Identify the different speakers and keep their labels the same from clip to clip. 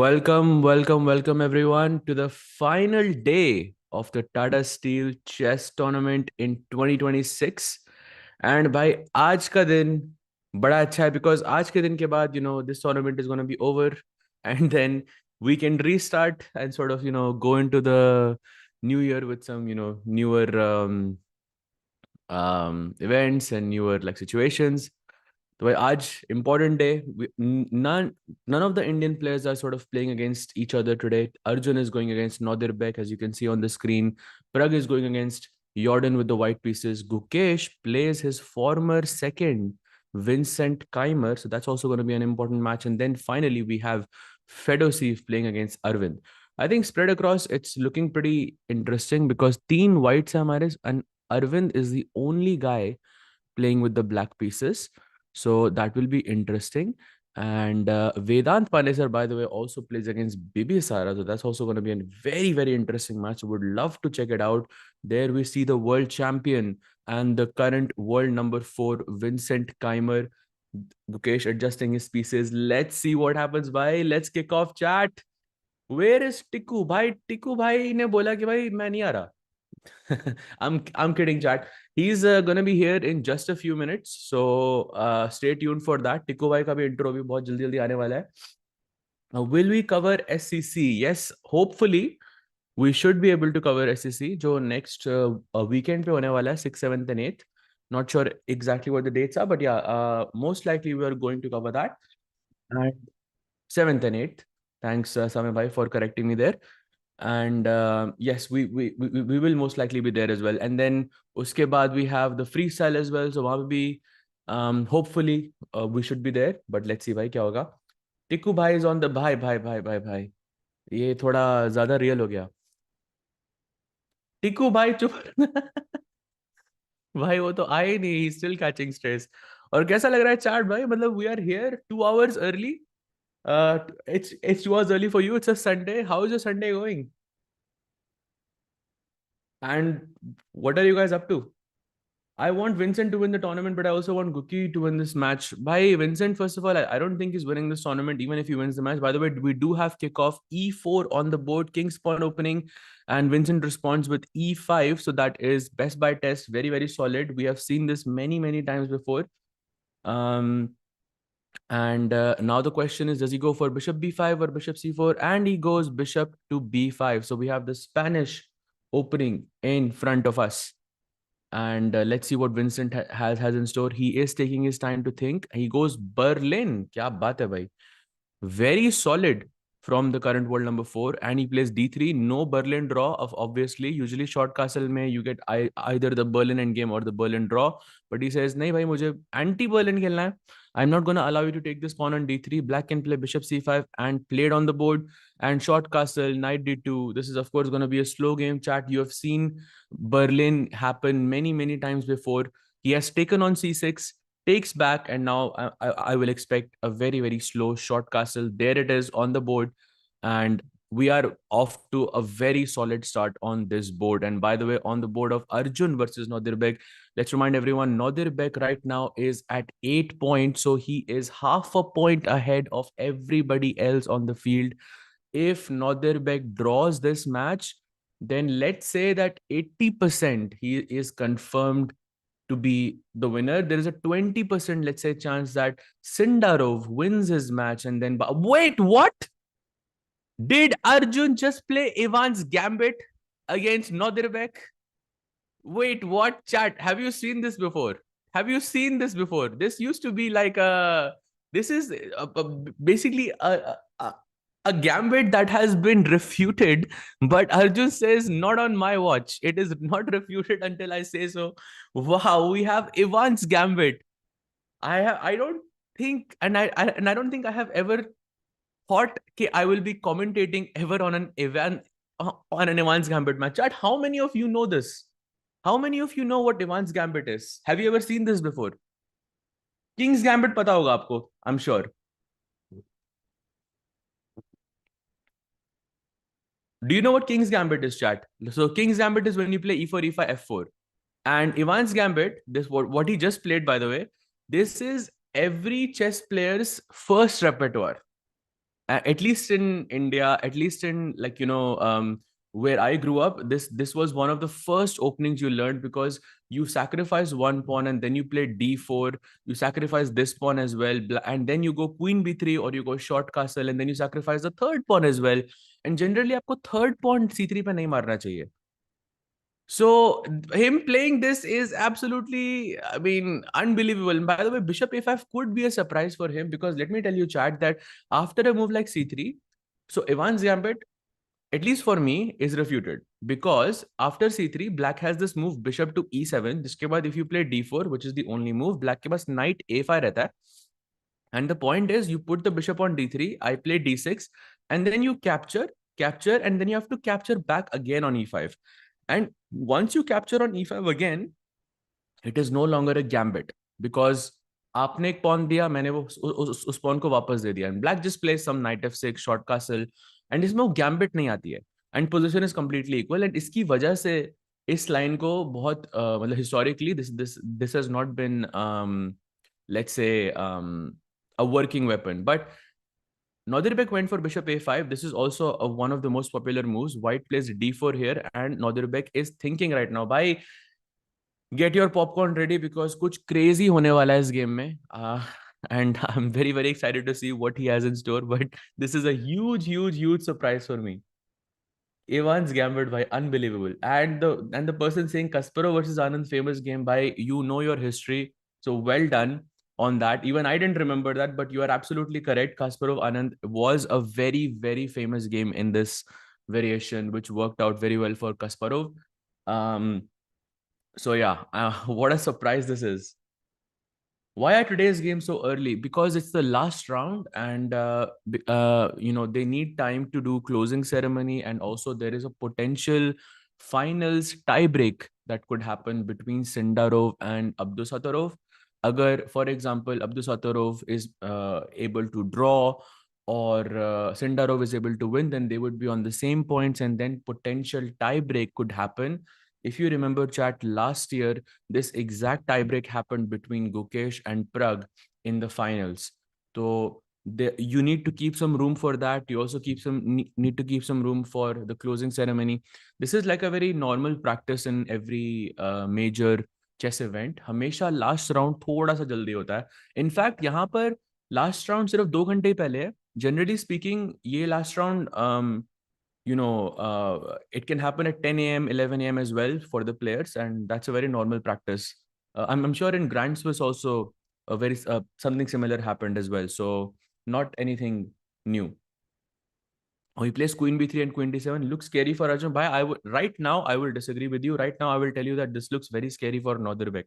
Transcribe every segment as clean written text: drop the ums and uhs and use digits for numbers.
Speaker 1: Welcome everyone to the final day of the Tata Steel Chess Tournament in 2026. And by आज का दिन बड़ा अच्छा है because आज के दिन के बाद this tournament is going to be over and then we can restart and sort of go into the new year with some newer events and newer like situations. तो भाई आज important day. None of the Indian players are sort of playing against each other today. Arjun is going against Nodirbek, as you can see on the screen. Pragg is going against Jorden with the white pieces. Gukesh plays his former second, Vincent Keymer. So that's also going to be an important match. And then finally, we have Fedoseev playing against Arvind. I think spread across, it's looking pretty interesting because teen whites are हमारे and Arvind is the only guy playing with the black pieces. So that will be interesting. And Vedant Panesar, by the way, also plays against Bibisara. So that's also going to be a very, very interesting match. Would love to check it out. There we see the world champion and the current world number 4, Vincent Keymer. Gukesh adjusting his pieces. Let's see what happens. Bhai, let's kick off chat. Where is Tiku? Bhai, Tiku bhai ne bola ki bhai main nahi aa raha. I'm kidding, chat. He's gonna be here in just a few minutes, so stay tuned for that. Tiku bhai ka bhi intro bhi bahut jaldi aane wala hai. Will we cover SCC? Yes, hopefully we should be able to cover SCC जो next weekend पे होने वाला है 6th, 7th and 8th. Not sure exactly what the dates are, but yeah, most likely we are going to cover that. And 7th and 8th. Thanks, Samay bhai, for correcting me there. And yes, we will most likely be there as well. And then uske baad we have the freestyle as well. So वहाँ पे भी hopefully we should be there. But let's see भाई क्या होगा. टिक्कू भाई is on the भाई ये थोड़ा ज्यादा रियल हो गया. टिक्कू भाई चुप. भाई वो तो आए नहीं. He's still catching stress. और कैसा लग रहा है चार्ट भाई? मतलब we are here 2 hours early. It's 2 hours early for you. It's a Sunday. How is your Sunday going? And what are you guys up to? I want Vincent to win the tournament, but I also want Guki to win this match. Bhai, Vincent, first of all, I don't think he's winning this tournament, even if he wins the match. By the way, we do have kickoff E4 on the board, King's Pawn opening, and Vincent responds with E5. So that is best by test, very, very solid. We have seen this many, many times before. And now the question is, does he go for Bishop B5 or Bishop C4? And he goes Bishop to B5. So we have the Spanish opening in front of us. And let's see what Vincent has in store. He is taking his time to think. He goes Berlin. Kya baat hai bhai. Very solid from the current world number 4. And he plays D3. No Berlin draw, of obviously. Usually short castle mein you get either the Berlin endgame or the Berlin draw. But he says, nahi bhai, mujhe anti-Berlin khelna hai. I'm not going to allow you to take this pawn on D3. Black can play Bishop C5 and played on the board. And short castle, Knight D2. This is, of course, going to be a slow game, chat. You have seen Berlin happen many, many times before. He has taken on C6, takes back, and now I will expect a very, very slow short castle. There it is on the board. And we are off to a very solid start on this board. And by the way, on the board of Arjun versus Nodirbek, let's remind everyone, Nodirbek right now is at 8 points. So he is half a point ahead of everybody else on the field. If Nodirbek draws this match, then let's say that 80% he is confirmed to be the winner. There is a 20%, let's say, chance that Sindarov wins his match and then... Wait, what? Did Arjun just play Ivan's Gambit against Nodirbek? Wait, what, chat? Have you seen this before? Have you seen this before? This used to be like a... This is basically a gambit that has been refuted, but Arjun says, not on my watch. It is not refuted until I say so. Wow, we have Ivan's Gambit. I don't think, and I don't think I have ever thought that I will be commentating ever on an Ivan's Gambit match. Chat, how many of you know this? How many of you know what Ivan's Gambit is? Have you ever seen this before? King's Gambit pata hoga aapko, I'm sure. Do you know what King's Gambit is, chat? So King's Gambit is when you play E4, E5, F4. And Ivan's Gambit, this what he just played, by the way, this is every chess player's first repertoire. At least in India, at least in, like, where I grew up, this was one of the first openings you learned, because you sacrifice one pawn and then you play d4, you sacrifice this pawn as well, and then you go queen b3, or you go short castle, and then you sacrifice the third pawn as well. And generally आपको third pawn c3 पे नहीं मारना चाहिए. So him playing this is absolutely, I mean, unbelievable. And by the way, bishop a5 could be a surprise for him, because let me tell you, chat, that after a move like c3, so Ivan's gambit, at least for me, is refuted, because after c3, black has this move bishop to e7. जिसके बाद if you play d4, which is the only move, black के पास knight a5 रहता है. And the point is, you put the bishop on d3, I play d6, and then you capture, and then you have to capture back again on e5. And once you capture on e5 again, it is no longer a gambit, because आपने एक pawn दिया, मैंने वो उस pawn को वापस दे दिया, and black just plays some knight f6, short castle, and इसमें वो gambit नहीं आती है, and position is completely equal. And इसकी वजह से इस line को बहुत मतलब historically this has not been let's say a working weapon. But Nodirbek went for bishop a5. This is also one of the most popular moves. White plays d4 here, and Nodirbek is thinking right now, bhai, get your popcorn ready, because kuch crazy hone wala hai is game mein. And I'm very, very excited to see what he has in store. But this is a huge, huge, huge surprise for me. Ivan's gambit, by unbelievable. And the person saying Kasparov versus Anand famous game, by, you know your history. So well done on that. Even I didn't remember that, but you are absolutely correct. Kasparov Anand was a very, very famous game in this variation, which worked out very well for Kasparov. So yeah, what a surprise this is. Why are today's games so early? Because it's the last round, and they need time to do closing ceremony, and also there is a potential finals tie break that could happen between Sindarov and Abdusattorov. Agar, for example, Abdusattorov is able to draw, or Sindarov is able to win, then they would be on the same points, and then potential tie break could happen. If you remember, chat, last year, this exact tiebreak happened between Gukesh and PRAGG in the finals. So you need to keep some room for that. You also need to keep some room for the closing ceremony. This is like a very normal practice in every major chess event. हमेशा last round थोड़ा सा जल्दी होता है. In fact, यहाँ पर last round सिर्फ 2 घंटे ही पहले है. Generally speaking, ये last round it can happen at 10 a.m., 11 a.m. as well for the players, and that's a very normal practice. I'm sure in Grand Swiss also something similar happened as well. So not anything new. Oh, he plays queen b3 and queen d7. Looks scary for Arjun. Right now, I will disagree with you. Right now, I will tell you that this looks very scary for Nodirbek,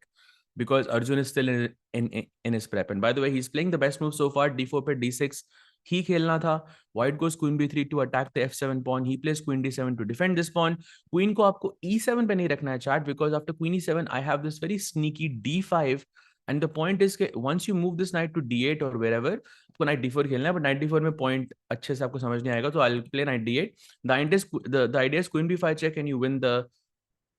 Speaker 1: because Arjun is still in his prep. And by the way, he's playing the best move so far, d4 पे d6. He खेलना था. White goes queen b3 to attack the f7 pawn. He plays queen d7 to defend this pawn. Queen को आपको e7 पे नहीं रखना है, chat, because after queen e7, I have this very sneaky d5. And the point is that once you move this knight to d8 or wherever, आपको knight d4 खेलना है, but knight d4 में point अच्छे से आपको समझ नहीं आएगा, तो I'll play knight d8. The idea is queen b5 check, and you win the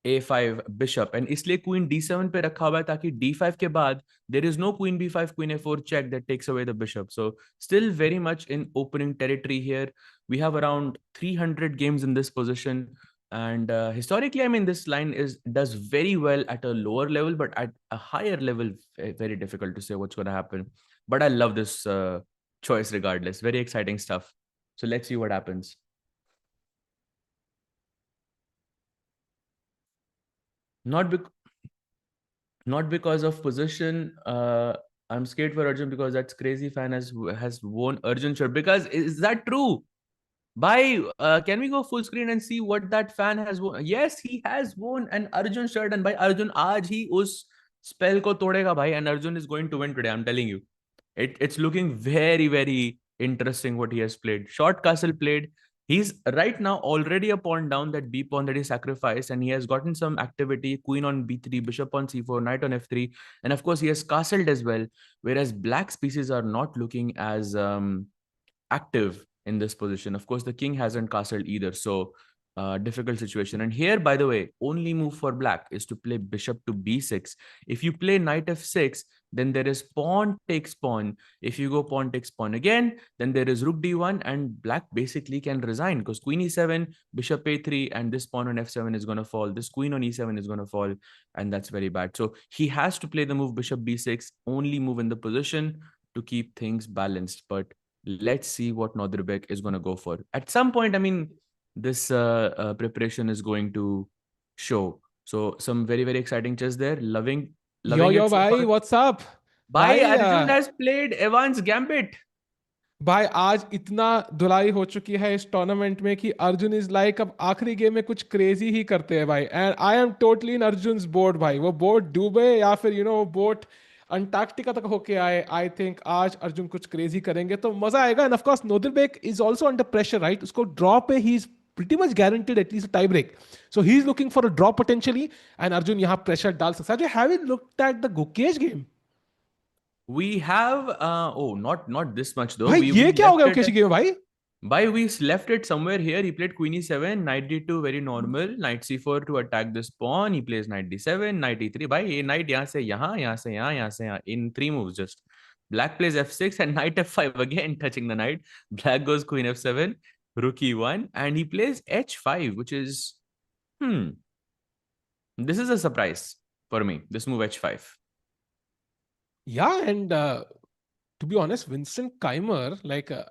Speaker 1: a5 bishop, and इसलिए queen d7 पे रखा हुआ है, ताकि d5 के बाद there is no queen b5 queen a4 check that takes away the bishop. So still very much in opening territory here. We have around 300 games in this position, and historically, I mean, this line does very well at a lower level, but at a higher level, very difficult to say what's going to happen. But I love this choice regardless. Very exciting stuff. So let's see what happens. Not because of position. I'm scared for Arjun, because that's crazy fan has won Arjun shirt. Because is that true? Can we go full screen and see what that fan has won? Yes, he has won an Arjun shirt, and by Arjun, आज ही उस spell को तोड़ेगा भाई, and Arjun is going to win today. I'm telling you, it's looking very, very interesting what he has played. Short castle played. He's right now already a pawn down, that b pawn that he sacrificed, and he has gotten some activity. Queen on b3, bishop on c4, knight on f3, and of course he has castled as well. Whereas black's pieces are not looking as active in this position. Of course, the king hasn't castled either. So difficult situation. And here, by the way, only move for black is to play bishop to b6. If you play knight f6, then there is pawn takes pawn. If you go pawn takes pawn again, then there is rook d1, and black basically can resign because queen e7, bishop a3, and this pawn on f7 is going to fall. This queen on e7 is going to fall, and that's very bad. So he has to play the move bishop b6, only move in the position to keep things balanced. But let's see what Nodirbek is going to go for. At some point, I mean, this preparation is going to show. So some very, very exciting chess there. Loving
Speaker 2: Yo,
Speaker 1: it so
Speaker 2: bhai,
Speaker 1: far.
Speaker 2: what's up?
Speaker 1: Bhai, Arjun has played Evans Gambit.
Speaker 2: भाई आज इतना धुलाई हो चुकी है इस tournament में कि अर्जुन इज लाइक अब आखिरी गेम में कुछ क्रेजी ही करते हैं भाई. And I am totally in Arjun's boat भाई. वो बोट डूबे या फिर वो बोट अंटार्कटिका तक होके आए. आई थिंक आज अर्जुन कुछ क्रेजी करेंगे तो मजा आएगा. And of course Nodirbek is also under pressure right. उसको ड्रॉ पे he is pretty much guaranteed at least a tie break. So he's looking for a draw potentially, and Arjun यहाँ pressure डाल सकता है. Have you looked at the Gukesh game?
Speaker 1: We have not this much though.
Speaker 2: भाई ये क्या हो गया Gukesh game भाई?
Speaker 1: Bhai, we left it somewhere here. He played queen e7, knight d2, very normal. Knight c4 to attack this pawn. He plays knight d7, knight e3. Bhai, ये knight यहाँ से यहाँ, यहाँ से यहाँ, यहाँ से यहाँ. In 3 moves just. Black plays f6 and knight f5 again, touching the knight. Black goes queen f7, rook e1, and he plays h5, which is this is a surprise for me. This move h5.
Speaker 2: Yeah, and to be honest, Vincent Keymer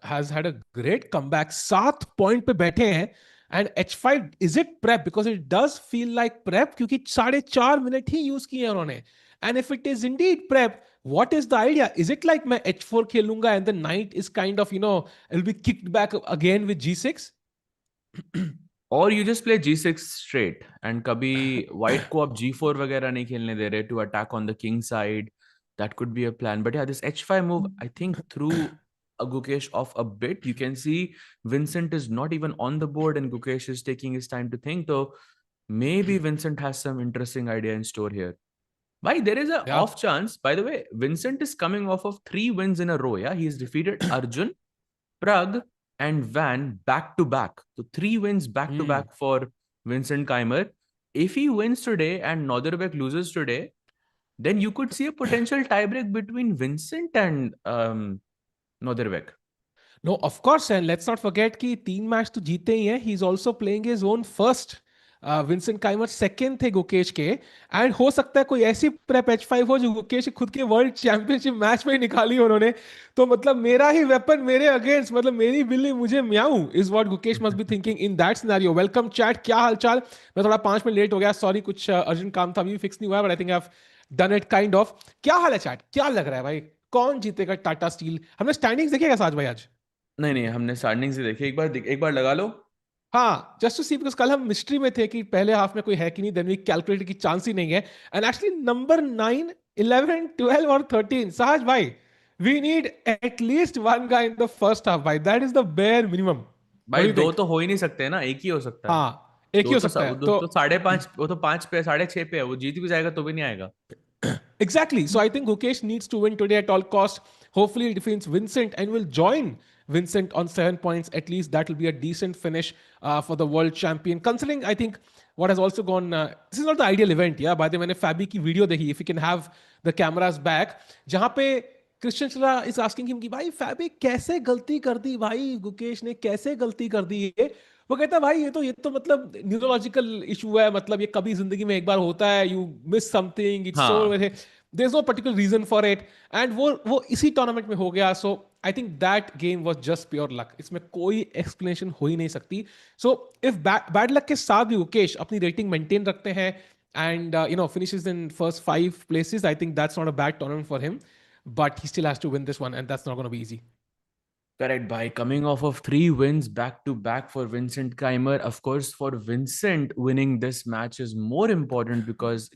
Speaker 2: has had a great comeback. 7 point पे बैठे हैं. And h5, is it prep? Because it does feel like prep क्योंकि 4.5 minute ही use किए उन्होंने. And if it is indeed prep, what is the idea? Is it like मैं h4 खेलूंगा and the knight is kind of, it'll be kicked back again with g6?
Speaker 1: Or you just play g6 straight and कभी white को आप g4 वगैरह नहीं खेलने दे रहे to attack on the king side. That could be a plan. But yeah, this h5 move, I think threw Gukesh off a bit. You can see Vincent is not even on the board and Gukesh is taking his time to think. So maybe Vincent has some interesting idea in store here. Why? There is an off chance. By the way, Vincent is coming off of 3 wins in a row. Yeah, he's defeated Arjun, Pragg, and Van back to back. So 3 wins back to back for Vincent Keymer. If he wins today and Nodirbek loses today, then you could see a potential tiebreak between Vincent and Nodirbek.
Speaker 2: No, of course, and let's not forget कि 3 match तो जीते ही हैं. He's also playing his own first. Vincent Keymer second थे गुकेश के. And हो सकता है कोई ऐसी प्रेप h5 हो जो गुकेश खुद के वर्ल्ड चैंपियनशिप मैच में ही निकाली उन्होंने. तो मतलब मेरा ही वेपन मेरे अगेंस्ट, मतलब मेरी बिल्ली मुझे म्याऊं, is what Gukesh must be thinking in that scenario. Welcome chat, क्या हालचाल? मैं थोड़ा 5 मिनट लेट हो गया, सॉरी, कुछ अर्जेंट काम था, अभी फिक्स नहीं हुआ, but I think I have done it kind of. क्या हाल है चैट? क्या लग रहा है भाई, कौन जीतेगा टाटा स्टील? हमने स्टैंडिंग्स देखेगा साज भाई आज?
Speaker 1: नहीं, हमने स्टैंडिंग्स देखी. एक बार लगा लो.
Speaker 2: हाँ, जस्ट टू सी, बिकॉज़ कल हम मिस्ट्री में थे कि पहले हाफ में कोई है कि नहीं, देन वी कैलकुलेटेड की चांस ही नहीं है. एंड एक्चुअली नंबर 9, 11, 12 और 13, साज भाई, we need at least one guy in the first half भाई. That is the bare minimum.
Speaker 1: भाई 2 तो हो ही नहीं सकते ना, एक ही हो सकता है.
Speaker 2: हाँ, एक ही हो सकता है.
Speaker 1: तो 5.5, वो तो 5 पे 6.5 पे है, वो जीत भी जाएगा तो भी नहीं आएगा.
Speaker 2: Exactly. So I think Gukesh needs to win today at all cost. Hopefully he defeats Vincent and will join Vincent on 7 points. At least that will be a decent finish for the world champion. Considering, I think, what has also gone... this is not the ideal event, yeah? By the way, मैंने Fabi की video देखी. If you can have the cameras back. जहाँ पे Christian Chilla is asking him कि भाई Fabi कैसे गलती कर दी भाई, गुकेश ने कैसे गलती कर दी है? वो कहता है भाई ये तो मतलब न्यूरोलॉजिकल इशू है, मतलब ये कभी जिंदगी में एक बार होता है, you miss something, it's so, there is no particular reason for it. And वो इसी टूर्नामेंट में हो गया. So I think that game was just pure luck. इसमें कोई एक्सप्लेनेशन हो ही नहीं सकती. सो इफ बैड लक के साथ भी गुकेश अपनी रेटिंग मेंटेन रखते हैं and finishes in first 5 places, I think that's not a bad tournament for him, but he still has to win this one and that's not gonna be easy.
Speaker 1: Correct, by coming off of 3 wins back to back for Vincent Keymer. Of course, for Vincent, winning this match is more important because,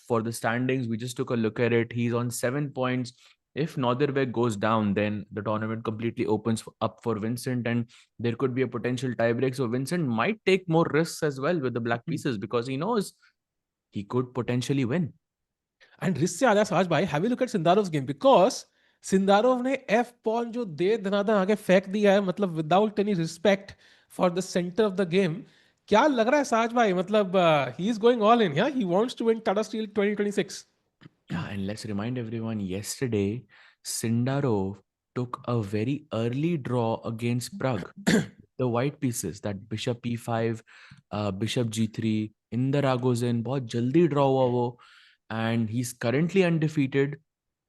Speaker 1: for the standings, we just took a look at it. He's on 7 points. If Nodirbek goes down, then the tournament completely opens up for Vincent and there could be a potential tiebreak. So Vincent might take more risks as well with the black pieces because he knows he could potentially win.
Speaker 2: And risk se aaya Sahaj bhai, have you look at Sindarov's game? Because Sindarov ने F pawn जो दे धनाधन आगे फेंक दिया है, मतलब without any respect. for the center of the game. क्या लग रहा है साज भाई? मतलब he is going all in, yeah? He wants to win Tata Steel 2026.
Speaker 1: Yeah, and let's remind everyone yesterday, Sindarov took a very early draw against Prague. The white pieces, that bishop e5, bishop g3, Indira goes in, बहुत जल्दी draw हुआ वो, and he's currently undefeated.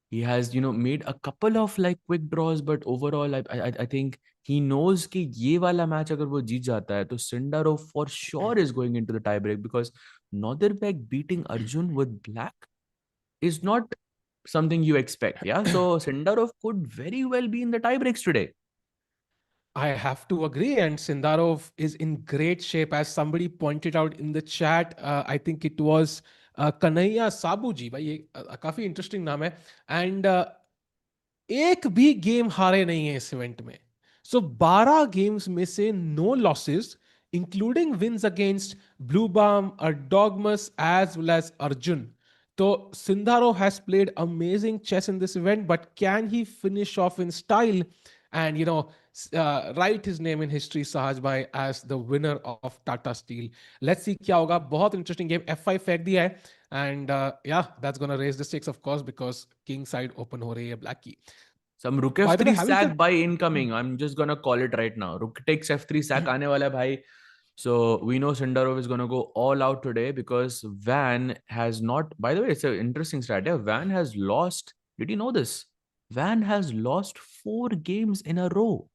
Speaker 1: He has, made a couple of like quick draws, but overall, I think he knows कि ये वाला match अगर वो जीत जाता है, तो Sindarov for sure is going into the tiebreak, because Nodirbek beating Arjun with black is not something you expect. Yeah. So Sindarov could very well be in the tiebreaks today.
Speaker 2: I have to agree, and Sindarov is in great shape, as somebody pointed out in the chat. I think it was Kanhaiya Sabuji. भाई ये काफी interesting नाम है. And एक भी game हारे नहीं है इस इवेंट में. सो 12 गेम्स में से no losses, including wins against Bluebaum, Erdogmus, as well as Arjun. So Sindarov has played amazing chess in this event, but can he finish off in style and write his name in history, Sahaj bhai, as the winner of Tata Steel? Let's see क्या होगा. बहुत interesting game. F5 फेंक दिया है, and yeah, that's gonna raise the stakes, of course, because king side open हो रही है black की.
Speaker 1: Some rook
Speaker 2: By the way,
Speaker 1: f3
Speaker 2: have you
Speaker 1: sack
Speaker 2: looked
Speaker 1: by incoming. I'm just gonna call it right now. Rook takes f3 sack आने वाला है भाई. So we know Sindarov is gonna go all out today, because Van has not. By the way, it's an interesting strategy. Van has lost. Did you know this? Van has lost 4 games in a row.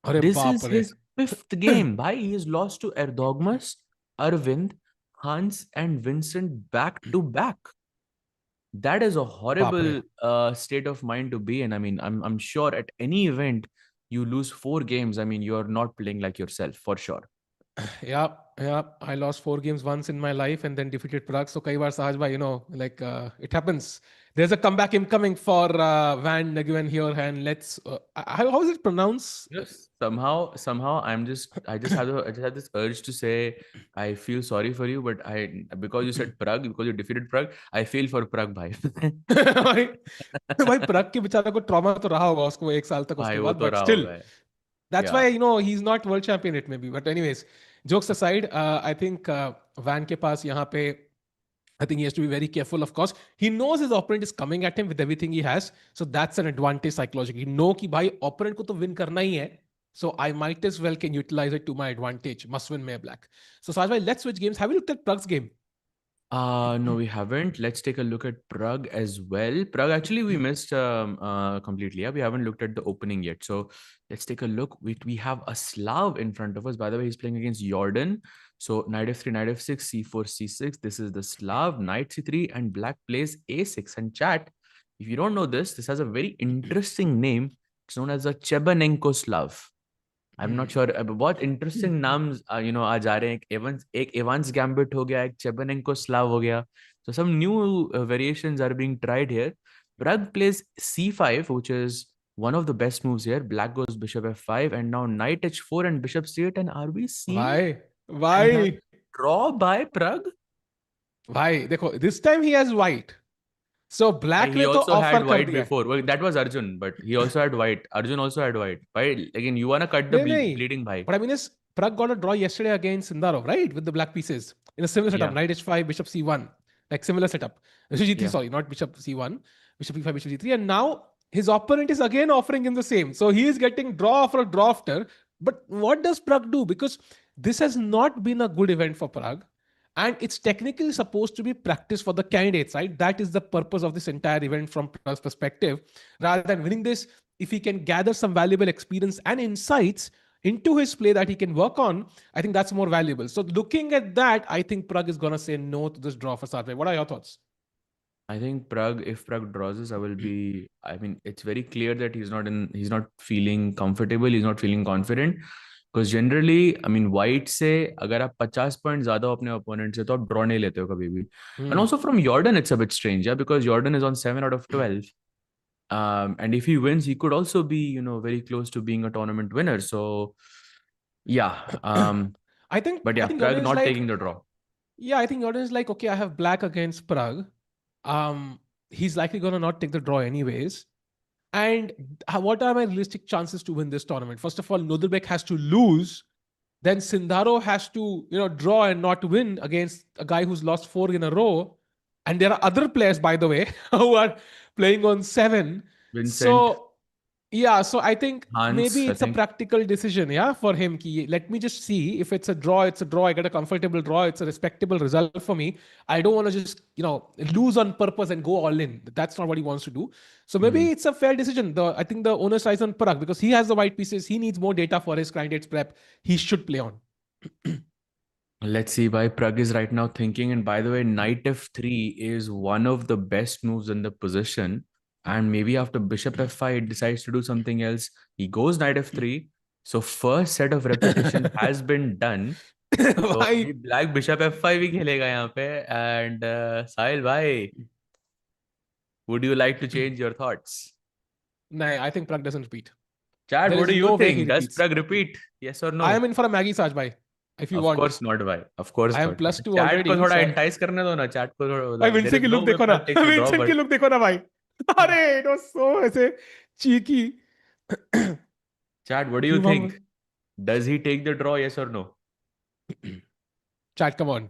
Speaker 2: अरे
Speaker 1: This
Speaker 2: बाप
Speaker 1: is
Speaker 2: रे.
Speaker 1: his 5th game. Bhai, he has lost to Erdogmus, Arvind, Hans, and Vincent back to back. That is a
Speaker 2: बाप रे.
Speaker 1: horrible state of mind to be in. I mean, I'm sure at any event you lose 4 games. I mean, you're not playing like yourself for sure.
Speaker 2: Yeah. I lost 4 games once in my life and then defeated Prague. So kai baar Sahaj bhai, like it happens. There's a comeback incoming for Van Nguyen here, and let's. How is it pronounced?
Speaker 1: Yes. Somehow, I just have this urge to say I feel sorry for you, but because you said Prague, because you defeated Prague, I feel for Prague, bhai.
Speaker 2: भाई भाई प्रग के बेचारा को trauma तो रहा होगा उसको 1 साल तक
Speaker 1: भाई
Speaker 2: उसके
Speaker 1: वो
Speaker 2: बाद,
Speaker 1: तो
Speaker 2: बट
Speaker 1: रहा
Speaker 2: स्टिल
Speaker 1: होगा.
Speaker 2: that's why
Speaker 1: Yeah.
Speaker 2: he's not world champion. It may be, but anyways, jokes aside, I think Van के पास यहाँ पे, I think he has to be very careful. Of course, he knows his opponent is coming at him with everything he has, so that's an advantage psychologically. He know कि भाई opponent को तो win करना ही है, so I might as well can utilize it to my advantage. Must win my black. So Sajbhai, let's switch games. Have you looked at Prag's game?
Speaker 1: No, we haven't. Let's take a look at Prague as well. Prague, actually, we missed completely. Yeah, we haven't looked at the opening yet. So let's take a look. We have a Slav in front of us. By the way, he's playing against Jordan. So knight f3, knight f6, c4, c6. This is the Slav. Knight c3, and black plays a6. And chat, if you don't know this has a very interesting name. It's known as a Chebanenko Slav. I'm not sure. बहुत interesting names आ जा रहे हैं. एक Evans gambit हो गया, एक चेबनेंको Slav हो गया. So some new variations are being tried here. Pragg plays c5, which is one of the best moves here. Black goes bishop f5, and now knight h4 and bishop c8. And are we seeing
Speaker 2: Why?
Speaker 1: another
Speaker 2: Why?
Speaker 1: draw by Pragg?
Speaker 2: Why? देखो, this time he has white. So black
Speaker 1: He
Speaker 2: ने तो
Speaker 1: also
Speaker 2: offer
Speaker 1: had
Speaker 2: कर
Speaker 1: white
Speaker 2: दिया है.
Speaker 1: before. Well, that was Arjun, but he also had white. Arjun also had white. Right? Again, you wanna cut the
Speaker 2: नहीं नहीं.
Speaker 1: bleeding bhai.
Speaker 2: But I mean, is Pragg got a draw yesterday against Sindarov, right? With the black pieces in a similar setup:
Speaker 1: Yeah,
Speaker 2: knight h5, bishop c1, like similar setup. Bishop g3,
Speaker 1: yeah.
Speaker 2: sorry, not bishop c1, bishop e5, bishop g3, and now his opponent is again offering him the same. So he is getting draw after draw after. But what does Pragg do? Because this has not been a good event for Pragg. And it's technically supposed to be practice for the candidates, right? That is the purpose of this entire event from Pragg's perspective. Rather than winning this, if he can gather some valuable experience and insights into his play that he can work on, I think that's more valuable. So looking at that, I think Pragg is going to say no to this draw for Sarve. What are your thoughts?
Speaker 1: I think Prague, if Prague draws this, I mean, it's very clear that he's not feeling comfortable, he's not feeling confident. Because generally, I mean, white से अगर आप 50 point ज्यादा हो अपने opponent से तो आप draw नहीं लेते हो कभी भी. And also from Jordan, it's a bit strange, yeah, because Jordan is on 7 out of 12. And if he wins, he could also be, very close to being a tournament winner. So, yeah. But
Speaker 2: I
Speaker 1: yeah,
Speaker 2: think
Speaker 1: Prague
Speaker 2: Jordan is
Speaker 1: not
Speaker 2: like,
Speaker 1: taking the draw.
Speaker 2: yeah, I think Jordan is like, okay, I have black against Pragg. He's likely going to not take the draw anyways. And what are my realistic chances to win this tournament? First of all, Nodirbek has to lose. Then Sindarov has to, draw and not win against a guy who's lost 4 in a row. And there are other players, by the way, who are playing on 7.
Speaker 1: Vincent,
Speaker 2: So yeah, so I think
Speaker 1: Hans,
Speaker 2: maybe
Speaker 1: I
Speaker 2: it's a
Speaker 1: think.
Speaker 2: practical decision, yeah, for him. Let me just see if it's a draw. It's a draw. I get a comfortable draw. It's a respectable result for me. I don't want to just lose on purpose and go all in. That's not what he wants to do. So maybe
Speaker 1: Hmm.
Speaker 2: it's a fair decision. I think the owner lies on Pragg because he has the white pieces. He needs more data for his candidates prep. He should play on.
Speaker 1: Let's see why Pragg is right now thinking. And by the way, knight f3 is one of the best moves in the position. And maybe after bishop f5, it decides to do something else. He goes knight f3. So first set of repetition has been done. तो
Speaker 2: Why?
Speaker 1: अभी black bishop f5 ही खेलेगा यहाँ पे and साहिल भाई would you like to change your thoughts?
Speaker 2: Nah, I think Pragg doesn't repeat.
Speaker 1: Chad,
Speaker 2: There
Speaker 1: what
Speaker 2: is
Speaker 1: do you
Speaker 2: no way he
Speaker 1: think? Does
Speaker 2: repeats.
Speaker 1: Pragg repeat? Yes or
Speaker 2: I am
Speaker 1: no?
Speaker 2: in for a Maggie Saj bhai, if you
Speaker 1: Of
Speaker 2: want.
Speaker 1: course not, भाई. Of course
Speaker 2: I am
Speaker 1: not.
Speaker 2: +2
Speaker 1: Chat को
Speaker 2: already.
Speaker 1: थोड़ा
Speaker 2: So
Speaker 1: entice करने दो ना. Chat को थोड़ा
Speaker 2: भाई
Speaker 1: like there
Speaker 2: Vincent
Speaker 1: is
Speaker 2: की
Speaker 1: no
Speaker 2: लुक
Speaker 1: way
Speaker 2: देखो ना
Speaker 1: Pragg takes a draw,
Speaker 2: Vincent की
Speaker 1: but
Speaker 2: लुक देखो ना भाई अरे इट वाज सो ऐसे cheeky
Speaker 1: Chad, what do you
Speaker 2: human
Speaker 1: think? Does he take the draw? Yes or no?
Speaker 2: chat come on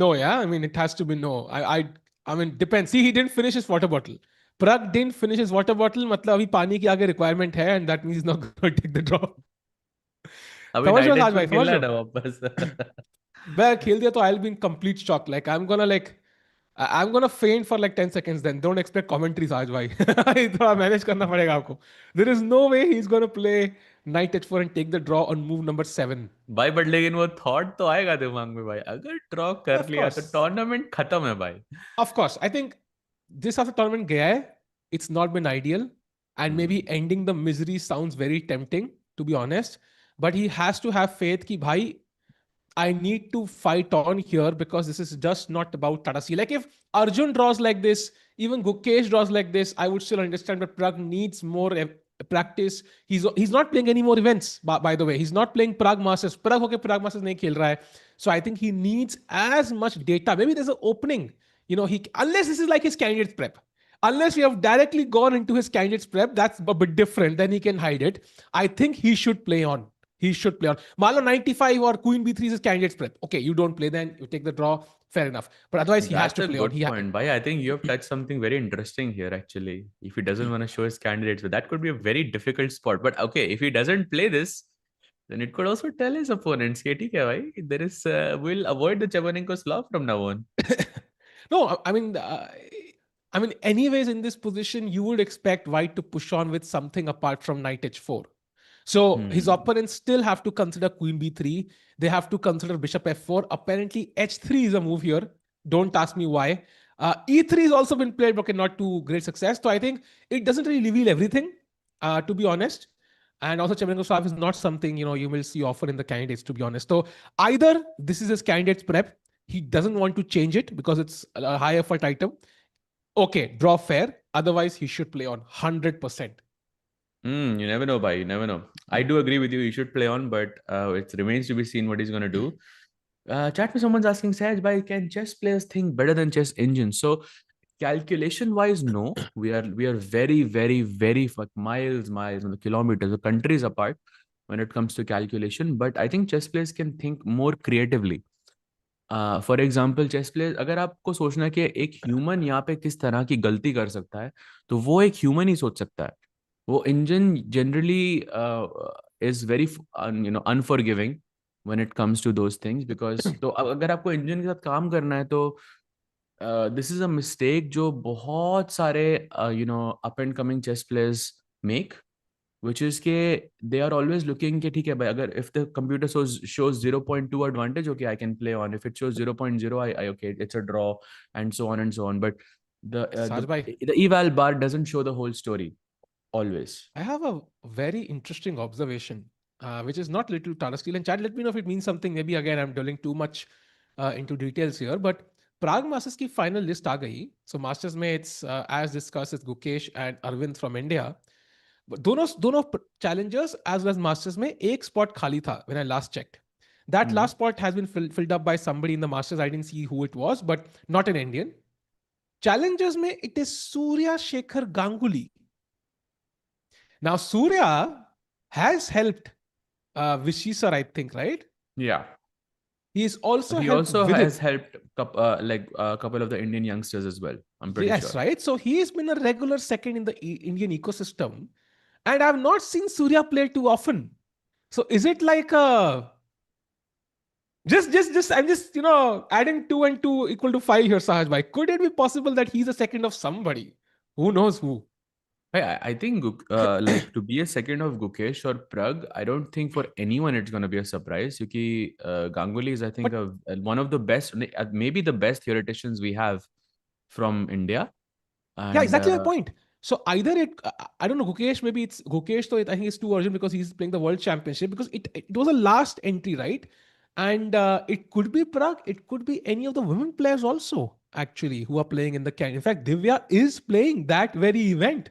Speaker 2: no yeah I mean it has to be no I mean depends see he didn't finish his water bottle Pragg didn't finish his water bottle मतलब अभी पानी की आगे requirement है and that means he's not going to take the draw
Speaker 1: अभी
Speaker 2: समझ रहे
Speaker 1: night
Speaker 2: हो साज
Speaker 1: एच4
Speaker 2: भाई समझ
Speaker 1: खेलना
Speaker 2: रहे
Speaker 1: है
Speaker 2: हो
Speaker 1: ना वापस.
Speaker 2: मैं खेल दिया तो I'll be in complete shock like I'm gonna like I'm gonna faint for like 10 seconds then. Don't expect commentaries आज भाई. थोड़ा manage करना पड़ेगा आपको. There is no way he's gonna play knight h4 and take the draw on move number 7.
Speaker 1: भाई but लेकिन वो thought तो आएगा दिमाग में भाई अगर ड्रॉ कर
Speaker 2: Of
Speaker 1: लिया तो
Speaker 2: course.
Speaker 1: टूर्नामेंट खत्म है भाई.
Speaker 2: Of course. I think this after tournament गया है. It's not been ideal. And maybe
Speaker 1: Hmm.
Speaker 2: ending the misery sounds very tempting, to be honest. But he has to have faith कि भाई I need to fight on here because this is just not about Tata Steel. Like if Arjun draws like this, even Gukesh draws like this, I would still understand. But Pragg needs more practice. He's not playing any more events. By the way, he's not playing Pragg Masters. Pragg होके Pragg Masters नहीं खेल रहा है. So I think he needs as much data. Maybe there's an opening. He unless this is like his candidates prep. Unless we have directly gone into his candidates prep, that's a bit different. Then he can hide it. I think he should play on. He should play on. Malo 95 or Queen B3 is his candidates prep. Okay, you don't play then, you take the draw. Fair enough. But otherwise, he has
Speaker 1: That's
Speaker 2: to
Speaker 1: a
Speaker 2: play on.
Speaker 1: good point, Bhai. I think you have touched something very interesting here, actually. If he doesn't want to show his candidates, but that could be a very difficult spot. But okay, if he doesn't play this, then it could also tell his opponents, "Okay, ठीक है भाई, there is, we'll avoid the Chebanenko's law from now on."
Speaker 2: No, I mean, anyways, in this position, you would expect White to push on with something apart from Knight H4. So his
Speaker 1: Hmm.
Speaker 2: opponents still have to consider Queen B3. They have to consider Bishop F4. Apparently, H3 is a move here. Don't ask me why. E3 has also been played, but okay, not to great success. So I think it doesn't really reveal everything, to be honest. And also, Chemenko Slav is not something you will see often in the candidates, to be honest. So either this is his candidates prep, he doesn't want to change it because it's a high effort item. Okay, draw fair. Otherwise, he should play on 100%.
Speaker 1: You never know, bhai. You never know. I do agree with you. He should play on, but it remains to be seen what he's going to do. Chat में someone's asking, Saj, bhai, can chess players think better than chess engines? So calculation wise, no. We are very, very, very miles, kilometers, countries apart when it comes to calculation. But I think chess players can think more creatively. For example chess player अगर आपको सोचना है कि एक human यहाँ पे किस तरह की गलती कर सकता है तो वो एक ह्यूमन ही सोच सकता है वो engine generally is very unforgiving when it comes to those things because तो अगर आपको इंजन के साथ काम करना है तो दिस इज अ मिस्टेक जो बहुत सारे up and coming chess players make which is ke they are always looking ke theek hai bhai agar if the computer shows 0.2 advantage okay I can play on if it shows 0.0 I okay it's a draw and so on but the
Speaker 2: Saj bhai,
Speaker 1: the eval bar doesn't show the whole story always.
Speaker 2: I have a very interesting observation, which is not little Tata Steel. And Chad, let me know if it means something. Maybe again, I'm dwelling too much into details here. But Pragg Masters की final list आ गई. So Masters में it's as discussed, it's Gukesh and Arvind from India. दोनों दोनों challengers as well as Masters में एक spot खाली था when I last checked. That
Speaker 1: Hmm.
Speaker 2: last spot has been filled up by somebody in the Masters. I didn't see who it was, but not an Indian. Challengers में it is Surya Shekhar Ganguly. Now, Surya has helped Vishesar, I think, right?
Speaker 1: Yeah.
Speaker 2: He's also
Speaker 1: He
Speaker 2: helped
Speaker 1: also
Speaker 2: Vidit.
Speaker 1: has helped like a couple of the Indian youngsters as well. I'm pretty
Speaker 2: Yes,
Speaker 1: sure.
Speaker 2: right. So he's been a regular second in the Indian ecosystem, and I've not seen Surya play too often. So is it like a just I'm just adding two and two equal to five here, Sahaj bhai. Could it be possible that he's a second of somebody? Who knows who?
Speaker 1: I think like to be a second of Gukesh or Pragg, I don't think for anyone it's going to be a surprise. Because Ganguly is, I think,
Speaker 2: But
Speaker 1: one of the best, maybe the best theoreticians we have from India.
Speaker 2: yeah,
Speaker 1: And
Speaker 2: exactly my point. So either I don't know, Gukesh, maybe it's Gukesh, so I think it's too urgent because he's playing the world championship because it was a last entry, right? And it could be Prague, it could be any of the women players also, actually, who are playing in the can. In fact, Divya is playing that very event.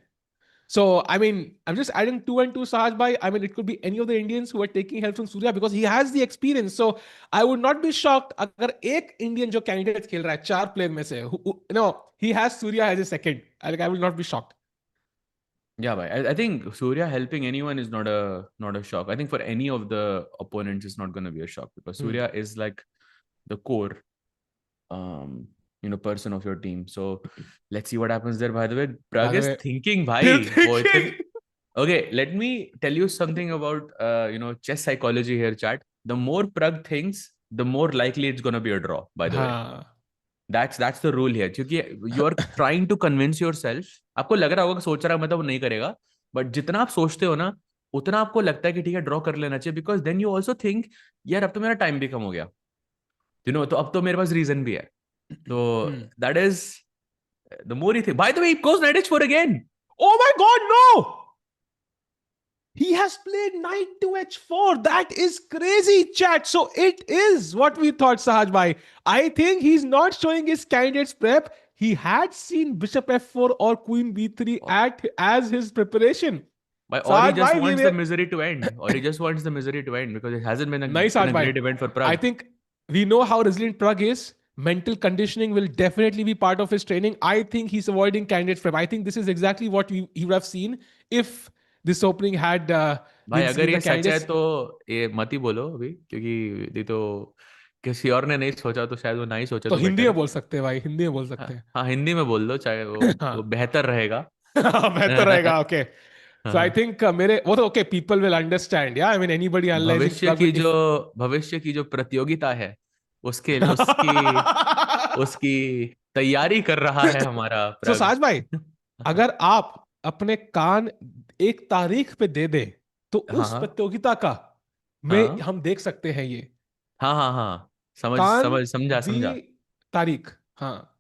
Speaker 2: So, I mean, I'm just adding two and two, Sahaj bhai. I mean, it could be any of the Indians who are taking help from Surya because he has the experience. So, I would not be shocked अगर एक Indian जो candidate खेल रहा है चार player में से, he has Surya as a second. I will not be shocked.
Speaker 1: yeah, but I think Surya helping anyone is not a shock. I think for any of the opponents, it's not going to be a shock because Surya is like the core, person of your team. So let's see what happens there. By the way,
Speaker 2: By
Speaker 1: Pragg
Speaker 2: the
Speaker 1: is
Speaker 2: way,
Speaker 1: thinking,
Speaker 2: still
Speaker 1: bhai.
Speaker 2: thinking.
Speaker 1: Okay, let me tell you something about chess psychology here, chat. The more Pragg thinks, the more likely it's gonna be a draw. By the way,
Speaker 2: हाँ.
Speaker 1: that's the rule here. क्योंकि you are trying to convince yourself. आपको लग रहा होगा कि सोच रहा है मतलब वो नहीं करेगा, but जितना आप सोचते हो ना, उतना आपको लगता है कि ठीक है ड्रॉ कर लेना चाहिए because then you also think यार अब तो मेरा टाइम भी कम हो गया, तो अब तो मेरे पास रीजन भी है. तो that is the more you think. By the way, he goes knight h4 again.
Speaker 2: Oh my God, no! He has played knight to h4. That is crazy, chat. So it is what we thought, Sahaj bhai. I think he's not showing his candidates prep. He had seen bishop f4 or queen b3 as his preparation.
Speaker 1: Or he
Speaker 2: Sahaj
Speaker 1: just
Speaker 2: bhai,
Speaker 1: wants the misery to end. Or he just wants the misery to end because it hasn't been
Speaker 2: Nahi,
Speaker 1: been
Speaker 2: Sahaj
Speaker 1: a
Speaker 2: bhai.
Speaker 1: great event for
Speaker 2: I
Speaker 1: Pragg.
Speaker 2: think we know how resilient Pragg is. Mental conditioning will definitely be part of his training. I think he's avoiding candidates prep. I think this is exactly what he would have seen if this opening had
Speaker 1: भाई
Speaker 2: been seen
Speaker 1: अगर
Speaker 2: in
Speaker 1: ये
Speaker 2: the
Speaker 1: सच है
Speaker 2: candidates.
Speaker 1: तो ये मत ही बोलो अभी, क्योंकि ये तो किसी और ने नहीं सोचा तो शायद वो ना ही सोचे
Speaker 2: तो
Speaker 1: तो
Speaker 2: हिंदी
Speaker 1: बेटर
Speaker 2: में
Speaker 1: है.
Speaker 2: बोल सकते हैं भाई, हिंदी में बोल सकते
Speaker 1: हाँ
Speaker 2: हैं.
Speaker 1: हाँ, हिंदी में बोल दो चाहे वो
Speaker 2: हाँ.
Speaker 1: बेहतर रहेगा.
Speaker 2: बेहतर रहेगा. ओके. So I
Speaker 1: हाँ.
Speaker 2: think मेरे वो तो okay, people will understand. Yeah, I mean anybody analyzing
Speaker 1: भविष्य
Speaker 2: Pragg
Speaker 1: की
Speaker 2: will
Speaker 1: जो
Speaker 2: if
Speaker 1: भविष्य की जो प्रतियोगिता है उसके उसकी उसकी तैयारी कर रहा है हमारा
Speaker 2: So
Speaker 1: प्रग.
Speaker 2: साज भाई, अगर आप अपने कान एक तारीख पे दे दे तो
Speaker 1: हाँ
Speaker 2: उस
Speaker 1: हाँ
Speaker 2: प्रतियोगिता का में
Speaker 1: हाँ
Speaker 2: हम देख सकते हैं ये
Speaker 1: हाँ हाँ हाँ, समझ
Speaker 2: कान
Speaker 1: समझ समझा
Speaker 2: बी
Speaker 1: समझा.
Speaker 2: तारीख. हाँ.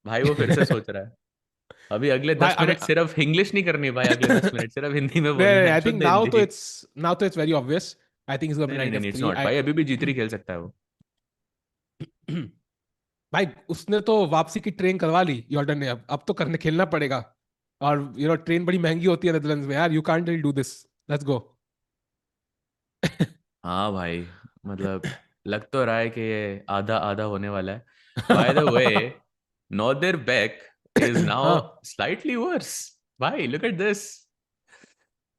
Speaker 1: भाई वो फिर से सोच रहा है. अभी अगले
Speaker 2: भाई
Speaker 1: 10 मिनट सिर्फ इंग्लिश नहीं करनी भाई, अगले 10 मिनट सिर्फ हिंदी में बोलना है,
Speaker 2: आई थिंक
Speaker 1: शुद्ध हिंदी.
Speaker 2: नाउ तो it's very obvious. I think is gonna be
Speaker 1: नहीं नहीं
Speaker 2: नाइट
Speaker 1: नहीं
Speaker 2: एफ
Speaker 1: इट्स
Speaker 2: थ्री.
Speaker 1: नॉट भाई, अभी भी जीतरी खेल सकता है वो.
Speaker 2: भाई उसने तो वापसी की ट्रेन करवा ली यॉर्डन ने. अब तो करने खेलना पड़ेगा. और ट्रेन बड़ी महंगी होती है नेदरलैंड्स में यार. You can't really do this. Let's go.
Speaker 1: हाँ भाई, मतलब लग तो रहा है कि ये आधा आधा होने वाला है. Bye the way, Nodirbek is
Speaker 2: हाँ.
Speaker 1: now slightly worse. Bhai, look at this.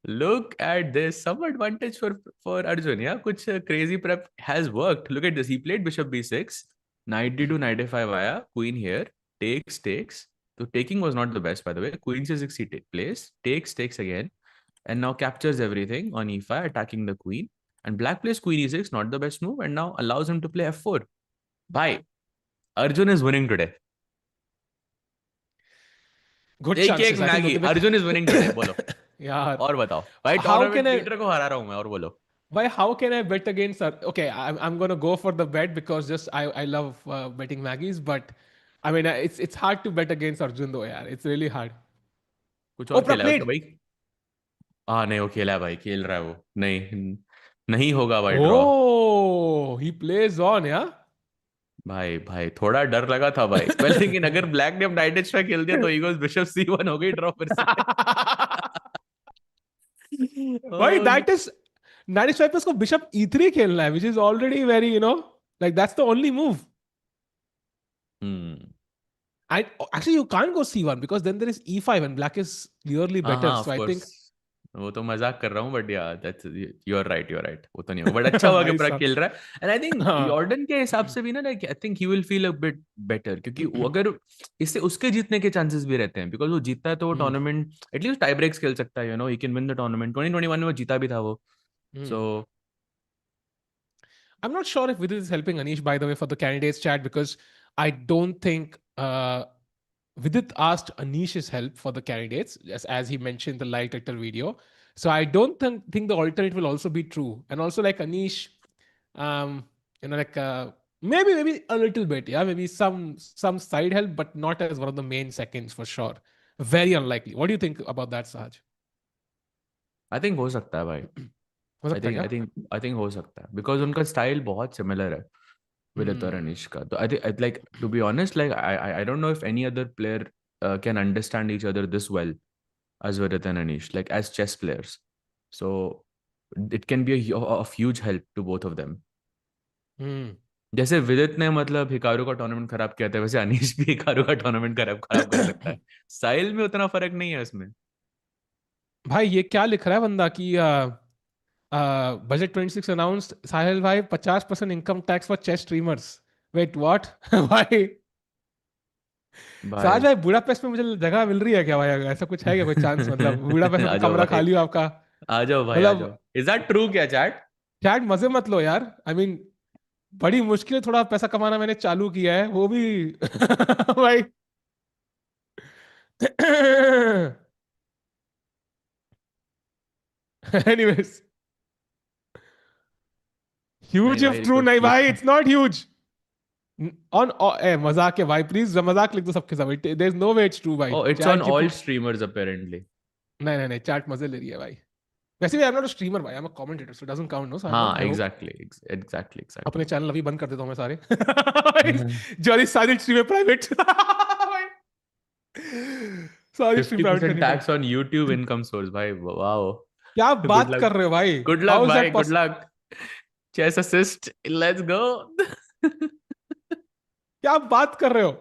Speaker 1: Look at this. Some advantage for Arjun. Yeah, kuch crazy prep has worked. Look at this. He played bishop b6, knight d2, knight a5 via queen here. Takes. So taking was not the best, by the way. Queen c6 he plays. Takes again. And now captures everything on e5, attacking the queen. And black plays queen e6, not the best move. And now allows him to play f4. Bhai, Arjun is winning today.
Speaker 2: Good
Speaker 1: एक एक
Speaker 2: chances I think
Speaker 1: मैगी,
Speaker 2: नोटिफिक.
Speaker 1: Arjun is winning today. बोलो
Speaker 2: यार
Speaker 1: और बताओ भाई,
Speaker 2: how can
Speaker 1: tournament
Speaker 2: I
Speaker 1: leader को हरा रहा हूं मैं. और बोलो.
Speaker 2: Why? How can I bet against her? Okay, I'm gonna go for the bet because just I love betting Maggies, but I mean it's hard to bet against Arjun though. Yeah, it's really hard.
Speaker 1: कुछ
Speaker 2: Oh,
Speaker 1: और
Speaker 2: Pragg
Speaker 1: खेला है उसने
Speaker 2: played.
Speaker 1: भाई. हाँ नहीं, वो खेला है भाई, खेल रहा है वो. नहीं नहीं होगा भाई draw.
Speaker 2: Oh, he plays on. Yeah.
Speaker 1: भाई भाई थोड़ा डर लगा था भाई पर लेकिन अगर ब्लैक ने नाइट एच खेल दिया तो ईगल्स बिशप c1 हो गई ड्रॉ फिर से.
Speaker 2: Why?
Speaker 1: ओ,
Speaker 2: That is 95 पे उसको Bishop E3 खेलना है, which is already very like that's the only move.
Speaker 1: Hmm
Speaker 2: Actually, you can't go c1 because then there is e5 and black is clearly better.
Speaker 1: हाँ
Speaker 2: So
Speaker 1: of
Speaker 2: I think
Speaker 1: course, वो तो मजाक कर रहा हूँ, but या that's, you are right, वो तो नहीं होगा, बट अच्छा हुआ कि
Speaker 2: भाई
Speaker 1: प्राग
Speaker 2: साहब,
Speaker 1: खेल रहा है। एंड आई थिंक
Speaker 2: हाँ,
Speaker 1: यॉर्डन के हिसाब से भी ना, like I think he will feel a bit better, क्योंकि वो अगर इससे उसके जीतने के चांसेस भी रहते हैं, बिकॉज वो जीतता है तो वो
Speaker 2: हम्म,
Speaker 1: टूर्नामेंट एटलीस्ट टाई ब्रेक्स खेल सकता है, he can win the tournament. 2021 में वो जीता भी था वो।
Speaker 2: हम्म.
Speaker 1: सो
Speaker 2: I'm not sure if Vidit is helping Anish, by the way, for the candidates chat, because I don't think Vidit asked Anish's help for the candidates, as he mentioned in the live Twitter video. So I don't think the alternate will also be true. And also, like Anish, um, like maybe a little bit, yeah, maybe some side help, but not as one of the main seconds for sure. Very unlikely. What do you think about that, Sahaj?
Speaker 1: I think हो सकता है भाई।
Speaker 2: हो
Speaker 1: आई
Speaker 2: सकता है
Speaker 1: think
Speaker 2: क्या?
Speaker 1: I think I think हो सकता है, बिकॉज उनका स्टाइल बहुत सिमिलर है विदित और
Speaker 2: Hmm.
Speaker 1: अनिश का। तो I think, like to be honest, like I don't know if any other player can understand each other this well as Virat and Anish, like as chess players. So it can be of huge help to both of them.
Speaker 2: Hmm.
Speaker 1: जैसे विदित ने मतलब Hikaru का tournament खराब किया था, वैसे अनीश भी हिकारू का टूर्नामेंट खराब खराब कर सकता है। साहिल में उतना फर्क नहीं है उसमें।
Speaker 2: भाई ये क्या लिख रहा है बंदा कि बजट 26 अनाउंस्ड, साहिल भाई 50% income tax for chess streamers. Wait what? भाई साज
Speaker 1: भाई
Speaker 2: भाई, बुडापेस्ट में मुझे जगह मिल रही है क्या भाई? ऐसा कुछ है क्या, कोई चांस? मतलब बुडापेस्ट में
Speaker 1: आ
Speaker 2: कोई
Speaker 1: जाओ
Speaker 2: कमरा
Speaker 1: भाई,
Speaker 2: खाली हो आपका?
Speaker 1: आ जाओ भाई, आ
Speaker 2: मतलब
Speaker 1: जाओ। इज दैट ट्रू क्या चैट?
Speaker 2: चैट मजे मत लो यार। आई मीन बड़ी मुश्किल थोड़ा पैसा कमाना मैंने चालू किया है, वो भी भाई। एनीवेज,
Speaker 1: नहीं
Speaker 2: ह्यूज इफ
Speaker 1: भाई,
Speaker 2: ट्रू
Speaker 1: कुछ
Speaker 2: नहीं भाई,
Speaker 1: लिखा।
Speaker 2: It's not huge. On a मजाक है भाई, प्लीज मजाक लिख दो सबके सब, there is no way it's true भाई।
Speaker 1: Oh it's on
Speaker 2: chat
Speaker 1: all
Speaker 2: GPT,
Speaker 1: streamers apparently.
Speaker 2: नहीं नहीं नहीं, चैट मजे ले रही है भाई। वैसे भी I am not a streamer भाई, I am a commentator, so doesn't count, no Sahaj भाई,
Speaker 1: हाँ
Speaker 2: आई होप।
Speaker 1: एग्जैक्टली, एग्जैक्टली
Speaker 2: अपने
Speaker 1: एग्जैक्टली।
Speaker 2: चैनल अभी बंद कर देता हूँ मैं सारे जो सारी स्ट्रीमें प्राइवेट सारी स्ट्रीम
Speaker 1: फिफ्टी
Speaker 2: प्राइवेट
Speaker 1: परसेंट
Speaker 2: करनी पड़ी।
Speaker 1: Tax on YouTube income source भाई, वाओ।
Speaker 2: क्या
Speaker 1: गुड
Speaker 2: बात
Speaker 1: लक,
Speaker 2: कर रहे हो भाई?
Speaker 1: गुड लक
Speaker 2: हाउ इज
Speaker 1: भाई,
Speaker 2: that
Speaker 1: good
Speaker 2: possible?
Speaker 1: Luck. Chess assist, let's go.
Speaker 2: क्या बात कर रहे हो?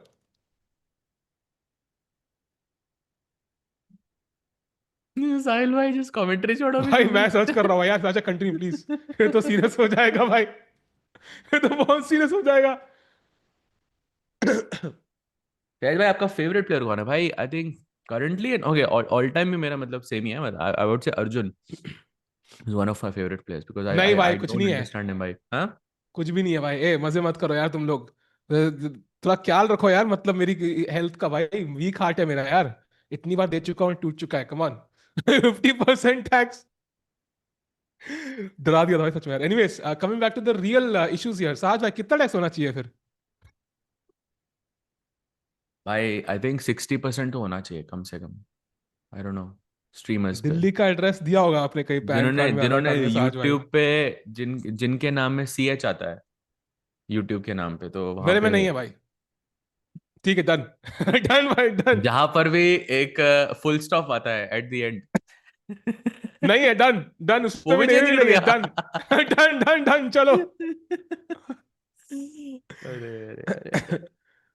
Speaker 1: साहिल भाई जिस कमेंट्री छोड़ो भी
Speaker 2: भाई
Speaker 1: तुम
Speaker 2: मैं
Speaker 1: भी।
Speaker 2: सर्च कर रहा हूँ यार, अच्छा कंटिन्यू प्लीज। ये तो सीरियस हो जाएगा भाई, ये तो बहुत सीरियस हो जाएगा।
Speaker 1: साहिल भाई आपका फेवरेट प्लेयर कौन है भाई? I think currently okay, all time भी मेरा मतलब सेम ही है, I would say Arjun is one of my favourite players, because I
Speaker 2: नहीं
Speaker 1: आई
Speaker 2: भाई
Speaker 1: आई
Speaker 2: कुछ
Speaker 1: डोंट
Speaker 2: नहीं है,
Speaker 1: अंडरस्टैंड हिम भाई। हाँ
Speaker 2: कुछ भी नहीं है भाई। ए मजे मत करो यार तुम लोग, थोड़ा ख्याल रखो यार, मतलब मेरी हेल्थ का भाई, वीक हार्ट है मेरा यार। इतनी बार दे चुका हूँ, टूट चुका है, कम ऑन। 50% टैक्स डरा दिया था भाई सच में यार। Anyways, coming back to the real issues here, Saj भाई कितना टैक्स होना चाहिए फिर?
Speaker 1: भाई, आई थिंक 60% तो होना चाहिए कम से कम। आई डोंट नो, स्ट्रीमर्स पे
Speaker 2: दिल्ली का एड्रेस दिया होगा आपने कहीं पैन
Speaker 1: जिन्होंने
Speaker 2: कार्ड में, आधार
Speaker 1: जिन्होंने
Speaker 2: कार्ड में, साज भाई?
Speaker 1: यूट्यूब पे जिनके नाम में CH आता है यूट्यूब के नाम पे, तो वहां
Speaker 2: मेरे में
Speaker 1: पे
Speaker 2: नहीं है भाई। ठीक है, डन। डन भाई, डन।
Speaker 1: जहां पर भी एक फुल स्टॉप आता है एट द एंड।
Speaker 2: नहीं है, डन। डन, उस
Speaker 1: वो
Speaker 2: पे भी
Speaker 1: भी
Speaker 2: नहीं,
Speaker 1: चेंज
Speaker 2: भी
Speaker 1: कर
Speaker 2: नहीं है,
Speaker 1: दिया।
Speaker 2: डन। डन डन डन, चलो।
Speaker 1: अरे अरे अरे अरे।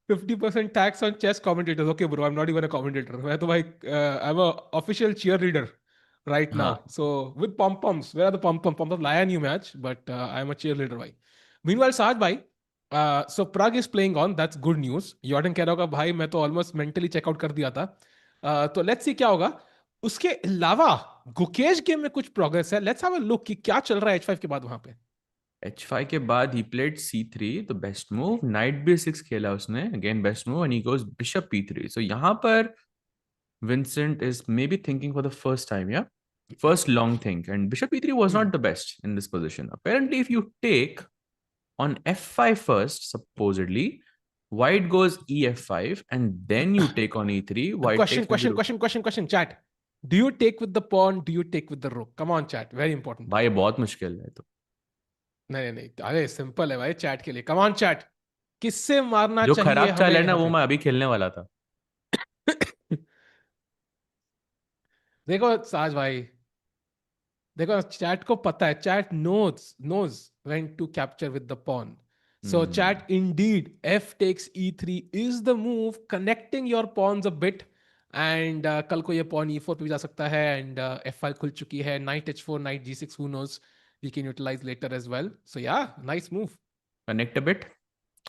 Speaker 2: 50% tax on chess commentators, okay bro, I am not even a commentator, मैं तो भाई I am a official cheerleader right now.
Speaker 1: हाँ
Speaker 2: So with pom poms, where are the pom pom pom poms? Lion new match, but I am a cheerleader, bhai. Meanwhile, Saad bhai, so Prague is playing on. That's good news. Jordan कह रहा होगा भाई मैं तो almost mentally check out कर दिया था। तो let's see क्या होगा। उसके अलावा गुकेश गेम में कुछ प्रोग्रेस है, लेट्स हैव अ लुक कि क्या चल रहा है H5 के बाद वहां पे।
Speaker 1: H5 के बाद ही प्लेड C3, तो बेस्ट मूव नाइट B6 खेला उसने, again best move, and he goes bishop P3। सो यहाँ पर Vincent is maybe thinking for the first time, yeah? First long think. And bishop e3 was not the best in this position. Apparently, if you take on f5 first, supposedly, white goes ef5, and then you take on e3, white
Speaker 2: Question,
Speaker 1: takes maybe
Speaker 2: question,
Speaker 1: rook.
Speaker 2: question, question, question, chat. Do you take with the pawn? Do you take with the rook? Come on, chat. Very important.
Speaker 1: भाई ये बहुत मुश्किल है तो।
Speaker 2: नहीं नहीं नहीं, अरे सिंपल है भाई चैट के लिए। कम ऑन चैट, किससे मारना
Speaker 1: जो
Speaker 2: चाहिए
Speaker 1: खराब चाल
Speaker 2: हमें
Speaker 1: है ना,
Speaker 2: यहाँ
Speaker 1: वो
Speaker 2: पे?
Speaker 1: मैं अभी खेलने वाला था।
Speaker 2: देखो साज भाई, देखो चैट को पता है, chat knows knows when to capture with the pawn. So chat, indeed, f takes e3 is the move, connecting your pawns a bit. And कल को ये pawn e4 पे भी जा सकता है, and f5 खुल चुकी है, knight h4, knight g6, who knows, we can utilize later as well. So yeah, nice move.
Speaker 1: Connect a bit.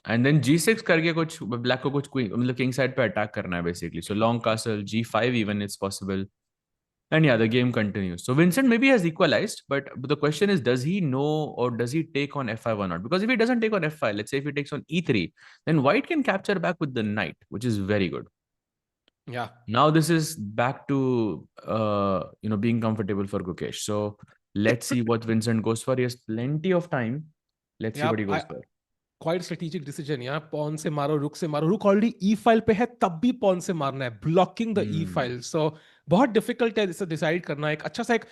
Speaker 1: And then g6 करके कुछ black को कुछ queen मतलब king side पे attack करना है basically. So long castle, g5 even is possible. And yeah, the game continues. So Vincent maybe has equalized, but the question is, does he know or does he take on f5 or not? Because if he doesn't take on f5, let's say if he takes on e3, then white can capture back with the knight, which is very good.
Speaker 2: Yeah.
Speaker 1: Now this is back to being comfortable for Gukesh. So let's see what Vincent goes for. He has plenty of time. Let's see what he goes for.
Speaker 2: Quite strategic decision. यहाँ pawn से मारो, रुक से मारो. रुक already e file पे है, तब भी pawn से मारना है, blocking the e file. So बहुत difficult है इसे decide करना. एक अच्छा सा एक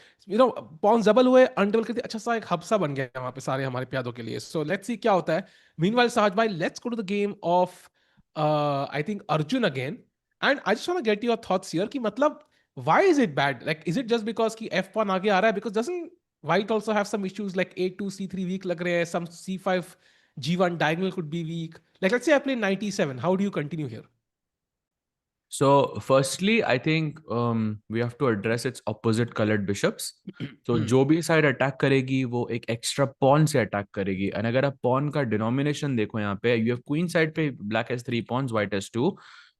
Speaker 2: pawns double हुए, undouble करते, अच्छा सा एक hub सा बन गया वहाँ पे सारे हमारे प्यादों के लिए. So let's see क्या होता है. Meanwhile, Sahaj bhai, let's go to the game of I think Arjun again. And I just want to get your thoughts here कि मतलब why is it bad? Like, is it just because कि f pawn आगे आ रहा है? Because doesn't white also have some issues like a2, c3 weak लग रहे हैं, some c5 G1 diagonal could be weak. Like, let's say I play 97. How do you continue here?
Speaker 1: So, firstly, I think we have to address its opposite colored bishops. So, जो भी side attack करेगी वो एक extra pawn से attack करेगी. And अगर आप pawn का denomination देखो यहाँ पे, you have queen side पे black has 3 pawns, white has 2.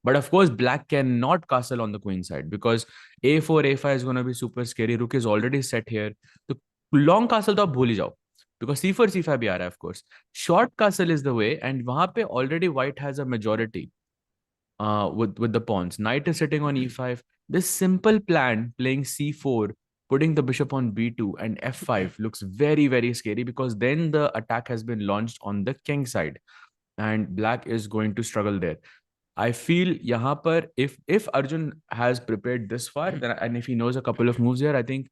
Speaker 1: But of course, black cannot castle on the queen side because a4, a5 is going to be super scary. Rook is already set here. तो long castle तो आप भूल ही जाओ. Because c4, c5 भी आ रहा है, of course. Short castle is the way, and वहाँ पे already white has a majority. With the pawns. Knight is sitting on e5. This simple plan, playing c4, putting the bishop on b2 and f5 looks very, very scary because then the attack has been launched on the king side and black is going to struggle there. I feel यहाँ पर if Arjun has prepared this far then, and if he knows a couple of moves here, I think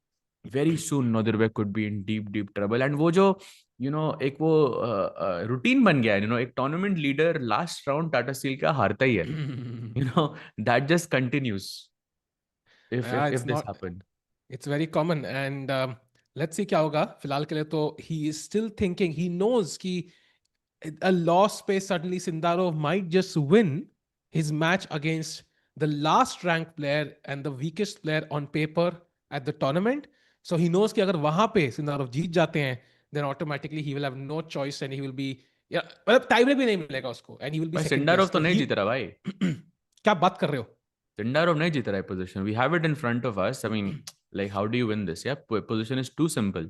Speaker 1: very soon Nodirbek could be in deep trouble. And वो जो एक वो routine बन गया है, एक tournament leader last round Tata Steel का हारता ही है. That just continues if this happened.
Speaker 2: It's very common. And let's see क्या होगा. फिलहाल के लिए तो he is still thinking. He knows कि a loss space suddenly Sindarov might just win his match against the last ranked player and the weakest player on paper at the tournament. So he knows कि अगर वहां पे Sindarov जीत जाते हैं, then automatically he will have no choice and he will be मतलब tie break भी नहीं मिलेगा उसको and he will be second
Speaker 1: Sindarov
Speaker 2: place.
Speaker 1: तो नहीं जीत रहा भाई.
Speaker 2: क्या बात कर रहे हो?
Speaker 1: Sindarov नहीं जीत रहा है position. We have it in front of us. I mean, like, how do you win this? Yeah, position is too simple.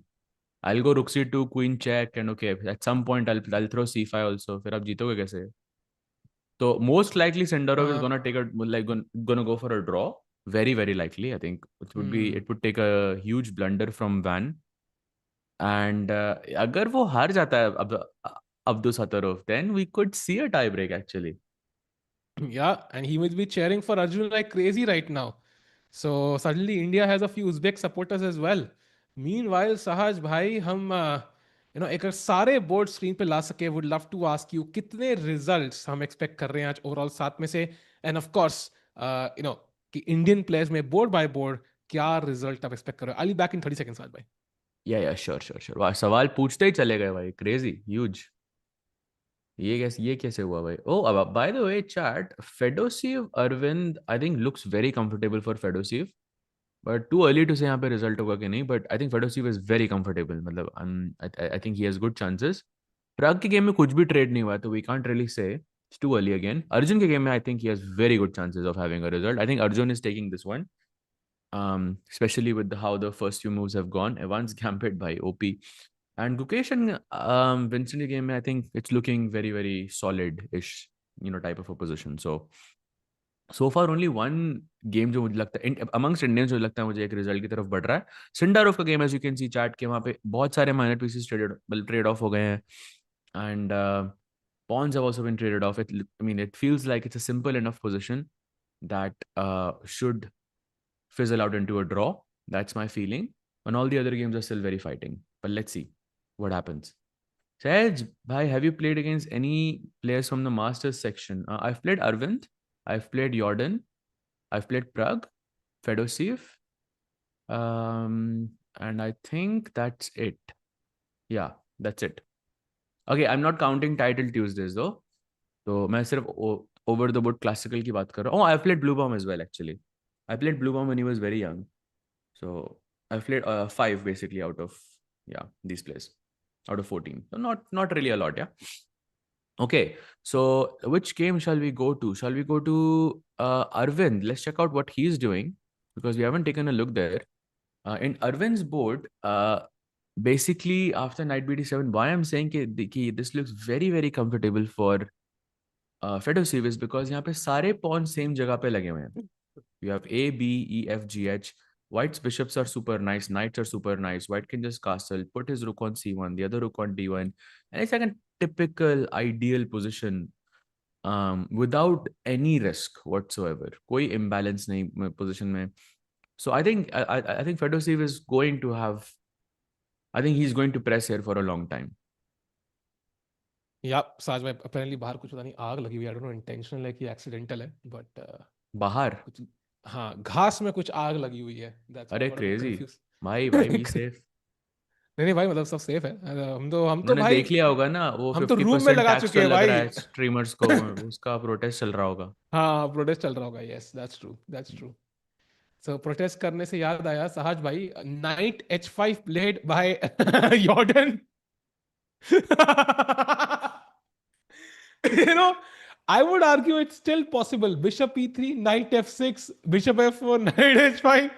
Speaker 1: I'll go rook c2, queen check, and okay, at some point I'll throw c5 also. फिर आप जीतोगे कैसे? So most likely Sindarov is gonna take gonna go for a draw. Very, very likely. I think it would take a huge blunder from Van. And अगर वो हार जाता है Abdusattorov, then we could see a tie break actually.
Speaker 2: Yeah, and he will be cheering for Arjun like crazy right now. So suddenly India has a few Uzbek supporters as well. Meanwhile, Sahaj bhai, हम एक सारे board screen पे ला सके, would love to ask you कितने results हम expect कर रहे हैं आज overall 7 में से, and of course कि Indian players में board by board क्या result आप expect कर रहे हो. I'll be back in 30 seconds, Sahaj bhai.
Speaker 1: Yeah, sure. वाह, सवाल पूछते ही चले गए भाई. Crazy, huge. ये कैसे हुआ भाई? Oh, by the way, chat, Fedoseev Arvind, I think looks very comfortable for Fedoseev. But too early to say यहाँ पे result होगा कि नहीं. But I think Fedoseev is very comfortable. मतलब I think he has good chances. Pragg के game में कुछ भी trade नहीं हुआ तो we can't really say. It's too early again. Arjun के game में I think he has very good chances of having a result. I think Arjun is taking this one. Especially with how the first few moves have gone. Evans gambit by OP. And Gukesh and Vincent के game में I think it's looking very, very solid-ish, type of a position. So far only one game जो मुझे लगता है amongst Indians जो लगता है मुझे एक रिजल्ट की तरफ बढ़ रहा है. Sindarov का game as you can see chat के वहाँ पे बहुत सारे माइनर पीसेस ट्रेड ऑफ हो गए हैं and pawns have also been traded off. It feels like it's a simple enough position that should fizzle out into a draw. That's my feeling. And all the other games are still very fighting. But let's see what happens. Saj, bhai, have you played against any players from the Masters section? I've played Aravindh. I've played Jorden. I've played Pragg, Fedoseev. And I think that's it. Yeah, that's it. Okay, I'm not counting title Tuesdays though. तो मैं सिर्फ over the board classical की बात कर रहा हूँ. Oh, I played Bluebaum as well actually. I played Bluebaum when he was very young. So I played 5 basically out of these plays out of 14. So not really a lot, yeah. Okay, so which game shall we go to? Shall we go to Arvind? Let's check out what he's doing because we haven't taken a look there. In Arvind's board, basically after knight bd7, why I'm saying कि this looks very very comfortable for Fedoseev is because यहाँ पे सारे pawns same जगह पे लगे हुए हैं. You have A, B, E, F, G, H. White's bishops are super nice. Knights are super nice. White can just castle, put his rook on C1, the other rook on D1. And it's like a typical ideal position without any risk whatsoever. कोई imbalance नहीं position में. So I think Fedoseev is going to have, I think he's going to press here for a long time.
Speaker 2: या साज में apparently बाहर कुछ पता नहीं आग लगी हुई है. I don't know intentional है कि accidental है, but
Speaker 1: बाहर
Speaker 2: कुछ हाँ घास में कुछ आग लगी हुई है.
Speaker 1: अरे crazy. भाई be safe.
Speaker 2: नहीं भाई मतलब सब सेफ है. हम तो
Speaker 1: उन्होंने
Speaker 2: भाई
Speaker 1: देख लिया होगा ना वो
Speaker 2: हम तो
Speaker 1: 50%
Speaker 2: रूम में लगा
Speaker 1: टैक्स
Speaker 2: चुके
Speaker 1: तो
Speaker 2: हैं
Speaker 1: लग रहा
Speaker 2: भाई.
Speaker 1: है स्ट्रीमर्स को उसका प्रोटेस्ट चल रहा होगा.
Speaker 2: हाँ प्रोटेस्ट चल रहा होगा. Yes that's true. So protest करने से याद आया सहाज भाई, knight h5 played by Jorden. you know I would argue it's still possible. Bishop e3, knight f6, bishop f4, knight h5.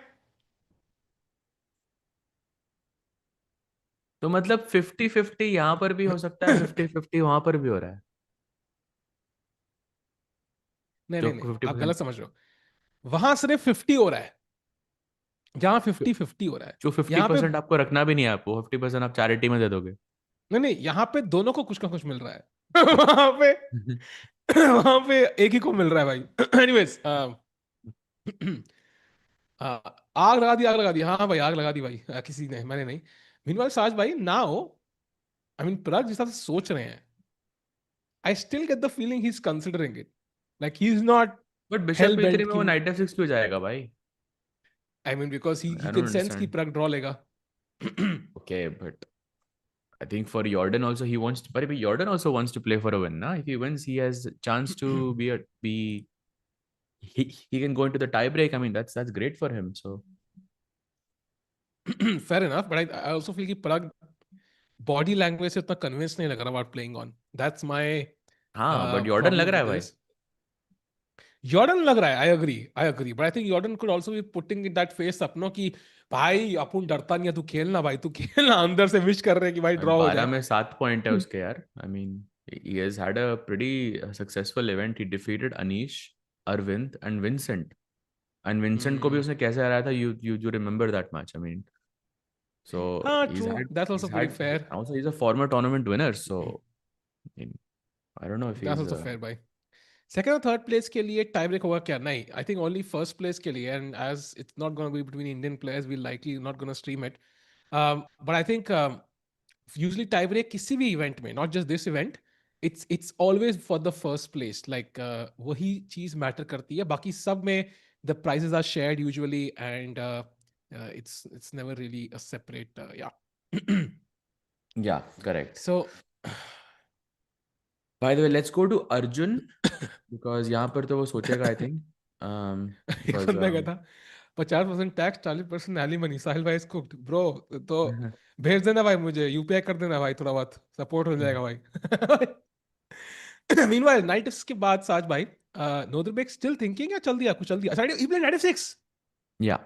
Speaker 1: तो मतलब 50-50 यहाँ पर भी हो सकता है, 50-50 वहां पर भी हो रहा है.
Speaker 2: नहीं आप गलत समझ रहे हो. वहां सिर्फ 50 हो रहा है, जहां 50-50 हो रहा है.
Speaker 1: जो
Speaker 2: यहाँ पे
Speaker 1: 50% आपको रखना भी नहीं है, आपको 50% आप चैरिटी में दे दोगे.
Speaker 2: नहीं यहाँ पे दोनों को कुछ ना कुछ मिल रहा है. वहां पे वहां पे एक ही को मिल रहा है भाई. एनीवेज आग लगा दी. हाँ भाई आग लगा दी भाई. किसी ने, मैंने नहीं. मीनवाइल साज भाई नाउ आई मीन प्राग जिस तरह से सोच रहे हैं, I still get the feeling he is considering it. Like he is not
Speaker 1: but
Speaker 2: hello
Speaker 1: bishop
Speaker 2: bent
Speaker 1: e3 में
Speaker 2: की.
Speaker 1: वो नाइट f6 क्यों जाएगा भाई?
Speaker 2: I mean because he
Speaker 1: I don't
Speaker 2: can sense की
Speaker 1: understand.
Speaker 2: प्राग ड्रॉ लेगा.
Speaker 1: Okay, but I think for Jordan also he wants to, but if Jordan also wants to play for a win, na? If he wins, he has a chance to he can go into the tie break. I mean, that's great for him. So
Speaker 2: fair enough, but I also feel कि प्राग body language से उतना convince नहीं लग रहा about playing on. That's my
Speaker 1: हाँ, but Jordan लग
Speaker 2: problem
Speaker 1: रहा है
Speaker 2: विद
Speaker 1: भाई.
Speaker 2: दिस. Jordan लग रहा है. I agree but I think Jordan could also be putting in that face अपनों की भाई अपुन डरता नहीं है, तू खेलना भाई, तू खेलना. अंदर से विश कर रहे हैं कि भाई ड्रॉ हो
Speaker 1: 12
Speaker 2: जाए.
Speaker 1: में 7 पॉइंट है उसके यार. I mean, he has had a pretty successful event. He defeated Anish, Arvind, and Vincent. And Vincent को भी उसने कैसे हराया था? You remember that match? I mean, so
Speaker 2: हाँ true, that's
Speaker 1: he's
Speaker 2: also pretty
Speaker 1: had
Speaker 2: fair.
Speaker 1: also he's a former tournament winner. So I mean, I don't know if
Speaker 2: that's
Speaker 1: he's
Speaker 2: also fair भाई. Second और third place के लिए tie break होगा क्या? नहीं, I think only first place के लिए. And as it's not gonna be between Indian players, we likely not gonna stream it. But I think usually tie break किसी भी इवेंट में, not just this event, it's always for the first place. Like वही चीज matter करती है. बाकी सब में the prizes are shared usually, and it's never really a separate yeah.
Speaker 1: yeah, correct.
Speaker 2: So
Speaker 1: By the way, let's go to Arjun because यहाँ पर तो वो सोचेगा I think
Speaker 2: एक
Speaker 1: because
Speaker 2: बंदा कहता 50% टैक्स 40% एलिमनी. साहिल भाई इसको ब्रो तो भेज देना भाई, मुझे यूपीआई कर देना भाई, थोड़ा बहुत सपोर्ट हो जाएगा भाई. मीनवाइल नाइट के बाद साज भाई, नोदरबेक स्टिल थिंकिंग या चल दिया कुछ चल दिया? Side he played night f6.
Speaker 1: yeah,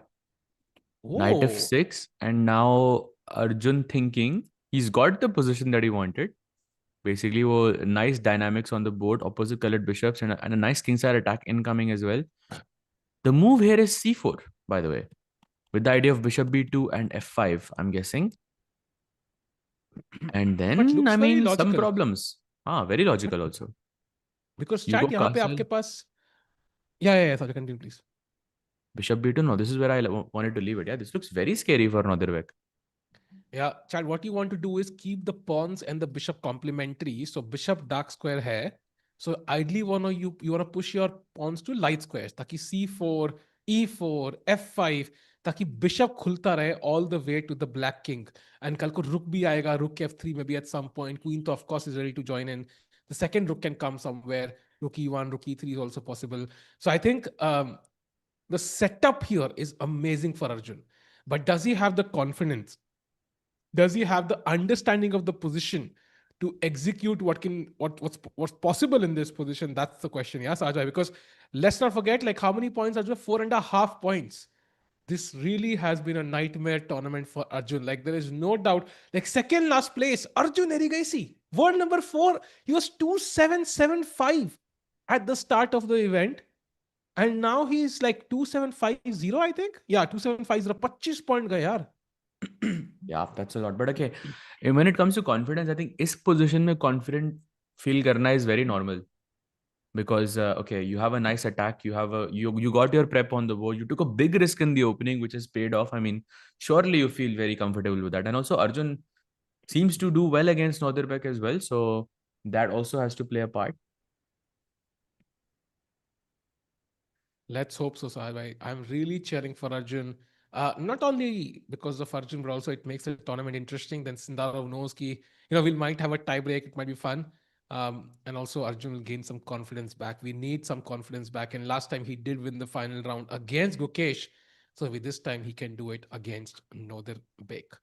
Speaker 1: knight
Speaker 2: oh
Speaker 1: f6 and now Arjun thinking he's got the position that he wanted. Basically, वो nice dynamics on the board, opposite colored bishops and a nice kingside attack incoming as well. The move here is c4, by the way, with the idea of bishop b2 and f5, I'm guessing. And
Speaker 2: but
Speaker 1: then, I
Speaker 2: looks very
Speaker 1: mean, some
Speaker 2: logical.
Speaker 1: problems. Very logical also.
Speaker 2: Because
Speaker 1: You go
Speaker 2: chat यहाँ पे
Speaker 1: castle,
Speaker 2: आपके पास या sorry continue please.
Speaker 1: bishop b2. No, this is where I wanted to leave it. Yeah, this looks very scary for Nodirbek.
Speaker 2: Yeah, Chad, what you want to do is keep the pawns and the bishop complementary. So bishop dark square है. So ideally you want to push your pawns to light squares ताकि c4, e4, f5 ताकि bishop खुलता रहे all the way to the black king. And कल को rook भी आएगा, rook f3 में भी एट सम पॉइंट. क्वीन तो of course is ready to join in. The second rook can come somewhere. Rook e1, rook e3 is also possible. So I think the setup here is amazing for Arjun. But does he have the confidence? Does he have the understanding of the position to execute what's possible in this position? That's the question. Yeah, Sajai. Because let's not forget, like, how many points Arjun? 4.5 points. This really has been a nightmare tournament for Arjun. Like, there is no doubt. Like, second last place, Arjun Erigaisi, world number 4. He was 2775 at the start of the event. And now he's like 2750, I think. Yeah, 2750. 25 point gaya, yaar.
Speaker 1: Yeah, that's a lot. But okay, when it comes to confidence, I think is position mein confident feel karna is very normal. Because okay, you have a nice attack, you got your prep on the board, you took a big risk in the opening, which has paid off. I mean, surely you feel very comfortable with that. And also Arjun seems to do well against Nodirbek as well, so that also has to play a part.
Speaker 2: Let's hope so, Sahil. I'm really cheering for Arjun. Not only because of Arjun, but also it makes the tournament interesting. Then Sindarov knows ki, we might have a tie break. It might be fun. And also Arjun will gain some confidence back. We need some confidence back. And last time he did win the final round against Gukesh. So with this time, he can do it against Nodirbek.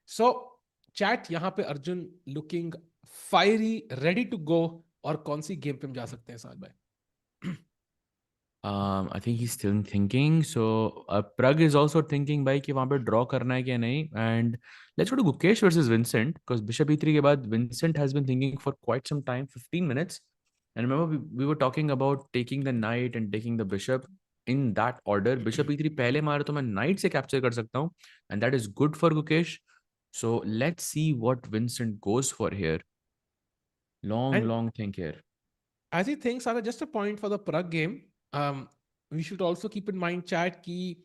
Speaker 2: So, chat, यहाँ पे Arjun looking fiery, ready to go. और कौन सी game पे हम जा सकते हैं साथ भाई?
Speaker 1: I think he's still thinking. So Pragg is also thinking भाई कि वहाँ पे draw करना है क्या नहीं. And let's go to Gukesh versus Vincent, because Bishop E3 के बाद Vincent has been thinking for quite some time, 15 minutes. And remember we were talking about taking the knight and taking the bishop in that order. Bishop E3 पहले मारे तो मैं knight से capture कर सकता हूँ, and that is good for Gukesh. So let's see what Vincent goes for here. Long think here.
Speaker 2: As he thinks, Sara, just a point for the Pragg game. We should also keep in mind, chat, ki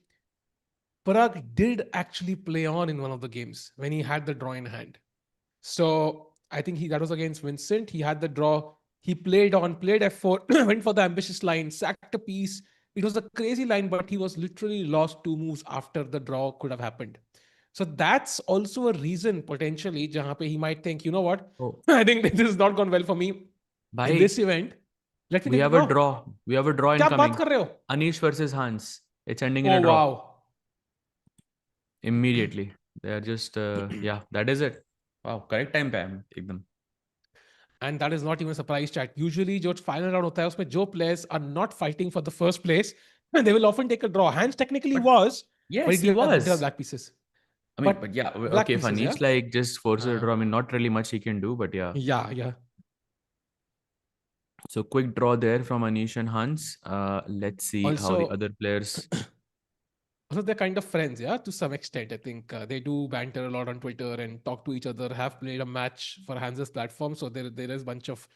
Speaker 2: Pragg did actually play on in one of the games when he had the draw in hand. So I think that was against Vincent. He had the draw. He played f4, went for the ambitious line, sacked a piece. It was a crazy line, but he was literally lost 2 moves after the draw could have happened. So that's also a reason potentially jahan pe he might think, you know what?
Speaker 1: Oh.
Speaker 2: I think this has not gone well for me in this event. Let me
Speaker 1: we have a draw. We have a draw incoming.
Speaker 2: Kya baat kar rahe ho?
Speaker 1: Anish versus Hans. It's ending in
Speaker 2: Oh,
Speaker 1: a draw.
Speaker 2: wow.
Speaker 1: Immediately. They're just, yeah, that is it. Wow, correct time पे हम एकदम.
Speaker 2: And that is not even a surprise, chat. Usually, जो final round होता है उसमें जो players are not fighting for the first place, they will often take a draw. Hans technically was,
Speaker 1: yes,
Speaker 2: but
Speaker 1: he was.
Speaker 2: There are black pieces.
Speaker 1: I mean, but yeah, okay, if Anish like just forces a draw, I mean, not really much he can do, but yeah.
Speaker 2: Yeah.
Speaker 1: So quick draw there from Anish and Hans. Let's see
Speaker 2: also,
Speaker 1: how the other players.
Speaker 2: Also, they're kind of friends, yeah, to some extent. I think they do banter a lot on Twitter and talk to each other. Have played a match for Hans's platform, so there is a bunch of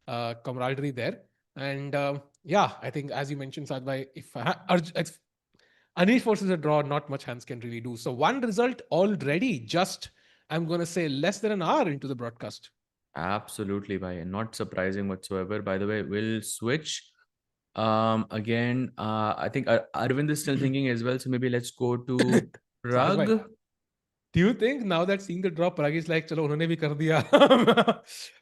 Speaker 2: camaraderie there. And yeah, I think as you mentioned, Sadbhai, if Anish forces a draw, not much Hans can really do. So one result already, just I'm going to say less than an hour into the broadcast.
Speaker 1: Absolutely, bhai. Not surprising whatsoever. By the way, we'll switch. Again, I think Arvind is still thinking as well. So maybe let's go to Pragg.
Speaker 2: Do you think now that seeing the draw, Pragg is like, चलो उन्होंने भी कर दिया,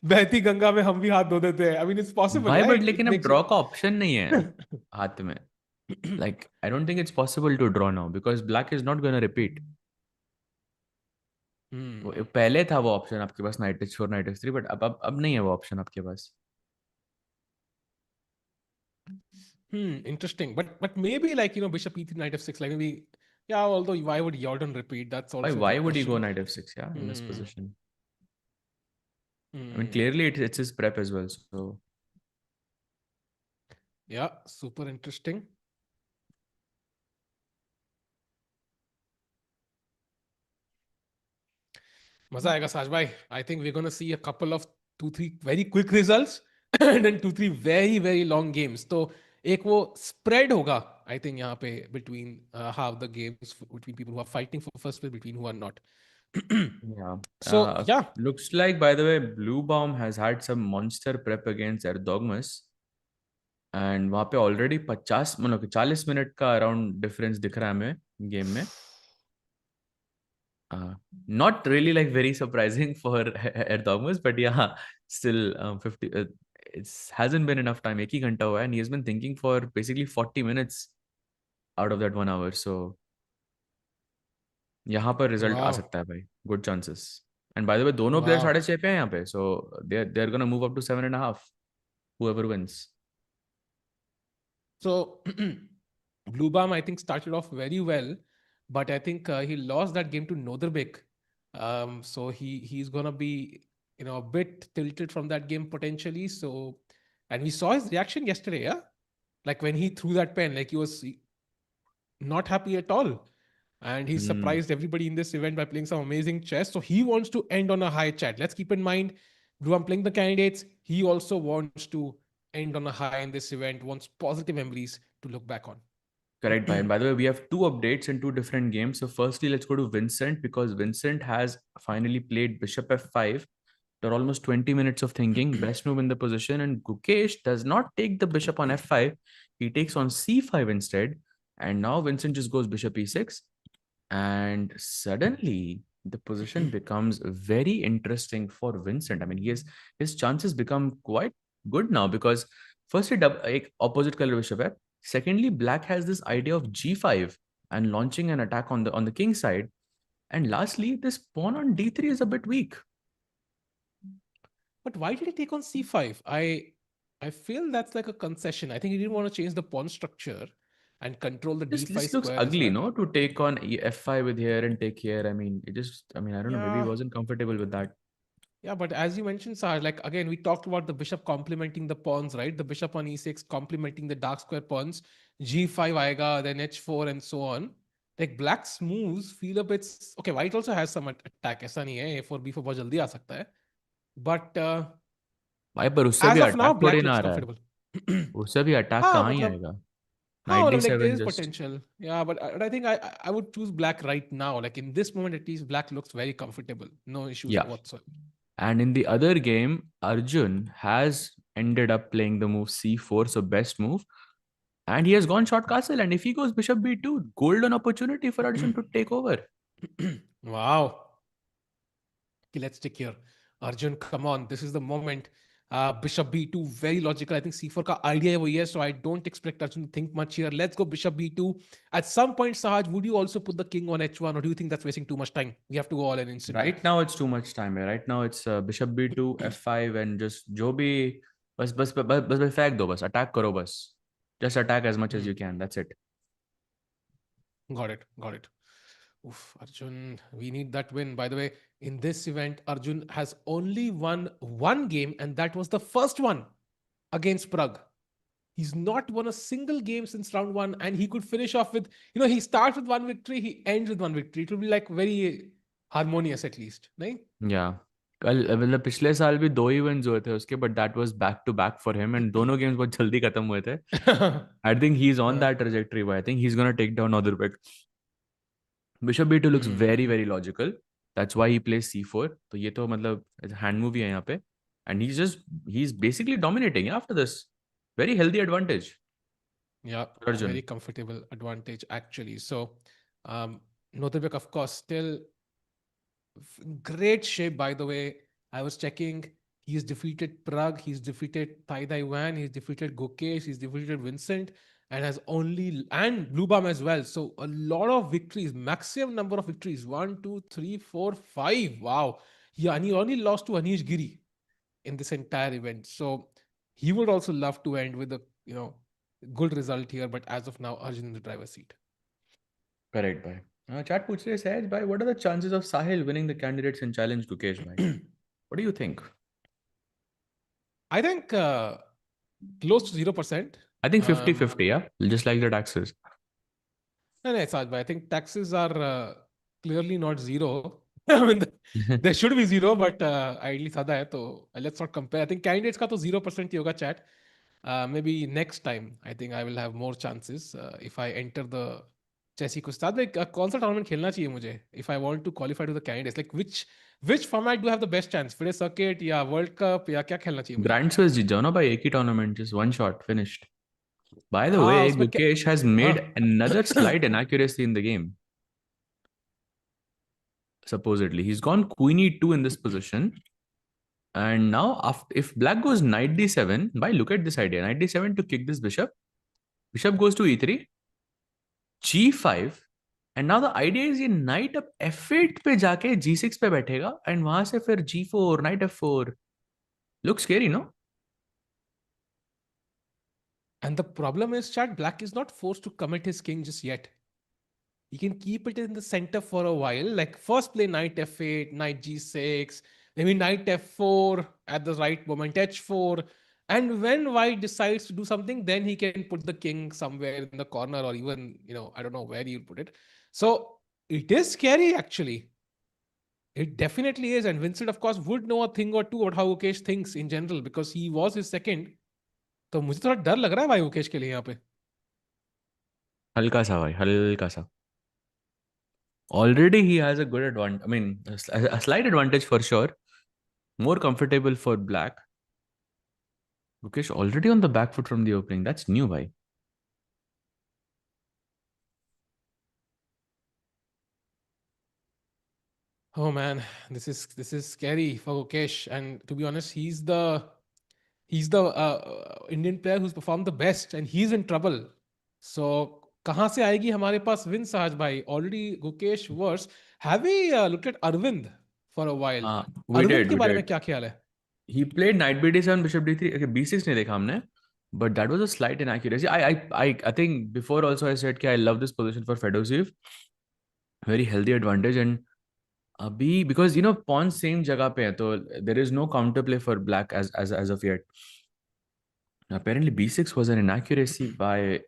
Speaker 2: बहती गंगा में हम भी हाथ धो देते हैं. I mean, it's possible.
Speaker 1: Why? But लेकिन अब draw का option नहीं है हाथ में. Like, I don't think it's possible to draw now because black is not going to repeat. पहले था वो ऑप्शन आपके पास knight h4 knight h3, but अब नहीं है वो ऑप्शन आपके पास.
Speaker 2: Interesting. But maybe like, bishop e3 knight f6, like maybe, yeah, although why would Jorden repeat? That's also
Speaker 1: why would he go knight f6, yeah, in this position? I mean, clearly it's his prep as well, so
Speaker 2: yeah, super interesting. Maza aayega, Saj bhai. I think we're going to see a couple of 2-3 very quick results and then 2-3 very, very long games. So, एक वो spread होगा, I think, यहाँ पे between half the games, between people who are fighting for first place, between who are not.
Speaker 1: yeah.
Speaker 2: So, yeah.
Speaker 1: Looks like, by the way, Bluebaum has had some monster prep against Erdogmus. And वहाँ पे already 40 minute का around difference दिख रहा है हमें game में. Not really like very surprising for Erdogmus, but yeah, still 50. It hasn't been enough time. एक ही घंटा हुआ है, and he has been thinking for basically 40 minutes out of that 1 hour. So यहाँ पर रिजल्ट आ
Speaker 2: Wow.
Speaker 1: सकता है भाई. Good chances. And by the way, दोनों प्लेयर
Speaker 2: Wow.
Speaker 1: 6.5 पे हैं यहाँ पे. So they're gonna move up to 7.5. Whoever wins.
Speaker 2: So Bluebaum, I think, started off very well, but I think he lost that game to Nodirbek. So he's gonna be, a bit tilted from that game potentially. So, and we saw his reaction yesterday, yeah, like when he threw that pen, like he was not happy at all. And he
Speaker 1: Hmm.
Speaker 2: surprised everybody in this event by playing some amazing chess. So he wants to end on a high, chat. Let's keep in mind, Bluebaum playing the candidates. He also wants to end on a high in this event, wants positive memories to look back on.
Speaker 1: Correct, bhai. And by the way, we have two updates in two different games. So firstly, let's go to Vincent because Vincent has finally played Bishop F5. There are almost 20 minutes of thinking, best move in the position, and Gukesh does not take the bishop on F5. He takes on C5 instead. And now Vincent just goes Bishop E6. And suddenly the position becomes very interesting for Vincent. I mean, his chances become quite good now because firstly, opposite color bishop hai. Secondly, black has this idea of G5 and launching an attack on the king side. And lastly, this pawn on D3 is a bit weak.
Speaker 2: But why did he take on c5? I feel that's like a concession. I think he didn't want to change the pawn structure and control the d5
Speaker 1: This looks
Speaker 2: square as
Speaker 1: ugly,
Speaker 2: well.
Speaker 1: no? To take on F5 with here and take here. I mean, I don't know. Maybe he
Speaker 2: Yeah.
Speaker 1: wasn't comfortable with that.
Speaker 2: Yeah, but as you mentioned, Sahar, like again, we talked about the bishop complementing the pawns, right? The bishop on e6 complementing the dark square pawns, g5 aega, then h4 and so on. Like black's moves feel a bit okay. White also has some attack. ऐसा नहीं है a4 b4 बहुत जल्दी आ सकता है. But
Speaker 1: भाई पर उससे भी
Speaker 2: as of now,
Speaker 1: अटैक थोड़ी
Speaker 2: black
Speaker 1: ना आ
Speaker 2: looks
Speaker 1: रहा है.
Speaker 2: comfortable.
Speaker 1: उससे भी अटैक
Speaker 2: हाँ
Speaker 1: कहाँ ही
Speaker 2: मतलब
Speaker 1: आएगा.
Speaker 2: हाँ,
Speaker 1: Knight
Speaker 2: like there
Speaker 1: D7
Speaker 2: is
Speaker 1: just.
Speaker 2: potential. Yeah, but I think I would choose black right now. Like in this moment, at least black looks very comfortable. No issues
Speaker 1: Yeah.
Speaker 2: whatsoever.
Speaker 1: And in the other game, Arjun has ended up playing the move C4, so best move. And he has gone short castle. And if he goes Bishop B2, golden opportunity for Arjun to take over.
Speaker 2: Wow. Okay, let's take here. Arjun, come on. This is the moment. Bishop b2, very logical. I think c4 ka idea hai wo yes, so I don't expect Arjun to think much here. Let's go Bishop b2. At some point, Sahaj, would you also put the king on h1 or do you think that's wasting too much time? We have to go all in instantly.
Speaker 1: Right now, it's too much time. Right now, it's Bishop B2, F5, and just जो भी बस फेंक दो बस attack करो बस. Just attack as much as you can. That's it.
Speaker 2: Got it. Got it. Oof, Arjun, we need that win. By the way, in this event, Arjun has only won one game, and that was the first one against Prague. He's not won a single game since round one, and he could finish off with, he starts with one victory, he ends with one victory. It will be like very harmonious at least, right?
Speaker 1: Yeah. कल मतलब पिछले साल भी 2 ही wins हुए थे उसके, but that was back to back for him, and दोनों games बहुत जल्दी खत्म हुए थे. I think he's on that trajectory, but I think he's gonna take down Nodirbek. Bishop B2 looks very very logical. That's why he plays C4. तो ये तो मतलब hand move ही है यहाँ पे, and he's basically dominating after this. Very healthy advantage.
Speaker 2: Yeah,
Speaker 1: Arjun.
Speaker 2: very comfortable advantage actually. So, Nodirbek, of course, still great shape, by the way. I was checking. He's defeated Prague. He's defeated Thai Dai Van. He's defeated Gukesh. He's defeated Vincent, and has only and Bluebaum as well. So a lot of victories. Maximum number of victories. 1, 2, 3, 4, 5. Wow. And he only lost to Anish Giri in this entire event. So he would also love to end with a good result here. But as of now, Arjun in the driver's seat.
Speaker 1: Correct, bhai. Chat पूछ रहे सहज भाई, what are the chances of Sahil winning the candidates in challenge Gukesh bhai? What do you think?
Speaker 2: I think close to 0%.
Speaker 1: I think 50-50, yeah? Just like the taxes.
Speaker 2: No, Sajbhai, I think taxes are clearly not zero. I mean, there should be zero, but ideally sada hai, so let's not compare. I think candidates ka to 0% yoga chat. Maybe next time, I think I will have more chances if I enter the Chessy को साथ में कौन सा tournament खेलना चाहिए मुझे if I want to qualify to the candidates, like which format do I have the best chance? FIDE circuit या World Cup या क्या खेलना चाहिए मुझे?
Speaker 1: Grand Swiss जीत जाओ ना भाई, एक ही tournament, just one shot, finished. By the
Speaker 2: हाँ
Speaker 1: way,
Speaker 2: उसमें क्या.
Speaker 1: Gukesh has
Speaker 2: हाँ.
Speaker 1: made another slight inaccuracy in the game. Supposedly, he's gone queen e2 in this position. And now, if black goes knight d7, by look at this idea, knight d7 to kick this bishop. Bishop goes to e3, g5, and now the idea is ये knight अब f8 पे जाके g6 पे बैठेगा and वहां से फिर g4, knight f4. Looks scary, no?
Speaker 2: And the problem is, chat, black is not forced to commit his king just yet. He can keep it in the center for a while. Like first play knight f8, knight g6, maybe knight f4 at the right moment, h4. And when white decides to do something, then he can put the king somewhere in the corner, or even, I don't know where he'll put it. So it is scary actually. It definitely is. And Vincent, of course, would know a thing or two about how Ukesh thinks in general because he was his second. तो मुझे थोड़ा डर लग रहा है भाई मुकेश के लिए यहाँ पे.
Speaker 1: हल्का सा भाई, हल्का सा. Already he has a good advantage. I mean, a slight advantage for sure. More comfortable for black. Gukesh already on the back foot from the opening. That's new, bhai.
Speaker 2: Oh man, this is scary for Gukesh. And to be honest, he's the Indian player who's performed the best, and he's in trouble. So कहाँ से आएगी हमारे पास win सहज भाई? Already Gukesh worse. Have we looked at Arvind for a while?
Speaker 1: We
Speaker 2: Arvind
Speaker 1: did,
Speaker 2: के
Speaker 1: we
Speaker 2: बारे में
Speaker 1: did.
Speaker 2: क्या ख्याल है?
Speaker 1: He played knight b7, bishop d3. Okay, b6 नहीं देखा हमने. But that was a slight inaccuracy. I think before also I said that I love this position for Fedoseev. Very healthy advantage. And abhi, because pawn same jagah pe hai, so there is no counterplay for black as of yet. Apparently b6 was an inaccuracy by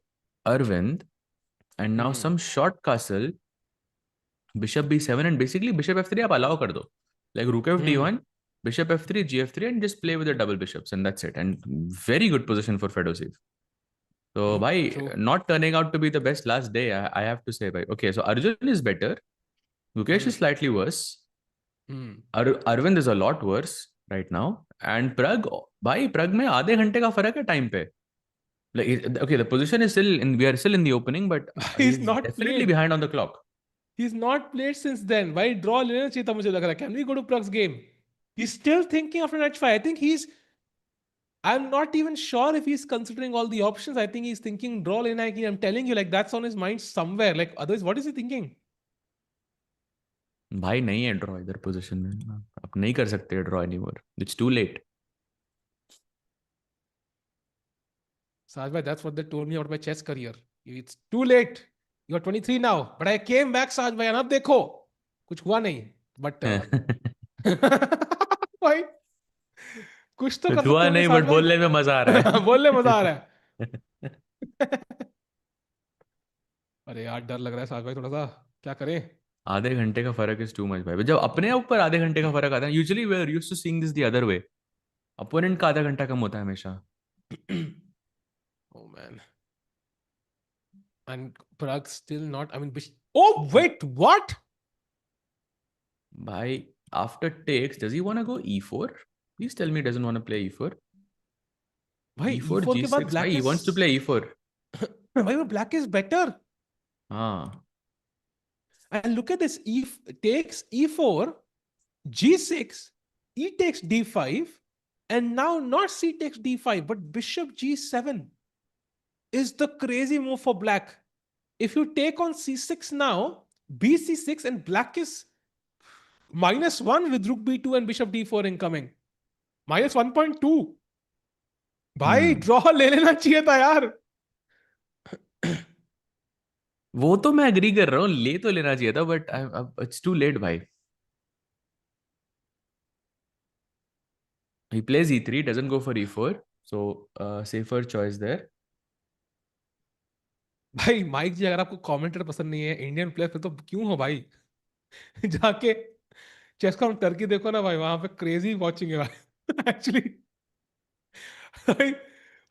Speaker 1: Arvind, and now some short castle, bishop b7, and basically bishop f3 आप allow कर दो, like rook f d1, bishop f3, gf3, and just play with the double bishops, and that's it. And very good position for Fedoseev. So bhai,
Speaker 2: True.
Speaker 1: not turning out to be the best last day, I have to say, bhai. Okay, so Arjun is better, Gukesh is slightly worse, Arvind is a lot worse right now, and Pragg, bhai, Pragg में आधे घंटे का फर्क है time पे. Like, okay, the position is still in, we are still in the opening, but
Speaker 2: He's
Speaker 1: he's
Speaker 2: not
Speaker 1: definitely
Speaker 2: played.
Speaker 1: behind on the clock.
Speaker 2: He's not played since then. Why draw लेना चाहिए था मुझे लग रहा है. Can we go to Pragg's game? He's still thinking after match 5. I think I'm not even sure if he's considering all the options. I think he's thinking draw lena hai. I'm telling you, like that's on his mind somewhere. Like otherwise, what is he thinking?
Speaker 1: भाई नहीं है draw इधर position में, अब नहीं कर सकते draw anymore, it's too late.
Speaker 2: Sajbhai, that's what they told me about my chess career. It's too late. You're 23 now. But I came back, Sajbhai, and अब देखो कुछ हुआ नहीं. But भाई कुछ तो कर
Speaker 1: कुछ
Speaker 2: सकते
Speaker 1: हुआ
Speaker 2: होंगे
Speaker 1: नहीं, बट
Speaker 2: साजभाई.
Speaker 1: बोलने में मजा आ रहा
Speaker 2: बोलने मजा आ
Speaker 1: है.
Speaker 2: रहा है. अरे यार डर लग रहा है साजभाई थोड़ा सा. क्या करें?
Speaker 1: आधे घंटे का फर्क इज टू मच भाई. जब अपने ऊपर आधे घंटे का फर्क आता है, usually we are used to seeing this the other way. Opponent का आधा घंटा कम होता है हमेशा.
Speaker 2: Oh man. And Prague still not. I mean, oh wait, what?
Speaker 1: भाई after takes, does he want to go e4? Please tell me he doesn't want to play e4.
Speaker 2: भाई
Speaker 1: e4
Speaker 2: E4 के बाद
Speaker 1: g6
Speaker 2: black
Speaker 1: भाई, he
Speaker 2: is
Speaker 1: wants to play e4.
Speaker 2: भाई वो black is better.
Speaker 1: हाँ.
Speaker 2: And look at this. E takes E4, G6, E takes D5, and now not C takes D5, but Bishop G7 is the crazy move for black. If you take on C6 now, BC6 and black is -1 with Rook B2 and Bishop D4 incoming. -1.2. भाई draw ले लेना चाहिए था यार.
Speaker 1: वो तो मैं agree कर रहा हूँ, ले तो लेना चाहिए था, बट इट्स टू लेट भाई. He plays e3, doesn't go for e4, so safer choice there.
Speaker 2: भाई माइक जी अगर आपको कमेंटेटर पसंद नहीं है इंडियन प्लेयर फिर तो क्यों हो भाई. जाके चेसकॉम टर्की देखो ना भाई, वहां पे क्रेजी वॉचिंग है भाई. एक्चुअली भाई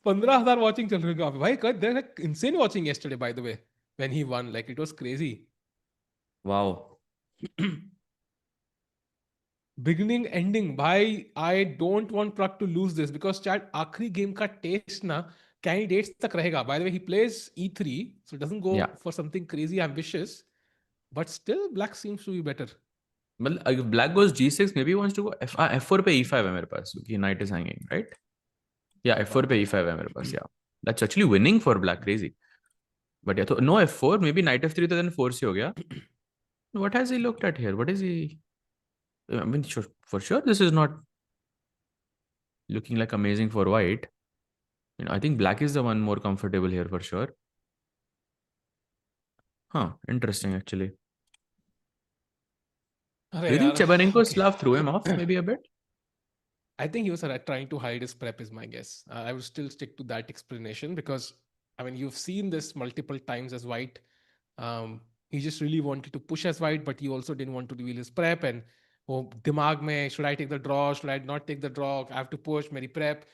Speaker 2: 15,000 वॉचिंग चल रही है वहां पे भाई. They're insane watching yesterday by the way when he won. Like it was crazy.
Speaker 1: Wow.
Speaker 2: Beginning ending भाई. I don't want Prag to lose this because chat आखिरी गेम का टेस्ट ना candidates tak rahega. By the way, he plays e3, so it doesn't go
Speaker 1: Yeah.
Speaker 2: for something crazy ambitious, but still black seems to be better.
Speaker 1: Well, if black goes g6, maybe he wants to go f4 पे e5 है मेरे पास क्योंकि knight is hanging, right? Yeah, f4 पे e5 है मेरे पास. Yeah, that's actually winning for black. Crazy. But yeah, so no f4, maybe knight f3 तो then 4 से हो गया. What has he looked at here? What is he? I mean, sure, for sure, this is not looking like amazing for white. You know, I think black is the one more comfortable here for sure. Huh, interesting actually. Do you think Chebanenko Slav threw him off maybe a bit?
Speaker 2: I think he was trying to hide his prep, is my guess. I would still stick to that explanation because, I mean, you've seen this multiple times as white. He just really wanted to push as white, but he also didn't want to reveal his prep. And oh, dimag mein, should I take the draw? Should I not take the draw? I have to push, meri prep.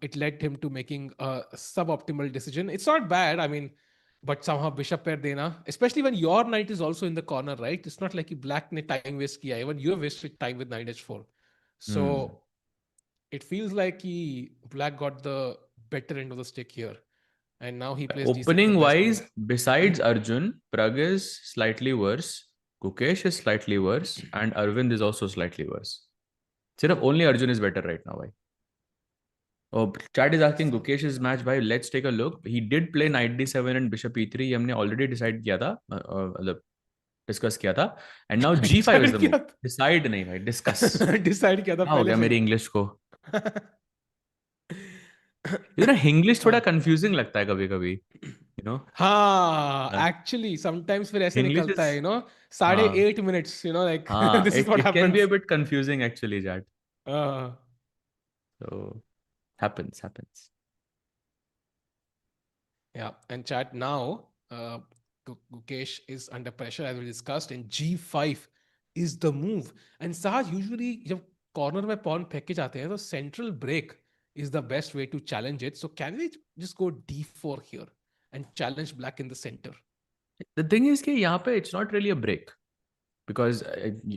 Speaker 2: It led him to making a suboptimal decision. It's not bad. I mean, but somehow bishop pair dena, especially when your knight is also in the corner, right? It's not like you black ne time waste kiya. Even you have wasted time with knight h4. So it feels like black got the better end of the stick here. And now he plays d6.
Speaker 1: Opening wise, besides Arjun, Pragg is slightly worse, Gukesh is slightly worse, and Arvind is also slightly worse. Sirf only Arjun is better right now. Bhai. Oh, chat is asking Gukesh's match. Bhai, let's take a look. He did play knight d7 and bishop e3. हमने already decide किया था, मतलब discuss किया था. And now g5 is the move. Decide नहीं भाई, discuss.
Speaker 2: Decide किया था
Speaker 1: पहले. हो गया मेरी English को. You know, English थोड़ा confusing लगता है कभी-कभी. You know?
Speaker 2: हाँ, actually, sometimes फिर ऐसे निकलता है, you know, 8.5 minutes, you know, like this is what happens.
Speaker 1: It can be a bit confusing actually, chat. So, happens.
Speaker 2: Yeah, and chat now, Gukesh is under pressure as we discussed, and g5 is the move. And Sahaj, usually जब corner में pawn फेंक के जाते हैं, तो central break is the best way to challenge it. So can we just go d4 here and challenge black in the center?
Speaker 1: The thing is कि यहाँ पे it's not really a break because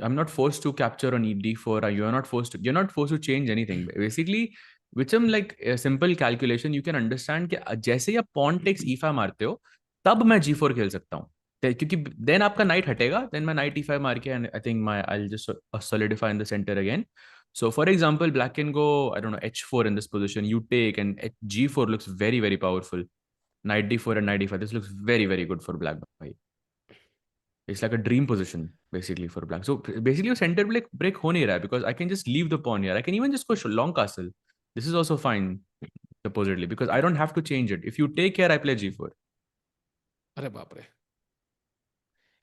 Speaker 1: I'm not forced to capture on d4. You're not forced to change anything. Basically, with some like a simple calculation, you can understand कि जैसे ही आप pawn takes e5 मारते हो, तब मैं g4 खेल सकता हूँ. क्योंकि then आपका knight हटेगा, then मैं knight e5 मार के and I think I'll just solidify in the center again. So for example, black can go, I don't know, h4 in this position. You take and g4 looks very, very powerful. Knight d4 and knight e5. This looks very, very good for black. It's like a dream position basically for black. So basically, your center break ho nahi raha because I can just leave the pawn here. I can even just go long castle. This is also fine supposedly because I don't have to change it. If you take here, I play g4.
Speaker 2: Arre baap re.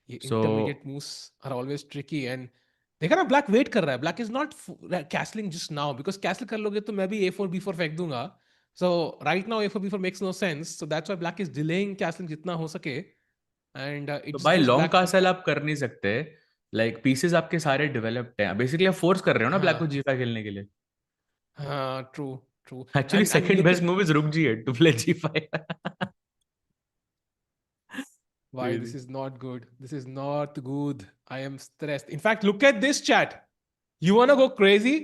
Speaker 2: Intermediate moves are always tricky and देखा ना black wait कर रहा है. Black is not castling just now because castle कर लोगे तो मैं भी a4 b4 फेंक दूंगा. So right now a4 b4 makes no sense. So that's why black is delaying castling जितना हो सके. And
Speaker 1: तो भाई लॉन्ग कासल आप कर नहीं सकते. लाइक पीसेस आपके सारे डेवलप्ड हैं. बेसिकली आप फोर्स कर रहे हो ना ब्लैक को g5 खेलने के लिए.
Speaker 2: हाँ, true.
Speaker 1: Actually, second best move is rook g8 to play g5.
Speaker 2: Why really? This is not good. This is not good. I am stressed. In fact, look at this chat. You wanna go crazy?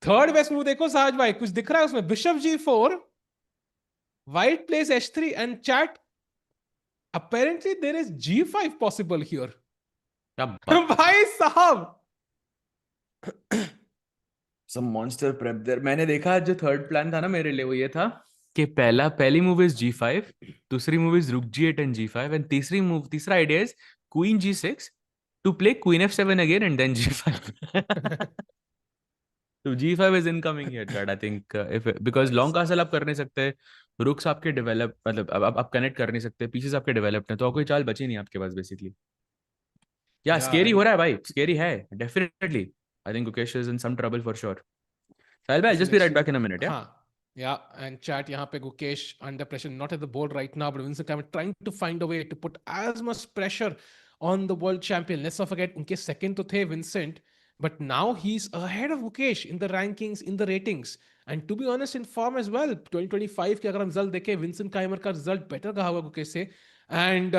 Speaker 2: Third best move देखो साज भाई, कुछ दिख रहा है उसमें. Bishop g4, white plays h3 and chat. Apparently there is g5 possible here. भाई साहब.
Speaker 1: Some monster prep there. मैंने देखा जो थर्ड प्लान था ना मेरे लिए वो ये था कि पहली मूव इज g5, दूसरी move is rook g8 and g5 and तीसरा idea is queen g6 to play queen f7 again and then g5. So g5 is incoming here, Chad. I think because long castle आप कर नहीं सकते, रुक्स आपके develop मतलब आप connect कर नहीं सकते, पीसेस आपके डेवलप्ड हैं, तो कोई चाल बची नहीं आपके पास बेसिकली. या स्केरी हो रहा है भाई, स्केरी है definitely. I think Gukesh is in some trouble for sure. So I'll just be right back in a minute. Yeah.
Speaker 2: Yeah, and chat यहाँ पे Gukesh under pressure, not at the board right now, but Vincent Keymer trying to find a way to put as much pressure on the world champion. Let's not forget, उनके second तो थे Vincent, but now he's ahead of Gukesh in the rankings, in the ratings, and to be honest, in form as well. 2025 के अगर हम result देखें, Vincent Keymer का result better रहा होगा Gukesh से, and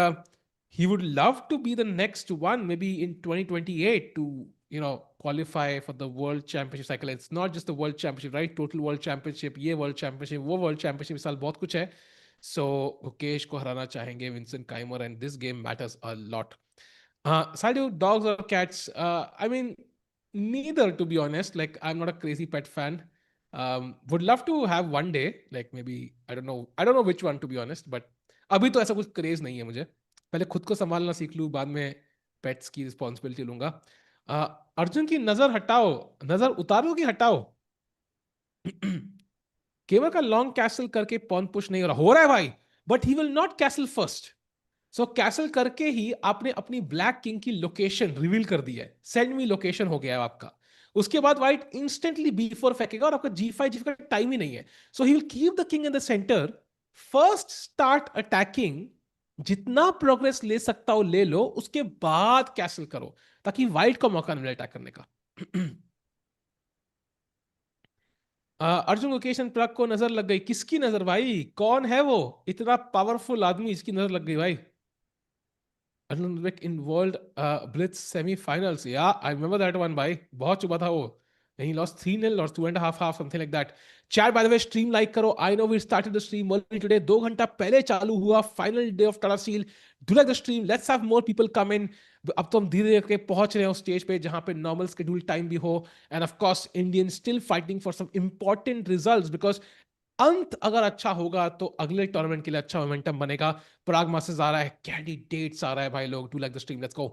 Speaker 2: he would love to be the next one, maybe in 2028 to qualify for the World Championship cycle. It's not just the World Championship, right? Total World Championship, ये World Championship, वो World Championship, इस साल बहुत कुछ है. So Gukesh को हराना चाहेंगे Vincent Keymer, and this game matters a lot. Sadu, dogs or cats? I mean, neither, to be honest. Like, I'm not a crazy pet fan. Would love to have one day, like maybe, I don't know which one, to be honest, but अभी तो ऐसा कुछ craze नहीं है मुझे. पहले खुद को संभालना सीख लूँ, बाद में पेट्स की रिस्पॉन्सिबिलिटी लूंगा. अर्जुन की नजर हटाओ, नजर उतारो कि हटाओ. केवल का लॉन्ग कैसल करके पॉन पुश नहीं हो रहा है भाई, but he will not castle first. So castle करके ही आपने अपनी ब्लैक किंग की लोकेशन रिवील कर दी है. सेंड मी लोकेशन हो गया है आपका. उसके बाद व्हाइट इंस्टेंटली B4 फेंकेगा और आपका G5 का टाइम ही नहीं है. So he will keep the king in the center. First start attacking, जितना प्रोग्रेस ले सकता हो ले लो, उसके बाद कैसल करो ताकि व्हाइट को मौका मिले अटैक करने का. अर्जुन गुकेश एंड प्रग को नजर लग गई. किसकी नजर भाई? कौन है वो इतना पावरफुल आदमी, इसकी नजर लग गई भाई? Nodirbek in World Blitz semi-finals. Yeah, I remember that one, bhai. बहुत चुबा था वो. And he lost 3-0 or 2.5, something like that. Chat, by the way, stream like करो. I know we started the stream early today. 2 घंटा पहले चालू हुआ. Final day of Tata Steel. Do like the stream. Let's have more people come in. अब तो हम धीरे धीरे करके पहुंच रहे हो स्टेज पे जहां पे नॉर्मल स्केड्यूल टाइम भी हो. And of course Indian still fighting for some important results, because अंत अगर अच्छा होगा तो अगले टूर्नामेंट के लिए अच्छा मोमेंटम बनेगा. प्राग मास्टर्स आ रहा है, कैंडिडेट्स आ रहा है भाई लोग. Do like the stream, let's go.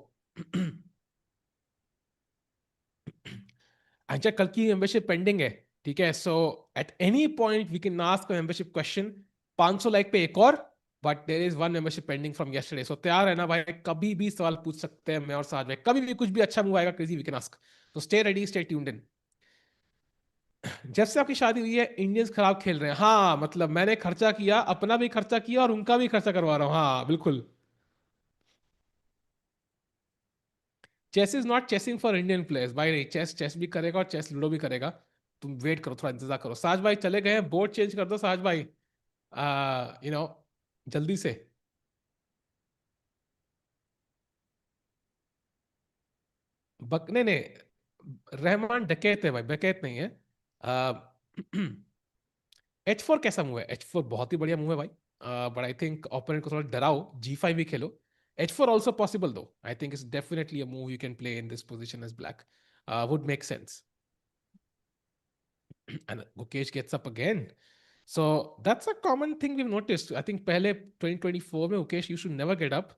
Speaker 2: अच्छा, कल की मेंबरशिप पेंडिंग है, ठीक है. So at any point we can ask membership question. 500 like पे एक और, but there is one membership pending from yesterday. So तैयार है ना भाई, कभी भी सवाल पूछ सकते हैं मैं और साथ में. कभी भी कुछ भी अच्छा मूव आएगा crazy, we can ask. So stay ready, stay tuned in. जब से आपकी शादी हुई है इंडियंस खराब खेल रहे हैं. हाँ, मतलब मैंने खर्चा किया, अपना भी खर्चा किया और उनका भी खर्चा करवा रहा हूँ. हाँ बिल्कुल. Chess is not chasing for Indian players भाई. नहीं, चेस चेस भी करेगा और चेस लूडो भी करेगा. तुम वेट करो, थोड़ा इंतजार करो. साज भाई चले गए हैं, बोर्ड चेंज कर दो साज भाई. यू नो जल्दी से. बकने ने रहमान डकैत है भाई, डकैत नहीं है. H4 कैसा मूव है? H4 बहुत ही बढ़िया मूव है भाई. बट आई थिंक ओपोनेंट को थोड़ा डराओ. G5 भी खेलो. H4 also possible though. I think it's definitely a move you can play in this position as black. Would make sense. And Gukesh gets up again. So that's a common thing we've noticed. I think पहले 2024 में Gukesh used to never get up.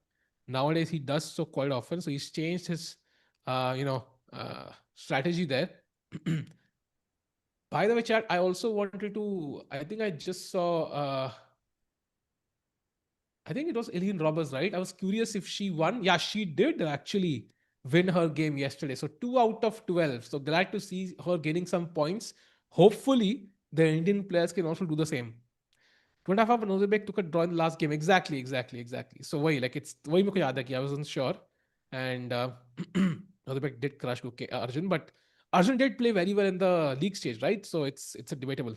Speaker 2: Nowadays he does so quite often. So he's changed his strategy there. By the way, chat, I also wanted to, I think I just saw, I think it was Eileen Roberts, right? I was curious if she won. Yeah, she did actually win her game yesterday. So 2 out of 12. So glad to see her gaining some points. Hopefully, the Indian players can also do the same. 2.5 Nodirbek took a draw in the last game. Exactly. So वही, like it's वही मेरे को याद है कि I wasn't sure. And Nodirbek did crush Arjun, but Arjun did play very well in the league stage, right? So it's a debatable.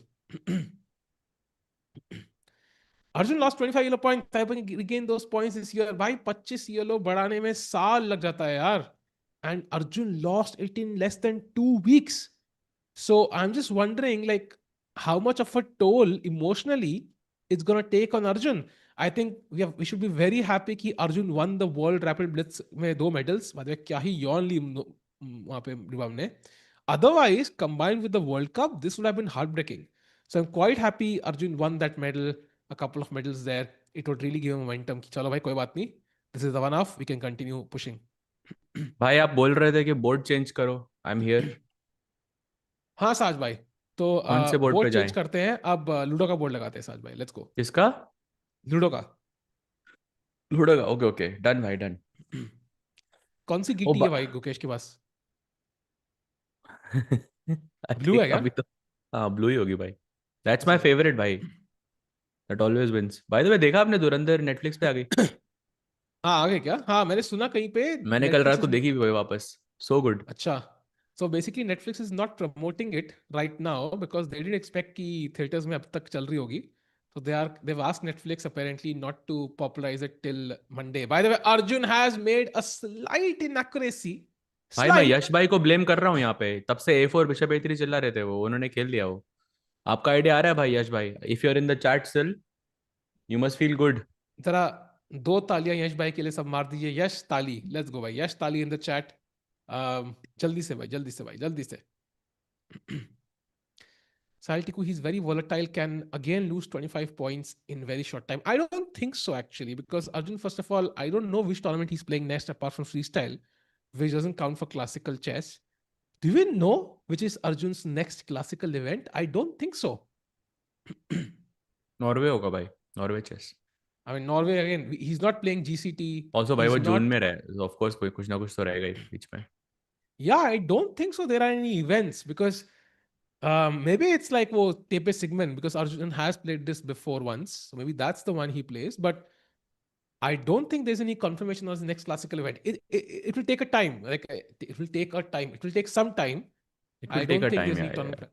Speaker 2: Arjun lost 25 yellow points. Taiwan regained those points this year. भाई 25 yellow बढ़ाने में साल लग जाता है यार. And Arjun lost it in less than 2 weeks. So I'm just wondering, like, how much of a toll emotionally it's gonna take on Arjun. I think we should be very happy कि Arjun won the World Rapid Blitz में 2 medals. बाद में क्या ही yawn ली वहाँ पे रिबाम ने. Otherwise, combined with the World Cup, this would have been heartbreaking. So I'm quite happy Arjun won that medal, a couple of medals there. It would really give him momentum कि चलो भाई कोई बात नहीं, this is the one off, we can continue pushing.
Speaker 1: भाई आप बोल रहे थे कि बोर्ड चेंज करो. I am here.
Speaker 2: हाँ साज भाई, तो
Speaker 1: कौन से बोर्ड
Speaker 2: बोर्ड
Speaker 1: पे
Speaker 2: चेंज
Speaker 1: जाएं?
Speaker 2: करते हैं. अब लूडो का बोर्ड लगाते हैं साज भाई. लेट्स गो.
Speaker 1: किसका?
Speaker 2: लूडो का.
Speaker 1: लूडो का. ओके ओके, डन भाई, डन.
Speaker 2: कौन सी
Speaker 1: ओ
Speaker 2: गिट्टी है भाई गुकेश के पास?
Speaker 1: आई
Speaker 2: ब्लू है
Speaker 1: थिंक
Speaker 2: क्या?
Speaker 1: अभी तो हाँ ब्लू ही होगी भाई. दैट्स माय
Speaker 2: अच्छा.
Speaker 1: फेवरेट भाई. That always wins. By the way, देखा आपने धुरंधर नेटफ्लिक्स पे आ गई?
Speaker 2: हाँ आगे क्या? हाँ मैंने सुना कहीं पे
Speaker 1: मैंने कल रात
Speaker 2: नेटफ्लिक्स
Speaker 1: को
Speaker 2: इज.
Speaker 1: देखी भी भाई वापस. So good.
Speaker 2: अच्छा. So basically Netflix is not promoting it right now because they didn't expect कि थिएटर्स में अब तक चल रही होगी. So they've asked Netflix apparently not to popularize it till Monday. By the way, Arjun has made a slight inaccuracy.
Speaker 1: भाई मैं
Speaker 2: Slight.
Speaker 1: यश भाई को ब्लेम कर रहा हूँ यहाँ पे, तब से A4 बिशप A3 चिल्ला रहे थे, वो उन्होंने खेल लिया वो। आपका आइडिया आ रहा है भाई यश भाई, if you are in the chat still you must feel good.
Speaker 2: जरा दो तालियां यश भाई के लिए सब मार दीजिए। यश ताली, लेट्स गो भाई, यश ताली इन द चैट। जल्दी से भाई, जल्दी से भाई, जल्दी से। Saltiku, he's very volatile, can again lose 25 points in very short time. I don't think so, actually, because Arjun, first of all, I don't know which tournament he's playing next apart from freestyle, which doesn't count for classical chess. Do you even know which is Arjun's next classical event? I don't think so.
Speaker 1: Norway होगा भाई, Norway chess.
Speaker 2: I mean, Norway, again, he's not playing GCT.
Speaker 1: Also भाई
Speaker 2: He's
Speaker 1: वो जून
Speaker 2: not.
Speaker 1: में रहे, of course कोई कुछ ना कुछ तो रहेगा ही बीच में।
Speaker 2: Yeah, I don't think so. There are any events because maybe it's like Tepe Sigmund because Arjun has played this before once. So maybe that's the one he plays. But I don't think there's any confirmation of the next classical event. It will take a time. It will take a time. It will take some time.
Speaker 1: It
Speaker 2: I
Speaker 1: will take
Speaker 2: don't
Speaker 1: a
Speaker 2: think
Speaker 1: time,
Speaker 2: there's any
Speaker 1: या
Speaker 2: tournament.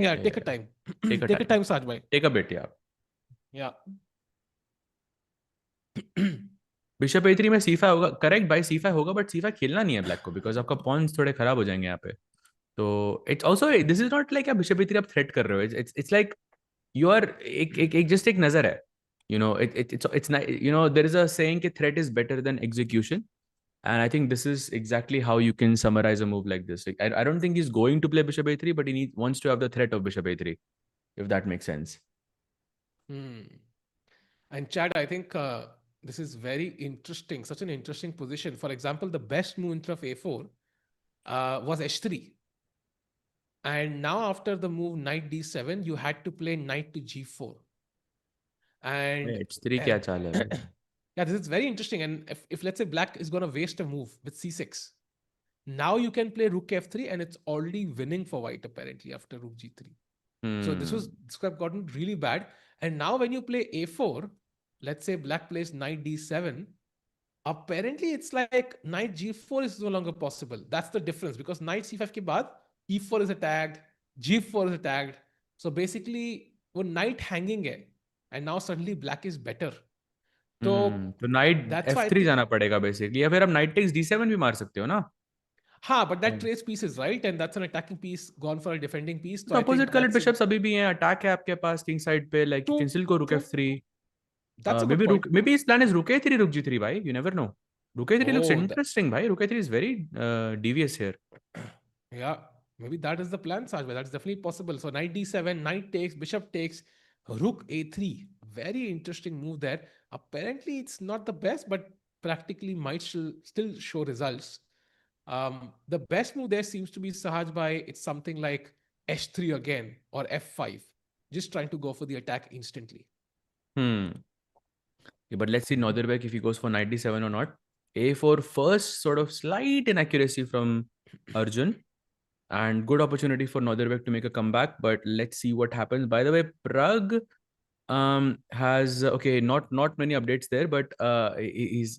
Speaker 2: Yeah, take a time.
Speaker 1: Take a
Speaker 2: Take a
Speaker 1: time,
Speaker 2: time, Saj bhai.
Speaker 1: Take a bit यार।
Speaker 2: Yeah.
Speaker 1: Bishop A3 में C5 होगा, correct भाई, C5 होगा, but C5 खेलना नहीं है black को, बिकॉज आपका पॉन्स थोड़े खराब हो जाएंगे यहाँ पे। तो it's also, this is not like आप बिशप A3 आप थ्रेट कर रहे हो, इट्स लाइक यू आर एक जस्ट एक नजर है, you know, it's you know there is a saying कि threat is better than execution, and I think this is exactly how you can summarize a move like this. Like, I don't think he's going to play bishop A3, but wants to have the threat of bishop A3, if that makes sense.
Speaker 2: Hmm. And Chad, I think this is very interesting. Such an interesting position. For example, the best move instead of A4 was H3. And now after the move knight D7, you had to play knight to G4. And
Speaker 1: H3 क्या चाल है भाई?
Speaker 2: yeah, this is very interesting. And if let's say black is going to waste a move with C6, now you can play rook F3 and it's already winning for white apparently after rook G3. So this could have gotten really bad. And now when you play A4, let's say black plays knight D7, apparently it's like knight G4 is no longer possible. That's the difference because knight C5 ke baad, E4 is attacked, G4 is attacked. So basically, वो knight hanging है, and now suddenly black is better. तो
Speaker 1: night
Speaker 2: that's why I
Speaker 1: F3
Speaker 2: think,
Speaker 1: जाना पड़ेगा basically, या फिर आप knight takes D7 भी मार सकते हो ना।
Speaker 2: हाँ, but that trades pieces, right? And that's an attacking piece gone for a defending piece. So I
Speaker 1: opposite
Speaker 2: think
Speaker 1: colour
Speaker 2: that's
Speaker 1: bishops अभी भी हैं, अटैक है आपके पास किंग साइड पे, like you can still go rook
Speaker 2: true.
Speaker 1: F3।
Speaker 2: That's a good point.
Speaker 1: maybe his plan is rook A3 rook G3 भाई, you never know. Rook A3 looks
Speaker 2: Oh,
Speaker 1: interesting भाई, rook A3 is very devious here.
Speaker 2: yeah, maybe that is the plan, Sajbhai. That's definitely possible. So knight D7, knight takes, bishop takes, rook A3. Very interesting move there. Apparently, it's not the best, but practically might still show results. The best move there seems to be Sahajbhai. It's something like H3 again or F5. Just trying to go for the attack instantly.
Speaker 1: Yeah, but let's see Nodirbek if he goes for knight D7 or not. A4 first, sort of slight inaccuracy from Arjun, and good opportunity for Nodirbek to make a comeback. But let's see what happens. By the way, Pragg has okay, not many updates there, but he's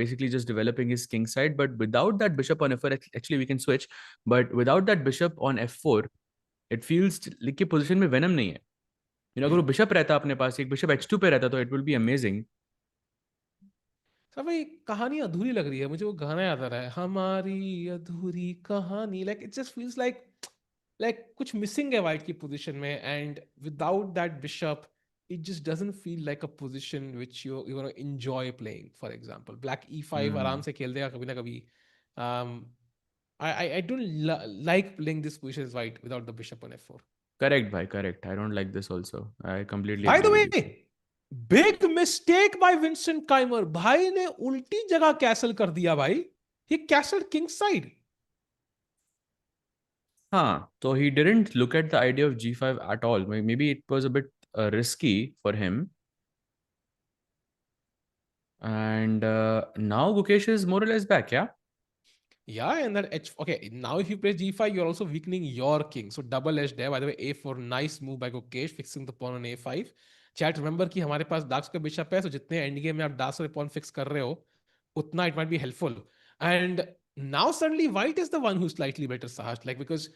Speaker 1: basically just developing his king side. But without that bishop on F4, actually we can switch. But without that bishop on F4, it feels like कि position में venom नहीं है. You know, अगर वो bishop रहता अपने पास, एक bishop H2 पे रहता, तो it will be amazing.
Speaker 2: Sir भाई कहानी अधूरी लग रही है मुझे। वो गाना याद आ रहा है, हमारी अधूरी कहानी। Like it just feels like कुछ मिसिंग है वाइट की पोजीशन में, and without that bishop it just doesn't feel like a position which you're going to enjoy playing. For example, black e5 आराम से खेल देगा कभी ना कभी. I don't like playing this position as white without the bishop on f4.
Speaker 1: Correct, bhai, correct. I don't like this also. I completely
Speaker 2: By
Speaker 1: agree
Speaker 2: the
Speaker 1: with you.
Speaker 2: way, big mistake by Vincent Keymer. भाई ने उल्टी जगह castle कर दिया भाई. He castled king side.
Speaker 1: So he didn't look at the idea of G5 at all. Maybe it was a bit risky for him. And now Gukesh is more or less back, yeah?
Speaker 2: Yeah, and that h. Okay, now if you play g5, you're also weakening your king. So double edge there. By the way, a4, nice move by Gukesh, fixing the pawn on a5. Chat, remember कि हमारे पास darks का bishop है, so जितने end game में आप darks वाले pawn fix कर रहे हो, उतना it might be helpful. And now suddenly white is the one who's slightly better, Sahaj, like because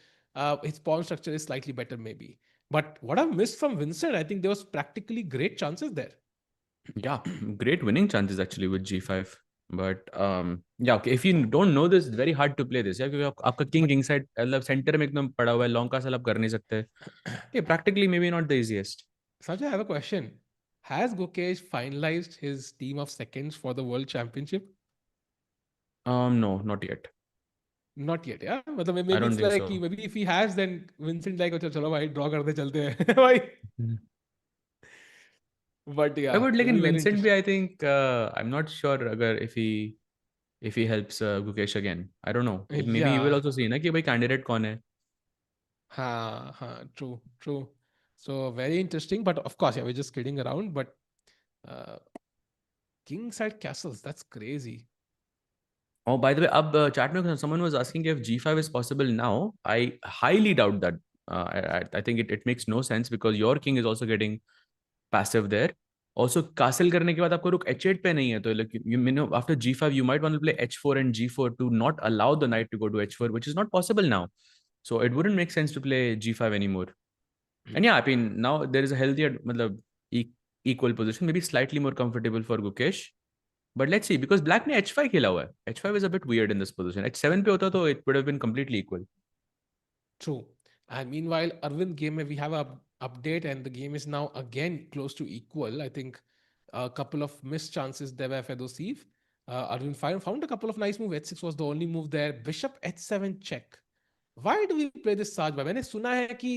Speaker 2: his pawn structure is slightly better maybe. But what I've missed from Vincent, I think there was practically great chances there.
Speaker 1: Yeah, great winning chances actually with G5. But yeah, okay. If you don't know this, it's very hard to play this. Yeah, क्योंकि आपका king
Speaker 2: But
Speaker 1: king side मतलब center में एकदम पड़ा हुआ है, long का आप कर नहीं सकते. Yeah, practically maybe not the easiest.
Speaker 2: Sanjay, I have a question. Has Gukesh finalized his team of seconds for the World Championship?
Speaker 1: No, not yet.
Speaker 2: Not yet, yeah. मतलब
Speaker 1: I
Speaker 2: maybe
Speaker 1: don't
Speaker 2: it's
Speaker 1: think
Speaker 2: like
Speaker 1: so.
Speaker 2: maybe if he has, then Vincent like अच्छा चलो भाई draw करते चलते हैं भाई.
Speaker 1: Mhm.
Speaker 2: But
Speaker 1: I
Speaker 2: yeah,
Speaker 1: would like
Speaker 2: will be
Speaker 1: in
Speaker 2: very
Speaker 1: Vincent
Speaker 2: interesting.
Speaker 1: भी I think I'm not sure अगर if he helps Gukesh again. I don't know. Maybe he will
Speaker 2: Yeah,
Speaker 1: also see ना कि भाई candidate कौन है.
Speaker 2: true, true. So very interesting. But of course, yeah, we're just kidding around. But uh, king side castles, that's crazy.
Speaker 1: Oh, by the way, अब chat में someone was asking if G5 is possible now. I highly doubt that. I think it makes no sense because your king is also getting passive there. Also, castle करने के बाद आपको रुक h8 पे नहीं है तो like you know after g5 you might want to play h4 and g4 to not allow the knight to go to h4, which is not possible now. So it wouldn't make sense to play g5 anymore. And yeah, I mean now there is a healthier मतलब equal position, maybe slightly more comfortable for Gukesh. But let's see because black ने h5 खेला हुआ है. h5 is a bit weird in this position. h7 पे होता तो it would have been completely equal.
Speaker 2: True. And meanwhile, Arvind game we have a update, and the game is now again close to equal. I think a couple of missed chances there by Fedoseev. Arvind found a couple of nice moves. H6 was the only move there. Bishop H7 check. Why do we play this Saj? मैंने सुना है कि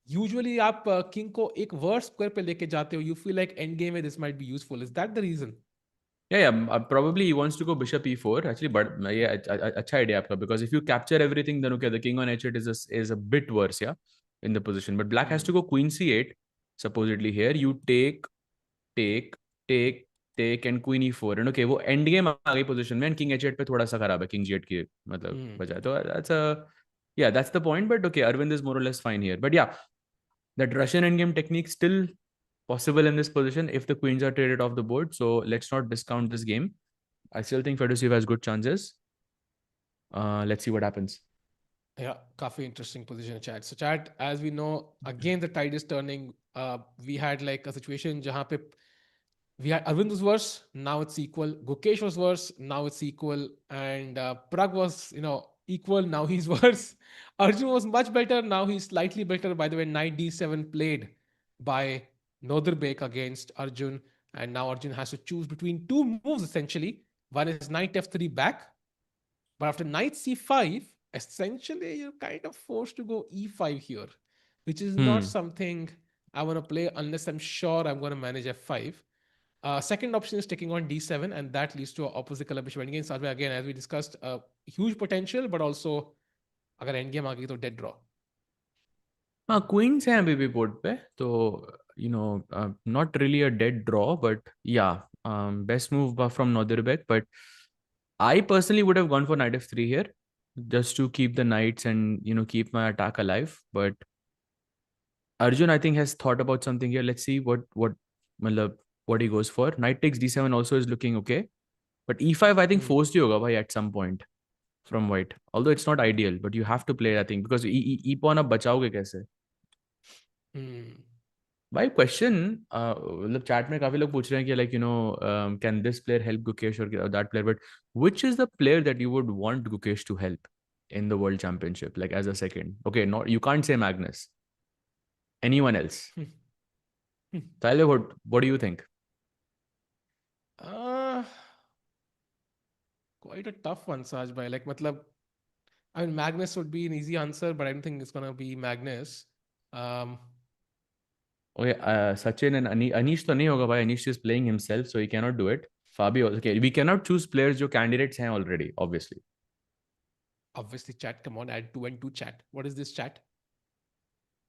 Speaker 2: usually आप king को एक worse square पे लेके जाते हो. You feel like end game में this might be useful. Is that the reason?
Speaker 1: Yeah, probably he wants to go bishop e4. Actually, but yeah, अच्छा idea आपका because if you capture everything, then okay, the king on h8 is a bit worse, yeah, in the position. But black has
Speaker 2: Hmm.
Speaker 1: to go queen c8. Supposedly here you take, take, take and queen e4. And okay, वो end game आ गई position में and king h8 पे थोड़ा सा खराब है king g8 की मतलब
Speaker 2: Hmm.
Speaker 1: बजाय. तो that's the point. But okay, Arvind is more or less fine here. But yeah, that Russian endgame technique still possible in this position if the queens are traded off the board. So let's not discount this game. I still think Fedoseev has good chances. Let's see what happens.
Speaker 2: Yeah, काफी interesting position chat. So chat, as we know, again the tide is turning. We had like a situation जहाँ पे we had Arvind was worse, now it's equal. Gukesh was worse, now it's equal. And Pragg was, equal, now he's worse. Arjun was much better, now he's slightly better. By the way, knight d7 played by Nodirbek against Arjun. And now Arjun has to choose between two moves essentially. One is knight f3 back, but after knight c5, essentially you're kind of forced to go e5 here, which is not
Speaker 1: Hmm.
Speaker 2: something I want to play unless I'm sure I'm going to manage f5. Second option is taking on d7, and that leads to an opposite color bishop endgame. Sadhbhai, again, as we discussed, huge potential, but also अगर endgame आ गई तो dead draw.
Speaker 1: हाँ queen's हैं अभी भी board पे तो not really a dead draw, but yeah, best move from Nodirbek. But I personally would have gone for knight f3 here just to keep the knights and keep my attack alive. But Arjun, I think, has thought about something here. Let's see मतलब what he goes for. Knight takes d7 also is looking okay. But e5, I think,
Speaker 2: Hmm.
Speaker 1: forced you hoga bhai at some point from white. Although it's not ideal, but you have to play, I think, because e pawn अब बचाओगे कैसे?
Speaker 2: Hmm.
Speaker 1: भाई question मतलब chat में काफी लोग पूछ रहे हैं कि like can this player help Gukesh और that player, but which is the player that you would want Gukesh to help in the world championship, like as a second? Okay, not you can't say Magnus. Anyone else? Tyler, what do you think?
Speaker 2: uh, Quite a tough one, Sajbhai. Like, matlab, I mean, Magnus would be an easy answer, but I don't think it's going to be Magnus. Um,
Speaker 1: Okay, Sachin and Anish to nahi hoga bhai. Anish is playing himself, so he cannot do it. Fabio, okay, we cannot choose players जो candidates हैं already, obviously.
Speaker 2: Obviously, chat, come on, add two and two chat. What is this chat?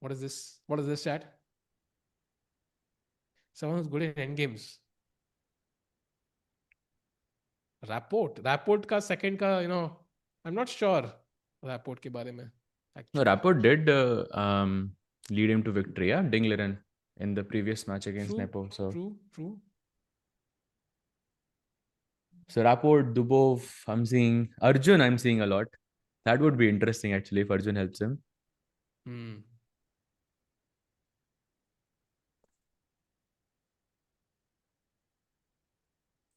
Speaker 2: What is this? What is this chat? Someone who's good in endgames. Rapport का second का, I'm not sure Rapport के बारे में,
Speaker 1: No,
Speaker 2: actually.
Speaker 1: Rapport did lead him to victory, yeah, Dingleren in the previous match against
Speaker 2: True,
Speaker 1: Nepo. So
Speaker 2: true.
Speaker 1: Rapport, Dubov, I'm seeing Arjun, I'm seeing a lot. That would be interesting actually if Arjun helps him.
Speaker 2: Hmm.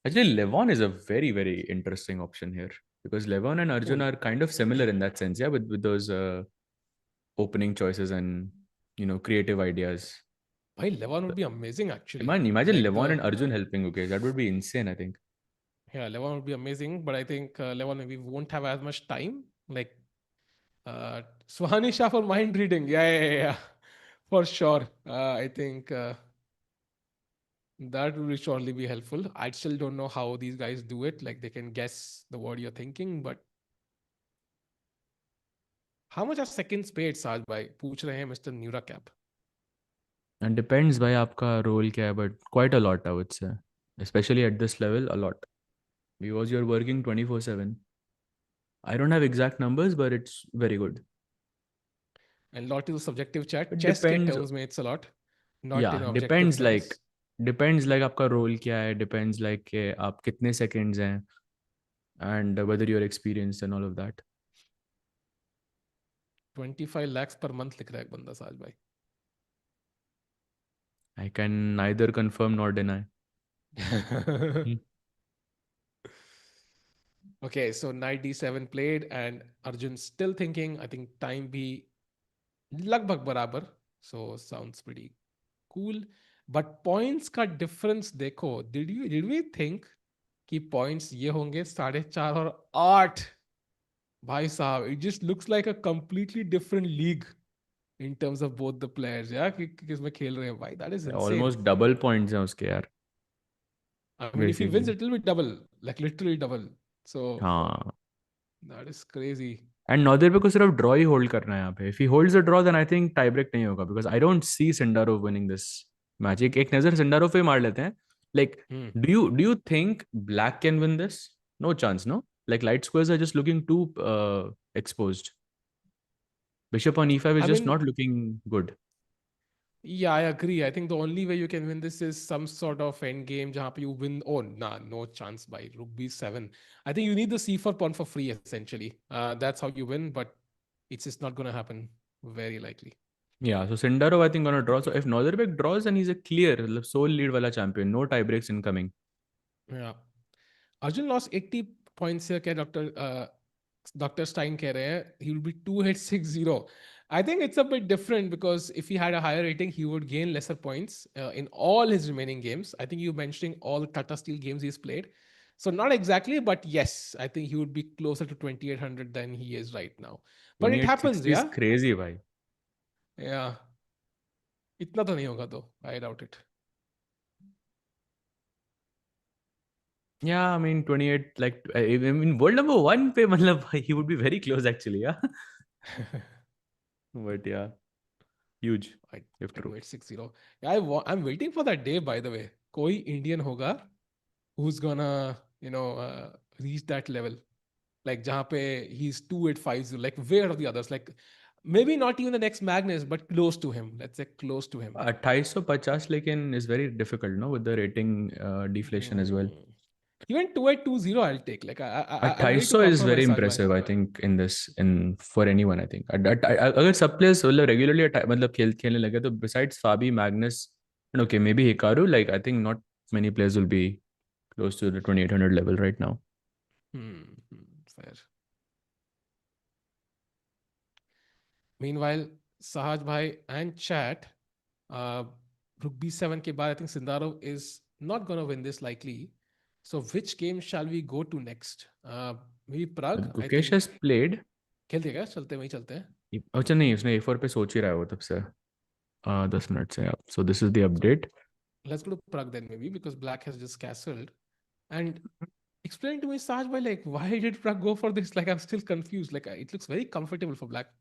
Speaker 1: Actually, Levon is a very, very interesting option here because Levon and Arjun
Speaker 2: Cool.
Speaker 1: are kind of similar in that sense, yeah, with those opening choices and creative ideas.
Speaker 2: Bhai, Levon would be amazing actually.
Speaker 1: Imagine
Speaker 2: Like
Speaker 1: Levon
Speaker 2: the
Speaker 1: and Arjun helping Gukesh. That would be insane, I think.
Speaker 2: Yeah, Levon would be amazing, but I think Levon maybe won't have as much time. Like Suhani Shah for mind reading. Yeah. For sure. I think that would surely be helpful. I still don't know how these guys do it. Like they can guess the word you're thinking, but how much are seconds paid, Saj bhai? पूछ रहे हैं Mr. Neura Cap.
Speaker 1: And depends by आपका role क्या है, but quite a lot, I would say. Especially at this level, a lot. Because you're working 24/7. I don't have exact numbers, but it's very good.
Speaker 2: And lot is subjective chat.
Speaker 1: It
Speaker 2: Chess के
Speaker 1: depends.
Speaker 2: terms में it's a lot, not in
Speaker 1: Yeah,
Speaker 2: objective terms.
Speaker 1: depends like आपका role क्या है, depends like कि आप कितने seconds हैं, and whether you're experienced and all of that.
Speaker 2: 25 lakhs per month लिख रहा है एक बंदा साज भाई.
Speaker 1: I can neither confirm nor deny.
Speaker 2: Okay, so knight d7 played and Arjun still thinking. I think time भी लगभग बराबर. So sounds pretty cool. But points का difference देखो. Did we think कि points ये होंगे 4.5 और 8? भाई साहब, it just looks like a completely different league in terms of both the players. Yeah, किसमें खेल रहे हैं भाई? That is insane.
Speaker 1: Almost double points हैं उसके यार.
Speaker 2: I mean, if he wins,
Speaker 1: Basically.
Speaker 2: it will be double, like literally double. So
Speaker 1: हाँ.
Speaker 2: that is crazy.
Speaker 1: And Nodirbek को सिर्फ draw ही hold करना है यहाँ पे. If he holds the draw, then I think tie break नहीं होगा because I don't see Sindarov winning this match. एक नजर Sindarov पे मार लेते हैं. Like, do you think Black can win this? No chance, no. Like light squares are just looking too exposed. Bishop on e5 is
Speaker 2: I
Speaker 1: just
Speaker 2: mean,
Speaker 1: not looking good.
Speaker 2: yeah, I agree. I think the only way you can win this is some sort of end game जहाँ पे you win. Oh, nah, no chance by rook b7. I think you need the c4 pawn for free essentially. That's how you win, but it's just not going to happen. Very likely.
Speaker 1: Yeah, so Sindarov I think gonna draw. So if Nodirbek draws, then he's a clear sole lead wala champion. No tie breaks incoming.
Speaker 2: Yeah. Arjun lost 80 points here. क्या Dr. Stein कह रहे हैं he will be 2860. I think it's a bit different because if he had a higher rating, he would gain lesser points in all his remaining games. I think you mentioning all the Tata Steel games he's played. So not exactly, but yes, I think he would be closer to 2800 than he is right now. But it happens,
Speaker 1: 2860 is
Speaker 2: yeah?
Speaker 1: crazy, bhai.
Speaker 2: Yeah. इतना तो नहीं होगा तो. I doubt it.
Speaker 1: Yeah, I mean 28, like I mean world number one pe matlab he would be very close actually, yeah. But yeah, huge if true.
Speaker 2: 2860. Yeah, I'm waiting for that day, by the way. कोई Indian होगा who's gonna, reach that level. Like जहाँ पे he's 2850, like way out of the others. Like maybe not even the next Magnus, but close to him. Let's say close to him.
Speaker 1: 2850 लेकिन is very difficult, no, with the rating deflation as well.
Speaker 2: Even 2820 I'll take. Like I'm ready to
Speaker 1: 2800 is very
Speaker 2: compromise, Sajbhai.
Speaker 1: impressive, I think, in for anyone. I think अगर सब players मतलब regularly मतलब खेलने लगे तो besides Fabi, Magnus, and okay, maybe Hikaru, like I think not many players will be close to the 2800 level right now.
Speaker 2: Fair. Meanwhile, Sahaj Bhai and chat, rook b7 के बाद I think Sindarov is not going to win this likely. So which game shall we go to next? Maybe Prague.
Speaker 1: Gukesh has played.
Speaker 2: खेलते क्या? चलते वहीं चलते हैं.
Speaker 1: अच्छा नहीं, उसने a4 पे सोच ही रहा है वो तब से 10 मिनट से. So this is the update.
Speaker 2: Let's go to Prague then maybe because Black has just castled. And explain to me, Sahaj Bhai, like why did Prague go for this? Like I'm still confused. Like it looks very comfortable for Black.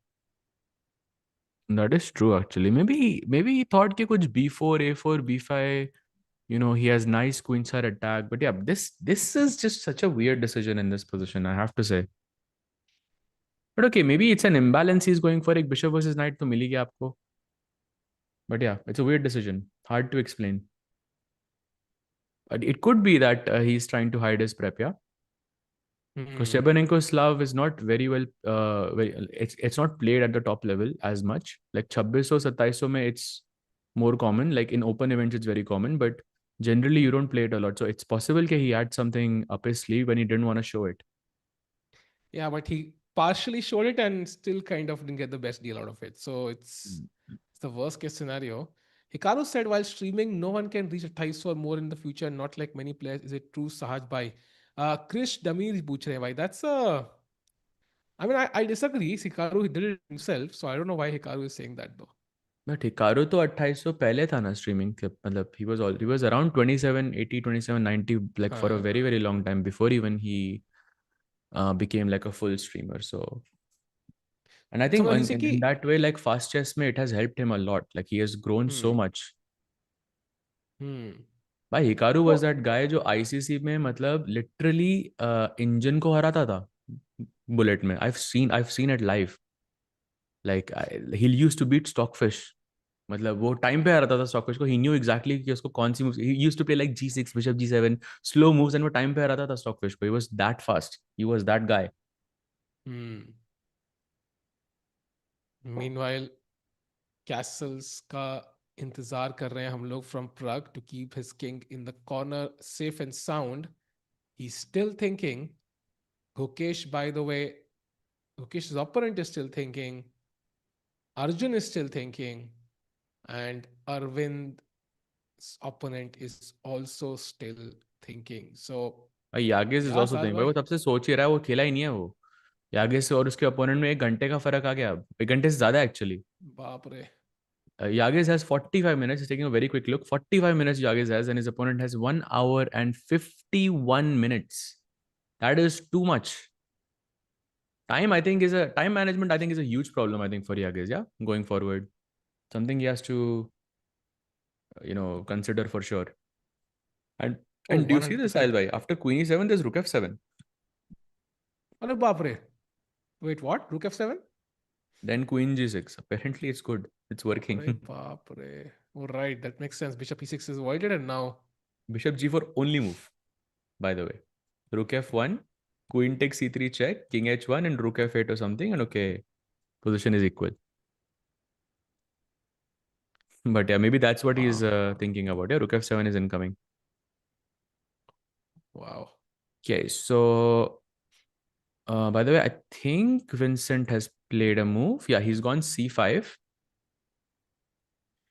Speaker 1: That is true actually. Maybe he thought कि कुछ b4, a4, b5. He has nice queenside attack. But yeah, this is just such a weird decision in this position, I have to say. But okay, maybe it's an imbalance he's going for. एक bishop versus knight तो मिली गया आपको. But yeah, it's a weird decision. Hard to explain. But it could be that he's trying to hide his prep, yeah? Because Chebanenko's Slav is not very well, it's not played at the top level as much. Like 2600, 2700 mein it's more common. Like in open events, it's very common. But Generally, you don't play it a lot. So it's possible that he had something up his sleeve when he didn't want to show it.
Speaker 2: Yeah, but he partially showed it and still kind of didn't get the best deal out of it. So it's the worst case scenario. Hikaru said while streaming, no one can reach a Thai or more in the future, not like many players. Is it true, Sahaj bhai? Krish Damir पूछ रहे हैं भाई. That's a. I mean, I disagree. Hikaru he did it himself, so I don't know why Hikaru is saying that though.
Speaker 1: But Hikaru तो 2800 पहले था ना streaming के मतलब he was around 2780 2790 like for a
Speaker 2: हाँ.
Speaker 1: very long time before even he became like a full streamer. So and I
Speaker 2: So
Speaker 1: think
Speaker 2: मतलब जैसे कि
Speaker 1: in that way like fast chess में it has helped him a lot. Like he has grown so
Speaker 2: hmm
Speaker 1: much.
Speaker 2: hmm
Speaker 1: भाई Hikaru was
Speaker 2: तो
Speaker 1: that guy जो ICC में मतलब literally engine को हराता था बुलेट में. I've seen it live. Like he used to beat Stockfish. मतलब वो टाइम पे आ रहा था स्टॉकफिश को. ही न्यू एग्जैक्टली कि उसको कौन सी moves. He used to play like G6 bishop G7 slow moves and वो टाइम पे आ रहा था स्टॉकफिश को. He was that fast. He was that guy.
Speaker 2: hmm. Meanwhile, Castles का इंतजार कर रहे हैं हम लोग from Prague to keep his king in the corner safe and sound. He's still thinking. Gukesh, by the way, Gukesh's opponent is still thinking. Arjun is still thinking. And Arvind's opponent is also still thinking. So,
Speaker 1: भाई Yagiz is
Speaker 2: yeah,
Speaker 1: also
Speaker 2: Saj
Speaker 1: thinking. भाई वो
Speaker 2: bhai.
Speaker 1: तब से सोच ही रहा है. वो खेला ही नहीं है वो. यागिस से और उसके अपोनेंट में 1 घंटे का फर्क आ गया. अब 1 घंटे से ज्यादा एक्चुअली.
Speaker 2: बाप रे.
Speaker 1: Yagiz has 45 minutes. He's taking a very quick look. 45 minutes Yagiz has, and his opponent has 1 hour and 51 minutes. That is too much. Time management, I think, is a huge problem, I think, for Yagiz, yeah, going forward. Something he has to, consider for sure. And
Speaker 2: Oh,
Speaker 1: and do you see this,
Speaker 2: 100%.
Speaker 1: Sahil? After Queen E7, there's Rook F7.
Speaker 2: अरे बाप रे. Wait, what? Rook F7?
Speaker 1: Then Queen G6. Apparently, it's good. It's working.
Speaker 2: अरे बाप रे. Oh, right, that makes sense. Bishop E6 is voided and now.
Speaker 1: Bishop G4 only move, by the way. Rook F1, Queen takes C3 check, King H1, and Rook F8 or something, and okay, position is equal. But yeah, maybe that's what he's
Speaker 2: Wow.
Speaker 1: thinking about. Yeah, Rook F7 is incoming.
Speaker 2: Wow.
Speaker 1: Okay, so by the way, I think Vincent has played a move. Yeah, he's gone C5.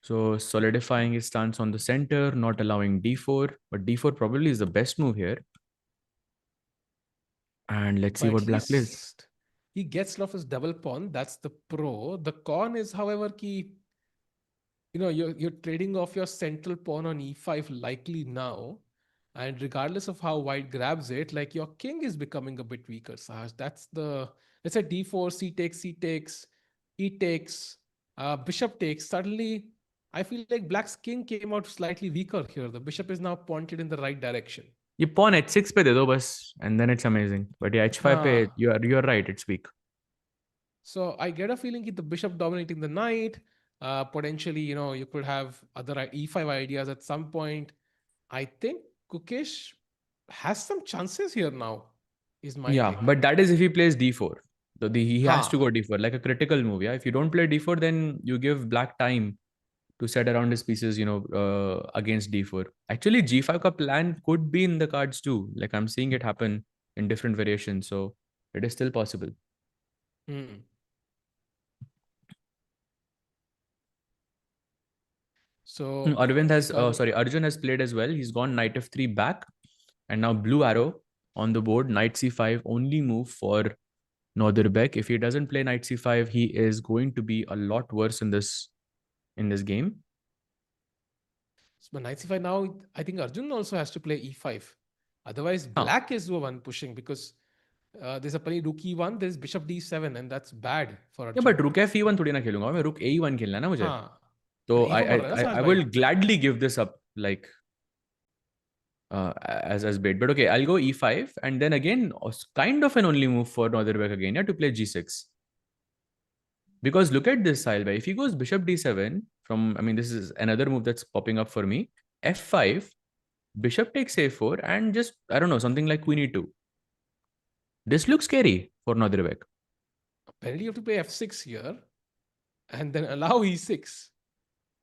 Speaker 1: So solidifying his stance on the center, not allowing D4. But D4 probably is the best move here. And let's see
Speaker 2: But
Speaker 1: what
Speaker 2: at
Speaker 1: Black plays.
Speaker 2: least he gets off his double pawn. That's the pro. The con is, however, key. You're trading off your central pawn on E5 likely now. And regardless of how white grabs it, like your king is becoming a bit weaker, Sahaj. Let's say D4, C takes, E takes, bishop takes. Suddenly, I feel like black's king came out slightly weaker here. The bishop is now pointed in the right direction.
Speaker 1: You pawn H6 पे दे दो बस, and then it's amazing. But yeah, H5 पे
Speaker 2: Huh.
Speaker 1: you're right, it's weak.
Speaker 2: So I get a feeling the bishop dominating the knight. Potentially, you could have other E5 ideas at some point. I think Gukesh has some chances here now, is my
Speaker 1: Yeah,
Speaker 2: take.
Speaker 1: but that is if he plays D4. So he has to
Speaker 2: Ha.
Speaker 1: go D4, like a critical move. Yeah, if you don't play D4, then you give Black time to set around his pieces, against D4. Actually, G5 ka plan could be in the cards too. Like I'm seeing it happen in different variations. So it is still possible.
Speaker 2: Hmm. So
Speaker 1: Arjun has played as well. He's gone knight f3 back. And now blue arrow on the board, knight c5, only move for Nodirbek. If he doesn't play knight c5, he is going to be a lot worse in this game.
Speaker 2: So knight c5 now, I think Arjun also has to play e5. Otherwise,
Speaker 1: Huh.
Speaker 2: black is the one pushing because there's a rook e1, there's bishop d7, and that's bad for Arjun.
Speaker 1: Yeah, but rook f e1 थोड़ी ना खेलूंगा मैं. rook a1 खेलना है ना मुझे.
Speaker 2: हाँ.
Speaker 1: So
Speaker 2: E4
Speaker 1: I will gladly give this up, like as bait. But okay, I'll go e5, and then again, kind of an only move for Nodirbek again, yeah, to play g6. Because look at this, Sahil bhai. If he goes bishop d7 this is another move that's popping up for me. F5, bishop takes a4, and just, I don't know, something like queen e2. This looks scary for Nodirbek.
Speaker 2: Apparently, you have to play f6 here and then allow e6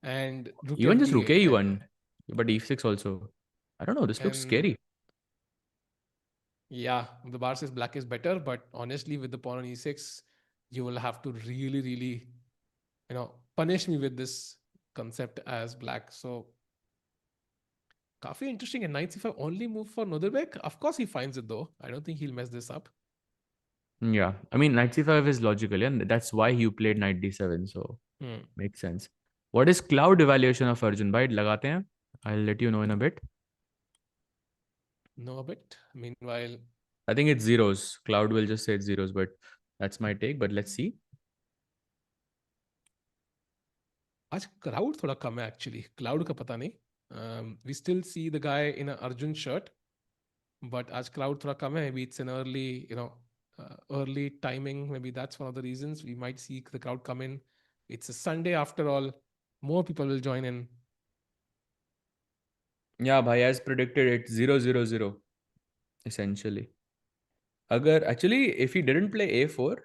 Speaker 2: and rook
Speaker 1: Even just rook
Speaker 2: fd8.
Speaker 1: a1. But e6 also. I don't know. This looks
Speaker 2: And
Speaker 1: scary.
Speaker 2: yeah, the bar says black is better, but honestly, with the pawn on e6, you will have to really, really, punish me with this concept as black. So, काफी interesting. And knight c5 only move for Nodirbek. Of course, he finds it though. I don't think he'll mess this up.
Speaker 1: Yeah. I mean, knight c5 is logical, and that's why you played knight d7. So
Speaker 2: Hmm.
Speaker 1: makes sense. What is cloud evaluation of Arjun? Bhai, लगाते हैं. I'll let you know in a bit.
Speaker 2: No, a bit. Meanwhile,
Speaker 1: I think it's zeros. Cloud will just say it's zeros, but that's my take. But let's see.
Speaker 2: आज crowd थोड़ा कम है actually. Cloud का पता नहीं. We still see the guy in an Arjun shirt, but आज crowd थोड़ा कम है. Maybe it's an early timing. Maybe that's one of the reasons we might see the crowd come in. It's a Sunday after all. More people will join in.
Speaker 1: Yeah, bhai, as predicted, it's 0-0-0, essentially. Agar, actually, if he didn't play a4,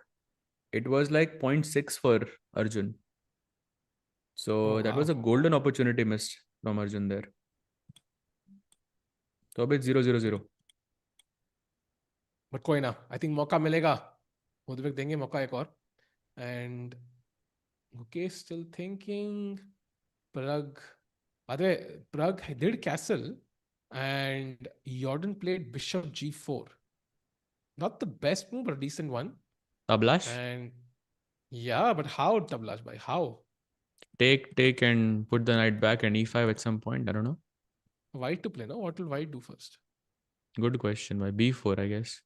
Speaker 1: it was like 0.6 for Arjun.
Speaker 2: Oh
Speaker 1: So that was
Speaker 2: wow.
Speaker 1: a golden opportunity missed from Arjun there. So अब it's 0-0-0.
Speaker 2: But कोई ना. I think मौका मिलेगा. Nodirbek देंगे मौका एक और. And Gukesh still thinking. Pragg. Pragg did castle, and Jorden played bishop g4. Not the best move, but a decent one.
Speaker 1: Tablash,
Speaker 2: And yeah, but how, Tablash bhai? How?
Speaker 1: take, and put the knight back and e5 at some point. I don't know.
Speaker 2: White to play, no? What will white do first?
Speaker 1: Good question. Why b4, I guess.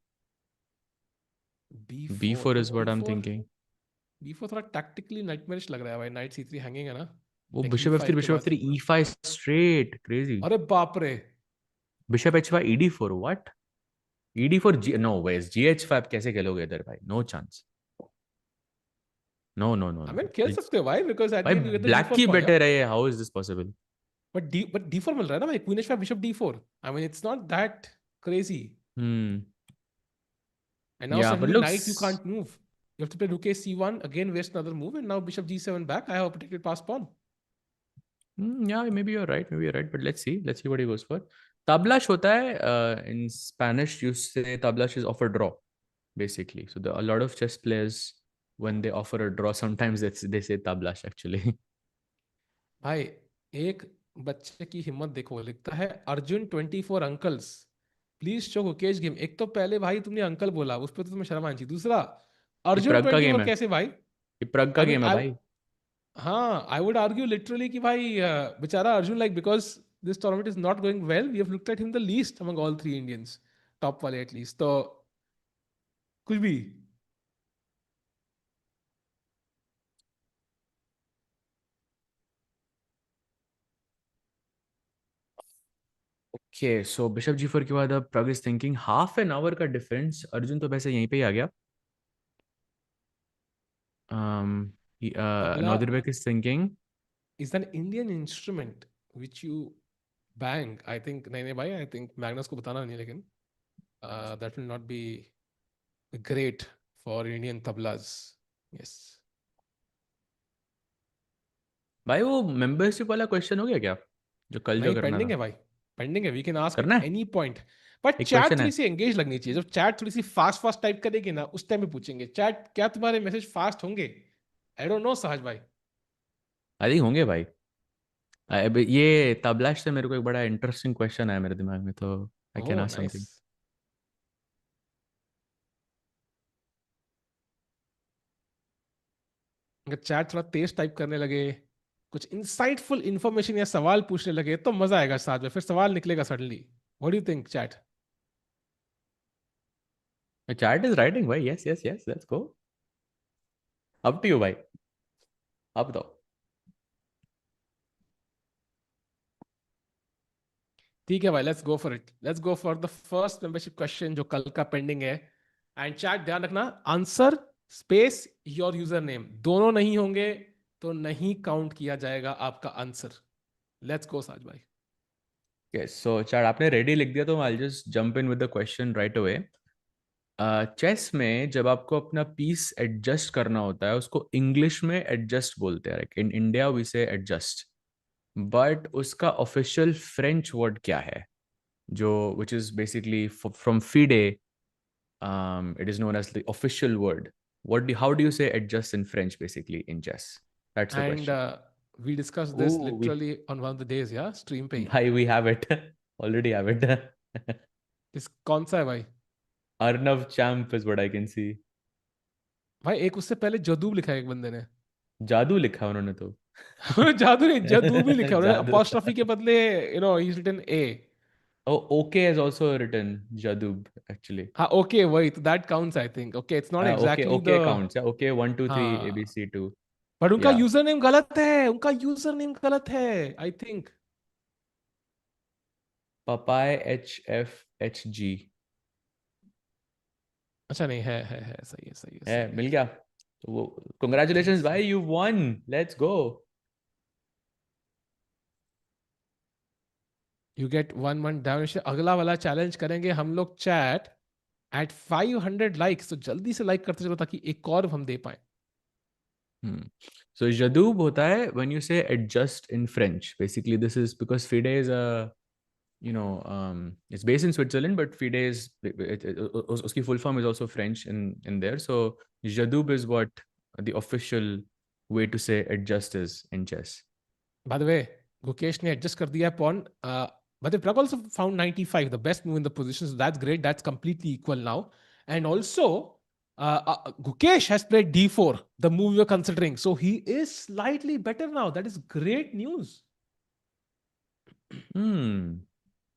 Speaker 2: b4.
Speaker 1: b4 is
Speaker 2: But
Speaker 1: what I'm
Speaker 2: b4,
Speaker 1: thinking.
Speaker 2: b4 थोड़ा tactically nightmarish लग रहा है भाई. Knight c3 hanging है ना?
Speaker 1: वो
Speaker 2: Like
Speaker 1: bishop f3,
Speaker 2: e5 के
Speaker 1: bishop
Speaker 2: बाद.
Speaker 1: f3, e5 straight. Crazy.
Speaker 2: अरे बाप रे.
Speaker 1: Bishop h5, ed4. What? ed4, no ways. gh5 कैसे खेलोगे इधर भाई? No chance. No, no, no,
Speaker 2: I
Speaker 1: no.
Speaker 2: mean, खेल सकते हो भाई, because at
Speaker 1: भाई
Speaker 2: the end you get the
Speaker 1: black
Speaker 2: d4
Speaker 1: की
Speaker 2: pawn, yeah?
Speaker 1: better है. How is this possible?
Speaker 2: But d4 मिल रहा है ना भाई. Queen h5, bishop d4. I mean, it's not that crazy. And now
Speaker 1: Yeah, but
Speaker 2: suddenly knight you
Speaker 1: looks.
Speaker 2: can't move. You have to play rook a c1, again waste another move, and now bishop g7 back. I have a protected pass pawn.
Speaker 1: Yeah, maybe you're right. Maybe you're right. But let's see. Let's see what he goes for. Tablash होता है. In Spanish, you say tablash is offer draw, basically. So a lot of chess players, when they offer a draw, sometimes they say tablash actually.
Speaker 2: भाई एक बच्चे की हिम्मत देखो, लिखता है Arjun 24 uncles please show Gukesh game. एक तो पहले भाई तुमने अंकल बोला, उस पर तो तुम्हें शर्म आनी चाहिए. दूसरा
Speaker 1: ये
Speaker 2: अर्जुन
Speaker 1: प्रग का गेम
Speaker 2: 24
Speaker 1: है.
Speaker 2: कैसे भाई?
Speaker 1: ये प्रग का
Speaker 2: आई मीन
Speaker 1: गेम है
Speaker 2: आई
Speaker 1: भाई.
Speaker 2: हाँ, आई वुड आर्ग्यू लिटरली कि भाई बेचारा Arjun, like because this tournament is not going well, we have looked at him the least among all three Indians, top वाले एटलीस्ट. तो कुछ भी.
Speaker 1: Okay, so bishop g4 के बाद अब प्रग is thinking half an hour का difference. अर्जुन तो वैसे यहीं पे ही आ गया.
Speaker 2: Tabla
Speaker 1: Nodirbek is thinking.
Speaker 2: is an Indian instrument which you bang. I think नहीं नहीं भाई, I think मैग्नस को बताना नहीं, लेकिन that will not be great for Indian tablas. Yes.
Speaker 1: भाई वो मेंबरशिप वाला क्वेश्चन हो गया क्या, जो
Speaker 2: नहीं,
Speaker 1: करना
Speaker 2: पेंडिंग
Speaker 1: था?
Speaker 2: है भाई. पेंडिंग है. वी कैन आस्क
Speaker 1: करना
Speaker 2: एट
Speaker 1: है.
Speaker 2: Any point. बट
Speaker 1: एक
Speaker 2: चैट
Speaker 1: क्वेश्चन
Speaker 2: थोड़ी
Speaker 1: है.
Speaker 2: सी एंगेज लगनी चाहिए. जब चैट थोड़ी सी फास्ट फास्ट टाइप करेगी ना, उस टाइम पे पूछेंगे चैट क्या तुम्हारे मैसेज फास्ट होंगे. आई डोंट नो सहज भाई.
Speaker 1: आई थिंक होंगे भाई. अब ये तबलाश से मेरे को एक बड़ा इंटरेस्टिंग क्वेश्चन आया मेरे दिमाग में, तो I can
Speaker 2: oh
Speaker 1: ask
Speaker 2: nice.
Speaker 1: Something.
Speaker 2: अगर चैट थोड़ा तेज टाइप करने लगे, कुछ इंसाइटफुल इंफॉर्मेशन या सवाल पूछने लगे, तो मजा आएगा साथ में. फिर सवाल निकलेगा suddenly. What do you think chat?
Speaker 1: Chat is writing भाई. Yes yes yes, let's go. Up to you भाई, आप बताओ.
Speaker 2: ठीक है भाई, let's go for it. Let's go for the first membership question जो कल का पेंडिंग है. एंड चैट ध्यान रखना, answer space your user name दोनों नहीं होंगे तो नहीं काउंट किया जाएगा आपका आंसर. लेट्स गो साज भाई.
Speaker 1: यस, सो चैट आपने रेडी लिख दिया तो I just jump in with the question right away. Chess में जब आपको अपना पीस एडजस्ट करना होता है, उसको इंग्लिश में एडजस्ट बोलते हैं. इन इंडिया वी से एडजस्ट. but उसका official French word क्या है? जो which is basically from FIDE, it is known as the official word. How do you say adjust in French basically in chess? That's the
Speaker 2: And
Speaker 1: question.
Speaker 2: we discussed this
Speaker 1: Oh,
Speaker 2: literally on one of the days, yeah, stream पे ही.
Speaker 1: bhai, we have it. Already have it.
Speaker 2: इस कौन सा है भाई?
Speaker 1: Arnav Champ is what I can see.
Speaker 2: भाई एक उससे पहले जदूब लिखा है एक बंदे ने.
Speaker 1: जादू लिखा उन्होंने तो.
Speaker 2: जादू नहीं, जदूब ही लिखा है उन्होंने.
Speaker 1: जादू.
Speaker 2: अपॉस्ट्रोफी के बदले he's written A.
Speaker 1: Oh, OK has also written Jadoob actually.
Speaker 2: हाँ, okay, वही तो that counts I think. Okay, it's not
Speaker 1: OK,
Speaker 2: exactly
Speaker 1: OK
Speaker 2: the.
Speaker 1: counts. Yeah, OK, 1, 2, 3,
Speaker 2: हाँ,
Speaker 1: ABC 2.
Speaker 2: पर उनका
Speaker 1: Yeah.
Speaker 2: यूजर नेम गलत है. उनका यूजर नेम गलत है आई थिंक.
Speaker 1: Papai HFHG.
Speaker 2: अच्छा नहीं है सही है सही है
Speaker 1: है
Speaker 2: सही है.
Speaker 1: मिल गया. तो वो
Speaker 2: I think
Speaker 1: congratulations
Speaker 2: so.
Speaker 1: भाई, you won. Let's go.
Speaker 2: You get 1 month damage. अगला वाला चैलेंज करेंगे हम लोग चैट एट 500 लाइक्स. तो जल्दी से लाइक करते चलो ताकि एक और हम दे पाए.
Speaker 1: So Jadoob hota hai when you say adjust in French. Basically, this is because FIDE is it's based in Switzerland, but FIDE is uski full form is also French in there. So Jadoob is what the official way to say adjust is in chess.
Speaker 2: By the way, Gukesh ने adjust कर दिया pawn. But the Pragg also found 95, the best move in the position. So that's great. That's completely equal now. And also, Gukesh has played d4, the move you're considering. So he is slightly better now. That is great news.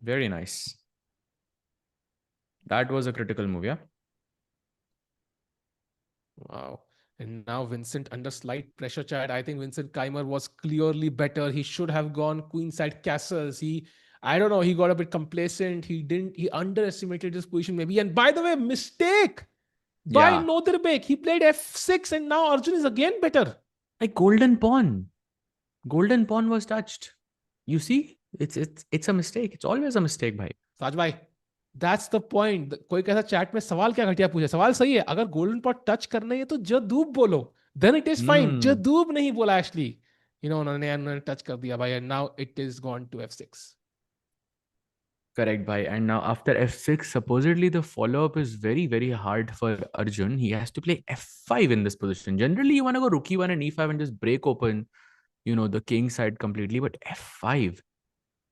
Speaker 1: Very nice. That was a critical move, yeah?
Speaker 2: Wow. And now Vincent under slight pressure, chat. I think Vincent Keymer was clearly better. He should have gone queenside castles. I don't know, he got a bit complacent. He underestimated his position maybe. And by the way, mistake by
Speaker 1: Yeah.
Speaker 2: Nodirbek. He played f6 and now Arjun is again better.
Speaker 1: Like golden pawn. Golden pawn was touched. You see? It's a mistake. It's always a mistake, bhai.
Speaker 2: Saj bhai, that's the point. कोई कहता chat में सवाल क्या घटिया पूछे. सवाल सही है. अगर गोल्डन पॉट टच करना है तो जदूब बोलो. Then it is fine. जदूब नहीं बोला एक्चुअली. उन्होंने टच कर दिया भाई. And now it is gone to f6.
Speaker 1: Correct, bhai. And now after f6, supposedly the follow-up is very, very hard for Arjun. He has to play f5 in this position. Generally, you want to go rook e1 and e5 and just break open, the king side completely. But f5,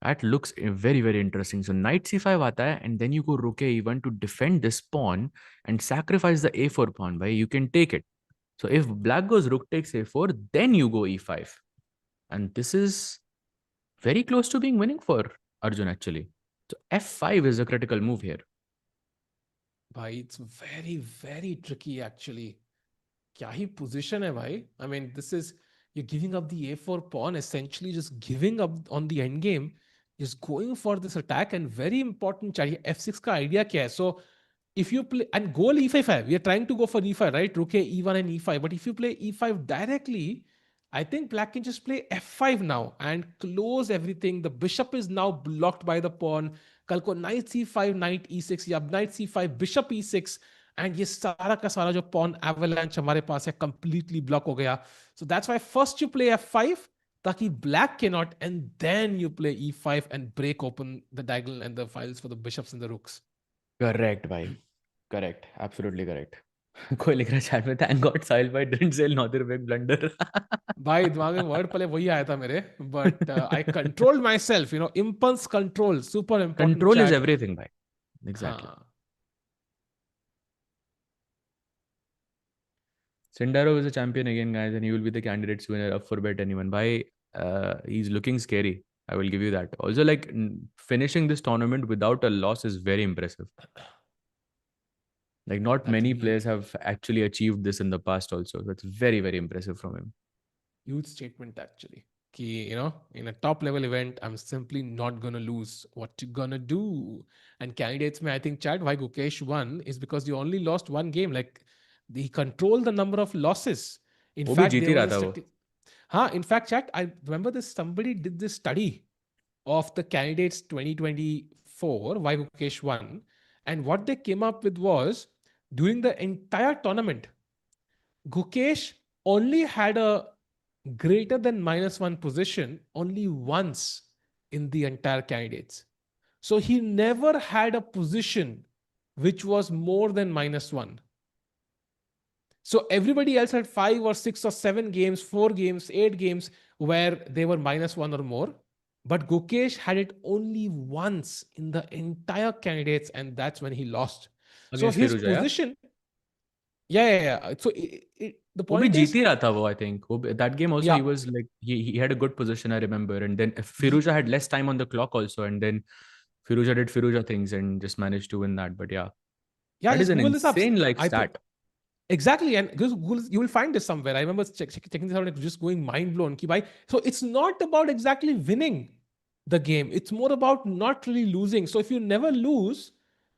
Speaker 1: that looks very, very interesting. So knight c5 aata hai, and then you go rook a1 to defend this pawn and sacrifice the a4 pawn. Bhai, you can take it. So if black goes rook takes a4, then you go e5. And this is very close to being winning for Arjun actually. So f5 is a critical move here.
Speaker 2: Bhai, it's very, very tricky actually. क्या ही position है भाई. I mean, you're giving up the a4 pawn, essentially just giving up on the endgame, just going for this attack. And very important, चाहिए f6 का idea क्या है. So if you play and goal e5, we are trying to go for e5, right? Rook e1 and e5. But if you play e5 directly, I think black can just play f5 now and close everything. The bishop is now blocked by the pawn. कल को knight c5, knight e6 या knight c5, bishop e6. And ये सारा का सारा जो pawn avalanche हमारे पास है completely block हो गया. So that's why first you play f5 ताकि black cannot, and then you play e5 and break open the diagonal and the files for the bishops and the rooks.
Speaker 1: Correct, bhai. Correct. Absolutely correct. कोई लिख रहा है chat में, thank God Sahil bhai didn't say Nodirbek blunder.
Speaker 2: भाई दिमाग में word पहले वही आया था मेरे, but I controlled myself, impulse control, super important.
Speaker 1: Control is
Speaker 2: chat.
Speaker 1: everything, bhai. Exactly.
Speaker 2: हाँ.
Speaker 1: Sindarov is a champion again, guys, and he will be the candidates winner up for bet anyone. Bhai, he's looking scary. I will give you that. Also, like finishing this tournament without a loss is very impressive. Like not many players have actually achieved this in the past also. That's very, very impressive from him.
Speaker 2: Huge statement actually. Ki, in a top level event, I'm simply not going to lose. What you gonna do? And candidates may, I think, chat, why Gukesh won is because you only lost one game. Like he controlled the number of losses. In fact, in fact, chat, I remember this, somebody did this study of the candidates 2024, why Gukesh won. And what they came up with was, during the entire tournament, Gukesh only had a greater than -1 position only once in the entire candidates. So he never had a position which was more than -1. So everybody else had 5 or 6 or 7 games, 4 games, 8 games where they were -1 or more. But Gukesh had it only once in the entire candidates, and that's when he lost. So
Speaker 1: Against
Speaker 2: his
Speaker 1: Firuza, yeah?
Speaker 2: position, yeah. So the
Speaker 1: वो भी
Speaker 2: point
Speaker 1: Jeet
Speaker 2: is,
Speaker 1: ही रहा था वो, I think. That game also,
Speaker 2: yeah,
Speaker 1: he was like, he had a good position, I remember. And then Firuza had less time on the clock also. And then Firuza did Firuza things and just managed to win that. But yeah,
Speaker 2: yeah,
Speaker 1: that is
Speaker 2: just
Speaker 1: an
Speaker 2: Google this up.
Speaker 1: insane like
Speaker 2: I think
Speaker 1: stat.
Speaker 2: exactly, and Google, you will find this somewhere. I remember checking this out and just going mind blown. Ki bhai, so it's not about exactly winning the game. It's more about not really losing. So if you never lose,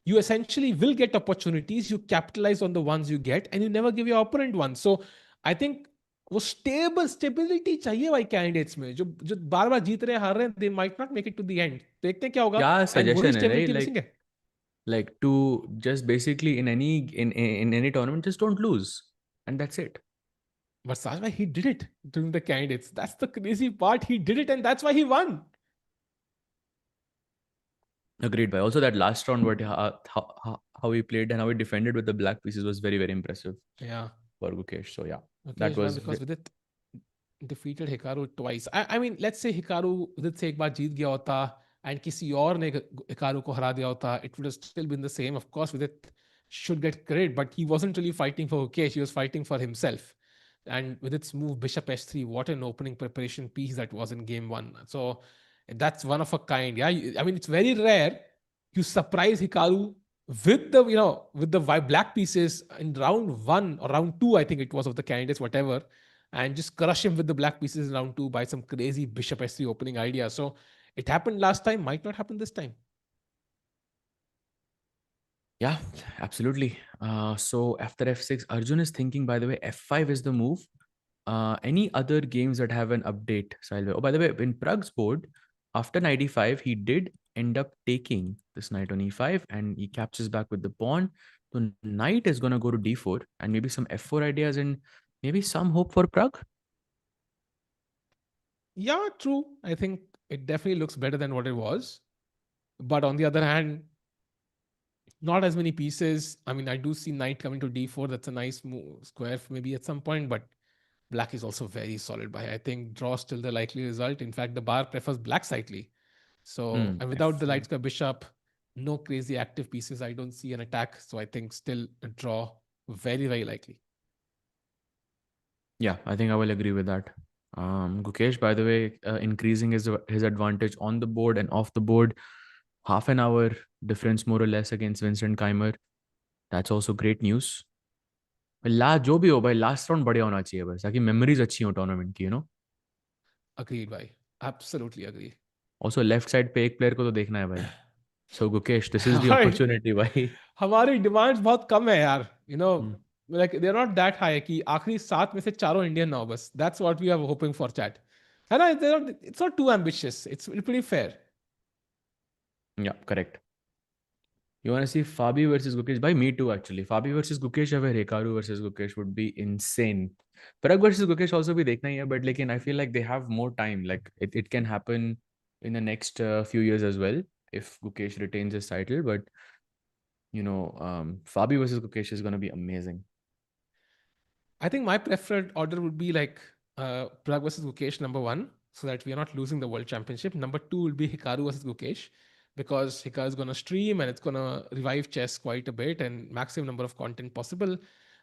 Speaker 2: you essentially will get opportunities. You capitalize on the ones you get, and you never give your opponent one. So I think वो stability चाहिए भाई candidates में जो जो बार बार जीत रहे हैं हार रहे हैं they might not make it to the end देखते हैं क्या होगा
Speaker 1: क्या
Speaker 2: एंड वही
Speaker 1: suggestion है, right?
Speaker 2: स्टेबिलिटी मिसिंग है
Speaker 1: Like to just basically in any tournament, just don't lose. And that's it.
Speaker 2: but Sajbhai, he did it during the candidates. That's the crazy part. He did it, and that's why he won.
Speaker 1: Agreed, by also that last round, what how he played and how he defended with the black pieces was very, very impressive
Speaker 2: Yeah.
Speaker 1: for Gukesh. So yeah,
Speaker 2: Okay,
Speaker 1: that
Speaker 2: won
Speaker 1: was
Speaker 2: because with it defeated Hikaru twice. I mean, let's say Hikaru with से एक बार जीत गया होता and किसी और ने Hikaru को हरा दिया होता, it would have still been the same. Of course, with it should get credit, but he wasn't really fighting for Gukesh. He was fighting for himself. And with its move Bishop S3, what an opening preparation piece that was in game one. So that's one of a kind. Yeah, I mean, it's very rare you surprise Hikaru with the with the black pieces in round one or round two, I think it was, of the candidates, whatever, and just crush him with the black pieces in round two by some crazy Bishop S3 opening idea. So it happened last time, might not happen this time.
Speaker 1: yeah, absolutely. So after F6, Arjun is thinking, by the way, F5 is the move. Any other games that have an update? Oh, by the way, in Prague's board, after knight e5, he did end up taking this knight on e5 and he captures back with the pawn. So knight is going to go to d4 and maybe some f4 ideas and maybe some hope for Prague.
Speaker 2: Yeah, true. I think it definitely looks better than what it was. But on the other hand, not as many pieces. I mean, I do see knight coming to d4. That's a nice move, square maybe at some point, but black is also very solid by. I think draw still the likely result. In fact, the bar prefers black slightly. So, and without the
Speaker 1: F4.
Speaker 2: light square bishop, no crazy active pieces. I don't see an attack. So I think still a draw, very, very likely.
Speaker 1: Yeah, I think I will agree with that. Gukesh, by the way, increasing his advantage on the board and off the board. Half an hour difference more or less against Vincent Keymer. That's also great news. जो भी हो भाई, last round बढ़िया होना चाहिए बस, ताकि memories अच्छी हो टूर्नामेंट की,
Speaker 2: Agreed, bhai. Absolutely agree.
Speaker 1: Also left side पे एक प्लेयर को तो देखना है भाई. So Gukesh, this is the opportunity भाई.
Speaker 2: हमारी डिमांड्स बहुत कम है यार.
Speaker 1: Hmm.
Speaker 2: Like they're not that high कि आखिरी 7 में से चारों इंडियन ना हो बस. That's what we are hoping for, chat. है ना? It's not too ambitious. It's pretty fair.
Speaker 1: Yeah, correct. You want to see Fabi versus Gukesh? By me too, actually. Fabi versus Gukesh or Hikaru versus Gukesh would be insane. Parag versus Gukesh also be dekhna hai, but like, I feel like they have more time. Like it can happen in the next few years as well if Gukesh retains his title. But Fabi versus Gukesh is going to be amazing.
Speaker 2: I think my preferred order would be like Pragg versus Gukesh number 1, so that we are not losing the world championship. Number 2 will be Hikaru versus Gukesh, because Hikaru is going to stream and it's going to revive chess quite a bit and maximum number of content possible.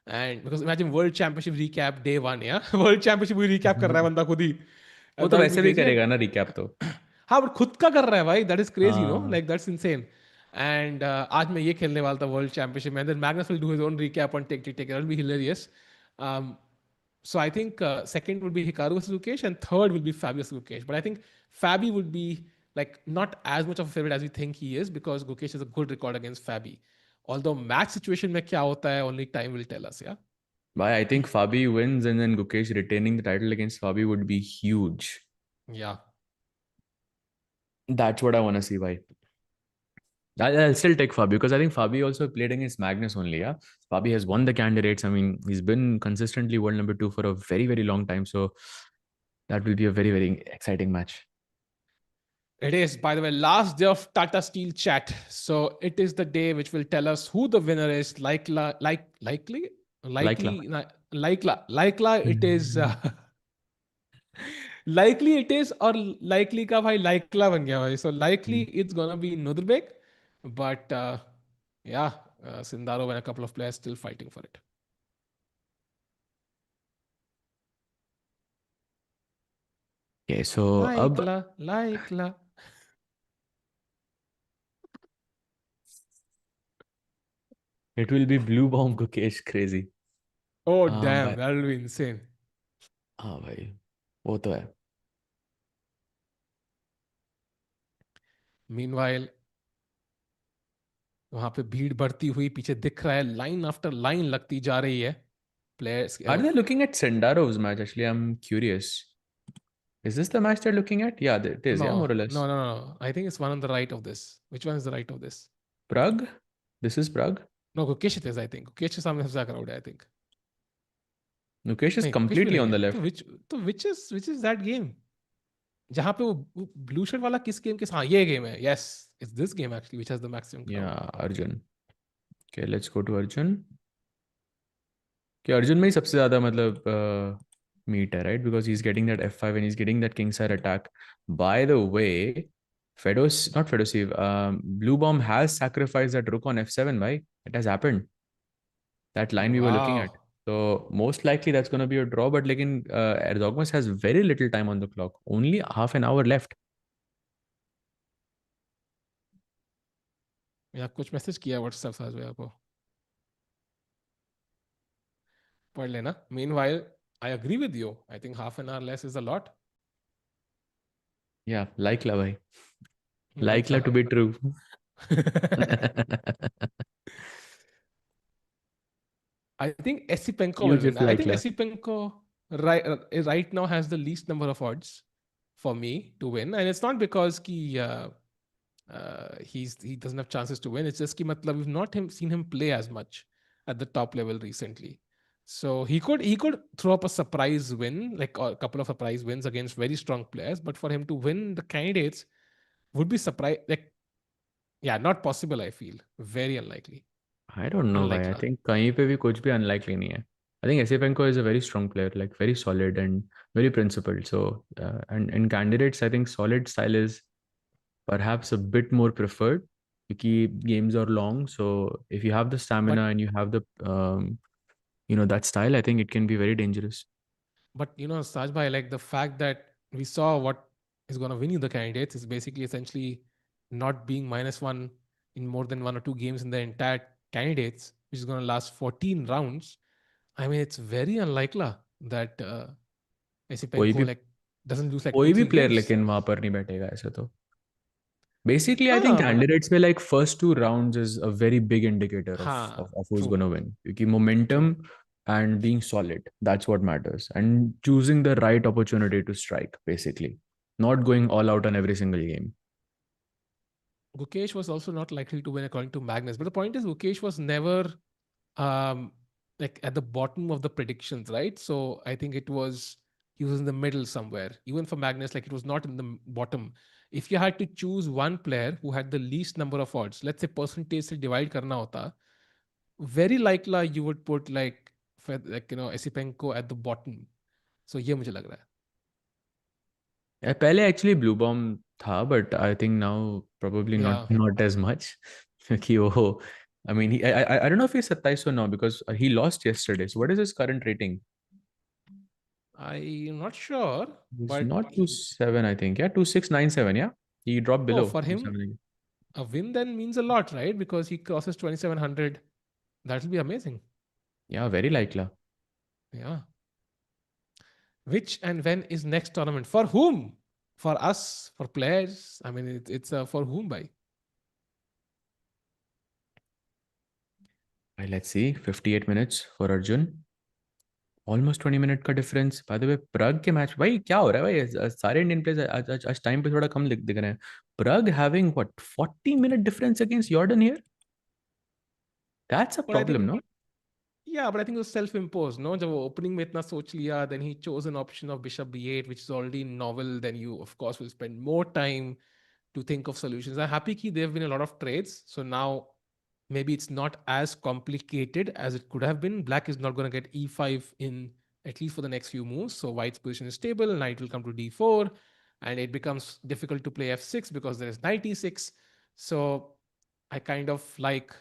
Speaker 2: And because imagine world championship recap day 1, yeah, world championship भी recap कर रहा है बंदा खुद ही.
Speaker 1: वो तो
Speaker 2: That would be
Speaker 1: वैसे भी
Speaker 2: crazy.
Speaker 1: करेगा ना recap तो.
Speaker 2: हाँ, but खुद का कर रहा है भाई. That is crazy,
Speaker 1: हाँ.
Speaker 2: like that's insane. And आज मैं ये खेलने वाला था world championship में, and then Magnus will do his own recap on take. That will be hilarious. So I think second would be Hikaru versus Gukesh, and third will be Fabi versus Gukesh. But I think Fabi would be like not as much of a favorite as we think he is, because Gukesh has a good record against Fabi. Although match situation में क्या होता है, only time will tell us. Yeah.
Speaker 1: But I think Fabi wins and then Gukesh retaining the title against Fabi would be huge.
Speaker 2: Yeah.
Speaker 1: That's what I want to see. Why? I'll still take Fabi because I think Fabi also played against Magnus only. Yeah, Fabi has won the candidates. I mean, he's been consistently world number 2 for a very, very long time. So That will be a very, very exciting match.
Speaker 2: It is, by the way, last day of Tata Steel chat. So it is the day which will tell us who the winner is. Likely,
Speaker 1: Laikla.
Speaker 2: it is. Likely it is, or likely का भाई likely बन गया भाई. So likely it's gonna be Nodirbek, but yeah, Sindarov and a couple of players still fighting for it.
Speaker 1: Okay, so
Speaker 2: Likely.
Speaker 1: it will be Bluebaum Gukesh crazy.
Speaker 2: Oh
Speaker 1: But
Speaker 2: damn, that will be insane.
Speaker 1: हाँ भाई वो तो है.
Speaker 2: Meanwhile, वहां पे भीड़ बढ़ती हुई पीछे दिख रहा है, लाइन आफ्टर लाइन लगती जा रही है. Players.
Speaker 1: Are they looking at Sindarov's match? Actually, I'm curious. Is this the match they're looking at? Yeah, it is. Yeah, more or less.
Speaker 2: No. I think it's one on the right of this. Which one is the right of this?
Speaker 1: Pragg? This is Pragg?
Speaker 2: No, Gukesh it is, I think. Gukesh के सामने सबसे ज्यादा crowd है, I think.
Speaker 1: Gukesh is
Speaker 2: नहीं, Gukesh भी
Speaker 1: completely
Speaker 2: नहीं
Speaker 1: on the
Speaker 2: है.
Speaker 1: left.
Speaker 2: तो which is that game? जहाँ पे वो ब्लू शर्ट वाला किस गेम के साथ? हाँ, ये गेम है. Yes, it's this game actually which has the maximum crowd.
Speaker 1: Yeah, Arjun. Okay, let's go to Arjun. Okay, Arjun में ही सबसे ज़्यादा मतलब meat है, right? Because he's getting that F5 and he's getting that kingside attack. By the way, not Fedoseev, Bluebaum has sacrificed that rook on F7, bhai. It has happened. That line we were looking at.
Speaker 2: Wow.
Speaker 1: So most likely that's going to be a draw, but लेकिन Erdogmus has very little time on the clock. Only half an hour left.
Speaker 2: या कुछ message किया WhatsApp साथ में आपको पढ़ लेना. Meanwhile, I agree with you. I think half an hour less is a lot.
Speaker 1: Yeah, like la bhai.
Speaker 2: Like
Speaker 1: Like la to be true.
Speaker 2: I think Esipenko
Speaker 1: You
Speaker 2: will win.
Speaker 1: just
Speaker 2: I
Speaker 1: like
Speaker 2: think
Speaker 1: la.
Speaker 2: Esipenko right now has the least number of odds for me to win, and it's not because he doesn't have chances to win. It's just कि मतलब we've not seen him play as much at the top level recently. So he could throw up a surprise win, like a couple of surprise wins against very strong players. But for him to win the candidates would be surprise. Like, yeah, not possible. I feel very unlikely.
Speaker 1: I don't know why. I
Speaker 2: Unlikely.
Speaker 1: think कहीं पे भी कुछ भी unlikely नहीं है. I think Esipenko is a very strong player, like very solid and very principled. So, and in candidates, I think solid style is perhaps a bit more preferred because games are long. So if you have the stamina
Speaker 2: But
Speaker 1: and you have the that style, I think it can be very dangerous.
Speaker 2: But Saj bhai, like the fact that we saw what is going to win you the candidates is basically essentially not being -1 in more than 1 or 2 games in the entire candidates, which is going to last 14 rounds. I mean, it's very unlikely that
Speaker 1: कोई भी
Speaker 2: Esipenko like doesn't lose like two
Speaker 1: कोई भी
Speaker 2: three
Speaker 1: player
Speaker 2: games.
Speaker 1: लेकिन वहां पर नहीं बैठेगा ऐसे तो. Basically, I think
Speaker 2: हाँ
Speaker 1: candidates में like first 2 rounds is a very big indicator of who's
Speaker 2: true
Speaker 1: going to win. Because momentum and being solid, that's what matters. And choosing the right opportunity to strike, basically. Not going all out on every single game.
Speaker 2: Gukesh was also not likely to win according to Magnus. But the point is, Gukesh was never um, like at the bottom of the predictions, right? So I think he was in the middle somewhere. Even for Magnus, like it was not in the bottom. If you had to choose one player who had the least number of odds, let's say percentage से divide करना होता, very likely you would put Esipenko at the bottom. So ये मुझे लग रहा है.
Speaker 1: पहले actually Bluebaum था, but I think now probably
Speaker 2: Yeah.
Speaker 1: not as much. क्योंकि वो, I mean, I don't know if he's 27 now because he lost yesterday. So what is his current rating?
Speaker 2: I'm not sure,
Speaker 1: He's
Speaker 2: but
Speaker 1: not 27, I think. Yeah, 2697. Yeah, he dropped below
Speaker 2: for him,
Speaker 1: 27.
Speaker 2: a win then means a lot, right? Because he crosses 2700. That will be amazing.
Speaker 1: Yeah, very likely.
Speaker 2: Yeah. Which and when is next tournament? For whom? For us, for players. I mean, it's for whom by?
Speaker 1: Let's see. 58 minutes for Arjun. Almost 20 minute का difference. By the way, Pragg के match भाई क्या हो रहा है भाई? सारे Indian players आज टाइम पे थोड़ा कम दिख रहे हैं. Pragg having what 40-minute difference against Jordan here? That's a
Speaker 2: But I
Speaker 1: problem,
Speaker 2: think
Speaker 1: no?
Speaker 2: Yeah, but I think it was self-imposed, no? जब वो opening में इतना सोच लिया, then he chose an option of bishop b8, which is already novel. Then you, of course, will spend more time to think of solutions. I'm happy that there have been a lot of trades, so now maybe it's not as complicated as it could have been. Black is not going to get e5 in at least for the next few moves. So white's position is stable. Knight will come to d4, and it becomes difficult to play f6 because there is knight e6. So I kind of like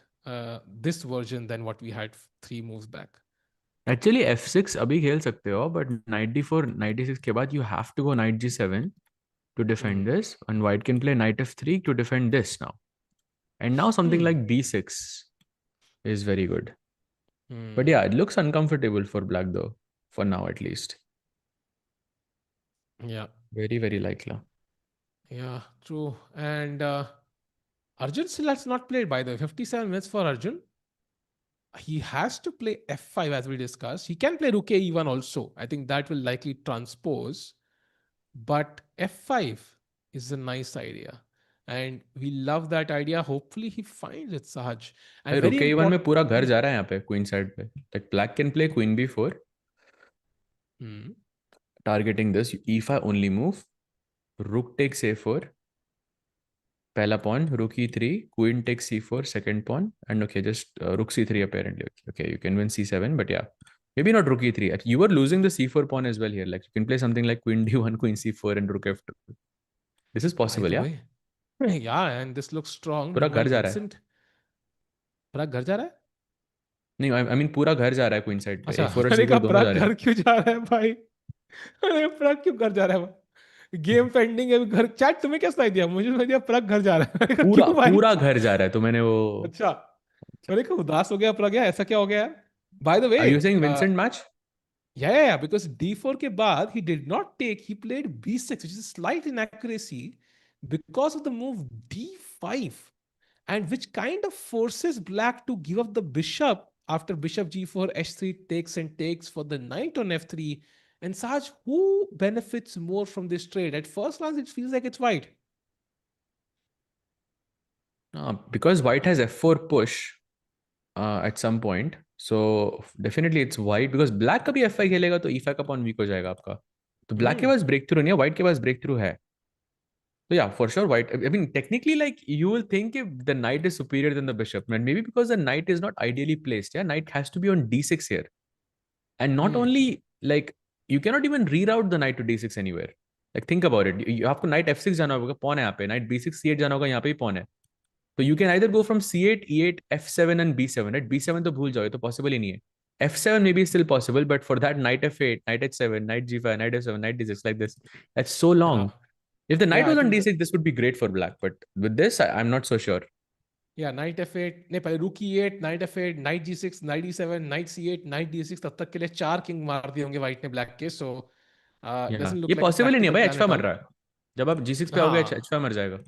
Speaker 2: this version than what we had 3 moves back.
Speaker 1: Actually, f6 अभी खेल सकते हो, but knight d4, knight d6 के बाद you have to go knight g7 to defend
Speaker 2: Hmm.
Speaker 1: this, and white can play knight f3 to defend this now. And now something
Speaker 2: Hmm.
Speaker 1: like d6 is very good. But yeah,
Speaker 2: Hmm.
Speaker 1: it looks uncomfortable for black though, for now at least.
Speaker 2: Yeah.
Speaker 1: Very, very likely.
Speaker 2: Yeah. True. And Arjun still has not played, by the way. 57 minutes for Arjun. He has to play f5 as we discussed. He can play rook e1 also. I think that will likely transpose. But f5 is a nice idea. And we love that idea. Hopefully he finds it, Sahaj. And
Speaker 1: भाई
Speaker 2: very
Speaker 1: रुक e1 में पूरा घर
Speaker 2: importantly,
Speaker 1: जा रहा है यहाँ पे क्वीन साइड पे. Like black can play queen b4,
Speaker 2: hmm,
Speaker 1: targeting this e5 only move. Rook takes a4, पहला pawn, rook e3, queen takes c4, second pawn, and okay, just rook c3 apparently. Okay, you can win c7, but yeah, maybe not rook e3. You were losing the c4 pawn as well here. Like you can play something like queen d1, queen c4, and rook f2. This is
Speaker 2: by
Speaker 1: possible,
Speaker 2: the
Speaker 1: yeah.
Speaker 2: way, yeah, and this looks strong.
Speaker 1: पूरा
Speaker 2: Meanwhile,
Speaker 1: घर जा रहा है.
Speaker 2: Vincent, प्राग घर जा रहा है?
Speaker 1: नहीं, आई मीन पूरा घर जा रहा है क्वीन साइड पे.
Speaker 2: अच्छा,
Speaker 1: a4 और
Speaker 2: मैंने कहा
Speaker 1: c4 दोनों जा
Speaker 2: प्राग
Speaker 1: रहे हैं.
Speaker 2: घर क्यों जा रहा है भाई? अरे प्राग क्यों घर जा रहा है? गेम पेंडिंग है घर. चैट तुम्हें क्या सुनाई दिया? मुझे सुनाई दिया प्राग घर जा रहा है. मैंने कहा
Speaker 1: पूरा
Speaker 2: क्यों भाई?
Speaker 1: पूरा घर जा रहा है, तो मैंने वो.
Speaker 2: अच्छा, मैंने कहा उदास हो गया प्राग, ऐसा क्या हो गया यार? Bye the way,
Speaker 1: Are you saying Vincent match?
Speaker 2: yeah, because d4 के बाद he did not take, he played b6, which is a slight inaccuracy because of the move d5, and which kind of forces black to give up the bishop after bishop g4, h3 takes and takes for the knight on f3. And Saj, who benefits more from this trade? At first glance, it feels like it's white.
Speaker 1: Because white has f4 push at some point, so definitely it's white. Because black का भी f5 खेलेगा तो e5 का pawn weak हो जाएगा आपका. तो black के
Speaker 2: Hmm.
Speaker 1: पास breakthrough नहीं है, white के पास breakthrough है. So yeah, for sure, white. I mean, technically, like you will think if the knight is superior than the bishop, and maybe because the knight is not ideally placed. Yeah, knight has to be on d6 here, and not
Speaker 2: Hmm.
Speaker 1: only like you cannot even reroute the knight to d6 anywhere. Like think about it. You have to knight f6 जाना होगा, pawn है यहाँ पे. Knight b6 c8 जाना होगा, यहाँ पे ही pawn है. So you can either go from c8, e8, f7 and b7. Right? b7 तो भूल जाओ, ये तो possible ही नहीं है. f7 maybe is still possible, but for that knight f8, knight h7, knight g5, knight f7, knight d6 like this, that's so
Speaker 2: Yeah.
Speaker 1: long. If the knight
Speaker 2: Yeah, I
Speaker 1: was on
Speaker 2: think
Speaker 1: d6, this would be great for black. But with this, I'm not so sure.
Speaker 2: या night f8 नहीं, पहले रूक e8, night f8, night g6, night e7, night c8, night d6, तब तक के लिए 4 king मार दिए होंगे व्हाइट ने ब्लैक के. सो
Speaker 1: Yeah,
Speaker 2: डजंट
Speaker 1: ये
Speaker 2: लुक लाइक अ
Speaker 1: पॉसिबल ही नहीं है
Speaker 2: प्रैक्टिकल
Speaker 1: भाई.
Speaker 2: प्लान
Speaker 1: h5
Speaker 2: एट
Speaker 1: मर
Speaker 2: ऑल.
Speaker 1: रहा है. जब आप g6 पे आओगे,
Speaker 2: हाँ,
Speaker 1: h5 मर जाएगा.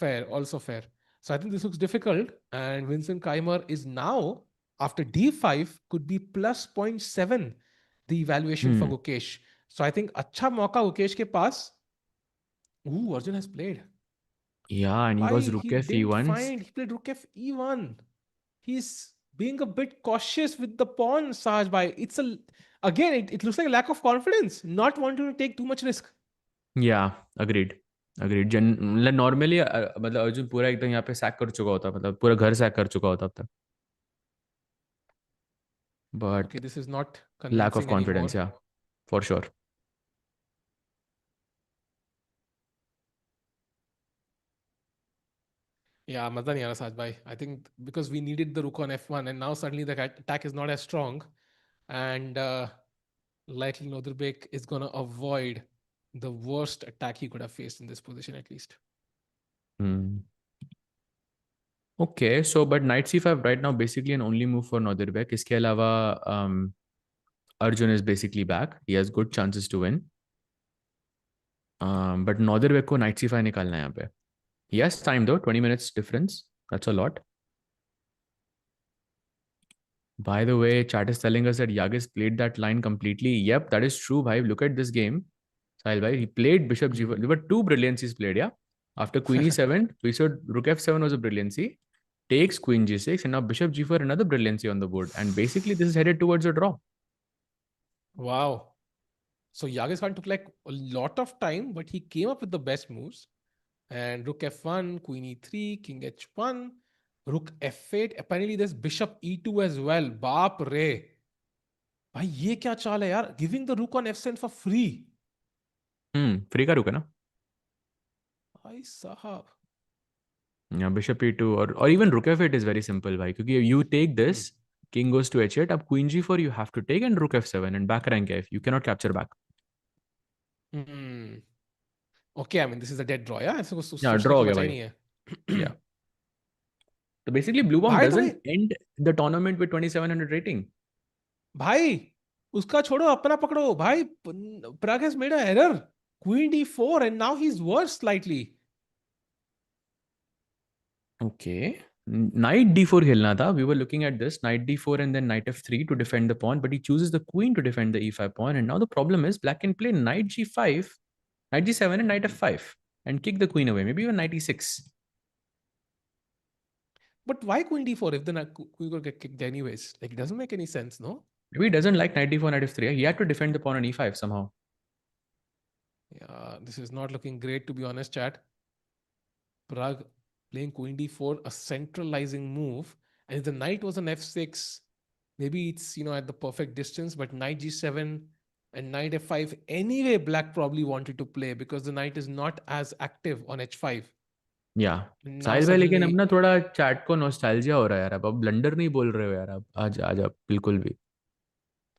Speaker 2: fair, also fair. So I think this looks difficult, and Vincent Keymer is now, after d5, could be plus zero point 0.7 the evaluation for
Speaker 1: Hmm.
Speaker 2: Gukesh. So I think अच्छा मौका Gukesh के पास. Ooh, Arjun has played.
Speaker 1: Yeah, and he
Speaker 2: Why
Speaker 1: goes rook
Speaker 2: he didn't
Speaker 1: f e1.
Speaker 2: find? He played rook f e1. He's being a bit cautious with the pawn, Sahaj. It's a, again, it looks like a lack of confidence, not wanting to take too much risk.
Speaker 1: Yeah, agreed. Agreed. मतलब normally मतलब अर्जुन पूरा एकदम यहाँ पे sac कर चुका होता, मतलब पूरा घर सैक कर चुका होता अब तक.
Speaker 2: Okay,
Speaker 1: But
Speaker 2: this is not
Speaker 1: lack of
Speaker 2: convincing
Speaker 1: confidence,
Speaker 2: anymore.
Speaker 1: yeah, for sure.
Speaker 2: Yeah, मजा नहीं आ रहा साज भाई. I think because we needed the rook on f1, and now suddenly the attack is not as strong, and likely Nodirbek is gonna avoid the worst attack he could have faced in this position at least.
Speaker 1: Hmm. Okay, so but knight c5 right now basically an only move for Nodirbek. इसके अलावा Arjun is basically back. He has good chances to win. But Nodirbek को knight c5 निकालना है यहाँ पे. He has time though, 20 minutes difference. That's a lot. By the way, chat is telling us that Yagiz played that line completely. Yep, that is true, bhai. Look at this game. Sahil bhai, he played bishop g4. There were two brilliancies played, yeah. After queen e7, we saw rook f7 was a brilliancy. takes queen g6, and now bishop g4, another brilliancy on the board. And basically, this is headed towards a draw.
Speaker 2: Wow. So Yagiz Khan took like a lot of time, but he came up with the best moves. And rook f1, queen e3, king h1, rook f8. Apparently, there's bishop e2 as well. Baap re. भाई ये क्या चाल है यार? Giving the rook on f7 for free.
Speaker 1: Free का रुक है ना.
Speaker 2: भाई साहब.
Speaker 1: Yeah, bishop e2 or even rook f8 is very simple, bhai. Because you take this, king goes to h8, up queen g4 you have to take, and rook f7 and back rank f. You cannot capture back.
Speaker 2: Okay, I mean this is a dead draw, yeah. ऐसे कुछ
Speaker 1: Yeah,
Speaker 2: सोचने
Speaker 1: draw
Speaker 2: की
Speaker 1: हो गया
Speaker 2: बचा ही
Speaker 1: भाई.
Speaker 2: नहीं है.
Speaker 1: Yeah. So basically, Bluebaum
Speaker 2: भाई
Speaker 1: doesn't
Speaker 2: तुम्हें
Speaker 1: end the tournament with 2700 rating.
Speaker 2: भाई उसका छोड़ो, अपना पकड़ो भाई. Pragg has made an error. Queen d4 and now he's worse slightly.
Speaker 1: Okay. Knight d4 खेलना था. We were looking at this. Knight d4 and then knight f3 to defend the pawn, but he chooses the queen to defend the e5 pawn. And now the problem is black can play knight g5, knight g7 and knight f5 and kick the queen away. Maybe even knight e6.
Speaker 2: But why queen d4 if the queen will get kicked anyways? Like, it doesn't make any sense, no?
Speaker 1: Maybe he doesn't like knight d4, knight f3. He had to defend the pawn on e5 somehow.
Speaker 2: Yeah, this is not looking great, to be honest, chat. Pragg playing queen d4, a centralizing move. And if the knight was on f6, maybe it's, at the perfect distance, but knight g7 and knight f5, anyway, black probably wanted to play because the knight is not as active on h5.
Speaker 1: या
Speaker 2: Now
Speaker 1: साहिल भाई, लेकिन अब
Speaker 2: suddenly,
Speaker 1: ना थोड़ा chat को nostalgia हो रहा है यार. अब ब्लंडर नहीं बोल रहे हो यार. अब आज आज आप बिल्कुल भी.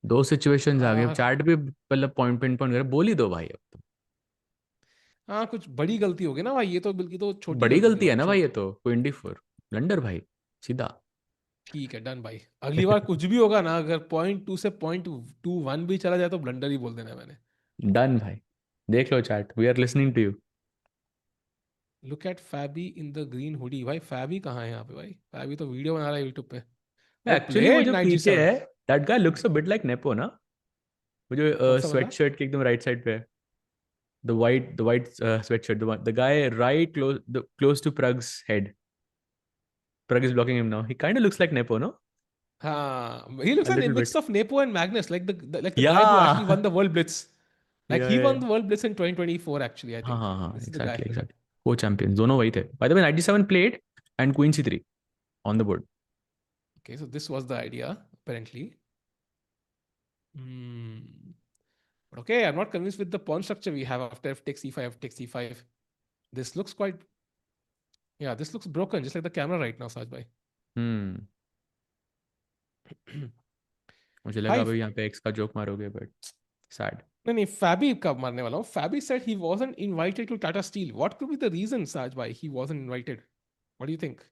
Speaker 1: दो सिचुएशंस आ गए. अब चैट भी मतलब पॉइंट पिन पॉइंट कर बोल ही दो भाई. अब तो
Speaker 2: हाँ, कुछ बड़ी गलती हो गई ना भाई. ये तो बिल्कुल तो छोटी
Speaker 1: बड़ी
Speaker 2: गलती थी
Speaker 1: गलती है
Speaker 2: भाई,
Speaker 1: ना भाई.
Speaker 2: छोटी.
Speaker 1: ये तो क्वीन डी4 ब्लंडर भाई, सीधा.
Speaker 2: ठीक है, डन भाई. अगली बार कुछ भी होगा ना, अगर .2 से .21 भी चला जाए तो ब्लंडर ही बोल देना है मैंने.
Speaker 1: डन भाई. देख लो chat. We are listening to you.
Speaker 2: Look at Fabi in the green hoodie. भाई फैबी कहाँ है यहाँ पे भाई? फैबी तो वीडियो बना रहा है यूट्यूब पे. भाई
Speaker 1: एक्चुअली वो
Speaker 2: प्लेड
Speaker 1: जो
Speaker 2: नाइट जी
Speaker 1: पीछे
Speaker 2: सेवन.
Speaker 1: है, that guy looks a bit like nepo ना. वो
Speaker 2: कौन
Speaker 1: जो
Speaker 2: सा
Speaker 1: स्वेट
Speaker 2: वाला?
Speaker 1: शर्ट के एकदम राइट साइड पे है. The white sweatshirt, the guy right close to Pragg's head. Pragg is blocking him now. He kind of looks like Nepo, no?
Speaker 2: हाँ, he looks
Speaker 1: A
Speaker 2: like a
Speaker 1: little
Speaker 2: mix
Speaker 1: bit.
Speaker 2: of Nepo and Magnus, like the guy who actually
Speaker 1: Yeah.
Speaker 2: won the World Blitz. Like
Speaker 1: Yeah,
Speaker 2: he
Speaker 1: yeah,
Speaker 2: won
Speaker 1: yeah.
Speaker 2: the World Blitz in 2024 actually, I
Speaker 1: हाँ
Speaker 2: think.
Speaker 1: हाँ हाँ,
Speaker 2: This is the
Speaker 1: exactly,
Speaker 2: guy.
Speaker 1: exactly. Co-champions, दोनों वही थे. By the way, 97 played and Queen C3 on the board.
Speaker 2: Okay, so this was the idea apparently. But okay, I'm not convinced with the pawn structure we have after f takes e5, f takes e5. This looks quite, yeah, this looks broken, just like the camera right now, Saj bhai.
Speaker 1: मुझे लगा
Speaker 2: Hi,
Speaker 1: अभी यहाँ पे X का joke मारोगे, but sad.
Speaker 2: no, no, Fabi का मारने वाला हूँ. Fabi said he wasn't invited to Tata Steel. What could be the reason, Saj bhai, he wasn't invited? What do you think?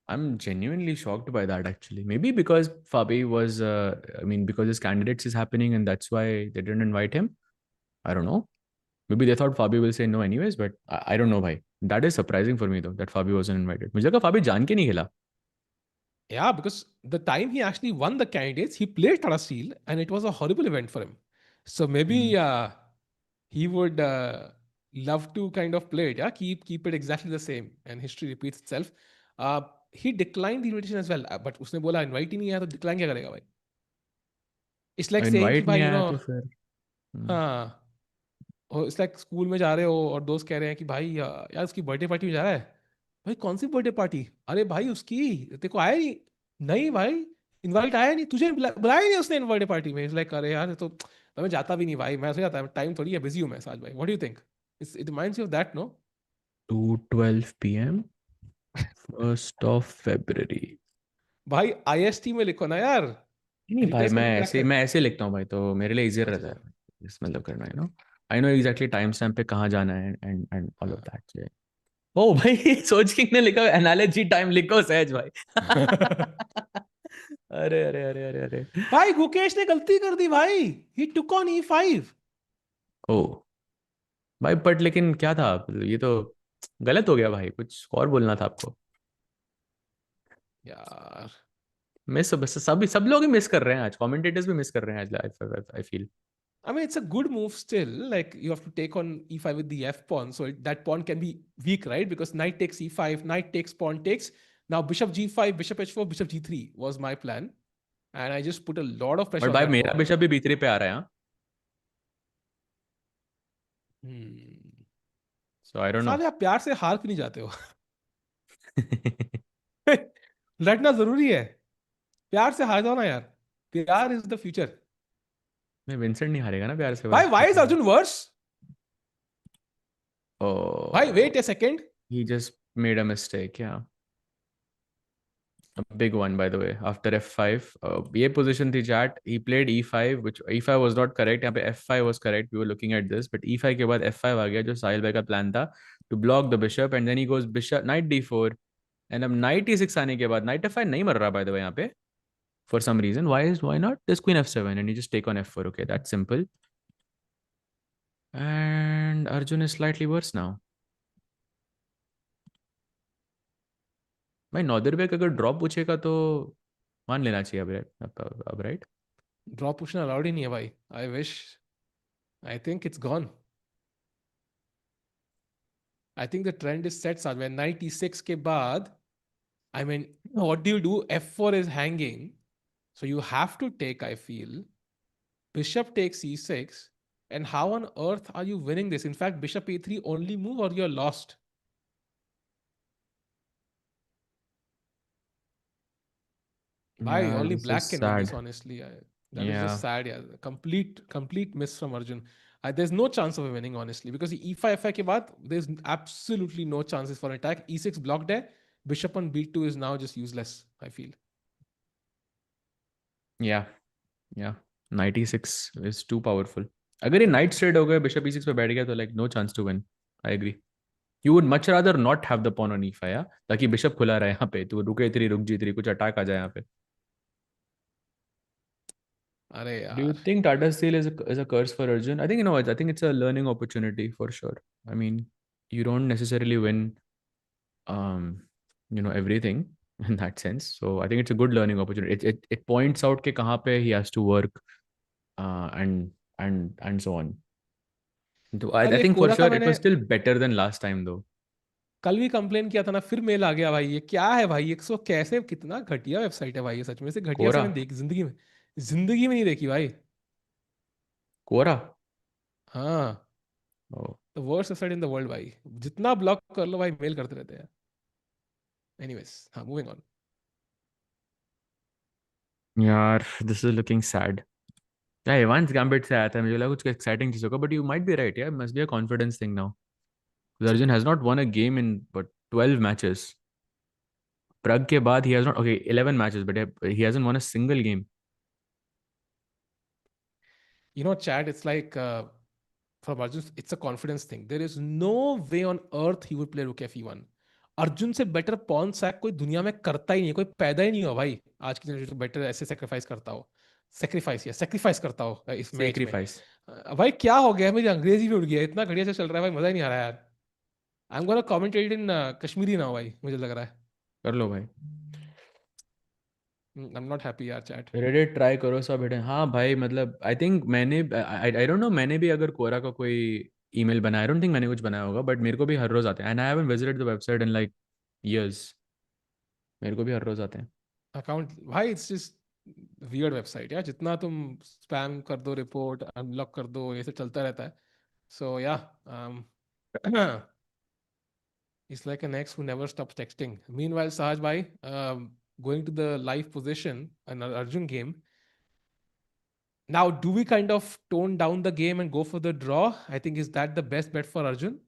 Speaker 1: I'm genuinely shocked by that actually. Maybe because Fabi was, because his candidates is happening and that's why they didn't invite him. I don't know. Maybe they thought Fabi will say no anyways, but I don't know, bhai. That is surprising for me though, that Fabi wasn't invited. मुझे लगा Fabi जान के नहीं खेला.
Speaker 2: Yeah, because the time he actually won the candidates, he played Tata Steel and it was a horrible event for him. So maybe he would love to kind of play it. Yeah, keep it exactly the same, and history repeats itself. He declined the invitation as well, but उसने बोला invite ही नहीं आया तो decline क्या करेगा भाई? It's like saying कि
Speaker 1: Invite नहीं
Speaker 2: भाई,
Speaker 1: आया तो फिर.
Speaker 2: हाँ, और इट्स लाइक स्कूल में जा रहे हो और दोस्त कह रहे हैं कि भाई यार उसकी बर्थडे पार्टी में जा रहा है. भाई कौन सी बर्थडे पार्टी? अरे भाई उसकी, तेरे को आया नहीं? नहीं भाई, इनवाइट आया नहीं, तुझे बुलाया ही नहीं उसने बर्थडे पार्टी में. इट्स लाइक अरे यार तो मैं जाता भी नहीं भाई, मैं ऐसे जाता है, टाइम थोड़ी है, बिजी हूँ मैं. साज भाई, what do you think? It reminds you of that, no?
Speaker 1: 2:12 p.m. 1st of February.
Speaker 2: भाई आईएसटी में लिखो ना यार.
Speaker 1: नहीं भाई,
Speaker 2: रिप्लेस
Speaker 1: मैं
Speaker 2: करके क्रैक
Speaker 1: ऐसे
Speaker 2: कर.
Speaker 1: मैं ऐसे लिखता हूँ भाई, तो मेरे लिए इजी
Speaker 2: अच्छा
Speaker 1: रहता
Speaker 2: अच्छा.
Speaker 1: है इस मतलब करना है. I know exactly time stamp पे कहाँ जाना है एंड ऑल ऑफ
Speaker 2: हाँ.
Speaker 1: दैट. ओ भाई सोच किंग ने लिखा एनालॉजी टाइम लिखो सहज भाई. अरे अरे अरे अरे अरे.
Speaker 2: भाई गुकेश ने गलती कर दी भाई. ही टुक ऑन E5.
Speaker 1: ओ भाई, बट लेकिन क्या था ये तो गलत हो गया भाई. कुछ और बोलना था आपको.
Speaker 2: यार
Speaker 1: मिस बस सब लोग ही मिस कर रहे हैं आज. कमेंटेटर्स भी मिस कर रहे हैं आज. I feel.
Speaker 2: I mean, it's a good move still. Like, you have to take on e5 with the f pawn. So that pawn can be weak, right? Because knight takes e5, knight takes, pawn takes. Now bishop g5, bishop h4, bishop g3 was my plan. And I just put a lot of pressure
Speaker 1: but
Speaker 2: on
Speaker 1: भाई
Speaker 2: that
Speaker 1: मेरा
Speaker 2: pawn.
Speaker 1: Bishop भी b3 पे आ रहा है, हाँ.
Speaker 2: Hmm.
Speaker 1: So I don't know.
Speaker 2: साले आप प्यार से हार क्यों नहीं जाते हो? लड़ना जरूरी है. प्यार से हार जाओ ना यार. प्यार is the future.
Speaker 1: मैं विंसेंट नहीं हारेगा ना प्यार से भाई.
Speaker 2: Why is Arjun worse? Why?
Speaker 1: Oh,
Speaker 2: Wait a second.
Speaker 1: he just made a mistake. Yeah, a big one by the way. After f5, ये position थी chat. He played e5, which e5 was not correct. यहाँ पे f5 was correct. We were looking at this, but e5 के बाद f5 आ गया जो साहिल भाई का plan था to block the bishop, and then he goes bishop knight d4, and अब knight e6 आने के बाद knight f5 नहीं मर रहा by the way यहाँ पे. For some reason, why not? There's queen f7, and you just take on f4. Okay, that's simple. And Arjun is slightly worse now. भाई नॉदिरबेक अगर ड्रॉप पूछेगा तो मान लेना चाहिए अब राइट.
Speaker 2: ड्रॉप पूछना अलाउड ही नहीं है भाई. I wish. I think it's gone. I think the trend is set साथ में. नाइट e6 के बाद, I mean, what do you do? f4 is hanging, so you have to take, I feel. Bishop takes e6, and how on earth are you winning this? In fact, bishop a3 only move, or you're lost. Why
Speaker 1: Yeah,
Speaker 2: only
Speaker 1: this is
Speaker 2: black can win this?
Speaker 1: sad.
Speaker 2: Honestly, that is
Speaker 1: Yeah,
Speaker 2: just sad. Yeah, complete miss from Arjun. There's no chance of winning, honestly, because e5 fi ke baad, there's absolutely no chances for an attack. e6 blocked there. Bishop on b2 is now just useless, I feel.
Speaker 1: yeah. Knight e6 is too powerful. अगर ये knight straight हो गए bishop e6 पे बैठ गया तो like no chance to win. I agree. You would much rather not have the pawn on e5, yeah? ताकि bishop खुला रहे यहाँ पे, तो रुक a3 रुक g3 कुछ attack आ जाए यहाँ पे.
Speaker 2: अरे
Speaker 1: Do you
Speaker 2: यार.
Speaker 1: think Tata Steel is a curse for Arjun? I think you know what. I think it's a learning opportunity for sure. I mean, you don't necessarily win, um, everything in that sense. So I think it's a good learning opportunity. It points out कि कहाँ पे he has to work, and so on. So
Speaker 2: कल
Speaker 1: I
Speaker 2: एक
Speaker 1: think for
Speaker 2: कोरा का
Speaker 1: sure it
Speaker 2: मैंने
Speaker 1: was still better than last time though.
Speaker 2: कल भी complain किया था ना, फिर मेल आ गया भाई. ये क्या है भाई? 100 कैसे, कितना घटिया वेबसाइट है भाई ये. सच में से घटिया से
Speaker 1: कोरा
Speaker 2: मैंने देखी जिंदगी में नहीं देखी भाई.
Speaker 1: कोरा.
Speaker 2: हाँ.
Speaker 1: Oh.
Speaker 2: The worst website in the world भाई. जितना ब्लॉक कर लो भाई, मेल करते रहते हैं. एनीवेज, हाँ, मूविंग ऑन.
Speaker 1: यार this is looking sad. Yeah, Ivan's Gambit से आया था मुझे लगा कुछ exciting चीज होगा, but you might be right. Yeah, it must be a confidence thing now. Arjun has not won a game in but 12 matches. Pragg के बाद he has not, okay, 11 matches, but he hasn't won a single game.
Speaker 2: You know, Chad, it's like from Arjun, it's a confidence thing. There is no way on earth he would play rook fe1. Arjun से better pawn sac कोई दुनिया में करता ही नहीं है. कोई पैदा ही नहीं हुआ भाई आज की जनरेशन बेटर ऐसे सेक्रीफाइस करता हो. सेक्रीफाइस करता हो इस मैच में.
Speaker 1: Sacrifice.
Speaker 2: भाई क्या हो गया? मेरी अंग्रेजी भी उड़ गया. इतना घटिया से चल रहा है भाई, मजा ही नहीं आ रहा है यार. I am gonna commentate in Kashmiri now भाई, मुझे लग रहा है.
Speaker 1: कर लो भाई.
Speaker 2: आई एम नॉट हैप्पी यार, चैट.
Speaker 1: रेडिट ट्राई करो सब हिडन. हाँ भाई मतलब आई थिंक मैंने आई डोंट नो मैंने भी अगर कोरा का कोई ईमेल बनाया, आई डोंट थिंक मैंने कुछ बनाया होगा, बट मेरे को भी हर रोज आते हैं. And I haven't visited the website in like years. मेरे को भी हर रोज आते हैं.
Speaker 2: अकाउंट भाई, इट्स जस्ट वियर्ड वेबसाइट यार. जितना तुम स्पैम कर दो, रिपोर्ट अनलॉक कर दो, ये सब चलता रहता है. सो या it's like an ex who never stops texting. Meanwhile, Sahaj bhai, going to the live position, an Arjun game. Now, do we kind of tone down the game and go for the draw? I think, is that the best bet for Arjun?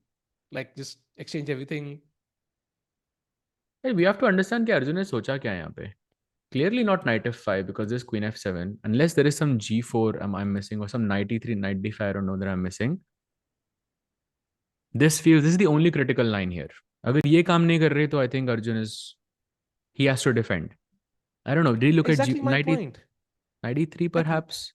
Speaker 2: Like, just exchange everything.
Speaker 1: Hey, we have to understand कि अर्जुन ने सोचा क्या है यहाँ पे. Clearly not knight f5 because there's queen f7. Unless there is some g4 I'm missing, or some knight e3, knight d5, I don't know that I'm missing. This is the only critical line here. अगर ये काम नहीं कर रहे तो I think Arjun he has to defend. I don't know. Did he look
Speaker 2: Exactly
Speaker 1: at
Speaker 2: my point.
Speaker 1: knight e3
Speaker 2: Like,
Speaker 1: perhaps?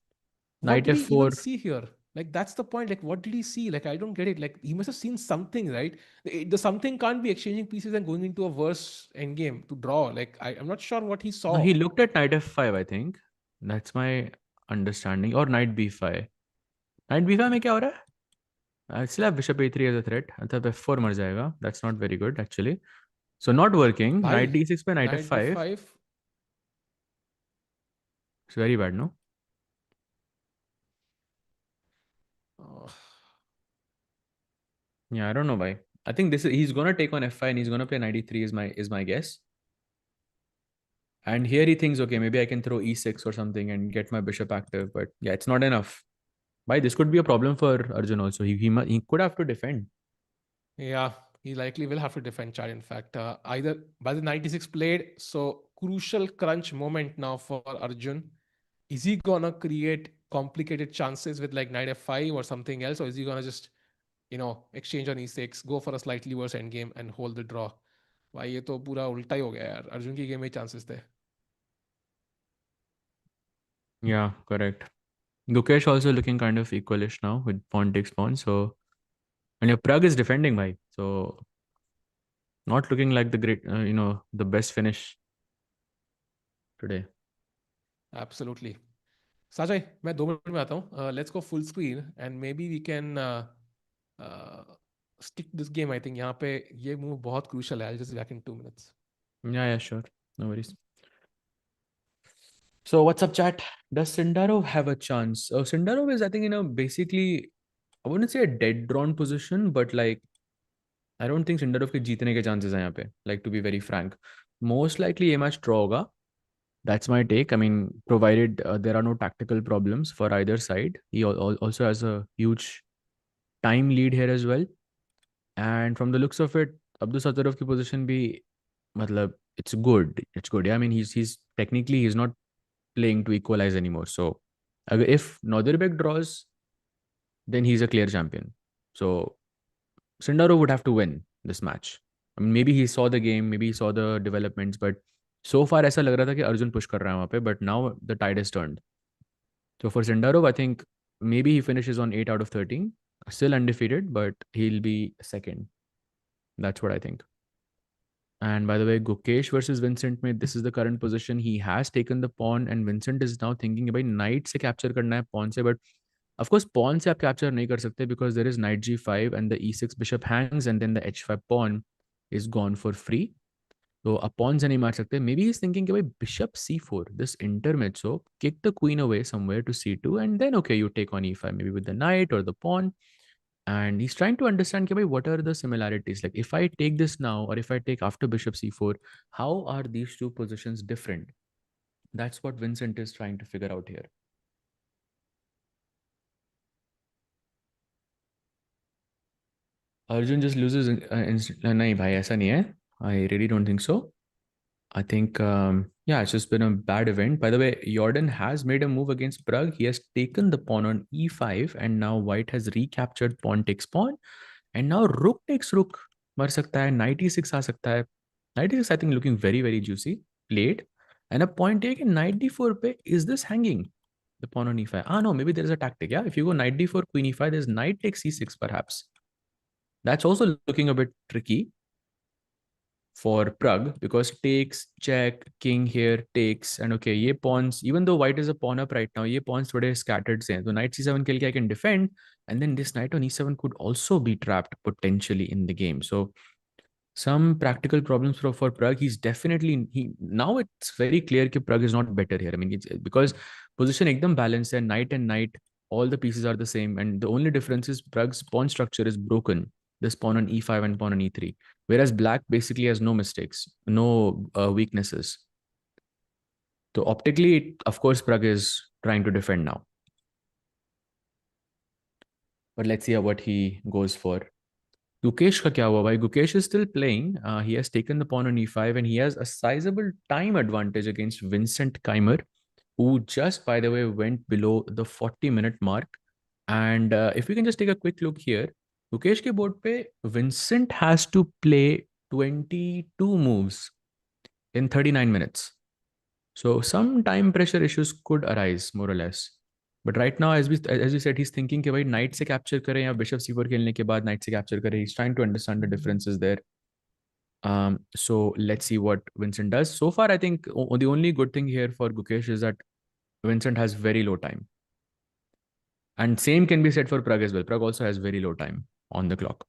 Speaker 2: what
Speaker 1: Knight
Speaker 2: did he even
Speaker 1: f4.
Speaker 2: see here? Like, that's the point. Like, what did he see? Like, I don't get it. Like, he must have seen something, right? The something can't be exchanging pieces and going into a worse endgame to draw. Like, I'm not sure what he saw.
Speaker 1: No, he looked at knight f5, I think. That's my understanding. Or knight b5. Knight b5 में क्या हो रहा है? I still have bishop a3 as a threat. मतलब f4 मर जाएगा. That's not very good actually. So not working.
Speaker 2: भाई
Speaker 1: Knight d6 पे knight
Speaker 2: night D
Speaker 1: f5.
Speaker 2: Five.
Speaker 1: It's very bad, no? Yeah, I don't know why. I think this is he's gonna take on f5 and he's gonna play knight e3 is my guess. And here he thinks, okay, maybe I can throw e6 or something and get my bishop active. But yeah, it's not enough. Why this could be a problem for Arjun also. He could have to defend.
Speaker 2: Yeah, he likely will have to defend Chad. In fact, either by the 96 played, so crucial crunch moment now for Arjun. Is he gonna create complicated chances with like knight f5 or something else, or is he gonna just exchange on e6, go for a slightly worse endgame and hold the draw? भाई ये तो पूरा उल्टा ही हो गया यार. अर्जुन की game में चांसेस थे.
Speaker 1: Yeah, correct. Gukesh also looking kind of equalish now with pawn takes pawn. So and your Pragg is defending, bhai. So not looking like the great, the best finish today.
Speaker 2: Absolutely. Sajay, मैं 2 minute में आता हूँ. Let's go full screen and maybe we can stick this game. I think यहाँ पे ये move बहुत crucial है. I'll just be back in 2 minutes.
Speaker 1: Yeah, sure. No worries. So what's up, chat? Does Sindarov have a chance? Sindarov is, I think, basically, I wouldn't say a dead drawn position, but like, I don't think Sindarov के जीतने के chances हैं यहाँ पे. Like, to be very frank, most likely ये match draw होगा. That's my take. I mean, provided there are no tactical problems for either side. He also has a huge time lead here as well. And from the looks of it, Abdusattorov की position भी, मतलब, it's good. It's good. Yeah, I mean, he's technically he's not playing to equalize anymore. So, if Nodirbek draws, then he's a clear champion. So, Sindarov would have to win this match. I mean, maybe he saw the game, maybe he saw the developments, but so far ऐसा लग रहा था कि Arjun push कर रहा है वहाँ पे, but now the tide has turned. So for Sindarov, I think maybe he finishes on 8 out of 13, still undefeated, but he'll be second. That's what I think. And by the way, Gukesh versus Vincent, this is the current position. He has taken the pawn, and Vincent is now thinking about knight se capture karna hai pawn se, but of course pawn se aap capture nahi kar sakte because there is knight g5 and the e6 bishop hangs, and then the h5 pawn is gone for free. So a pawn se nahi maar sakte. Maybe he's thinking about bishop c4, this intermezzo, kick the queen away somewhere to c2, and then okay, you take on e5, maybe with the knight or the pawn. And he's trying to understand what are the similarities. Like if I take this now or if I take after bishop c4, how are these two positions different? That's what Vincent is trying to figure out here. Arjun just loses. Nahi bhai, aisa nahi hai. I really don't think so. I think, yeah, it's just been a bad event. By the way, Jorden has made a move against Pragg. He has taken the pawn on e5, and now white has recaptured pawn takes pawn. And now rook takes rook. Mar sakta hai. Knight e6 aa sakta hai. Knight e6, I think, looking very, very juicy. Played. And a point taken, knight d4 pe, is this hanging? The pawn on e5. Ah, no, maybe there is a tactic. Yeah, if you go knight d4, queen e5, there's knight takes c6 perhaps. That's also looking a bit tricky for Pragg because takes, check, king here, takes, and okay, ye pawns, even though white is a pawn up right now, ye pawns today scattered say. So knight c7 kill I can defend, and then this knight on e7 could also be trapped potentially in the game. So some practical problems for Pragg. He's definitely now it's very clear that Pragg is not better here. I mean, it's because position ekdam balanced and knight, all the pieces are the same, and the only difference is Pragg's pawn structure is broken. This pawn on e5 and pawn on e3, whereas black basically has no mistakes, no weaknesses. So optically, of course, Pragg is trying to defend now. But let's see what he goes for. Gukesh ka kya hua bhai? Gukesh is still playing. He has taken the pawn on e5 and he has a sizable time advantage against Vincent Keymer, who just, by the way, went below the 40-minute mark. And if we can just take a quick look here, Gukesh ke board pe, Vincent has to play 22 moves in 39 minutes. So some time pressure issues could arise, more or less. But right now, as we said, he's thinking कि भाई knight से capture करें या bishop c4 खेलने के बाद knight से capture करें. He's trying to understand the differences there. So let's see what Vincent does. So far, I think the only good thing here for Gukesh is that Vincent has very low time. And same can be said for Pragg as well. Pragg also has very low time on the clock.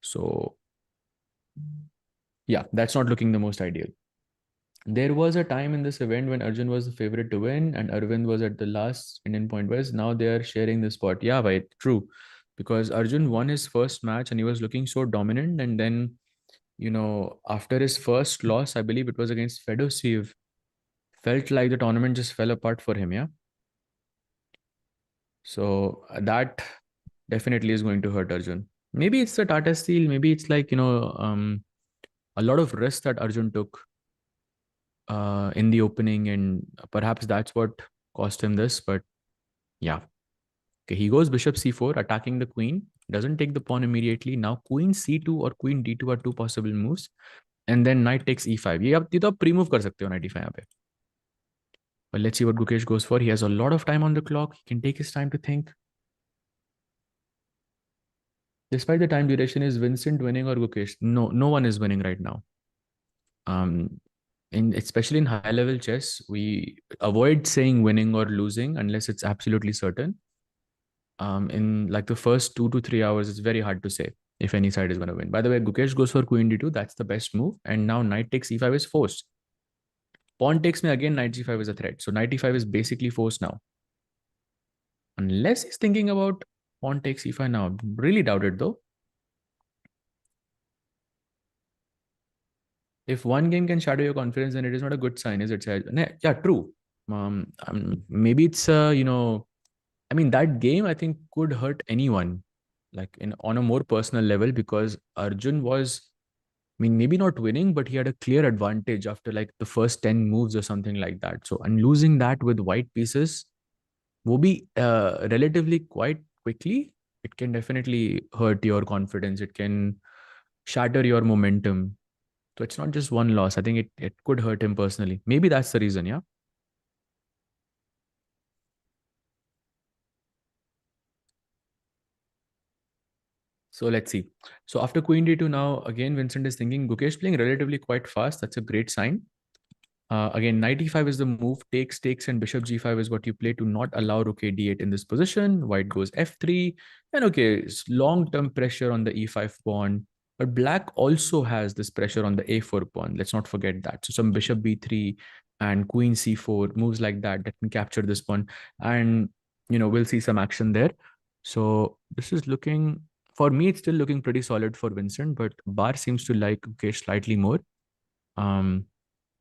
Speaker 1: So yeah, that's not looking the most ideal. There was a time in this event when Arjun was the favorite to win and Aravindh was at the last Indian point west. Now they are sharing the spot. Yeah, right, true. Because Arjun won his first match and he was looking so dominant. And then, after his first loss, I believe it was against Fedoseev, felt like the tournament just fell apart for him. Yeah. So that definitely is going to hurt Arjun. Maybe it's the Tata Steel. Maybe it's like, a lot of risks that Arjun took in the opening, and perhaps that's what cost him this. But yeah, okay, he goes bishop c4, attacking the queen. Doesn't take the pawn immediately. Now queen c2 or queen d2 are two possible moves, and then knight takes e5. ये तो आप pre-move कर सकते हो knight e5 यहाँ पे. But let's see what Gukesh goes for. He has a lot of time on the clock. He can take his time to think. Despite the time duration, is Vincent winning or Gukesh? No, no one is winning right now. Especially in high level chess, we avoid saying winning or losing unless it's absolutely certain. In like the first 2 to 3 hours, it's very hard to say if any side is going to win. By the way, Gukesh goes for queen d2. That's the best move. And now knight takes e5 is forced. Pawn takes me again, knight g5 is a threat. So knight e5 is basically forced now. Unless he's thinking about pawn takes e5 now. Really doubt it though. If one game can shadow your confidence, then it is not a good sign, is it? Yeah, true. Maybe it's I mean, that game I think could hurt anyone, like on a more personal level, because Arjun was, I mean, maybe not winning, but he had a clear advantage after like the first 10 moves or something like that. So, and losing that with white pieces will be relatively quite quickly. It can definitely hurt your confidence. It can shatter your momentum. So it's not just one loss. I think it could hurt him personally. Maybe that's the reason, yeah. So let's see. So after queen d2, now again Vincent is thinking Gukesh playing relatively quite fast. That's a great sign. Again, knight e5 is the move. Takes, and bishop g5 is what you play to not allow rook a d8 in this position. White goes f3. And okay, it's long-term pressure on the e5 pawn. But black also has this pressure on the a4 pawn. Let's not forget that. So some bishop b3 and queen c4, moves like that can capture this pawn. And, we'll see some action there. So this is looking, for me, it's still looking pretty solid for Vincent, but Bar seems to like Gukesh slightly more.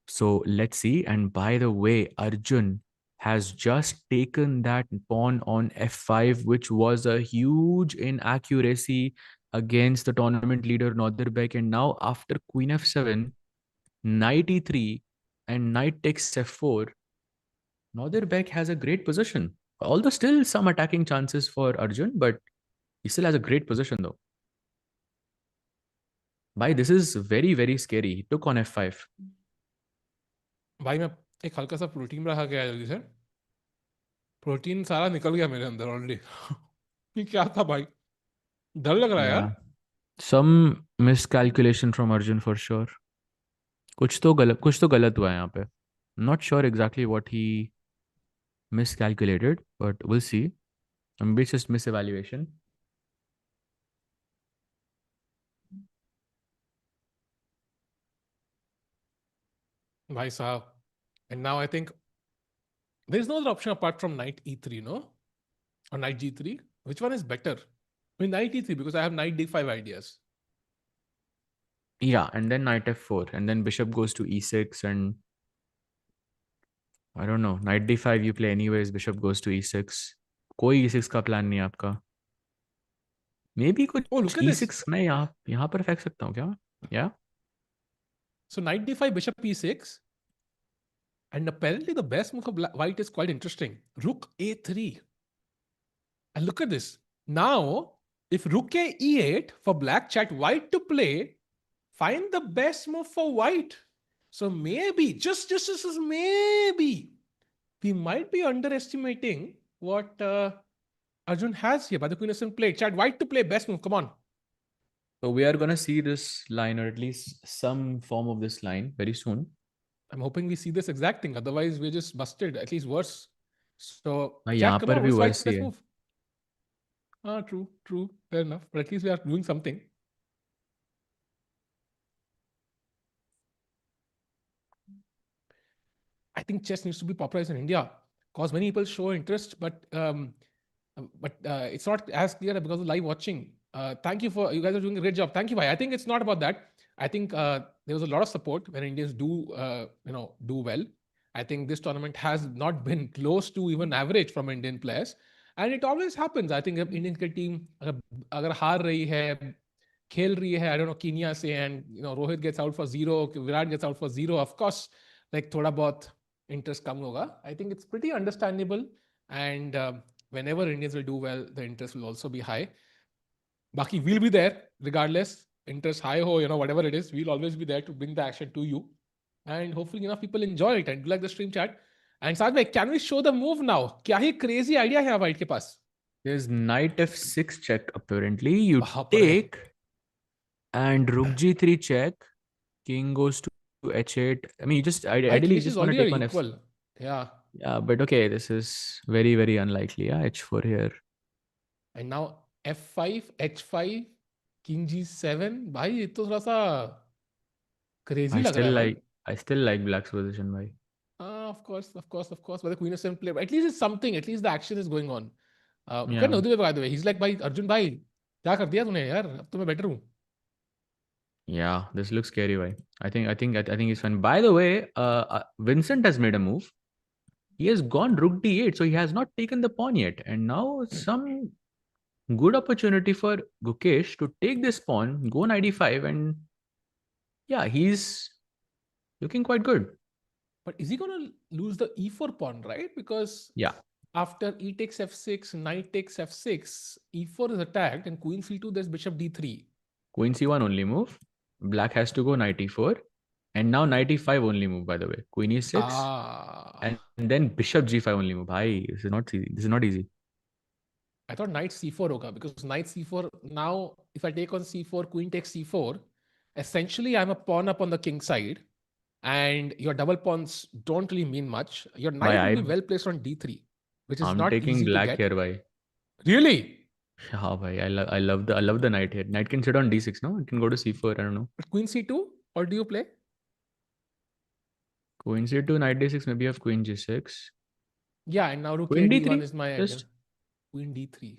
Speaker 1: So let's see. And by the way, Arjun has just taken that pawn on f5, which was a huge inaccuracy against the tournament leader Nodirbek. And now after queen f7, knight e3, and knight takes f4, Nodirbek has a great position. Although still some attacking chances for Arjun, but he still has a great position though. Bhai, this is very, very scary. He took on f5.
Speaker 2: भाई मैं एक हल्का सा protein रखा गया जल्दी से. Protein सारा निकल गया मेरे अंदर ऑलरेडी. ये क्या था भाई? डर लग रहा है यार.
Speaker 1: Some miscalculation from Arjun for sure. कुछ तो गलत हुआ है यहाँ पे. Not sure exactly what he miscalculated, but we'll see. Maybe it's just misevaluation.
Speaker 2: भाई साहब. And now I think there is no other option apart from knight e3, no? Or knight g3. Which one is better? I mean, knight e3 because I have knight d5 ideas.
Speaker 1: Yeah, and then knight f4, and then bishop goes to e6, and I don't know, knight d5 you play anyways, bishop goes to e6. कोई e6 का plan नहीं है आपका. Maybe कुछ
Speaker 2: Oh, look at this.
Speaker 1: e6 मैं यहाँ पर फेंक सकता हूँ क्या? Yeah.
Speaker 2: So knight d5, bishop e6. And apparently the best move for white is quite interesting. Rook a3. And look at this. Now, if rook a e8 for black, chat white to play, find the best move for white. So maybe, just as maybe, we might be underestimating what Arjun has here by the queen of play. Chat white to play, best move. Come on.
Speaker 1: So we are gonna see this line, or at least some form of this line, very soon.
Speaker 2: I'm hoping we see this exact thing. Otherwise, we're just busted. At least worse. So,
Speaker 1: यहाँ
Speaker 2: chat, come
Speaker 1: पर
Speaker 2: on.
Speaker 1: भी
Speaker 2: What's white's
Speaker 1: worse ही
Speaker 2: best
Speaker 1: है.
Speaker 2: move? True, true. Fair enough. But at least we are doing something. I think chess needs to be popularized in India because many people show interest, but it's not as clear because of live watching. Thank you for you guys are doing a great job. Thank you, bhai. I think it's not about that. I think there was a lot of support when Indians do well. I think this tournament has not been close to even average from Indian players, and it always happens. I think if Indian cricket team अगर हार रही है, खेल रही है, I don't know, Kenya से, and Rohit gets out for 0, Virat gets out for 0, of course, like थोड़ा बहुत interest कम होगा. I think it's pretty understandable, and whenever Indians will do well, the interest will also be high. Baki, we'll be there regardless. Interest high ho, whatever it is, we'll always be there to bring the action to you. And hopefully, people enjoy it and like the stream chat. And Sajbhai, can we show the move now? Kya hi crazy idea hai white ke paas?
Speaker 1: There's knight f6 check apparently. You
Speaker 2: Baap re.
Speaker 1: take and rook g3 check. King goes to h8. I mean, you just ideally you
Speaker 2: This is
Speaker 1: just want to
Speaker 2: already
Speaker 1: take on f.
Speaker 2: equal. Yeah.
Speaker 1: Yeah, but okay, this is very, very unlikely. Yeah, h4 here.
Speaker 2: And now f5, h5, king g7. Bhai, ये तो थोड़ा सा crazy
Speaker 1: I
Speaker 2: लग रहा
Speaker 1: still
Speaker 2: है भाई.
Speaker 1: like I still like black's position, bhai.
Speaker 2: Of course, of course, of course. But the Queen of Seven play. But at least it's something. At least the action is going on. Look at
Speaker 1: Yeah.
Speaker 2: Nodirbek, by the way. He's like, भाई अर्जुन भाई क्या कर दिया तूने यार? अब तो मैं better हूँ.
Speaker 1: Yeah, this looks scary, bhai. I think he's fine. By the way, Vincent has made a move. He has gone rook d8, so he has not taken the pawn yet. And now some good opportunity for Gukesh to take this pawn, go knight e5, and yeah, he's looking quite good.
Speaker 2: But is he gonna lose the e4 pawn, right? Because
Speaker 1: Yeah,
Speaker 2: after e takes f6, knight takes f6, e4 is attacked, and queen c2, there's bishop d3.
Speaker 1: queen c1 only move. Black has to go knight e4, and now knight e5 only move. By the way, queen e6, and then bishop g5 only move. Hi, this is not easy. This is not easy.
Speaker 2: I thought knight c4 hoga because knight c4. Now, if I take on c4, queen takes c4. Essentially, I'm a pawn up on the king side, and your double pawns don't really mean much. Your
Speaker 1: Why
Speaker 2: knight will be well placed on d3, which is
Speaker 1: I'm
Speaker 2: not
Speaker 1: taking
Speaker 2: easy to
Speaker 1: black
Speaker 2: get.
Speaker 1: here. Why?
Speaker 2: Really?
Speaker 1: Yeah, bhai. I love the knight here. Knight can sit on d6. No, it can go to c4. I don't know.
Speaker 2: But queen c2, or do you play?
Speaker 1: Queen c2, knight d6. Maybe you have queen g6.
Speaker 2: Yeah, and now rook a
Speaker 1: Queen
Speaker 2: d1
Speaker 1: d3.
Speaker 2: is my idea.
Speaker 1: Just
Speaker 2: Queen d3.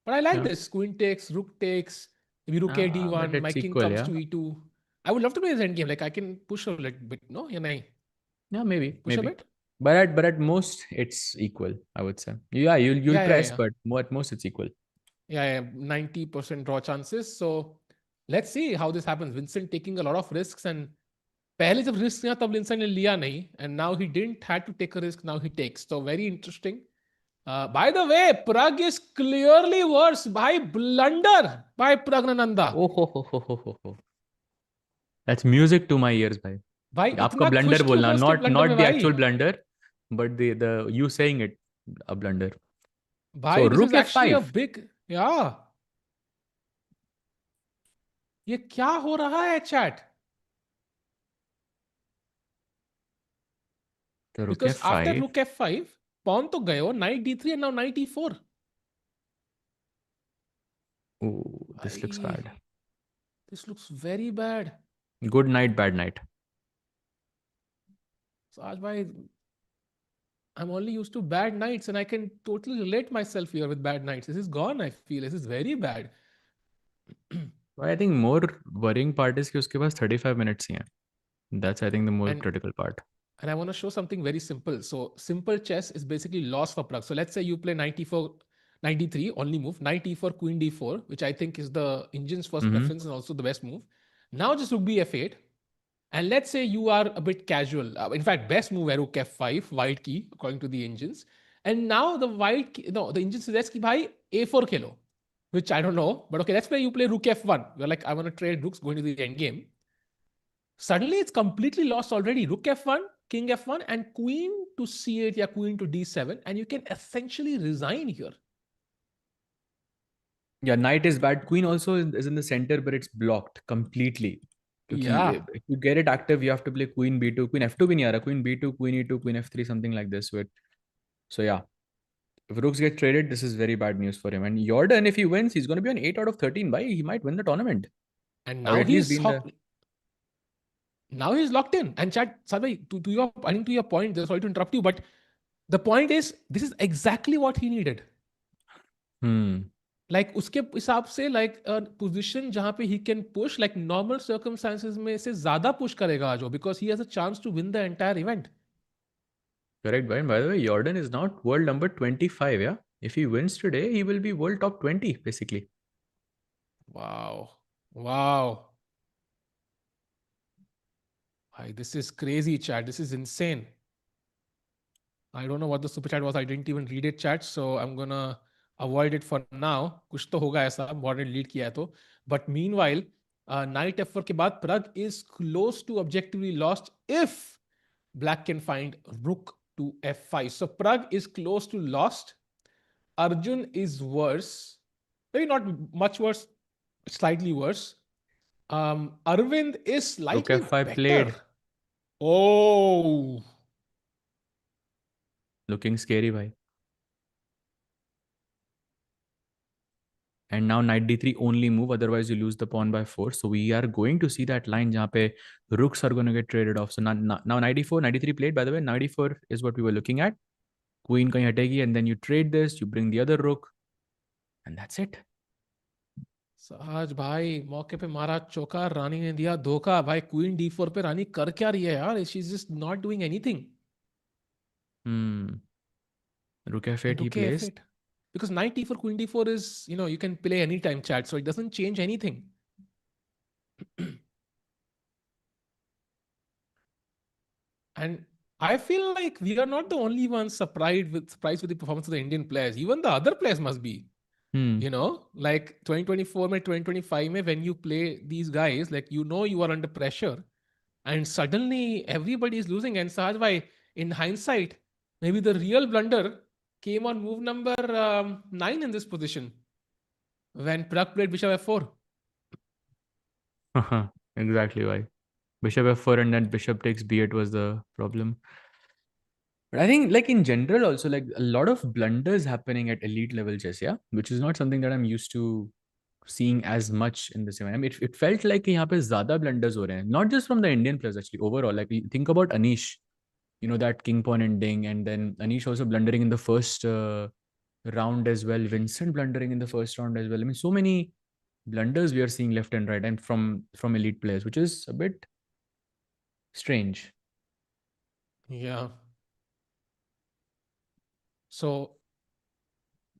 Speaker 2: But I like
Speaker 1: yeah.
Speaker 2: this. Queen takes, rook takes, maybe rook a
Speaker 1: But
Speaker 2: d1, my
Speaker 1: it's
Speaker 2: king
Speaker 1: equal.
Speaker 2: comes
Speaker 1: Yeah.
Speaker 2: to e2. I would love to play this endgame. Like I can push a little bit, no? Yeah, nahi.
Speaker 1: Yeah, maybe.
Speaker 2: Push a
Speaker 1: Maybe.
Speaker 2: bit?
Speaker 1: But at most it's equal, I would say. Yeah, you'll press,
Speaker 2: Yeah.
Speaker 1: but at most it's equal.
Speaker 2: Yeah, 90% draw chances. So let's see how this happens. Vincent taking a lot of risks, and पहले जब risk लिया तब Vincent ने लिया नहीं, and now he didn't had to take a risk. Now he takes. So very interesting. By the way, Pragg is clearly worse by blunder by Praggnanandhaa.
Speaker 1: Oh. That's music to my ears, bhai.
Speaker 2: भाई
Speaker 1: आपका
Speaker 2: इतना
Speaker 1: blunder
Speaker 2: खुश क्यों
Speaker 1: बोलना,
Speaker 2: हो उसके
Speaker 1: not
Speaker 2: blunder
Speaker 1: not
Speaker 2: में
Speaker 1: the
Speaker 2: भाई?
Speaker 1: actual blunder, but the you saying it a blunder.
Speaker 2: भाई
Speaker 1: So
Speaker 2: this is
Speaker 1: rook
Speaker 2: actually a
Speaker 1: f5.
Speaker 2: big yeah. ये क्या हो रहा है chat?
Speaker 1: So rook
Speaker 2: Because after
Speaker 1: f5.
Speaker 2: rook f5, pawn तो गए हो, knight d3 and now knight e4.
Speaker 1: Oh, this looks
Speaker 2: भाई,
Speaker 1: bad.
Speaker 2: this looks very bad.
Speaker 1: Good night, bad night.
Speaker 2: Saj bhai, I'm only used to bad nights and I can totally relate myself here with bad nights. This is gone, I feel. This is very bad.
Speaker 1: But I think more worrying part is कि उसके पास 35 minutes ही हैं. That's I think the more
Speaker 2: And
Speaker 1: critical part.
Speaker 2: I want to show something very simple. So simple chess is basically loss for Pragg. So let's say you play 94, 93, only move, knight e4, queen d4, which I think is the engine's first preference and also the best move. Now just rook b f8. And let's say you are a bit casual. In fact, best move rook f5, white key, according to the engines. And now the white key, no, the engine suggests ki bhai a4 khelo, which I don't know. But okay, let's say you play rook f1. You're like, I want to trade rooks going to the end game. Suddenly it's completely lost already. Rook f1, king f1, and queen to c8 or queen to d7. And you can essentially resign here.
Speaker 1: Yeah, knight is bad. Queen also is in the center, but it's blocked completely.
Speaker 2: Yeah.
Speaker 1: If you get it active, you have to play queen b2, queen f2 भी नहीं आ रहा, queen b2, queen e2, queen f3, something like this. So yeah, If rooks get traded, this is very bad news for him. And Jordan, if he wins, he's going to be on 8 out of 13. By he might win the tournament.
Speaker 2: And
Speaker 1: Or
Speaker 2: now
Speaker 1: at least
Speaker 2: he's
Speaker 1: be in the...
Speaker 2: now he's locked in. And chat, Sadhbhai, to your, I think to your point, sorry to interrupt you, but the point is, this is exactly what he needed. Like उसके हिसाब से like a position जहाँ पे he can push, like normal circumstances में से ज़्यादा push करेगा आज वो, because he has a chance to win the entire event.
Speaker 1: Correct, Brian. By the way, Jordan is now world number 25, yeah? If he wins today, he will be world top 20, basically.
Speaker 2: Wow. Wow. This is crazy, chat. This is insane. I don't know what the super chat was. I didn't even read it, chat. So I'm gonna avoid it for now. कुछ तो होगा ऐसा, modern lead किया है तो. But meanwhile, knight f4 के बाद Pragg is close to objectively lost if black can find rook to f5. So Pragg is close to lost. Arjun is worse. Maybe not much worse, slightly worse. Aravindh is slightly
Speaker 1: Rook f5
Speaker 2: better.
Speaker 1: played.
Speaker 2: Oh.
Speaker 1: Looking scary, bhai. And now knight d3 only move, otherwise you lose the pawn by 4. So we are going to see that line jahan pe rooks are going to get traded off. So now knight d4, knight d3 played. By the way, knight d4 is what we were looking at. Queen kahin hategi, and then you trade this, you bring the other rook, and that's it.
Speaker 2: सहज भाई मौके पे मारा चौका, रानी ने दिया धोखा. भाई क्वीन d4 पे रानी कर क्या रही है यार? She is just not doing anything.
Speaker 1: Rook f8 he plays.
Speaker 2: F8. Because knight d4, queen d4 is, you can play anytime, chat. So it doesn't change anything. And I feel like we are not the only ones surprised with the performance of the Indian players. Even the other players must be. Like 2024 mein, 2025 mein, when you play these guys, like you are under pressure, and suddenly everybody is losing. And Sahaj bhai, in hindsight, maybe the real blunder came on move number 9 in this position when Pragg played bishop f4.
Speaker 1: Exactly why. Bishop f4 and then bishop takes b8 was the problem. But I think like in general also like a lot of blunders happening at elite level chess, yeah, which is not something that I'm used to seeing as much in the same. I mean, it felt like यहाँ पे ज़्यादा blunders हो रहे हैं, not just from the Indian players actually overall. Like we think about Anish, that king pawn ending, and then Anish also blundering in the first round as well. Vincent blundering in the first round as well. I mean, so many blunders we are seeing left and right, and from elite players, which is a bit strange.
Speaker 2: Yeah. So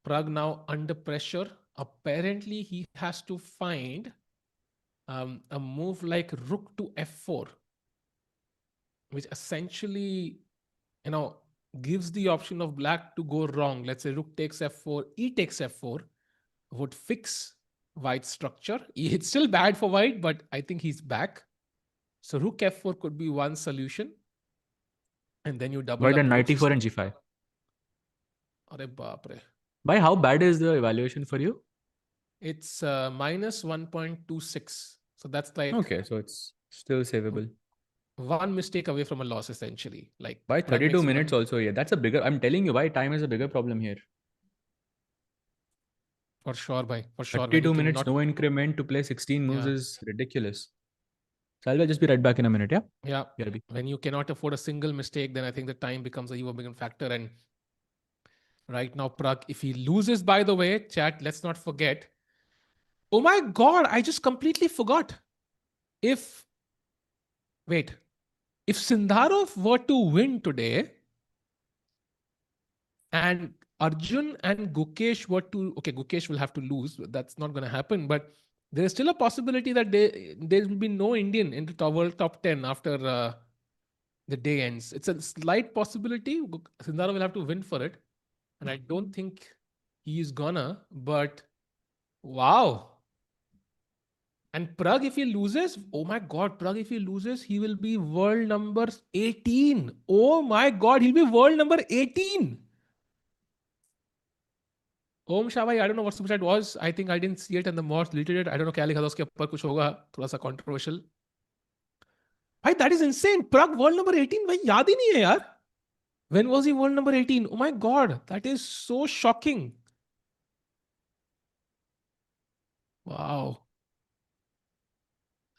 Speaker 2: Pragg now under pressure. Apparently, he has to find a move like rook to f4, which essentially, gives the option of black to go wrong. Let's say rook takes f4, e takes f4, would fix white's structure. It's still bad for white, but I think he's back. So rook f4 could be one solution. And then you double
Speaker 1: Why
Speaker 2: up
Speaker 1: the knight
Speaker 2: rooks.
Speaker 1: e4 and g5?
Speaker 2: Arre baapre.
Speaker 1: By how bad is the evaluation for you?
Speaker 2: It's minus 1.26. So that's like...
Speaker 1: Okay, so it's still savable.
Speaker 2: One mistake away from a loss, essentially. Like
Speaker 1: by 32 minutes also, yeah. That's a bigger... I'm telling you why time is a bigger problem here.
Speaker 2: For sure, bhai. For sure.
Speaker 1: 32 minutes, no increment to play 16 moves is ridiculous. So I'll just be right back in a minute, yeah?
Speaker 2: Yeah. When you cannot afford a single mistake, then I think the time becomes a even bigger factor. And right now, Pragg, if he loses, by the way, chat, let's not forget. Oh my God, I just completely forgot. If Sindarov were to win today and Arjun and Gukesh were to... Okay, Gukesh will have to lose. That's not going to happen. But there is still a possibility that there will be no Indian in the world top 10 after the day ends. It's a slight possibility. Sindarov will have to win for it. And I don't think he is gonna. But wow. And Pragg, if he loses, oh my God, Pragg, if he loses, he will be world number 18. Oh my God, he'll be world number 18. Om Shah bhai, I don't know what super chat was. I think I didn't see it and the mods deleted it. I don't know क्या लिखा था उसके ऊपर कुछ होगा थोड़ा सा controversial. Bhai, that is insane. Pragg world number 18 भाई याद ही नहीं है यार. When was he world number 18? Oh my God, that is so shocking. Wow.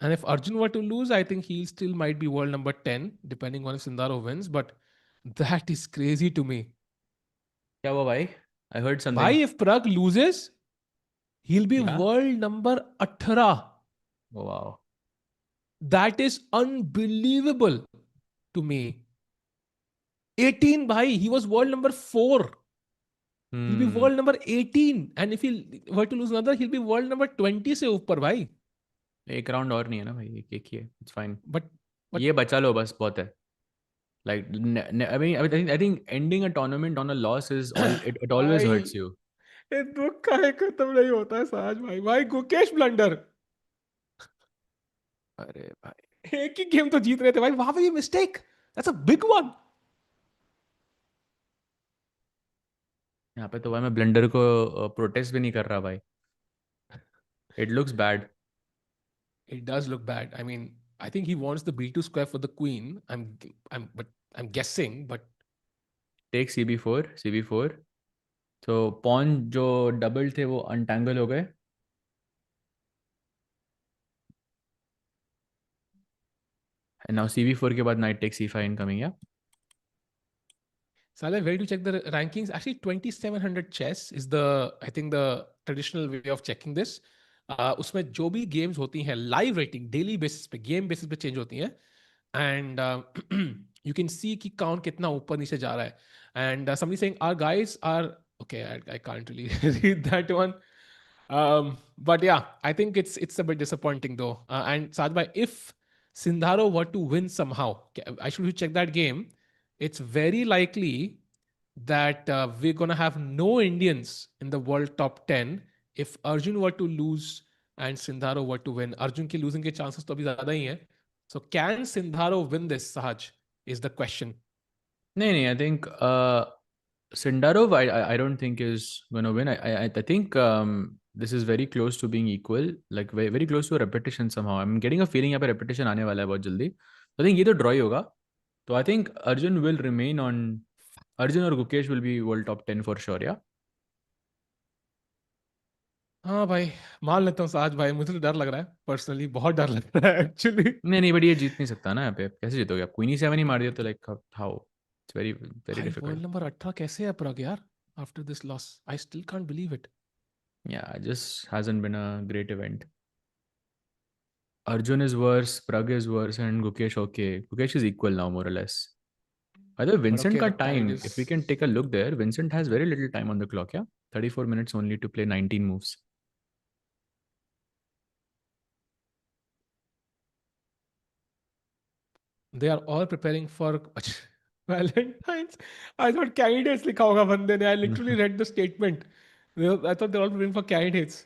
Speaker 2: And if Arjun were to lose, I think he still might be world number 10, depending on if Sindarov wins. But that is crazy to me.
Speaker 1: क्या हुआ भाई? I heard
Speaker 2: Why,
Speaker 1: something.
Speaker 2: if Pragg loses, he'll be
Speaker 1: Yeah.
Speaker 2: world number 18.
Speaker 1: Oh, wow.
Speaker 2: That is unbelievable to me. 18, bhai. He was world number 4. He'll be
Speaker 1: Hmm.
Speaker 2: world number 18. And if he were to lose another, he'll be world number 20 से ऊपर भाई.
Speaker 1: एक round और नहीं है ना भाई, एक ही है. It's fine.
Speaker 2: But
Speaker 1: ये बचा लो बस, बहुत है. Like, I think ending a tournament on a loss is it always
Speaker 2: भाई
Speaker 1: hurts you.
Speaker 2: ये दुख का है खत्म नहीं होता है साज भाई. भाई गुकेश ब्लंडर.
Speaker 1: अरे भाई.
Speaker 2: एक ही गेम तो जीत रहे थे भाई. वहां पे ये mistake. That's a big one.
Speaker 1: यहाँ पे तो भाई मैं ब्लेंडर को प्रोटेस्ट भी नहीं कर रहा भाई. It looks bad.
Speaker 2: It does look bad. I mean, I think he wants the B2 square for the queen. But I'm guessing. But
Speaker 1: Take CB4, CB4. तो पॉन जो डबल थे वो अनटैंगल हो गए. And now CB4 के बाद knight takes C5 incoming, yeah.
Speaker 2: Saleh, where do you check the rankings? Actually, 2700 chess is the, I think, the traditional way of checking this. उसमें जो भी गेम्स होती हैं लाइव रेटिंग डेली बेसिस पे game basis पे change होती हैं and you can see कि काउंट कितना ऊपर नीचे जा रहा है and somebody saying our guys are okay, I can't really read that one. But yeah, I think it's a bit disappointing though. And Sajbhai, if Sindharo were to win somehow, I should check that game. It's very likely that we're going to have no Indians in the world top 10 if Arjun were to lose and Sindharo were to win. Arjun के losing के chances तो अभी ज़्यादा ही हैं. So can Sindharo win this, Sahaj, is the question.
Speaker 1: नहीं, I think Sindarov, I don't think is gonna win. I think this is very close to being equal, like very very close to a repetition somehow. I'm getting a feeling यहाँ पे repetition आने वाला है बहुत जल्दी. I think ये तो draw ही होगा. तो I think Arjun will remain on. Arjun or Gukesh will be world top 10 for sure, yeah.
Speaker 2: हाँ भाई मान लेता हूँ साज भाई मुझे तो डर लग रहा है पर्सनली बहुत डर लग रहा है एक्चुअली
Speaker 1: नहीं, बट ये जीत नहीं सकता ना यहाँ पे. कैसे जीतोगे आप? क्वीन ई7 ही मार दिया तो like how? It's very very
Speaker 2: भाई वर्ल्ड
Speaker 1: डिफिकल्ट.
Speaker 2: नंबर 18 कैसे है प्रग यार after this loss I still can't believe it
Speaker 1: Yeah, it just hasn't been a great event. Arjun is worse, Pragg is worse, and Gukesh okay. Gukesh is equal now, more or less. Either
Speaker 2: but
Speaker 1: Vincent
Speaker 2: okay
Speaker 1: got
Speaker 2: the tied
Speaker 1: time.
Speaker 2: Is
Speaker 1: If we can take a look there, Vincent has very little time on the clock, yeah? 34 minutes only to play 19 moves.
Speaker 2: They are all preparing for valentines I thought candidates लिखा होगा बंदे ने I literally read the statement I thought they are all preparing for candidates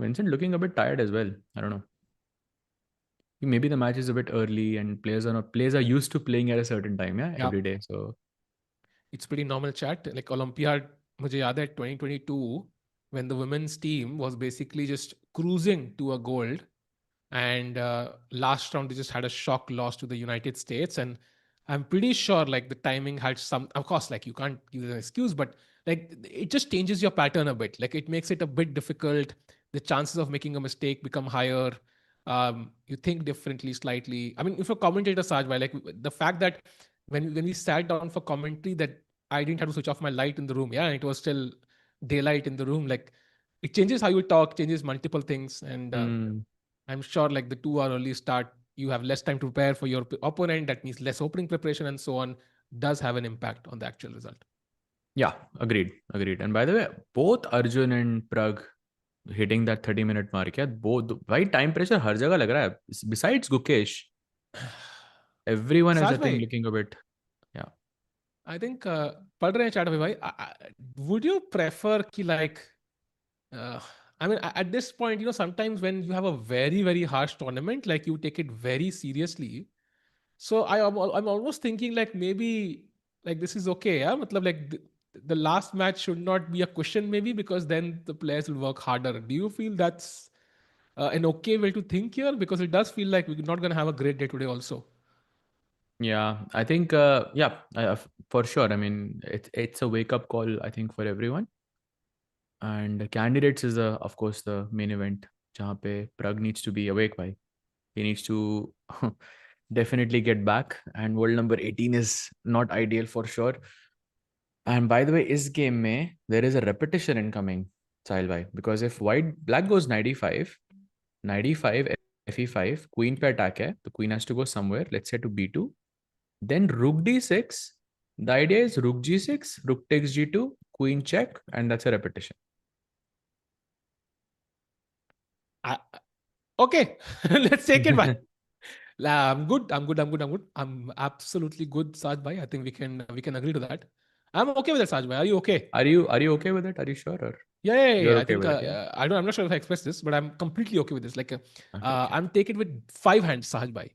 Speaker 1: Vincent looking a bit tired as well. I don't know. Maybe the match is a bit early and players are used to playing at a certain time, yeah,
Speaker 2: या
Speaker 1: every day. So
Speaker 2: it's pretty normal chat like Olympiad मुझे याद है 2022 when the women's team was basically just cruising to a gold and last round they just had a shock loss to the United States and I'm pretty sure like the timing had some of course like you can't use an excuse but like it just changes your pattern a bit like it makes it a bit difficult the chances of making a mistake become higher you think differently slightly I mean if a commentator Saj by like the fact that when we sat down for commentary that I didn't have to switch off my light in the room yeah and it was still daylight in the room like it changes how you talk changes multiple things and
Speaker 1: hmm,
Speaker 2: I'm sure like the 2 hour early start, you have less time to prepare for your opponent. That means less opening preparation and so on does have an impact on the actual result.
Speaker 1: yeah, agreed. And by the way, both Arjun and Pragg hitting that 30-minute mark, yeah, both. Why time pressure हर जगह लग रहा है. Besides Gukesh, everyone is I
Speaker 2: Saj
Speaker 1: think
Speaker 2: bhai,
Speaker 1: looking a bit, yeah.
Speaker 2: I think पढ़ रहे हैं chat में भाई. Would you prefer कि like uh, I mean at this point you know sometimes when you have a very very harsh tournament like you take it very seriously. So I'm almost thinking like maybe like this is okay yeah matlab like the last match should not be a question maybe because then the players will work harder. Do you feel that's an okay way to think here because it does feel like we're not going to have a great day today also.
Speaker 1: Yeah, I think for sure. I mean, it's a wake up call, I think, for everyone. And candidates is of course the main event. जहाँ पे Pragg needs to be awake by. He needs to definitely get back. And world number 18 is not ideal for sure. And by the way, इस game में there is a repetition incoming, Sahil bhai. Because if black goes 95, 95 fe5, queen पे attack है, the queen has to go somewhere. Let's say to b2. Then rook d6. The idea is rook g6, rook takes g2, queen check, and that's a repetition.
Speaker 2: Okay, let's take it back. I'm good. I'm absolutely good, Saj bhai. I think we can agree to that. I'm okay with that, Saj bhai. Are you okay?
Speaker 1: Are you okay with it? Are you sure? Or
Speaker 2: Yeah.
Speaker 1: you're
Speaker 2: I
Speaker 1: okay
Speaker 2: think
Speaker 1: with it? Yeah.
Speaker 2: I'm not sure if I expressed this, but I'm completely okay with this. Like,
Speaker 1: Okay.
Speaker 2: I'm taking with 5 hands, Saj bhai.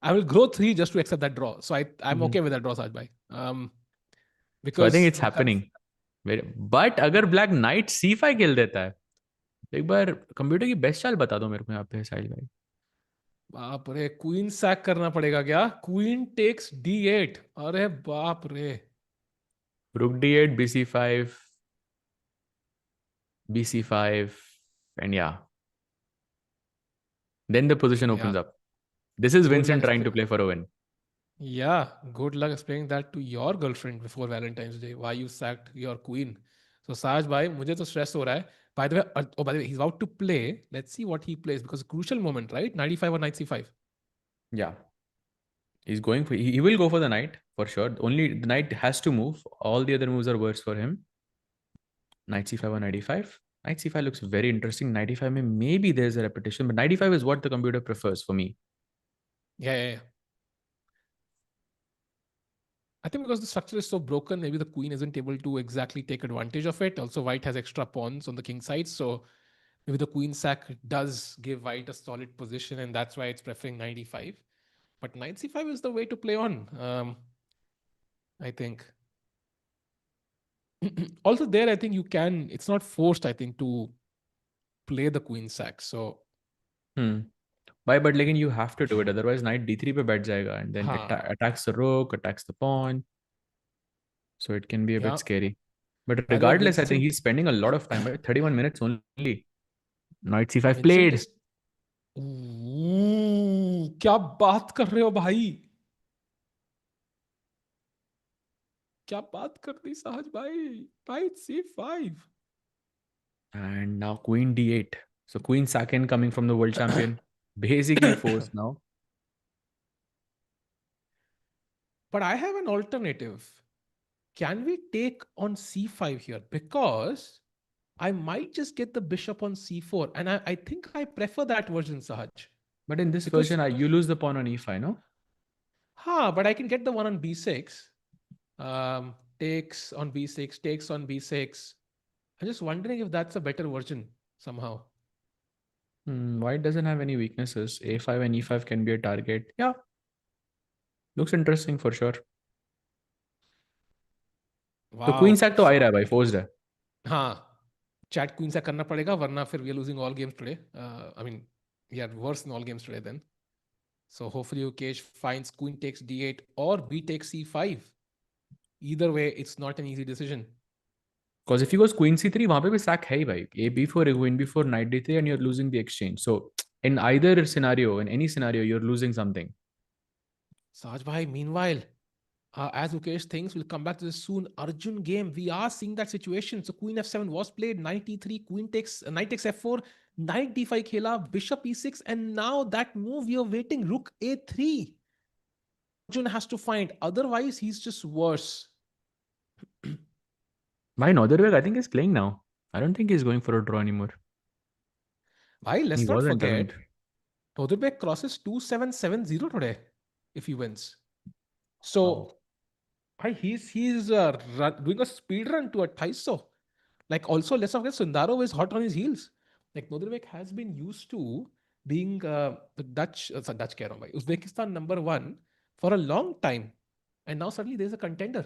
Speaker 2: I will grow 3 just to accept that draw. So I'm okay with that draw, Saj bhai.
Speaker 1: So I think
Speaker 2: Because
Speaker 1: it's happening. But अगर black knight c5 खेल देता है, एक बार computer की best चाल बता दो मेरे को यहाँ पे साहिल भाई.
Speaker 2: बाप रे, क्वीन सैक करना पड़ेगा क्या? Queen takes d8. अरे बाप रे.
Speaker 1: Rook d8, bc5, bc5, and yeah. Then the position opens
Speaker 2: Yeah.
Speaker 1: up. This is
Speaker 2: Good luck
Speaker 1: Vincent trying to play for a win.
Speaker 2: Yeah, good luck explaining that to your girlfriend before Valentine's Day. Why you sacked your queen? So Saj bhai, मुझे तो stress हो रहा है. By the way, by the way, he's about to play. Let's see what he plays because crucial moment, right? 95 or knight c5.
Speaker 1: Yeah. He's going for. He will go for the knight for sure. Only the knight has to move. All the other moves are worse for him. Knight c5 or knight e5. Knight c5 looks very interesting. Knight e5 maybe there's a repetition, but knight e5 is what the computer prefers for me.
Speaker 2: Yeah. I think because the structure is so broken, maybe the queen isn't able to exactly take advantage of it. Also, white has extra pawns on the king side, so maybe the queen sack does give white a solid position, and that's why it's preferring knight e5. But knight c5 is the way to play on. I think. Also, there I think you can. It's not forced. I think to play the queen sack. So.
Speaker 1: Why? But again, you have to do it. Otherwise, knight d3 पे बैठ जाएगा, and then attacks the rook, attacks the pawn. So it can be a bit scary. But
Speaker 2: By the way,
Speaker 1: regardless, I think
Speaker 2: Vincent,
Speaker 1: he's spending a lot of time. Right? 31 minutes only. Knight c5
Speaker 2: Vincent
Speaker 1: played.
Speaker 2: is. क्या बात कर रहे हो भाई? क्या बात कर दी सहज भाई? Knight c5.
Speaker 1: And now queen d8. So queen second coming from the world champion. Basically forced now.
Speaker 2: But I have an alternative. Can we take on c5 here? Because I might just get the bishop on c4. And I think I prefer that version, Sahaj.
Speaker 1: But in this version, you lose the pawn on e5, no?
Speaker 2: But I can get the one on b6. Takes on b6, takes on b6. I'm just wondering if that's a better version somehow.
Speaker 1: White doesn't have any weaknesses. a5 and e5 can be a target. Yeah. Looks interesting for sure.
Speaker 2: Wow.
Speaker 1: तो queen sac तो आ ही रहा है भाई, forced है.
Speaker 2: हाँ, chat queen sac करना पड़ेगा वरना फिर we are losing all games today. I mean, we are worse in all games today then. So hopefully Gukesh finds queen takes d8 or b takes c5. Either way, it's not an easy decision.
Speaker 1: Because if he goes queen c3, वहां पे भी sack है ही भाई. a b4, queen b4, knight d3, and you're losing the exchange. So in either scenario, in any scenario, you're losing something.
Speaker 2: Saj bhai, meanwhile, as Gukesh thinks, we'll come back to this soon. Arjun game, we are seeing that situation. So queen f7 was played, knight e3, knight takes f4, knight d5 khela, bishop e6, and now that move we are waiting, rook a3. Arjun has to find, otherwise he's just worse.
Speaker 1: Why Nodirbek, I think he's playing now. I don't think he's going for a draw anymore.
Speaker 2: Why? Let's
Speaker 1: He
Speaker 2: not
Speaker 1: wasn't,
Speaker 2: forget, Nodirbek crosses 2770 today if he wins. So he's doing a speed run to a Taiso. Like also, let's not forget Sindarov is hot on his heels. Like Nodirbek has been used to being the Dutch keh raha hu bhai, Uzbekistan #1 for a long time, and now suddenly there's a contender.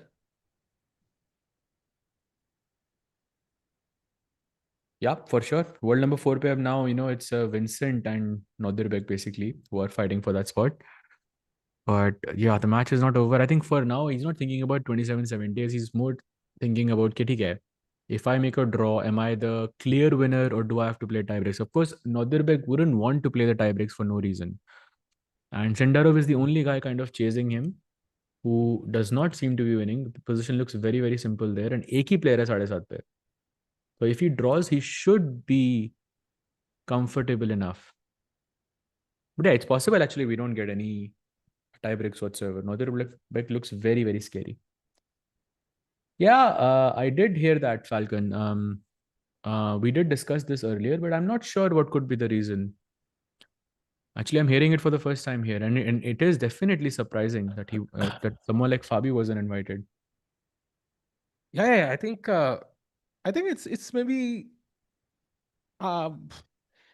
Speaker 1: Yeah, for sure. World number 4 pe ab now, it's Vincent and Nodirbek basically who are fighting for that spot. But yeah, the match is not over. I think for now, he's not thinking about 27-70. He's more thinking about, "Okay, ठीक है, if I make a draw, am I the clear winner or do I have to play tiebreaks?" Of course, Nodirbek wouldn't want to play the tiebreaks for no reason. And Sindarov is the only guy kind of chasing him who does not seem to be winning. The position looks very, very simple there. And एक ही player है 7.5 पे. So if he draws, he should be comfortable enough. But yeah, it's possible actually we don't get any tie breaks whatsoever. Nodirbek looks very, very scary. Yeah, I did hear that, Falcon. We did discuss this earlier, but I'm not sure what could be the reason. Actually, I'm hearing it for the first time here, and it is definitely surprising that that someone like Fabi wasn't invited.
Speaker 2: Yeah. I think it's maybe uh,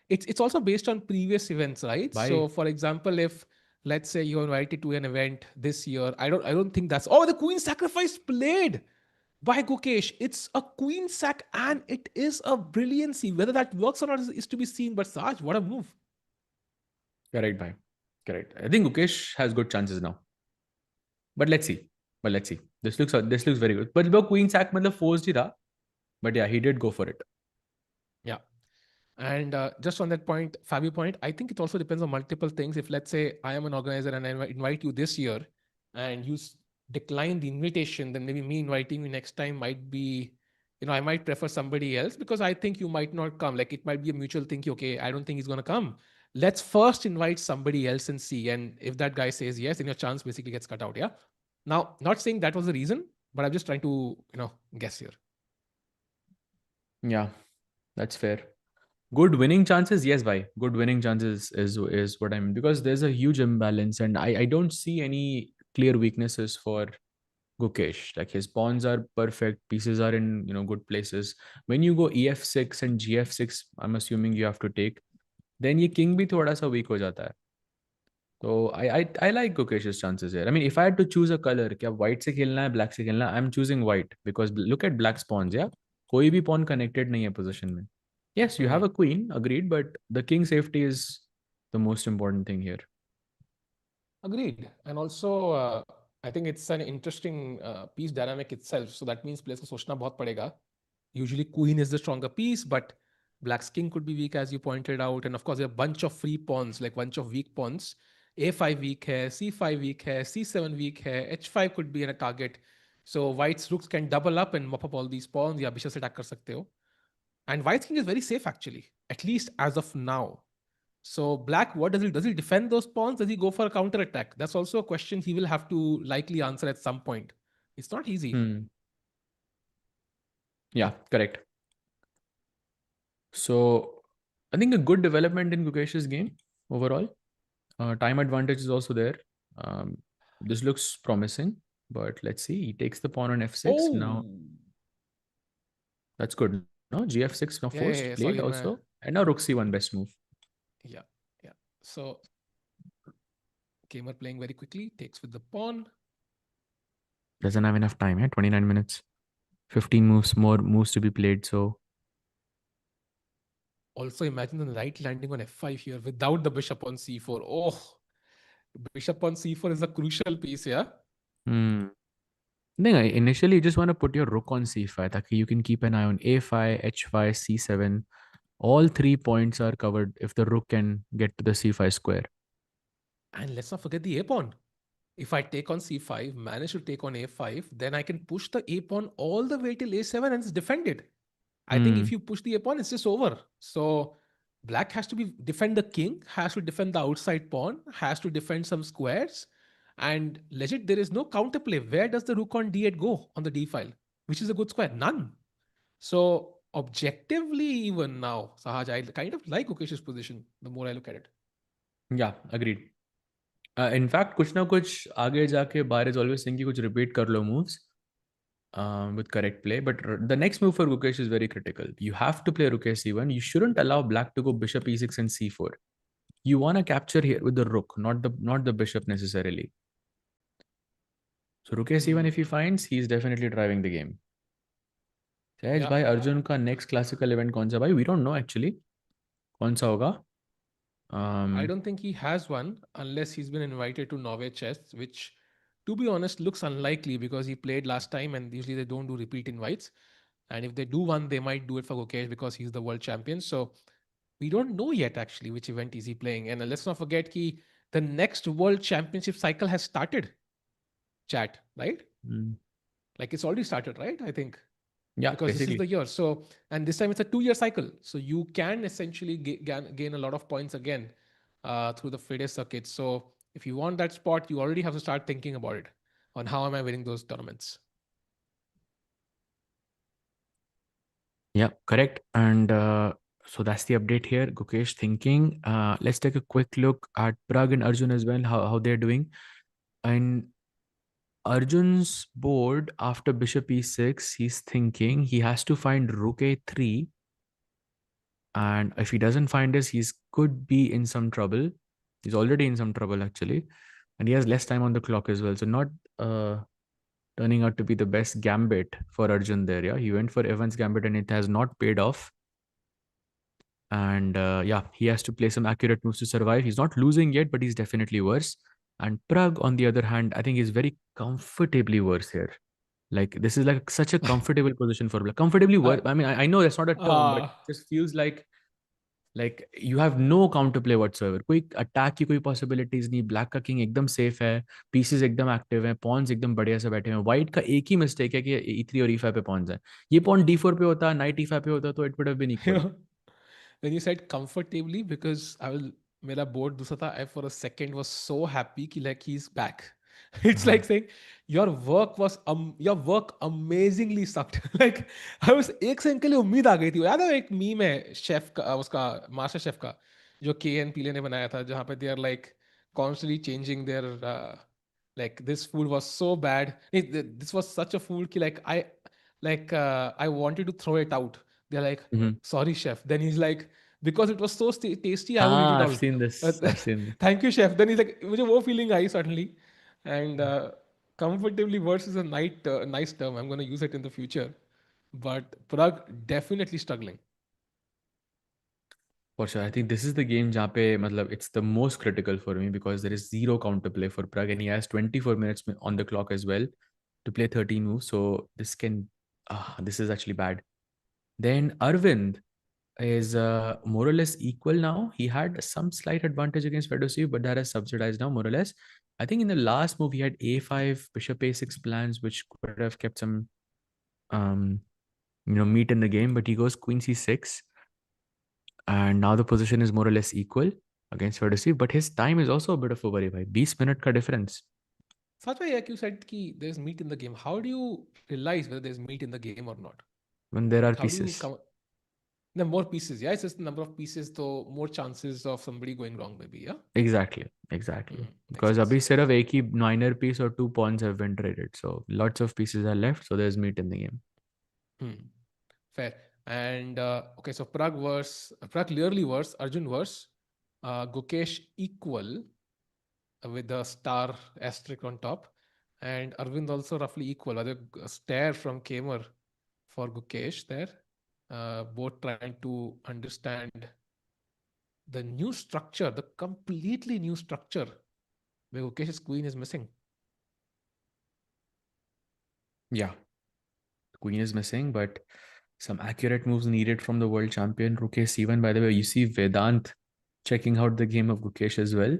Speaker 2: it's also based on previous events, right? So,
Speaker 1: Why?
Speaker 2: for example, if let's say you're invited to an event this year, I don't think that's the Queen Sacrifice played by Gukesh. It's a Queen Sack and it is a brilliancy. Whether that works or not is to be seen. But Saj, what a move!
Speaker 1: Correct, bhai. Correct. I think Gukesh has good chances now, but let's see. But let's see. This looks very good. But Queen Sack मतलब forced ही था. But yeah, he did go for it.
Speaker 2: Yeah. And just on that point, Fabi point, I think it also depends on multiple things. If let's say I am an organizer and I invite you this year and you decline the invitation, then maybe me inviting you next time might be, I might prefer somebody else because I think you might not come. Like it might be a mutual thing. Okay, I don't think he's going to come. Let's first invite somebody else and see. And if that guy says yes, then your chance basically gets cut out. Yeah. Now, not saying that was the reason, but I'm just trying to, guess here.
Speaker 1: Yeah, that's fair. Good winning chances, yes, bhai. Good winning chances is what I mean, because there's a huge imbalance, and I don't see any clear weaknesses for Gukesh. Like his pawns are perfect, pieces are in good places. When you go EF6 and GF6, I'm assuming you have to take. Then ये king भी थोड़ा सा weak हो जाता है. So I like Gukesh's chances here. I mean, if I had to choose a color, क्या white से खेलना है, black से खेलना है, I'm choosing white because look at black's pawns, yeah. कोई भी pawn connected नहीं है position में. Yes, you have a queen, agreed, but the king safety is the most important thing here.
Speaker 2: Agreed. And also, I think it's an interesting piece dynamic itself. So that means players को सोचना बहुत पड़ेगा. Usually, queen is the stronger piece, but black's king could be weak, as you pointed out. And of course, there are a bunch of free pawns, like bunch of weak pawns. A5 weak hai, C5 weak hai, C7 weak hai, H5 could be in a target. So white's rooks can double up and mop up all these pawns. या bishop से attack कर सकते हो. And white's king is very safe actually, at least as of now. So black, what does he does he defend those pawns? Does he go for a counter attack? That's also a question he will have to likely answer at some point. It's not easy.
Speaker 1: Yeah, correct. So I think a good development in Gukesh's game overall. Time advantage is also there. This looks promising, but let's see. He takes the pawn on f6 now. That's good. No, gf6 now forced, played
Speaker 2: Sorry,
Speaker 1: also, and now rook c1, best move.
Speaker 2: Yeah. So Keymer playing very quickly, takes with the pawn.
Speaker 1: Doesn't have enough time, 29 minutes. 15 more moves to be played, so.
Speaker 2: Also imagine the knight landing on f5 here without the bishop on c4. Oh, bishop on c4 is a crucial piece, yeah?
Speaker 1: Initially you just want to put your rook on c5, that you can keep an eye on a5, h5, c7. All 3 points are covered if the rook can get to the c5 square.
Speaker 2: And let's not forget the a pawn. If I take on c5, manage to take on a5, then I can push the a pawn all the way till a7 and it's defended. I think if you push the a pawn, it's just over. So black has to defend the king, has to defend the outside pawn, has to defend some squares. And legit, there is no counterplay. Where does the rook on d8 go on the d file? Which is a good square? None. So objectively, even now, Sahaj, I kind of like Gukesh's position the more I look at it.
Speaker 1: Yeah, agreed. In fact, कुछ ना कुछ आगे जाके Bar is always saying कि कुछ repeat कर लो moves with correct play. But the next move for Gukesh is very critical. You have to play rook c1. You shouldn't allow black to go bishop e6 and c4. You want to capture here with the rook, not the bishop necessarily. So rook c1 if he finds, he's definitely driving the game. सहज भाई अर्जुन का next classical event कौन सा भाई? We don't know actually. कौन सा होगा?
Speaker 2: I
Speaker 1: Um,
Speaker 2: don't think he has one unless he's been invited to Norway Chess, which, to be honest, looks unlikely because he played last time and usually they don't do repeat invites. And if they do one, they might do it for Gukesh because he's the world champion. So we don't know yet actually which event is he playing. And let's not forget the next world championship cycle has started, chat, right?
Speaker 1: mm,
Speaker 2: Like it's already started, right? I think
Speaker 1: yeah,
Speaker 2: because this is
Speaker 1: basically.
Speaker 2: the year. So, and this time it's a 2 year cycle. So you can essentially gain a lot of points again through the FIDE circuit. So if you want that spot, you already have to start thinking about it on how am I winning those tournaments.
Speaker 1: Yeah, correct. And so that's the update here. Gukesh thinking. Let's take a quick look at Pragg and Arjun as well, how they're doing. And Arjun's board after bishop e6, he's thinking he has to find rook a3. And if he doesn't find this, he's could be in some trouble. He's already in some trouble actually. And he has less time on the clock as well. So not turning out to be the best gambit for Arjun there. Yeah, he went for Evans gambit and it has not paid off. And yeah, he has to play some accurate moves to survive. He's not losing yet, but he's definitely worse. And Pragg, on the other hand, I think is very comfortably worse here. Like this is like such a comfortable position for comfortably worse.
Speaker 2: I,
Speaker 1: I mean, I know that's not a term, but
Speaker 2: uh,
Speaker 1: it just feels like you have no counterplay whatsoever. कोई attack की कोई possibilities नहीं. Black का king एकदम safe है. Pieces एकदम active हैं. Pawns एकदम बढ़िया से बैठे हैं. White का एक ही mistake है कि e3 और e5 पे pawns है. ये pawn d4 पे होता, knight e5 पे होता तो it would have been
Speaker 2: you
Speaker 1: equal.
Speaker 2: know, when you said comfortably, because मेरा board दूसरा था, I for a second was so happy कि like he's back. It's
Speaker 1: हाँ.
Speaker 2: like saying your work amazingly sucked. Like I was एक second के लिए उम्मीद आ गई थी. याद है एक मीम है शेफ का उसका मास्टर शेफ का जो KN पीले ने बनाया था जहाँ पे they are like constantly changing their like this food was so bad. This was such a food कि I wanted to throw it out. They're like,
Speaker 1: Mm-hmm.
Speaker 2: sorry, chef. Then he's like, because it was so tasty, I will eat it
Speaker 1: Ah, I've
Speaker 2: all.
Speaker 1: seen this. I've seen this.
Speaker 2: Thank you, chef. Then he's like, मुझे वो feeling I suddenly. And comfortably worse is a nice term. I'm going to use it in the future. But Prague definitely struggling.
Speaker 1: For sure. I think this is the game जहाँ पे मतलब it's the most critical for me because there is zero counterplay for Pragg and he has 24 minutes on the clock as well to play 13 moves. So this is actually bad. Then Aravindh is more or less equal now. He had some slight advantage against Fedoseev, but that has subsidized now more or less. I think in the last move he had a5, bishop a6 plans, which could have kept some meat in the game, but he goes queen c6. And now the position is more or less equal against Fedoseev, but his time is also a bit of a worry. 20 minute ka difference.
Speaker 2: Such way, like you said, ki there's meat in the game. How do you realize whether there's meat in the game or not?
Speaker 1: When there are
Speaker 2: Like, how do you
Speaker 1: pieces.
Speaker 2: come? The more pieces, yeah, it's just the number of pieces, though more chances of somebody going wrong, maybe, yeah.
Speaker 1: Exactly.
Speaker 2: Makes
Speaker 1: Because
Speaker 2: sense.
Speaker 1: abhi sirf ek hi minor piece or two pawns have been traded. So lots of pieces are left. So there's meat in the game.
Speaker 2: Fair. And okay, so Prague clearly worse, Arjun worse, Gukesh equal with a star asterisk on top, and Arvind also roughly equal. A stare from Keymer for Gukesh there, both trying to understand the new structure, the completely new structure where Gukesh's queen is missing.
Speaker 1: Yeah. Queen is missing, but some accurate moves needed from the world champion Rook a7. By the way, you see Vedant checking out the game of Gukesh as well.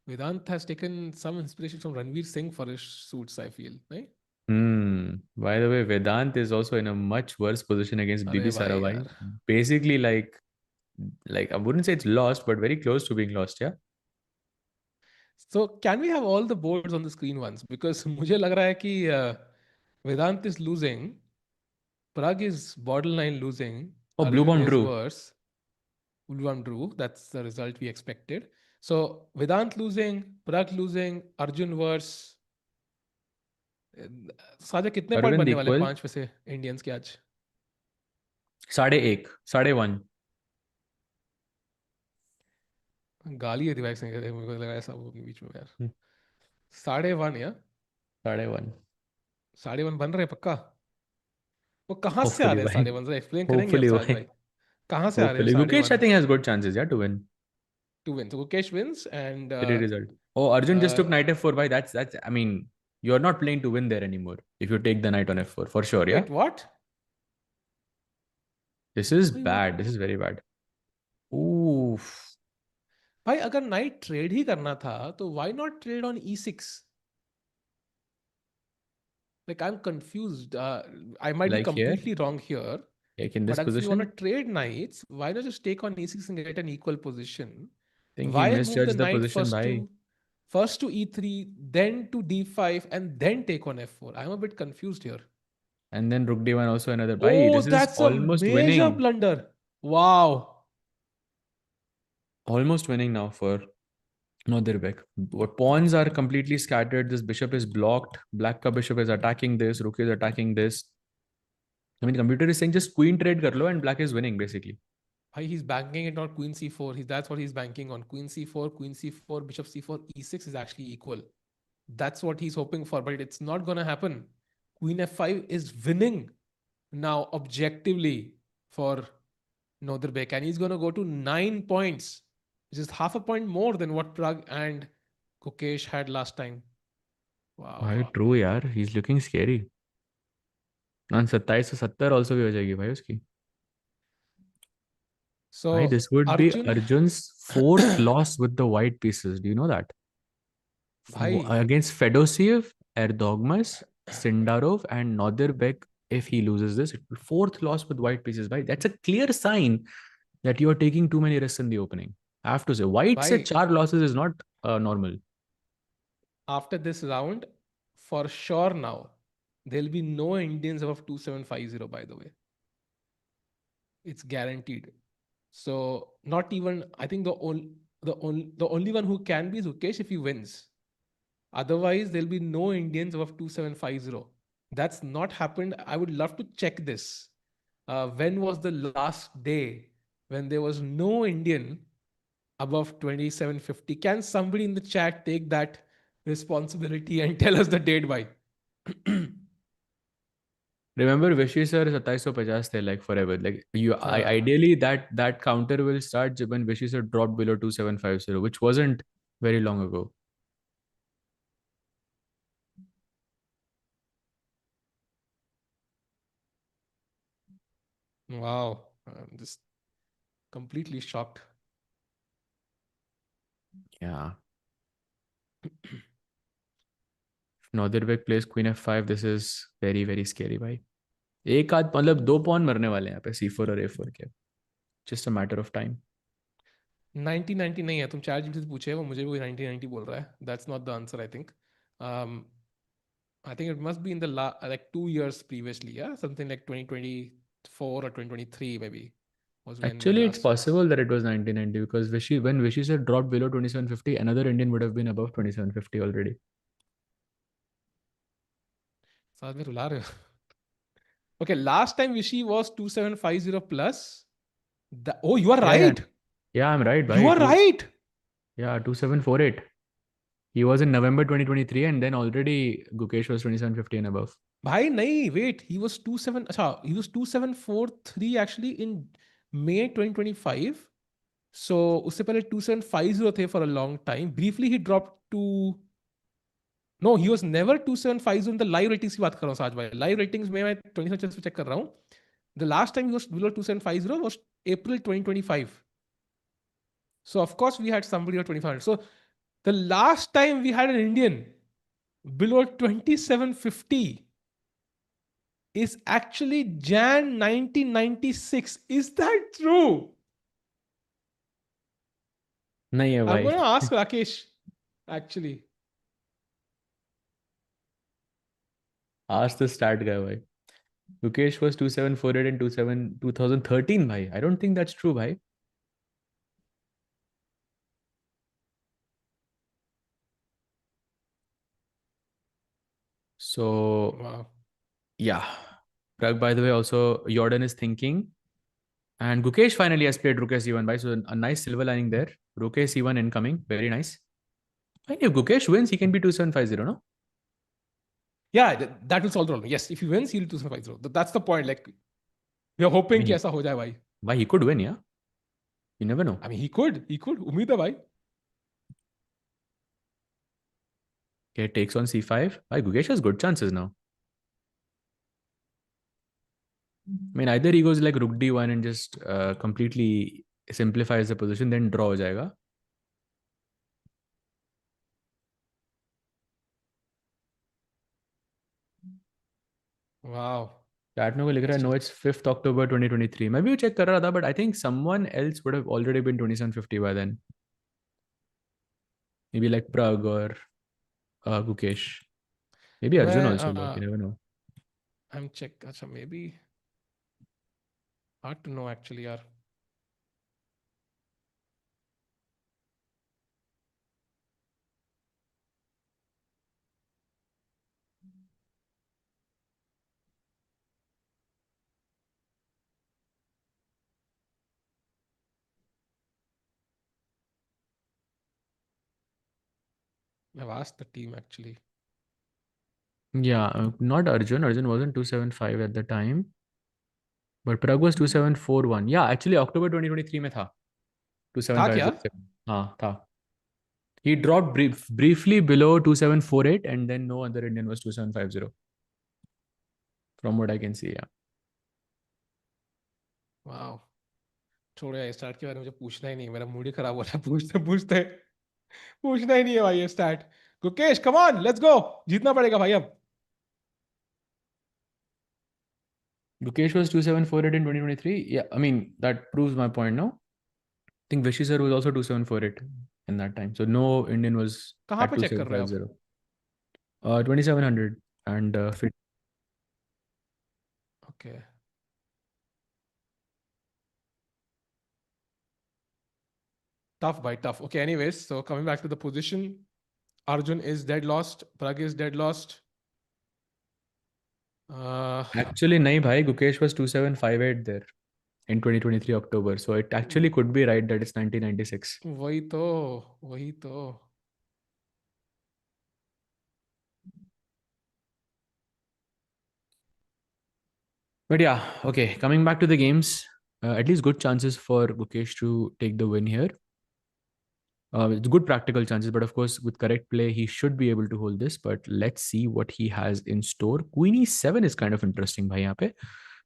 Speaker 2: Vedant has taken some inspiration from Ranveer Singh for his suits, I feel, right?
Speaker 1: By the way, Vedant is also in a much worse position against
Speaker 2: अरे
Speaker 1: Bibisara
Speaker 2: भाई
Speaker 1: Assaubayeva.
Speaker 2: यार.
Speaker 1: Basically, like I wouldn't say it's lost, but very close to being lost. Yeah.
Speaker 2: So can we have all the boards on the screen once? Because मुझे लग रहा है कि Vedant is losing, Prague is borderline losing,
Speaker 1: Oh,
Speaker 2: Arvind
Speaker 1: Bluebaum
Speaker 2: is
Speaker 1: drew.
Speaker 2: worse, Ulvam drew. That's the result we expected. So Vedant losing, Prague losing, Arjun worse. साझा कितने point
Speaker 1: Arvind
Speaker 2: बनने वाले
Speaker 1: equal.
Speaker 2: 5 में से इंडियंस के आज?
Speaker 1: 1.5, 1.5.
Speaker 2: गाली है दिवाई सिंह मुझे लगा ऐसा होगा बीच में यार. 1.5 या
Speaker 1: 1.5.
Speaker 2: 1.5 बन रहे हैं पक्का? वो कहाँ से आ
Speaker 1: Hopefully,
Speaker 2: रहे हैं
Speaker 1: why?
Speaker 2: 1.5? एक्सप्लेन करेंगे आप
Speaker 1: Hopefully,
Speaker 2: साज
Speaker 1: why?
Speaker 2: भाई, कहाँ से आ रहे हैं
Speaker 1: Hopefully. Gukesh, I
Speaker 2: 1.5?
Speaker 1: think, has good chances, yeah, to win.
Speaker 2: to win. So Gukesh wins and
Speaker 1: Three result. Oh, Arjun just took
Speaker 2: uh,
Speaker 1: knight f4. Bhai, that's. I mean, you're not playing to win there anymore. If you take the knight on f4, for sure. Yeah.
Speaker 2: wait, what?
Speaker 1: This is
Speaker 2: भाई what?
Speaker 1: bad. This is very bad. Oof.
Speaker 2: भाई अगर night trade ही करना था तो why not trade on e6? Like I'm confused. I might be
Speaker 1: Like here,
Speaker 2: completely wrong here.
Speaker 1: like in this
Speaker 2: But if you want
Speaker 1: position,
Speaker 2: to trade knights, why not just take on e6 and get an equal position?
Speaker 1: I think he
Speaker 2: Why move the
Speaker 1: misjudged the
Speaker 2: knight
Speaker 1: position. Bhai.
Speaker 2: first to e3, then to d5, and then take on f4? I'm a bit confused here.
Speaker 1: And then rook d1 also another. Bhai,
Speaker 2: Oh,
Speaker 1: this is
Speaker 2: that's a
Speaker 1: almost
Speaker 2: major
Speaker 1: winning.
Speaker 2: blunder. Wow.
Speaker 1: Almost winning now for Nodirbek. But pawns are completely scattered. This bishop is blocked. Black ka bishop is attacking this. Rook is attacking this. I mean, computer is saying just queen trade kar lo and black is winning basically.
Speaker 2: He's banking it on queen c4. That's what he's banking on. Queen c4, bishop c4, e6 is actually equal. That's what he's hoping for, but it's not going to happen. Queen f5 is winning now objectively for Nodirbek, and he's going to go to 9 points, which is half a point more than what Pragg and Gukesh had last time. Wow.
Speaker 1: भाई true यार, he's looking scary. And 2770 also भी हो जाएगी भाई उसकी. भाई,
Speaker 2: So
Speaker 1: this would be
Speaker 2: Arjun,
Speaker 1: Arjun's fourth loss with the white pieces. Do you know that?
Speaker 2: bhai,
Speaker 1: Against Fedoseev, Erdogmus, Sindarov, and Nodirbek. If he loses this, fourth loss with white pieces. Bhai, that's a clear sign that you are taking too many risks in the opening. I have to say, white
Speaker 2: bhai,
Speaker 1: se 4 losses is not normal.
Speaker 2: after this round, for sure now, there'll be no Indians above 2750, by the way. It's guaranteed. So not even, I think the only one who can be is Gukesh if he wins. Otherwise, there'll be no Indians above 2750. That's not happened. I would love to check this. When was the last day when there was no Indian above 2750? Can somebody in the chat take that responsibility and tell us the date by?
Speaker 1: Remember, Vishy sir 2750 the like forever. Like ideally that counter will start when Vishy sir dropped below 2750, which wasn't very long ago.
Speaker 2: Wow. I'm just completely shocked.
Speaker 1: Yeah. Nodirbek plays Queen f5. This is very very scary, भाई. एक आध मतलब 2 pawn मरने वाले हैं यहाँ पे c4 और a4 के. Just a matter of time.
Speaker 2: 1990 नहीं है, तुम चैट जीपीटी से पूछे, वो मुझे भी 1990 बोल रहा है. That's not the answer, I think. I think it must be in the like 2 years previously, yeah, something like 2024 or 2023 maybe was when the
Speaker 1: Actually, it's
Speaker 2: last.
Speaker 1: possible that it was 1990 because when Vishy sir dropped below 2750, another Indian would have been above 2750 already.
Speaker 2: साथ में रुला रहे हो. Okay, last time Vishy was 2750 plus. Oh, you are
Speaker 1: Yeah, yeah.
Speaker 2: right.
Speaker 1: Yeah, I'm right,
Speaker 2: You
Speaker 1: bhai.
Speaker 2: are right.
Speaker 1: Yeah, 2748. He was in November 2023 and then already Gukesh was 2750 and above.
Speaker 2: Bhai, nahi, wait. He was 2743 actually in May 2025. So उससे पहले 2750 थे for a long time. Briefly he dropped to. No, he was never 2750 in the live ratings की बात कर रहा हूँ साज भाई. Live ratings में मैं 20 पे check कर रहा हूँ. The last time he was below 2750 was April 2025. So of course we had somebody at 2500. So the last time we had an Indian below 2750 is actually Jan 1996. Is that true?
Speaker 1: नहीं है
Speaker 2: I'm
Speaker 1: भाई.
Speaker 2: going to ask Rakesh actually.
Speaker 1: Ask the stat guy, bhai. Gukesh was 2748 and 2013, bhai. I don't think that's true, bhai. So,
Speaker 2: Wow.
Speaker 1: yeah. Pragg, by the way, also Jorden is thinking. And Gukesh finally has played Rook c1, bhai. So a nice silver lining there. Rook c1 incoming. Very nice. And if Gukesh wins, he can be 2750, no?
Speaker 2: Yeah, that will solve the problem. Yes, if he wins, he'll 2750. That's the point. Like, we are hoping कि ऐसा हो जाए भाई.
Speaker 1: Why he could win, yeah? You never know.
Speaker 2: I mean, he could. Umeed hai bhai.
Speaker 1: Okay, takes on c5. Why Gukesh has good chances now. I mean, either he goes like rook d1 and just completely simplifies the position, then draw हो जाएगा.
Speaker 2: Wow.
Speaker 1: Chat में को लिख रहा है no it's 5th October 2023. मैं भी check कर रहा था, but I think someone else would have already been 2750 by then. Maybe like Pragg or Gukesh. Maybe Arjun also, but you never know.
Speaker 2: I'm check. Achha, maybe. Hard to know actually, yaar. I've asked the team actually.
Speaker 1: Yeah, not Arjun. Arjun wasn't 275 at the time. But Pragg was 2741. Yeah, actually October 2023 में था.
Speaker 2: था क्या?
Speaker 1: 27507. हाँ, था. He dropped briefly below 2748 and then no other Indian was 2750. From what I can see, yeah.
Speaker 2: Wow. छोड़ो यार, start के बारे में मुझे पूछना ही नहीं, मेरा मूड ही खराब हो रहा है पूछते पूछते. पूछना ही नहीं है भाई ये start. Gukesh, come on, let's go. जीतना पड़ेगा भाई अब.
Speaker 1: Gukesh was 2748 in 2023. Yeah, I mean, that proves my point, no? I think Vishy sir was also 2748 in that time. So no Indian was
Speaker 2: कहाँ
Speaker 1: at
Speaker 2: पे चेक कर रहे हो आप?
Speaker 1: 2750. 2700 and fit.
Speaker 2: Okay. Tough by tough. Okay, anyways, so coming back to the position, Arjun is dead lost. Pragg is dead lost.
Speaker 1: Actually, nahi bhai, Gukesh was 2758 there in 2023 October. So it actually could be right that it's 1996.
Speaker 2: वही तो.
Speaker 1: But yeah, okay, coming back to the games, at least good chances for Gukesh to take the win here. It's good practical chances, but of course, with correct play, he should be able to hold this. But let's see what he has in store. Queen e7 is kind of interesting, bhai, yahan pe,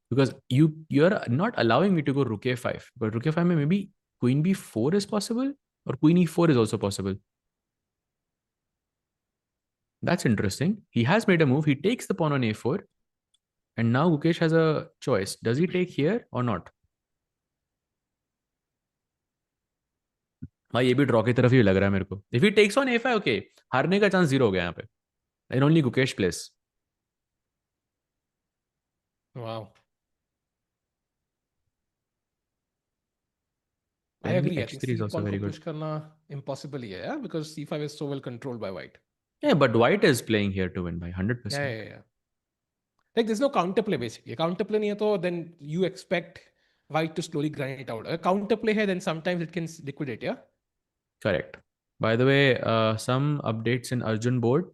Speaker 1: because you're not allowing me to go rook a5. But rook a5 mein maybe queen b4 is possible, or queen e4 is also possible. That's interesting. He has made a move. He takes the pawn on a4, and now Gukesh has a choice. Does he take here or not? भाई ये भी draw की तरफ ही लग रहा है मेरे को. If he takes on a5, okay, हारने का चांस 0 हो गया यहाँ पे. And only Gukesh place.
Speaker 2: Wow. I
Speaker 1: Then
Speaker 2: agree. I think
Speaker 1: h3 is
Speaker 2: c
Speaker 1: also
Speaker 2: pawn
Speaker 1: very
Speaker 2: को
Speaker 1: good.
Speaker 2: push करना impossible ही है, because c5 is so well controlled by white.
Speaker 1: Yeah, but white is playing here to win by 100%.
Speaker 2: Yeah. Like there's no counterplay basically. Counterplay नहीं है तो then you expect white to slowly grind it out. Counterplay है, then sometimes it can liquidate. Yeah.
Speaker 1: Correct. By the way, some updates in Arjun board.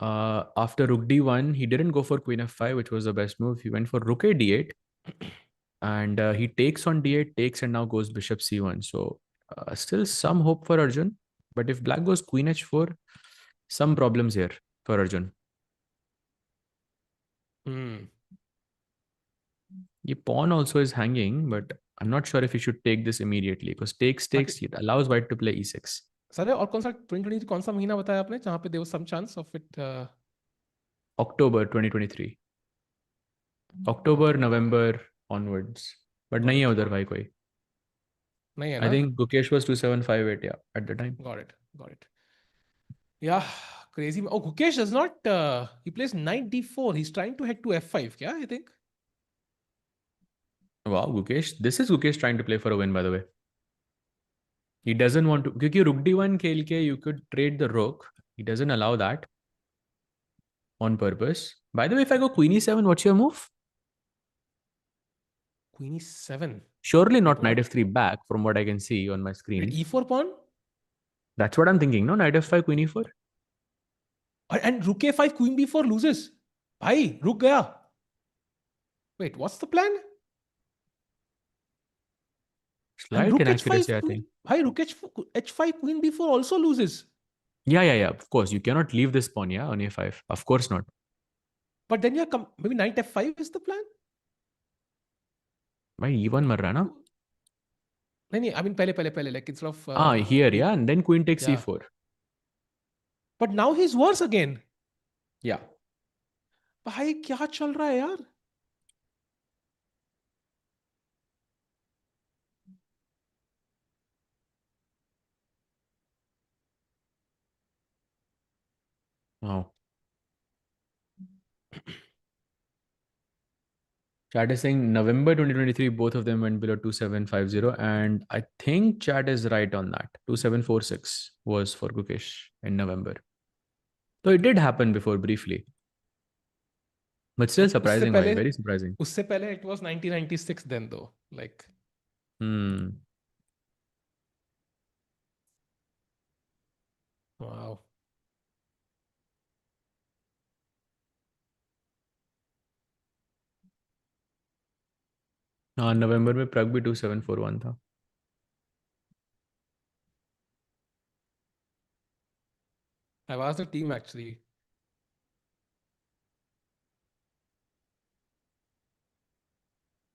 Speaker 1: After rook d1, he didn't go for queen f5, which was the best move. He went for rook a d8, and he takes on d8, takes, and now goes bishop c1. So still some hope for Arjun. But if black goes queen h4, some problems here for Arjun. The pawn also is hanging, but I'm not sure if he should take this immediately, because takes, it allows white to play e6.
Speaker 2: Sir और कौन सा 2023 कौन सा महीना बताया आपने जहाँ पे there was some chance of it?
Speaker 1: October 2023. October, November onwards. But नहीं है उधर भाई कोई.
Speaker 2: नहीं है
Speaker 1: I
Speaker 2: ना?
Speaker 1: think Gukesh was 2758, yeah, at the time.
Speaker 2: Got it. Yeah, crazy. Oh, Gukesh does not. He plays knight d4. He's trying to head to f5. Yeah, I think.
Speaker 1: Wow, Gukesh. This is Gukesh trying to play for a win, by the way. He doesn't want to. Because rook d1 खेल के you could trade the rook. He doesn't allow that on purpose. By the way, if I go queen e7, what's your move?
Speaker 2: Queen e7.
Speaker 1: Surely not knight f3 back, from what I can see on my screen.
Speaker 2: Wait, e4 pawn?
Speaker 1: That's what I'm thinking, no? Knight f5, queen e4.
Speaker 2: And rook a5, queen b4 loses. Bhai, रुक गया. Wait, what's the plan? And
Speaker 1: Slight
Speaker 2: rook
Speaker 1: inaccuracy, I
Speaker 2: h5
Speaker 1: think.
Speaker 2: queen. Why rook h5 queen b4 also loses?
Speaker 1: Yeah. Of course, you cannot leave this pawn, yeah, on a5. Of course not.
Speaker 2: But then you're maybe knight f5 is the plan.
Speaker 1: Why e1 मर रहा है ना?
Speaker 2: नहीं, I mean पहले like instead of
Speaker 1: Here, yeah, and then queen takes
Speaker 2: yeah.
Speaker 1: e4.
Speaker 2: But now he's worse again.
Speaker 1: Yeah.
Speaker 2: भाई क्या चल रहा है यार?
Speaker 1: Wow. Chat is saying November 2023, both of them went below 2750. And I think chat is right on that. 2746 was for Gukesh in November. So it did happen before briefly. But still surprising, bhai. Very surprising.
Speaker 2: उससे पहले it was 1996 then though. Like. Wow.
Speaker 1: हाँ नवंबर में प्रग भी 2741 था.
Speaker 2: I've asked the team actually.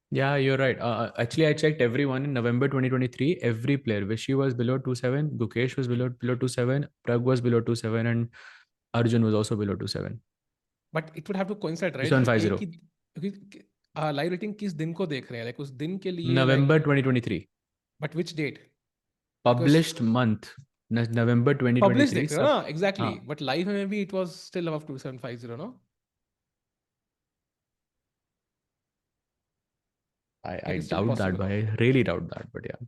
Speaker 1: Yeah, you're right. Actually, I checked everyone in November 2023. Every player, Vishy was below 27, Gukesh was below 27, Prag was below 27, and Arjun was also below 27.
Speaker 2: But it would have to coincide, right?
Speaker 1: 2750.
Speaker 2: Live rating किस दिन को देख रहे हैं? Like उस दिन के लिए.
Speaker 1: November 2023.
Speaker 2: But which date?
Speaker 1: Published month. November 2023.
Speaker 2: Published देख रहे हो ना? Exactly.
Speaker 1: हाँ.
Speaker 2: But live में maybe it was still above 2750, no?
Speaker 1: I doubt that, but I really doubt that. But yeah.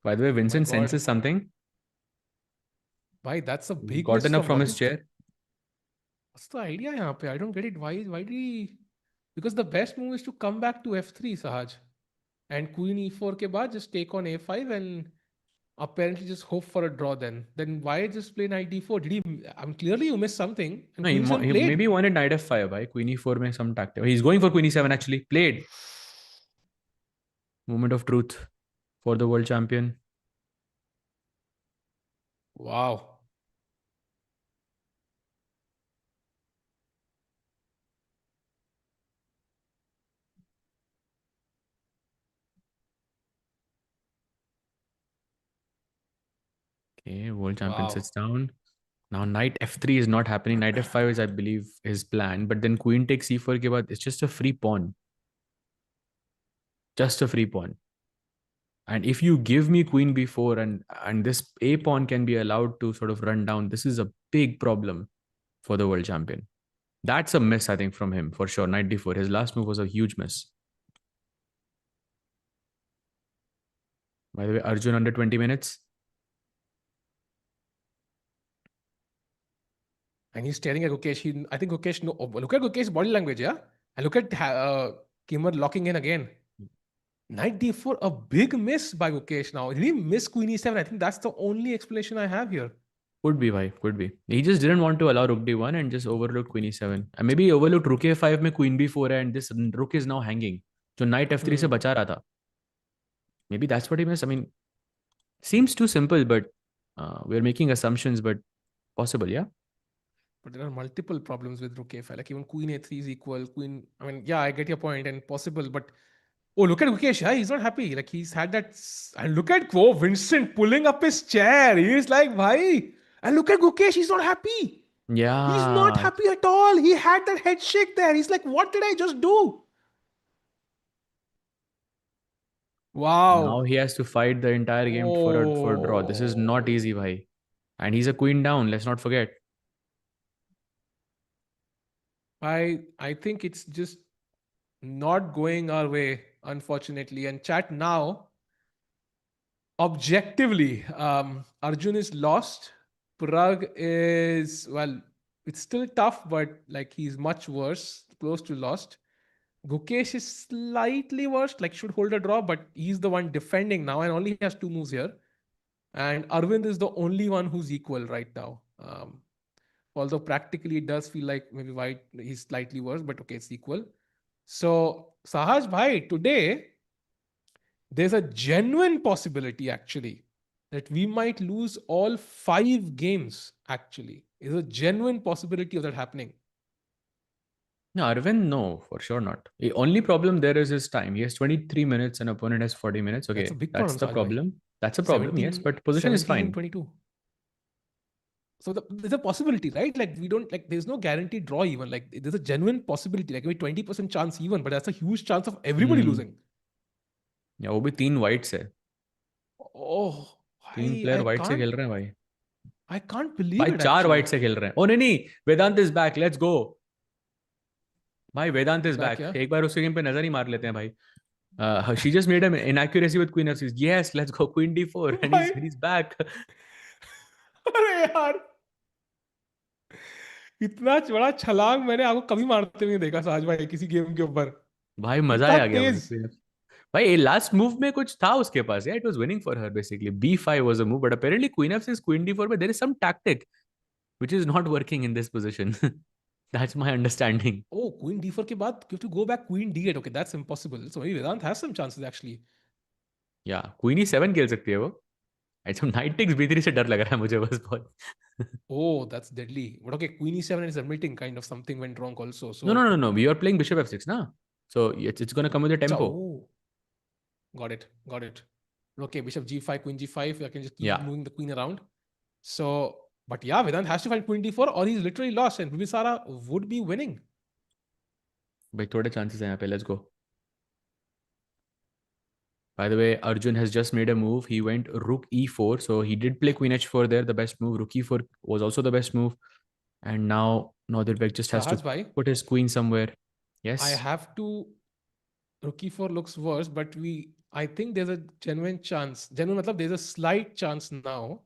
Speaker 1: By the way, Vincent senses something.
Speaker 2: Why? That's a big
Speaker 1: Gotten up from his chair.
Speaker 2: What's the idea यहाँ पे? I don't get it. Why did he? Because the best move is to come back to f3, Sahaj, and queen e4 के बाद just take on a5 and apparently just hope for a draw. Then why just play knight d4? Did he? Clearly you missed something. And
Speaker 1: No, he maybe wanted knight f5 by queen e4 में some tactic. He's going for queen e7 actually. Played. Moment of truth for the world champion.
Speaker 2: Wow.
Speaker 1: Okay, world champion sits down. Now knight f3 is not happening. Knight f5 is, I believe, his plan. But then queen takes e4 के बाद it's just a free pawn. Just a free pawn. And if you give me queen b4 and this a pawn can be allowed to sort of run down, this is a big problem for the world champion. That's a miss, I think, from him for sure. Knight d4. His last move was a huge miss. By the way, Arjun under 20 minutes.
Speaker 2: And he's staring at Gukesh. I think Gukesh. No, look at Gukesh's body language, yeah. And look at Keymer locking in again. Knight d4, a big miss by Gukesh now. Did he miss queen e7? I think that's the only explanation I have here.
Speaker 1: Could be, bhai. Could be. He just didn't want to allow rook d1 and just overlooked queen e7. And maybe he overlooked rook a5 mein queen b4 and this rook is now hanging. So knight f3 se bacha raha tha. Maybe that's what he missed. I mean, seems too simple, but we're making assumptions, but possible, yeah?
Speaker 2: But there are multiple problems with rook a5. Like even queen a3 is equal. Queen, I mean, yeah, I get your point and possible, but oh, look at Gukesh. Yeah, he's not happy. Like he's had that. And look at Vincent pulling up his chair. He's like, bhai. And look at Gukesh. He's not happy.
Speaker 1: Yeah.
Speaker 2: He's not happy at all. He had that head shake there. He's like, what did I just do? Wow.
Speaker 1: Now he has to fight the entire game for a draw. This is not easy, bhai. And he's a queen down. Let's not forget.
Speaker 2: I think it's just not going our way, unfortunately. And chat now, objectively, Arjun is lost. Pragg is, well, it's still tough, but like he's much worse, close to lost. Gukesh is slightly worse, like should hold a draw, but he's the one defending now and only has 2 moves here. And Aravindh is the only one who's equal right now. Although practically it does feel like maybe white he's slightly worse, but okay, it's equal. So Sahaj bhai, today there's a genuine possibility actually that we might lose all 5 games actually. There's a genuine possibility of that happening.
Speaker 1: No, Arvind, no, for sure not. The only problem there is his time. He has 23 minutes and opponent has 40 minutes.
Speaker 2: That's a
Speaker 1: Okay,
Speaker 2: big
Speaker 1: that's
Speaker 2: problem,
Speaker 1: the
Speaker 2: Saj bhai.
Speaker 1: problem. That's a problem, yes, but position is
Speaker 2: 17 and
Speaker 1: fine.
Speaker 2: 22. So there's a possibility, right? Like we don't like there's no guaranteed draw even. Like there's a genuine possibility, like maybe 20% chance even, but that's a huge chance of everybody
Speaker 1: Hmm.
Speaker 2: losing.
Speaker 1: या वो भी 3 whites है.
Speaker 2: Oh,
Speaker 1: 3
Speaker 2: I
Speaker 1: player
Speaker 2: I
Speaker 1: white से
Speaker 2: can't
Speaker 1: खेल रहे हैं भाई.
Speaker 2: I can't believe
Speaker 1: भाई
Speaker 2: it
Speaker 1: 4
Speaker 2: actually.
Speaker 1: white से खेल रहे हैं. Oh नहीं, वेदांत इज बैक. Let's go. भाई वेदांत
Speaker 2: He's
Speaker 1: is
Speaker 2: back,
Speaker 1: back.
Speaker 2: yeah.
Speaker 1: एक बार उसके गेम पे नजर ही मार लेते हैं भाई. She just made an inaccuracy with Queen F6. Yes, let's go Queen D4 and
Speaker 2: भाई
Speaker 1: he's back.
Speaker 2: अरे यार इतना बड़ा छलांग मैंने आपको कभी मारते हुए नहीं देखा साज भाई किसी गेम के ऊपर.
Speaker 1: भाई मजा
Speaker 2: इतना
Speaker 1: आ गया भाई.
Speaker 2: तेज.
Speaker 1: भाई लास्ट मूव में कुछ था उसके पास. Yeah, it was winning for her basically. B5 was a move, but apparently Queen F6, Queen D4, but there is some tactic which is not working in this position. That's my understanding.
Speaker 2: Oh, Queen D4 के बाद you have to go back Queen D8. Okay, that's impossible. So maybe Vedant has some chances actually.
Speaker 1: Yeah, Queen E7 खेल सकती है वो. अच्छा, Knight takes B3 से डर लग रहा है मुझे बस बहुत.
Speaker 2: Oh, that's deadly. But okay, Queen E7 is admitting kind of something went wrong also.
Speaker 1: No, no,
Speaker 2: So,
Speaker 1: no, no. We are playing Bishop F6 now. So it's gonna come with a tempo.
Speaker 2: oh, got it, got it. Okay, Bishop G5, Queen G5. I can just keep
Speaker 1: Yeah.
Speaker 2: moving the Queen around. So, but yeah, Vedant has to find Queen D4 or he's literally lost and Bibisara would be winning.
Speaker 1: भाई थोड़े chances हैं यहाँ पे. Let's go. By the way, Arjun has just made a move. He went Rook E4. So he did play Queen H4 there, the best move. Rook E4 was also the best move. And now Nodirbek just has to
Speaker 2: Sahaj bhai,
Speaker 1: put his queen somewhere. Yes.
Speaker 2: I have to. Rook E4 looks worse, but I think there's a genuine chance. Genuine, matlab, there's a slight chance now.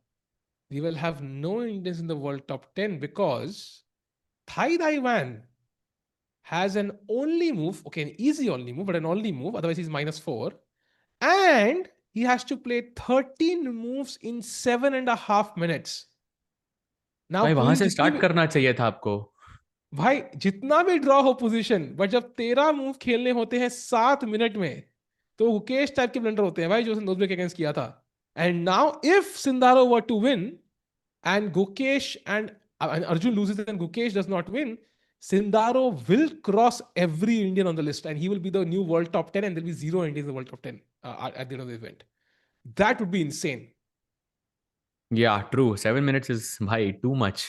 Speaker 2: We will have no Indians in the world top 10 because Thai Dai Van has an only move, okay, an easy only move, but an only move, otherwise he's -4. And he has to play 13 moves in 7.5 minutes. Now,
Speaker 1: भाई वहां
Speaker 2: position
Speaker 1: से
Speaker 2: जितनी
Speaker 1: start
Speaker 2: भी
Speaker 1: करना चाहिए था आपको.
Speaker 2: भाई जितना भी ड्रॉ हो पोजीशन, बट जब 13 मूव खेलने होते हैं 7 मिनट में, तो गुकेश टाइप के ब्लंडर होते हैं भाई, जो उसने नोजबेक अगेंस्ट किया था. And now if Sindarov were to win and Gukesh and Arjun loses and Gukesh does not win, Sindaro will cross every Indian on the list and he will be the new world top 10 and there'll be 0 Indians in the world top 10 at the end of the event. That would be insane.
Speaker 1: Yeah, true. 7 minutes is bhai too much.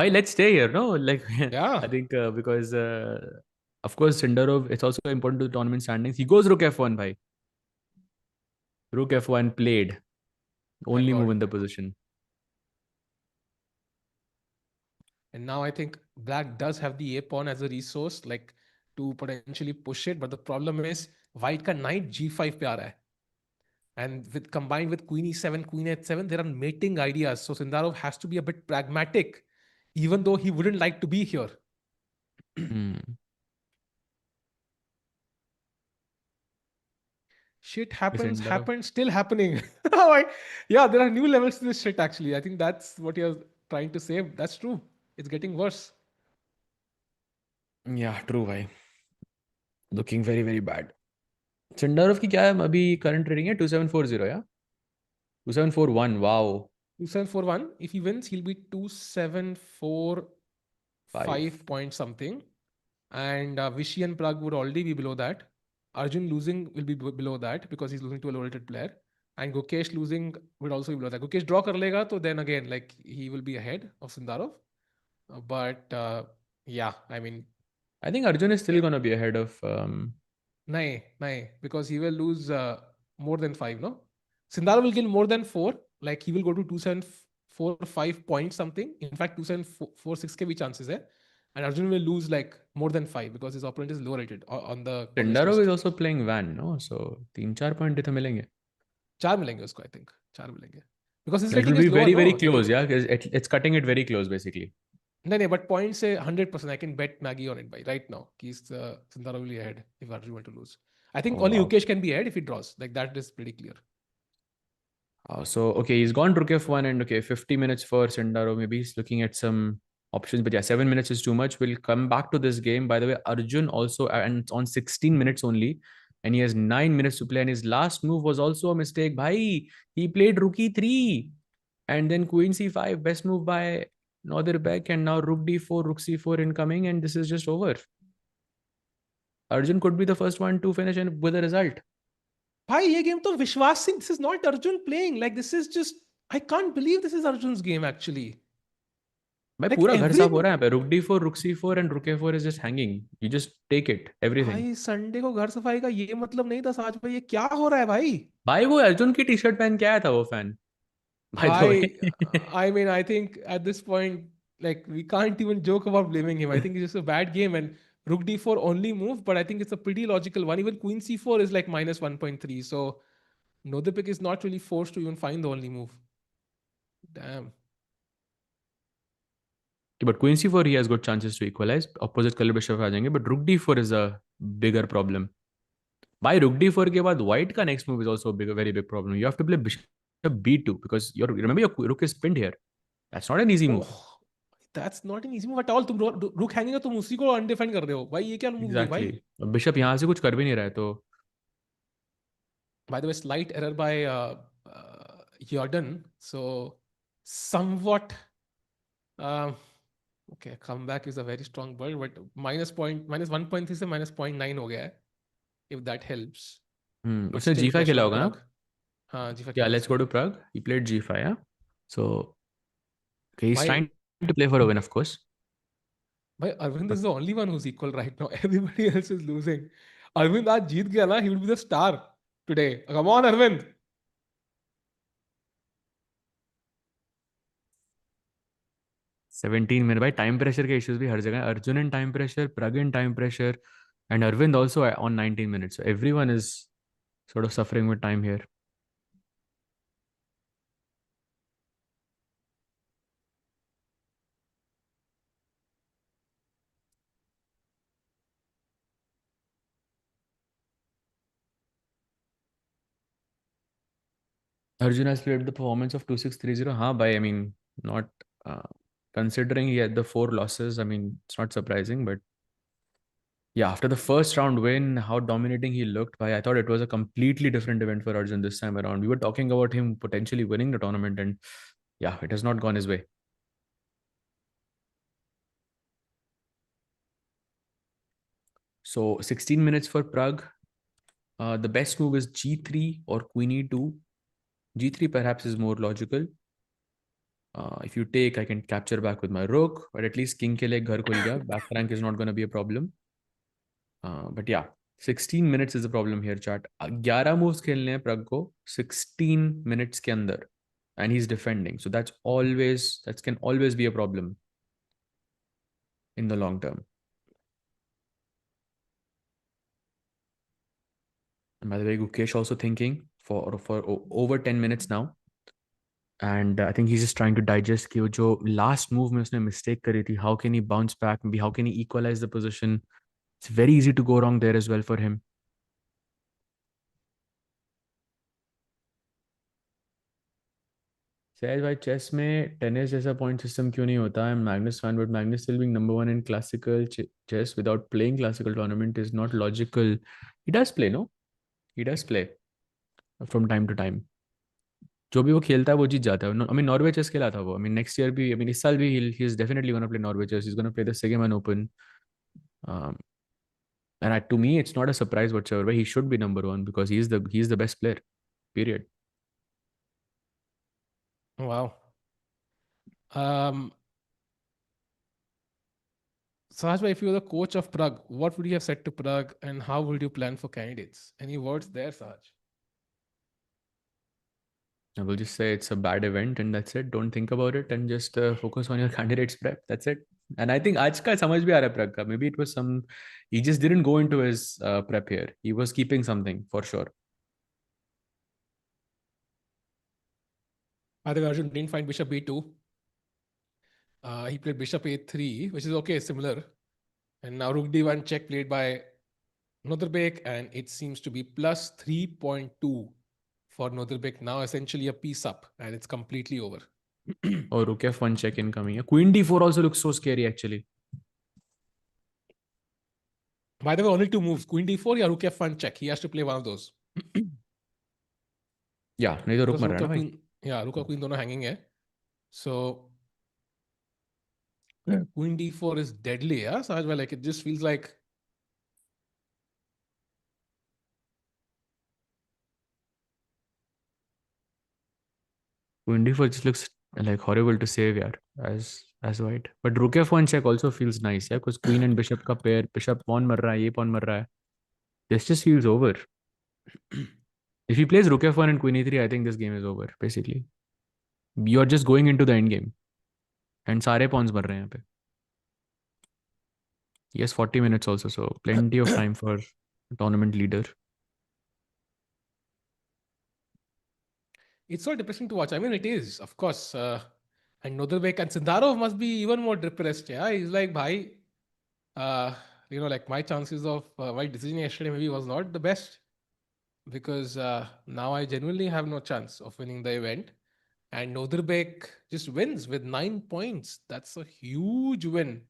Speaker 1: Bhai, let's stay here, no? Like
Speaker 2: Yeah.
Speaker 1: I think because of course Sindarov, it's also important to the tournament standings. He goes Rook F1, bhai. Rook F1 played.
Speaker 2: My
Speaker 1: Only move
Speaker 2: God.
Speaker 1: in the position.
Speaker 2: And now I think Black does have the A pawn as a resource, like to potentially push it. But the problem is White ka knight G5 pe aa raha hai. And with combined with Queen E7, Queen H7, there are mating ideas. So Sindarov has to be a bit pragmatic, even though he wouldn't like to be here. Shit happens, still happening. Yeah, there are new levels to this shit actually. I think that's what you're trying to say. That's true. It's getting worse.
Speaker 1: Yeah, true, bhai. Looking very, very bad. Sindarov की क्या है अभी current rating है 2740 या 2741. Wow.
Speaker 2: 2741. If he wins, he'll be 2745 point something. And Vichy and Pragg would already be below that. Arjun losing will be below that because he's losing to a low-rated player. And Gukesh losing would also be below that. Gukesh draw kar lega, so then again, like he will be ahead of Sindarov. But yeah, I mean,
Speaker 1: I think Arjun is still gonna be ahead of.
Speaker 2: nahin, because he will lose more than 5. No, Sindarov will gain more than 4. Like he will go to 2745 points something. In fact, 2746 ke bhi chances hai. And Arjun will lose like more than 5 because his opponent is low rated on the.
Speaker 1: Sindarov is also playing Van, no? So 3-4 point तो मिलेंगे.
Speaker 2: 4 मिलेंगे उसको, I think. 4 मिलेंगे. Because his
Speaker 1: It
Speaker 2: rating
Speaker 1: will be
Speaker 2: is lower,
Speaker 1: very,
Speaker 2: no?
Speaker 1: very close, yeah. It's cutting it very close, basically.
Speaker 2: No, but points say 100%. I can bet Maggie on it by right now. He's Sindarov will be ahead if Arjun were to lose. I think only Gukesh can be ahead if he draws. Like that is pretty clear.
Speaker 1: So okay, he's gone Rook F1 and okay, 50 minutes for Sindarov. Maybe he's looking at some options, but yeah, 7 minutes is too much. We'll come back to this game. By the way, Arjun also, and it's on 16 minutes only. and he has 9 minutes to play. And his last move was also a mistake. Bhai, he played rook e3 and then queen c5. Best move by Nodirbek, and now rook d4, rook c4 incoming, and this is just over. Arjun could be the first one to finish and with a result.
Speaker 2: भाई ये game तो विश्वास Singh, this is not Arjun playing. Like this is just, I can't believe this is Arjun's game actually.
Speaker 1: भाई
Speaker 2: Like
Speaker 1: पूरा घर
Speaker 2: every
Speaker 1: साफ हो रहा है यहाँ पे. rook d4, rook c4 and rook a4 is just hanging. You just take it, everything.
Speaker 2: भाई संडे को घर सफाई का ये मतलब नहीं था साज भाई, ये क्या हो रहा है भाई?
Speaker 1: भाई वो अर्जुन की टी शर्ट पहन के आया था वो fan, by the way.
Speaker 2: I mean, I think at this point, like we can't even joke about blaming him. I think it's just a bad game, and rook d4 only move, but I think it's a pretty logical one. Even queen c4 is like minus 1.3, so Nodirbek is not really forced to even find the only move. Damn.
Speaker 1: But queen c4 he has good chances to equalize. Opposite color bishop आ जाएंगे, but rook d4 is a bigger problem. By rook d4 के बाद white का next move is also a big, very big problem. You have to play bishop b2 because remember your rook is pinned here. That's not an easy move.
Speaker 2: Oh, that's not an easy move at all. तुम rook hanging है, तुम उसी को undefined कर रहे हो भाई. ये क्या move है भाई?
Speaker 1: Exactly. Bishop यहाँ से कुछ कर भी नहीं रहा है तो.
Speaker 2: By the way, slight error by Jorden. So somewhat. Okay, comeback is a very strong word, but minus 1.3 से minus 0.9 हो गया है. If that helps. But
Speaker 1: उसने
Speaker 2: still
Speaker 1: g5
Speaker 2: close
Speaker 1: खेला
Speaker 2: for
Speaker 1: होगा ना?
Speaker 2: Prague. हाँ, g5
Speaker 1: Yeah,
Speaker 2: खेला
Speaker 1: let's go
Speaker 2: उसने.
Speaker 1: to Prague. He played g5, yeah. So he's
Speaker 2: भाई
Speaker 1: trying to play for a win, of course.
Speaker 2: भाई Arvind is the only one who's equal right now. Everybody else is losing. Arvind आज जीत गया ना, he will be the star today. Come on, Arvind.
Speaker 1: 17 minutes. भाई time pressure के issues भी हर जगह. Arjun in time pressure, Pragg in time pressure, and Arvind also on 19 minutes. So everyone is sort of suffering with time here. Arjun has played the performance of 2630. हाँ भाई, I mean, not considering he had the 4 losses, I mean, it's not surprising, but yeah, after the first round win, how dominating he looked, I thought it was a completely different event for Arjun this time around. We were talking about him potentially winning the tournament, and yeah, it has not gone his way. So 16 minutes for Prague. The best move is g3 or queen e2. g3 perhaps is more logical. If you take, I can capture back with my rook, but at least king ke liye ghar khul gaya. Back rank is not going to be a problem. But yeah, 16 minutes is the problem here, chat. 11 moves khelne hain Prag ko 16 minutes ke andar, and he's defending. So that can always be a problem in the long term. And by the way, Gukesh also thinking for over 10 minutes now. And I think he's just trying to digest कि वो जो last move में उसने mistake करी थी, how can he bounce back? Maybe how can he equalize the position? It's very easy to go wrong there as well for him. सहज भाई, chess में टेनिस जैसा पॉइंट सिस्टम क्यों नहीं होता? I'm Magnus fan, but Magnus still being number 1 in classical chess without playing classical tournament is not logical. He does play, no? He does play from time to time. जो भी वो खेलता है वो जीत जाता है. I mean, Norway chess खेला था वो. I mean, next year भी, I mean, इस साल भी he's definitely going to play Norway chess. He's going to play the Segaman Open. And to me, it's not a surprise whatsoever. He should be number 1 because he's the best player. Period.
Speaker 2: Wow. Sahaj, if you were the coach of Prague, what would you have said to Prague, and how would you plan for candidates? Any words there, Sahaj?
Speaker 1: I will just say it's a bad event and that's it. Don't think about it and just focus on your candidates prep. That's it. And I think आज का समझ भी आ रहा है Pragg का. Maybe it was he just didn't go into his prep here. He was keeping something for sure.
Speaker 2: I think Arjun didn't find bishop b2. He played bishop a3, which is okay, similar. And now rook d1 check played by Nodirbek, and it seems to be plus 3.2 for Nodirbek. Now essentially a piece up, and it's completely over.
Speaker 1: Oh, rook f1 check incoming. Queen d4 also looks so scary actually.
Speaker 2: By the way, only two moves: Queen D4 या Rook F1 check. He has to play one of those.
Speaker 1: Yeah, नहीं तो रुक
Speaker 2: Because
Speaker 1: मर
Speaker 2: Rook
Speaker 1: रहा है
Speaker 2: और
Speaker 1: ना भाई.
Speaker 2: Queen, yeah, Rook और Queen दोनों hanging है. So Queen D4 is deadly. Yeah, so like it just feels like.
Speaker 1: Queen D4 just looks like horrible to save, यार, as white. But Rook F1 check also feels nice, yeah, because Queen and Bishop का pair, Bishop pawn मर रहा है, ये pawn मर रहा है. This just feels over. If he plays Rook F1 and Queen E3, I think this game is over, basically. You're just going into the end game. And सारे pawns मर रहे हैं यहाँ पे. He has 40 minutes also, so plenty of time for tournament leader.
Speaker 2: It's so depressing to watch. I mean, it is, of course. And Nodirbek and Sindarov must be even more depressed. Yeah, he's like, bhai, like my chances of my decision yesterday maybe was not the best because now I genuinely have no chance of winning the event. And Nodirbek just wins with 9 points. That's a huge win.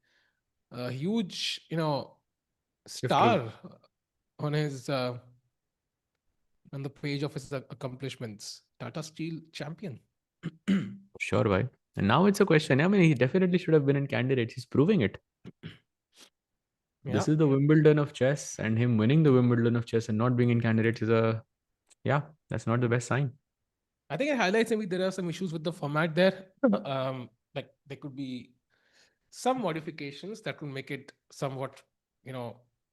Speaker 2: A huge, star on his on the page of his accomplishments. Tata Steel champion.
Speaker 1: Sure, why? And now it's a question. I mean, he definitely should have been in candidates. He's proving it. This is the Wimbledon of chess, and him winning the Wimbledon of chess and not being in candidates is that's not the best sign.
Speaker 2: I think it highlights maybe there are some issues with the format there. Like there could be some modifications that will make it somewhat,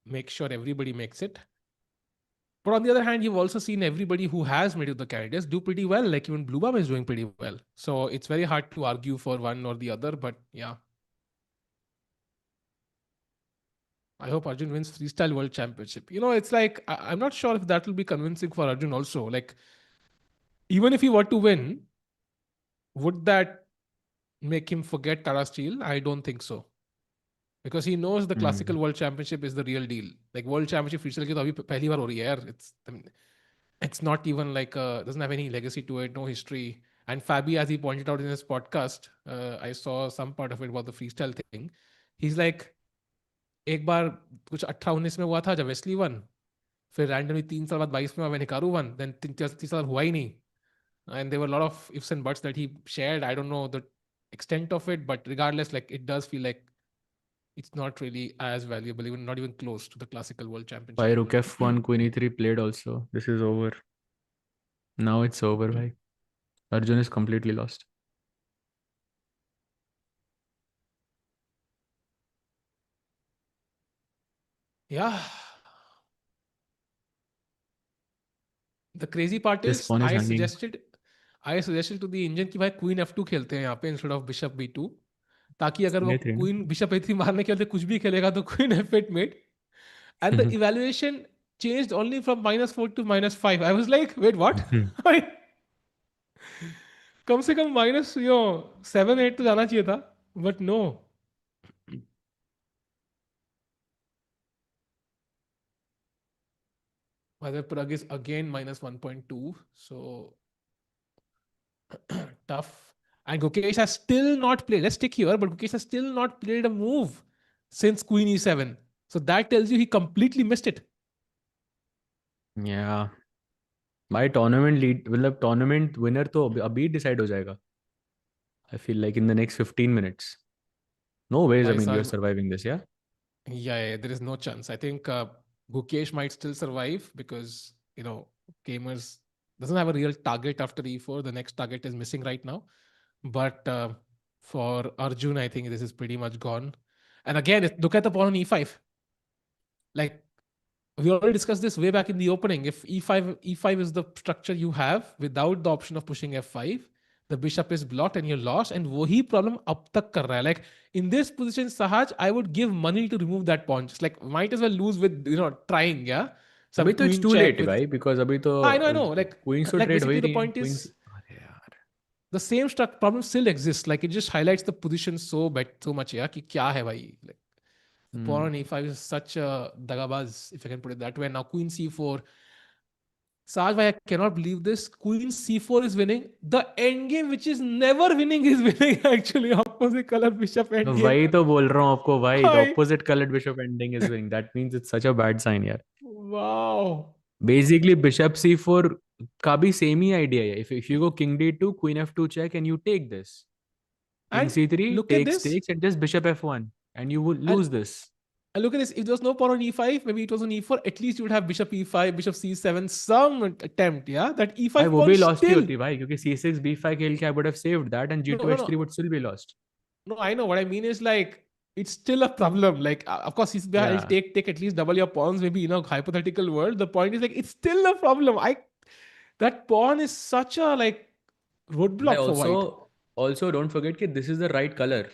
Speaker 2: make sure everybody makes it. But on the other hand, you've also seen everybody who has made it the candidates do pretty well. Like even Bluebaum is doing pretty well. So it's very hard to argue for one or the other. But yeah, I hope Arjun wins Freestyle World Championship. It's like I'm not sure if that will be convincing for Arjun also. Like even if he were to win, would that make him forget Tata Steel? I don't think so. Because he knows the classical world championship is the real deal. Like world championship freestyle की तो अभी पहली बार हो रही है यार. It's not even like doesn't have any legacy to it, no history. And Fabi, as he pointed out in his podcast, I saw some part of it about the freestyle thing. He's like, एक बार कुछ 18-19 में हुआ था जब Wesley one, फिर randomly 3 साल बाद 22 में मैंने हिकारू वन, देन 3 साल हुआ ही नहीं. And there were a lot of ifs and buts that he shared. I don't know the extent of it, but regardless, like it does feel like it's not really as valuable, even not even close to the classical world championship.
Speaker 1: By Rook F1, Queen E3 played also. This is over. Now it's over, bhai. Arjun is completely lost.
Speaker 2: Yeah. The crazy part
Speaker 1: This
Speaker 2: is,
Speaker 1: pawn is
Speaker 2: I
Speaker 1: hanging.
Speaker 2: suggested to the Indian कि भाई Queen F2 खेलते हैं यहाँ पे instead of Bishop B2, ताकि अगर वो
Speaker 1: A3,
Speaker 2: Queen Bishop A3 मारने के लिए कुछ भी खेलेगा तो Queen F8 mate. And the evaluation changed only from -4 to -5. I was like, wait, what? कम से कम -7-8 तो जाना चाहिए था, but no. Mother Pragg is again -1.2, so tough. And Gukesh has still not played. Let's stick here, but Gukesh has still not played a move since Queen E7. So that tells you he completely missed it.
Speaker 1: Yeah. My tournament lead, मतलब tournament winner तो अभी decide हो जाएगा. I feel like in the next 15 minutes. No ways, I mean, you're surviving this, yeah?
Speaker 2: Yeah, there is no chance. I think Gukesh might still survive because, Keymer doesn't have a real target after E4. The next target is missing right now. But for Arjun, I think this is pretty much gone. And again, look at the pawn on E5. Like, we already discussed this way back in the opening. If E5 is the structure you have without the option of pushing F5, the bishop is blocked and you're lost. And वही problem अब तक कर रहा है. Like in this position, Sahaj, I would give money to remove that pawn. Just like might as well lose with trying, yeah.
Speaker 1: So अभी तो it's too late, right? Because अभी तो
Speaker 2: I know. Like
Speaker 1: Queens to trade हो ही
Speaker 2: basically the
Speaker 1: नहीं.
Speaker 2: point is the same problem still exists. Like it just highlights the position so much, yeah. कि क्या है भाई? Like, pawn on E5 is such a dagabaz, if I can put it that way. Now Queen C4. Saj bhai, I cannot believe this. Queen c4 is winning. The endgame, which is never winning, is winning actually. Opposite color bishop endgame.
Speaker 1: वही तो बोल रहा हूँ आपको भाई. The
Speaker 2: Hi.
Speaker 1: opposite colored bishop ending is winning. That means it's such a bad sign यार.
Speaker 2: Wow.
Speaker 1: Basically bishop c4 का भी same ही idea है. If you go king d2, queen f2 check and you take this. King
Speaker 2: And
Speaker 1: c3
Speaker 2: look at this.
Speaker 1: takes and just bishop f1 and you will
Speaker 2: And
Speaker 1: lose this.
Speaker 2: And look at this. If there was no pawn on e5, maybe it was on e4. At least you would have bishop e5, bishop c7, some attempt. Yeah, that
Speaker 1: भाई
Speaker 2: e5
Speaker 1: वो
Speaker 2: pawn
Speaker 1: भी lost ही
Speaker 2: still.
Speaker 1: होती भाई क्योंकि c6 b5 खेल के I would have saved that and
Speaker 2: No,
Speaker 1: g2
Speaker 2: no,
Speaker 1: h3
Speaker 2: no,
Speaker 1: would still be lost.
Speaker 2: no. I know what I mean is like it's still a problem. Like of course, I'll
Speaker 1: Yeah.
Speaker 2: take at least double your pawns. Maybe in a hypothetical world, the point is like it's still a problem. That pawn is such a like
Speaker 1: But
Speaker 2: roadblock for white.
Speaker 1: also don't forget that this is the right color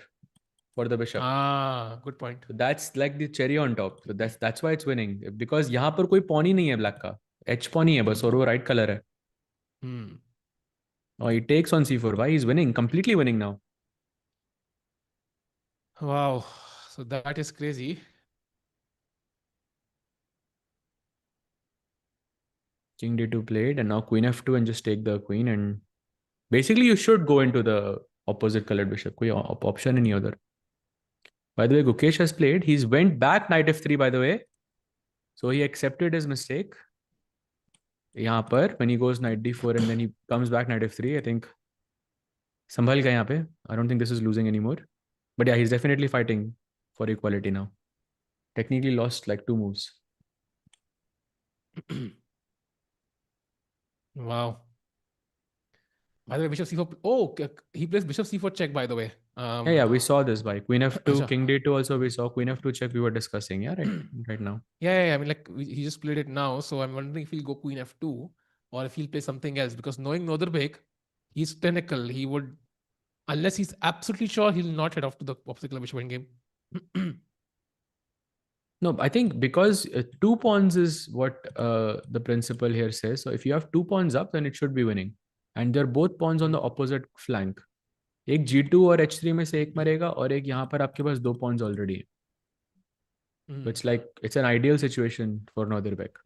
Speaker 1: for the bishop.
Speaker 2: Ah, good point.
Speaker 1: So that's like the cherry on top. So that's why it's winning. Because यहाँ पर कोई pawn ही नहीं है black का. H pawn ही है बस और वो right color है.
Speaker 2: Hmm.
Speaker 1: Oh, he takes on c4. Why he's winning? Completely winning now.
Speaker 2: Wow. So that is crazy.
Speaker 1: King d2 played and now queen f2 and just take the queen and basically you should go into the opposite colored bishop. कोई option ही नहीं है उधर. By the way, Gukesh has played. He's went back knight f3 by the way. So he accepted his mistake. यहाँ पर when he goes knight d4 and then he comes back knight f3, I think संभल गया यहाँ पे. I don't think this is losing anymore. But yeah, he's definitely fighting for equality now. Technically lost like 2 moves.
Speaker 2: Wow. By the way, bishop c4. Oh, he plays bishop c4 check. By the way.
Speaker 1: Yeah, we saw this by queen f2,
Speaker 2: Acha.
Speaker 1: king d2 also we saw. Queen f2 check we were discussing, yeah, right now.
Speaker 2: Yeah. I mean, like he just played it now, so I'm wondering if he'll go queen f2 or if he'll play something else. Because knowing Nodirbek, he's technical. He would, unless he's absolutely sure, he'll not head off to the opposite club bishop endgame.
Speaker 1: No, I think because 2 pawns is what the principle here says. So if you have 2 pawns up, then it should be winning. And they're both pawns on the opposite flank. एक g2 और h3 में से एक मरेगा और एक यहाँ पर आपके पास 2 pawns already है. So it's like it's an ideal situation for Nodirbek.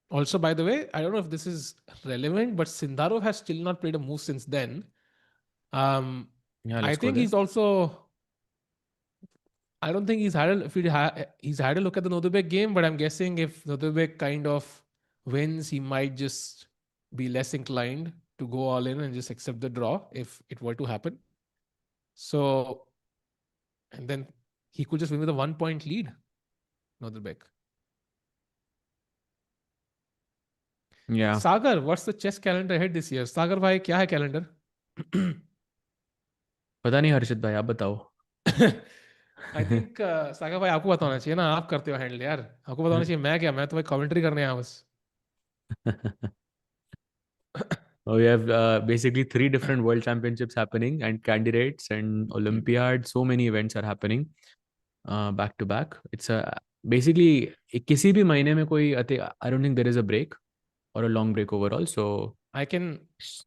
Speaker 2: Also, by the way, I don't know if this is relevant, but Sindarov has still not played a move since then.
Speaker 1: Yeah,
Speaker 2: I
Speaker 1: let's go
Speaker 2: think
Speaker 1: there.
Speaker 2: he's also. I don't think he's had he's had a look at the Nodirbek game, but I'm guessing if Nodirbek kind of wins, he might just be less inclined to go all in and just accept the draw if it were to happen. So, and then he could just win with a 1 point lead, Nodirbek.
Speaker 1: Yeah.
Speaker 2: Sagar, what's the chess calendar ahead this year? Sagar bhai, kya hai calendar?
Speaker 1: पता नहीं हर्षित भाई आप बताओ.
Speaker 2: I think saga भाई आपको बताना चाहिए ना, आप करते हो हैंडल यार. आपको बताना चाहिए, मैं तो भाई कमेंट्री करने आया बस.
Speaker 1: We have basically 3 different world championships happening and candidates and Olympiad. So many events are happening back to back. It's basically किसी भी महीने में कोई I don't think there is a break or a long break overall. So
Speaker 2: I can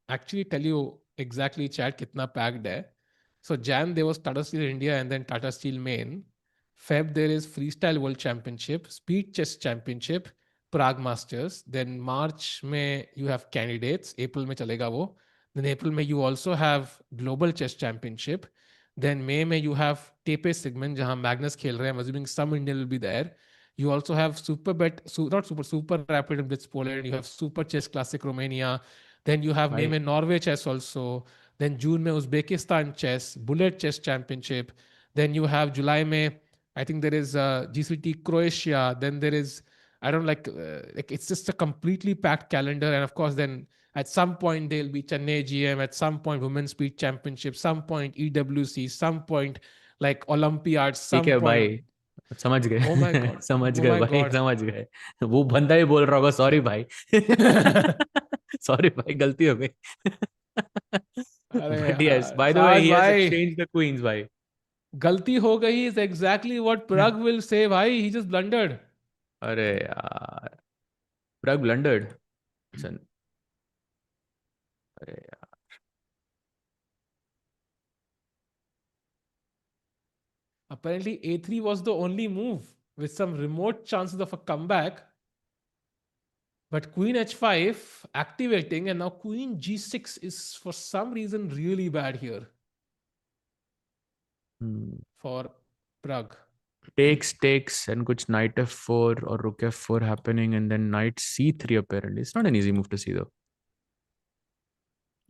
Speaker 2: actually tell you exactly chat kitna packed hai. So Jan there was Tata Steel India and then Tata Steel Main. Feb there is Freestyle World Championship, Speed Chess Championship, Prague Masters. Then March mein you have candidates. April mein chalega wo. Then April mein you also have Global Chess Championship. Then May mein you have Tepe segment jahan Magnus khel rahe. I'm assuming some Indian will be there. You also have Super Rapid in Blitz Poland. You have Super Chess Classic Romania. Then you have May
Speaker 1: भाई
Speaker 2: mein Norway Chess also. Then June mein Uzbekistan Chess, Bullet Chess Championship. Then you have July mein, I think there is GCT Croatia. Then there is, I don't like it's just a completely packed calendar. And of course, then at some point there'll be Chennai GM, at some point Women's Speed Championship, some point EWC, some point like Olympiad,
Speaker 1: ठीक
Speaker 2: some
Speaker 1: है
Speaker 2: point.
Speaker 1: भाई समझ
Speaker 2: Oh my
Speaker 1: गए.
Speaker 2: God.
Speaker 1: समझ
Speaker 2: Oh
Speaker 1: गए
Speaker 2: my
Speaker 1: भाई
Speaker 2: God.
Speaker 1: समझ गए. वो बंदा ही बोल रहा होगा सॉरी भाई. सॉरी भाई गलती हो गई.
Speaker 2: अरे
Speaker 1: But yes,
Speaker 2: यार
Speaker 1: by the way,
Speaker 2: साज
Speaker 1: he has
Speaker 2: भाई,
Speaker 1: exchanged the queens भाई.
Speaker 2: गलती हो गई is exactly what Pragg will say भाई. He just blundered.
Speaker 1: अरे यार Pragg blundered. Listen, अरे यार.
Speaker 2: Apparently A3 was the only move with some remote chances of a comeback. But queen h5 activating, and now queen g6 is for some reason really bad here for Pragg.
Speaker 1: Takes, and kuch knight f4 or rook f4 happening, and then knight c3 apparently. It's not an easy move to see though.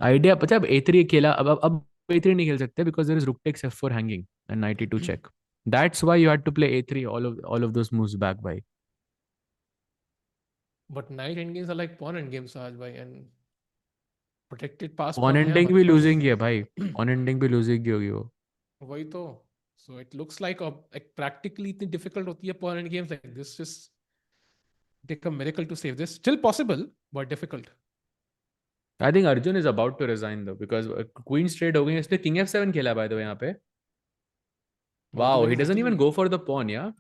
Speaker 1: Idea, पता है अब a3 खेला, अब a3 नहीं खेल सकते because there is rook takes f4 hanging and knight e2 check. That's why you had to play a3 all of those moves back by.
Speaker 2: But knight endgames are like pawn endgames, Sahaj bhai, and protected pass
Speaker 1: Pawn
Speaker 2: pawn है
Speaker 1: ending
Speaker 2: हमारे
Speaker 1: भी
Speaker 2: पास.
Speaker 1: losing ही है भाई. Pawn ending भी losing ही होगी वो.
Speaker 2: वही तो. So it looks like practically इतनी difficult होती है pawn endgames like this. Just take a miracle to save this. Still possible, but difficult.
Speaker 1: I think Arjun is about to resign though because queen straight हो गई है. इसने king f7 खेला by the way यहाँ पे. Wow,
Speaker 2: Nodirbek
Speaker 1: he
Speaker 2: is
Speaker 1: doesn't even
Speaker 2: little.
Speaker 1: go for the pawn, yeah?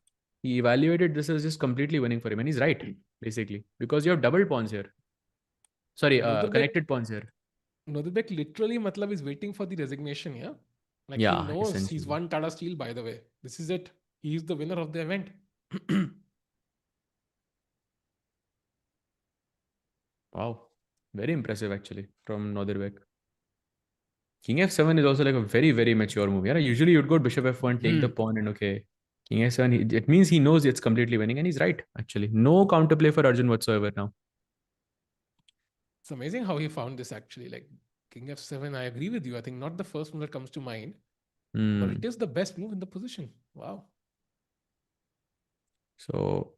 Speaker 1: He evaluated this as just completely winning for him, and he's right, basically, because you have double pawns here. Sorry,
Speaker 2: Nodirbek
Speaker 1: connected pawns here.
Speaker 2: Nodirbek literally matlab is waiting for the resignation, yeah? Like he
Speaker 1: Yeah,
Speaker 2: knows he's
Speaker 1: essentially.
Speaker 2: won Tata Steel, by the way. This is it. He's the winner of the event.
Speaker 1: Wow, very impressive actually from Nodirbek. King f7 is also like a very, very mature move. Yeah, usually you'd go bishop f1, take the pawn, and okay, king f7. It means he knows it's completely winning, and he's right actually. No counterplay for Arjun whatsoever now.
Speaker 2: It's amazing how he found this actually. Like King f7, I agree with you. I think not the first move that comes to mind, but it is the best move in the position. Wow.
Speaker 1: So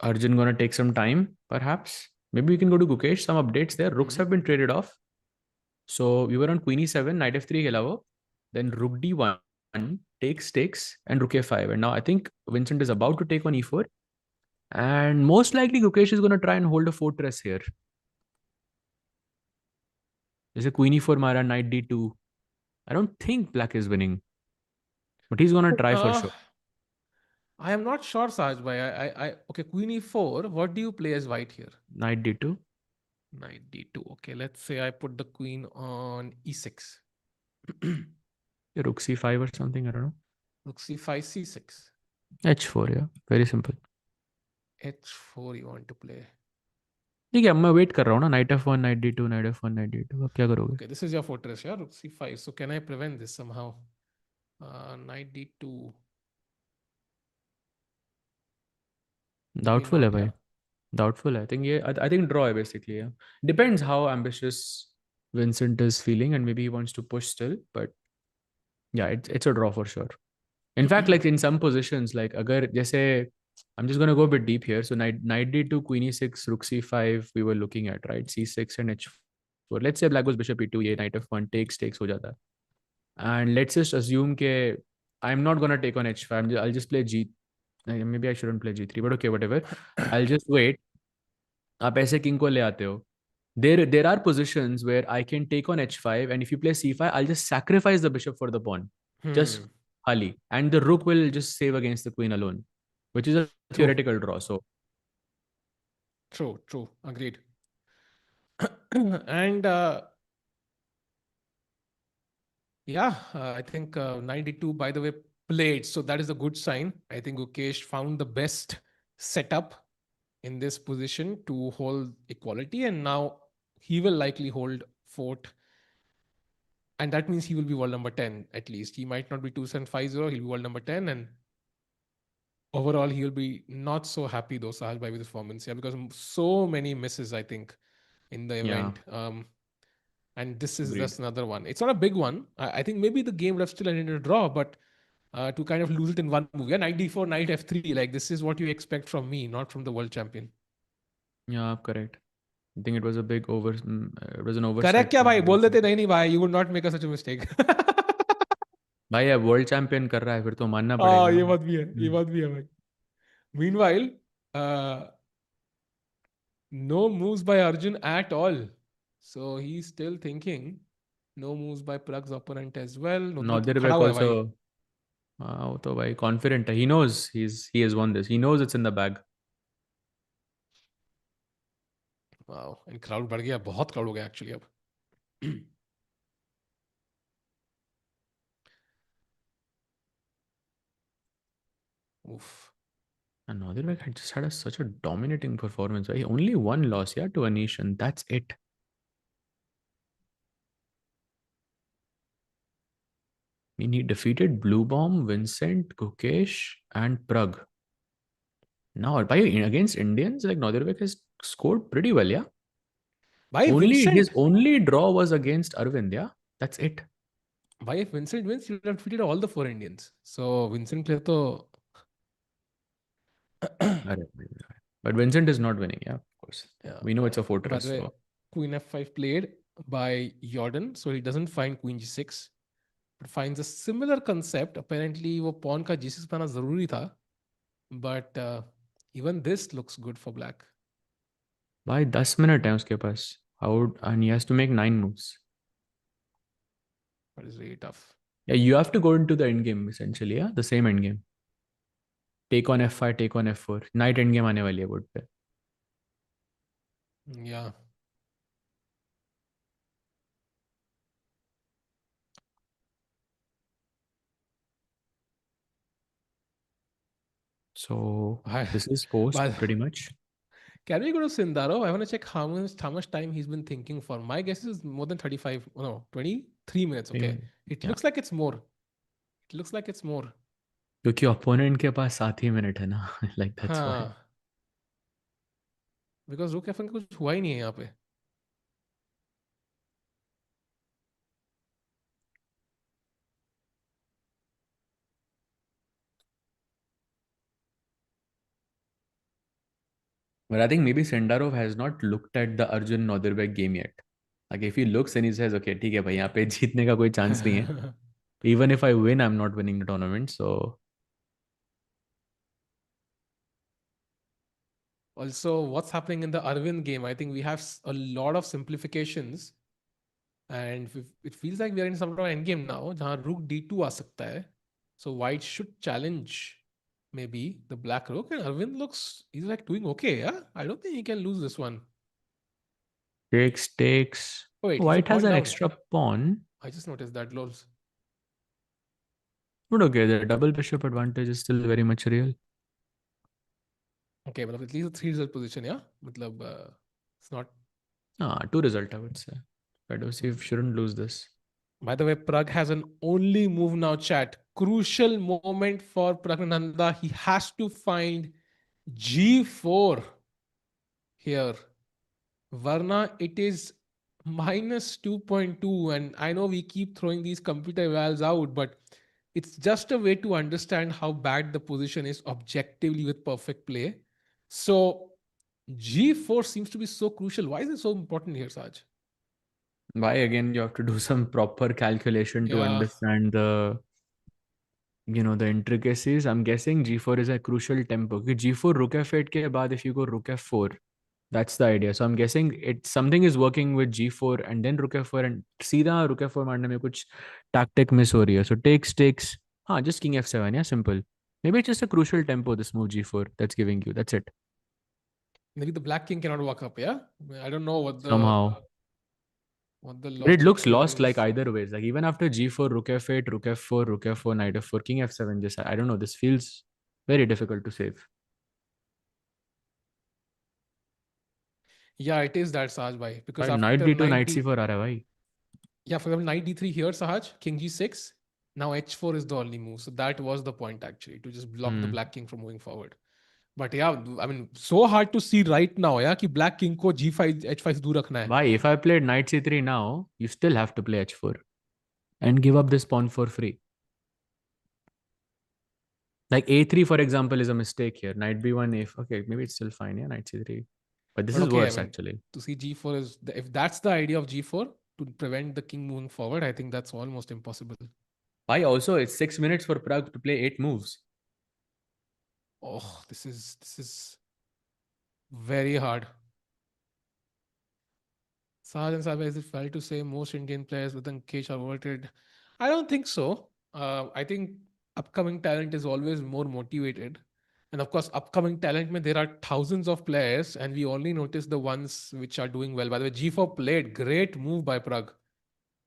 Speaker 1: Arjun gonna take some time, perhaps. Maybe we can go to Gukesh. Some updates there. Rooks have been traded off. So we were on queen e7, knight f3 खेला वो. Then rook d1 takes, and rook a5. And now I think Vincent is about to take on e4. And most likely Gukesh is going to try and hold a fortress here. There's a queen e4 mara, knight d2. I don't think black is winning. But he's going to try for sure.
Speaker 2: I am not sure, Sahaj bhai. Okay, queen e4. What do you play as white here?
Speaker 1: Knight d2.
Speaker 2: Knight d2. Okay, let's say I put the queen on e6.
Speaker 1: Rook c5 or something, I don't know.
Speaker 2: Rook c5, c6.
Speaker 1: h4, yeah. Very simple.
Speaker 2: h4 you want to play.
Speaker 1: ठीक है, मैं wait कर रहा हूँ ना. Knight f1, knight d2, knight f1, knight d2. अब क्या करोगे?
Speaker 2: Okay, this is your fortress, yeah? Rook c5. So can I prevent this somehow? Knight d2.
Speaker 1: Doubtful है
Speaker 2: not,
Speaker 1: भाई.
Speaker 2: yeah?
Speaker 1: Doubtful. I think draw है basically. Yeah. Depends how ambitious Vincent is feeling, and maybe he wants to push still. But yeah, it's a draw for sure. In fact, like in some positions, like agar जैसे I'm just gonna go a bit deep here. So knight d2, queen e6, rook c5 we were looking at, right? c6 and h4. Let's say black goes bishop e2, ये knight f1 takes हो जाता है. And let's just assume के I'm not gonna take on h5. I'll just play g. Maybe I shouldn't play g3, but okay, whatever. I'll just wait. आप ऐसे king को ले आते हो. There are positions where I can take on h5, and if you play c5, I'll just sacrifice the bishop for the pawn. Just Ali. And the rook will just save against the queen alone, which is a
Speaker 2: True.
Speaker 1: theoretical draw. So
Speaker 2: True. Agreed. And I think 92, by the way, played. So that is a good sign. I think Gukesh found the best setup in this position to hold equality, and now he will likely hold fort. And that means he will be world number 10 at least. He might not be 2750, he'll be world number 10. And overall, he'll be not so happy though, Sahaj bhai, with his performance. Yeah, because so many misses, I think, in the event. And this is
Speaker 1: agreed.
Speaker 2: just another one. It's not a big one. I think maybe the game would have still ended in a draw, but to kind of lose it in one move. Yeah, knight d4, knight f3. Like, this is what you expect from me, not from the world champion.
Speaker 1: Yeah, correct. I think it was a big it was an
Speaker 2: Correct
Speaker 1: oversight.
Speaker 2: क्या भाई बोल देते नहीं भाई, you would not make such a mistake.
Speaker 1: भाई अब world champion कर रहा है फिर तो मानना
Speaker 2: हाँ
Speaker 1: पड़ेगा ना.
Speaker 2: ये बात भी है भाई. Meanwhile, no moves by Arjun at all. So he's still thinking. No moves by Pragg's opponent as well. Nodirbek तो खड़ा
Speaker 1: Nodirbek
Speaker 2: हुआ है
Speaker 1: also.
Speaker 2: भाई.
Speaker 1: वो तो भाई confident है. He knows he has won this. He knows it's in the bag.
Speaker 2: Wow, and crowd बढ़ गया, बहुत crowd हो गया actually अब. Oof.
Speaker 1: And Nodirbek had just had such a dominating performance. Right? Only one loss, yeah, to Anish, and that's it. I mean, he defeated Bluebaum, Vincent, Gukesh, and Pragg. Now, by against Indians, like Nodirbek has scored pretty well, yeah.
Speaker 2: By
Speaker 1: Only his
Speaker 2: Vincent,
Speaker 1: only draw was against Arvind, yeah. That's it.
Speaker 2: why if Vincent wins, he would have defeated all the 4 Indians. So Vincent player to
Speaker 1: But Vincent is not winning, yeah, of course.
Speaker 2: yeah.
Speaker 1: We know it's a
Speaker 2: By
Speaker 1: fortress,
Speaker 2: the way,
Speaker 1: so
Speaker 2: Queen F5 played by Jordan, so he doesn't find Queen G6. But finds a similar concept. Apparently, वो pawn का G6 बनाना जरूरी था. But even this looks good for black.
Speaker 1: by 10 minutes है उसके पास. And he has to make 9 moves.
Speaker 2: That is really tough.
Speaker 1: Yeah, you have to go into the end game essentially, yeah, the same end game. Take on F5, take on F4. Knight end game आने वाली है board पे.
Speaker 2: Yeah.
Speaker 1: So this is post
Speaker 2: But
Speaker 1: pretty much.
Speaker 2: can we go to Sindarov? I want to check how much time he's been thinking for. My guess is more than 35, no, 23 minutes. Okay. It
Speaker 1: Yeah.
Speaker 2: looks like it's more. It looks like it's more.
Speaker 1: क्योंकि opponent के पास 7 ही minute है ना. Like that's why.
Speaker 2: हाँ. Because Rook F1 का कुछ हुआ ही नहीं है यहाँ पे.
Speaker 1: But I think maybe Sindarov has not looked at the Arjun Nodirbek game yet. Like if he looks and he says, okay, ठीक है भाई यहाँ पे जीतने का कोई chance नहीं है. Even if I win, I'm not winning the tournament. So
Speaker 2: Also, what's happening in the Arvind game? I think we have a lot of simplifications. And it feels like we are in some sort of endgame now. जहाँ Rook D2 आ सकता है. So white should challenge maybe the black rook. And Arvind looks, he's like doing okay, yeah? I don't think he can lose this one.
Speaker 1: takes.
Speaker 2: Oh wait, he's a
Speaker 1: White has
Speaker 2: pawn
Speaker 1: an
Speaker 2: down.
Speaker 1: extra pawn.
Speaker 2: I just noticed that, lols.
Speaker 1: But okay, the double bishop advantage is still very much real.
Speaker 2: Okay, but at least a 3 result position, yeah? Matlab, it's not.
Speaker 1: 2 result, I would say. Fedoseev shouldn't lose this.
Speaker 2: By the way, Pragg has an only move now, chat. Crucial moment for Praggnanandhaa. He has to find G4 here. Varna, it is minus 2.2. And I know we keep throwing these computer evals out, but it's just a way to understand how bad the position is objectively with perfect play. So G4 seems to be so crucial. Why is it so important here, Saj?
Speaker 1: Why again you have to do some proper calculation to understand the the intricacies. I'm guessing G4 is a crucial tempo. G4 rook f8 ke baad if you go rook f4, that's the idea. So I'm guessing something is working with G4 and then rook f4 and सीधा rook f4 मारने में कुछ tactic miss हो रही है. So takes. Just king f7, yeah, simple. Maybe it's just a crucial tempo, this move G4 that's giving you. That's it.
Speaker 2: Maybe the black king cannot walk up, yeah? I don't know what the
Speaker 1: Somehow.
Speaker 2: But
Speaker 1: it looks
Speaker 2: here
Speaker 1: lost like
Speaker 2: is.
Speaker 1: either ways. Like even after G4, rook f8, rook f4, rook f4, knight f4, king f7, just I don't know. This feels very difficult to save.
Speaker 2: Yeah, it is that, Sahaj bhai. Because
Speaker 1: Knight
Speaker 2: after
Speaker 1: d2,
Speaker 2: knight
Speaker 1: knight c4 aa raha hai bhai.
Speaker 2: Yeah, for example, knight d3 here, Sahaj, king g6. Now h4 is the only move. So that was the point actually, to just block the black king from moving forward. But yeah, I mean, so hard to see right now, yeah, कि black king को g5, h5 से दूर रखना है.
Speaker 1: Why? If I played knight c3 now, you still have to play h4 and give up this pawn for free. Like a3, for example, is a mistake here. Knight b1, okay, maybe it's still fine, yeah, knight c3. But this is
Speaker 2: okay,
Speaker 1: worse
Speaker 2: I mean,
Speaker 1: actually.
Speaker 2: To see g4 is, if that's the idea of g4, to prevent the king moving forward, I think that's almost impossible.
Speaker 1: Why also? It's 6 minutes for Pragg to play 8 moves.
Speaker 2: Oh, this is very hard. Sahaj and Sabe, is it fair to say most Indian players within Kesh are overrated? I don't think so. I think upcoming talent is always more motivated. And of course, upcoming talent, there are thousands of players, and we only notice the ones which are doing well. By the way, G4 played. Great move by Pragg.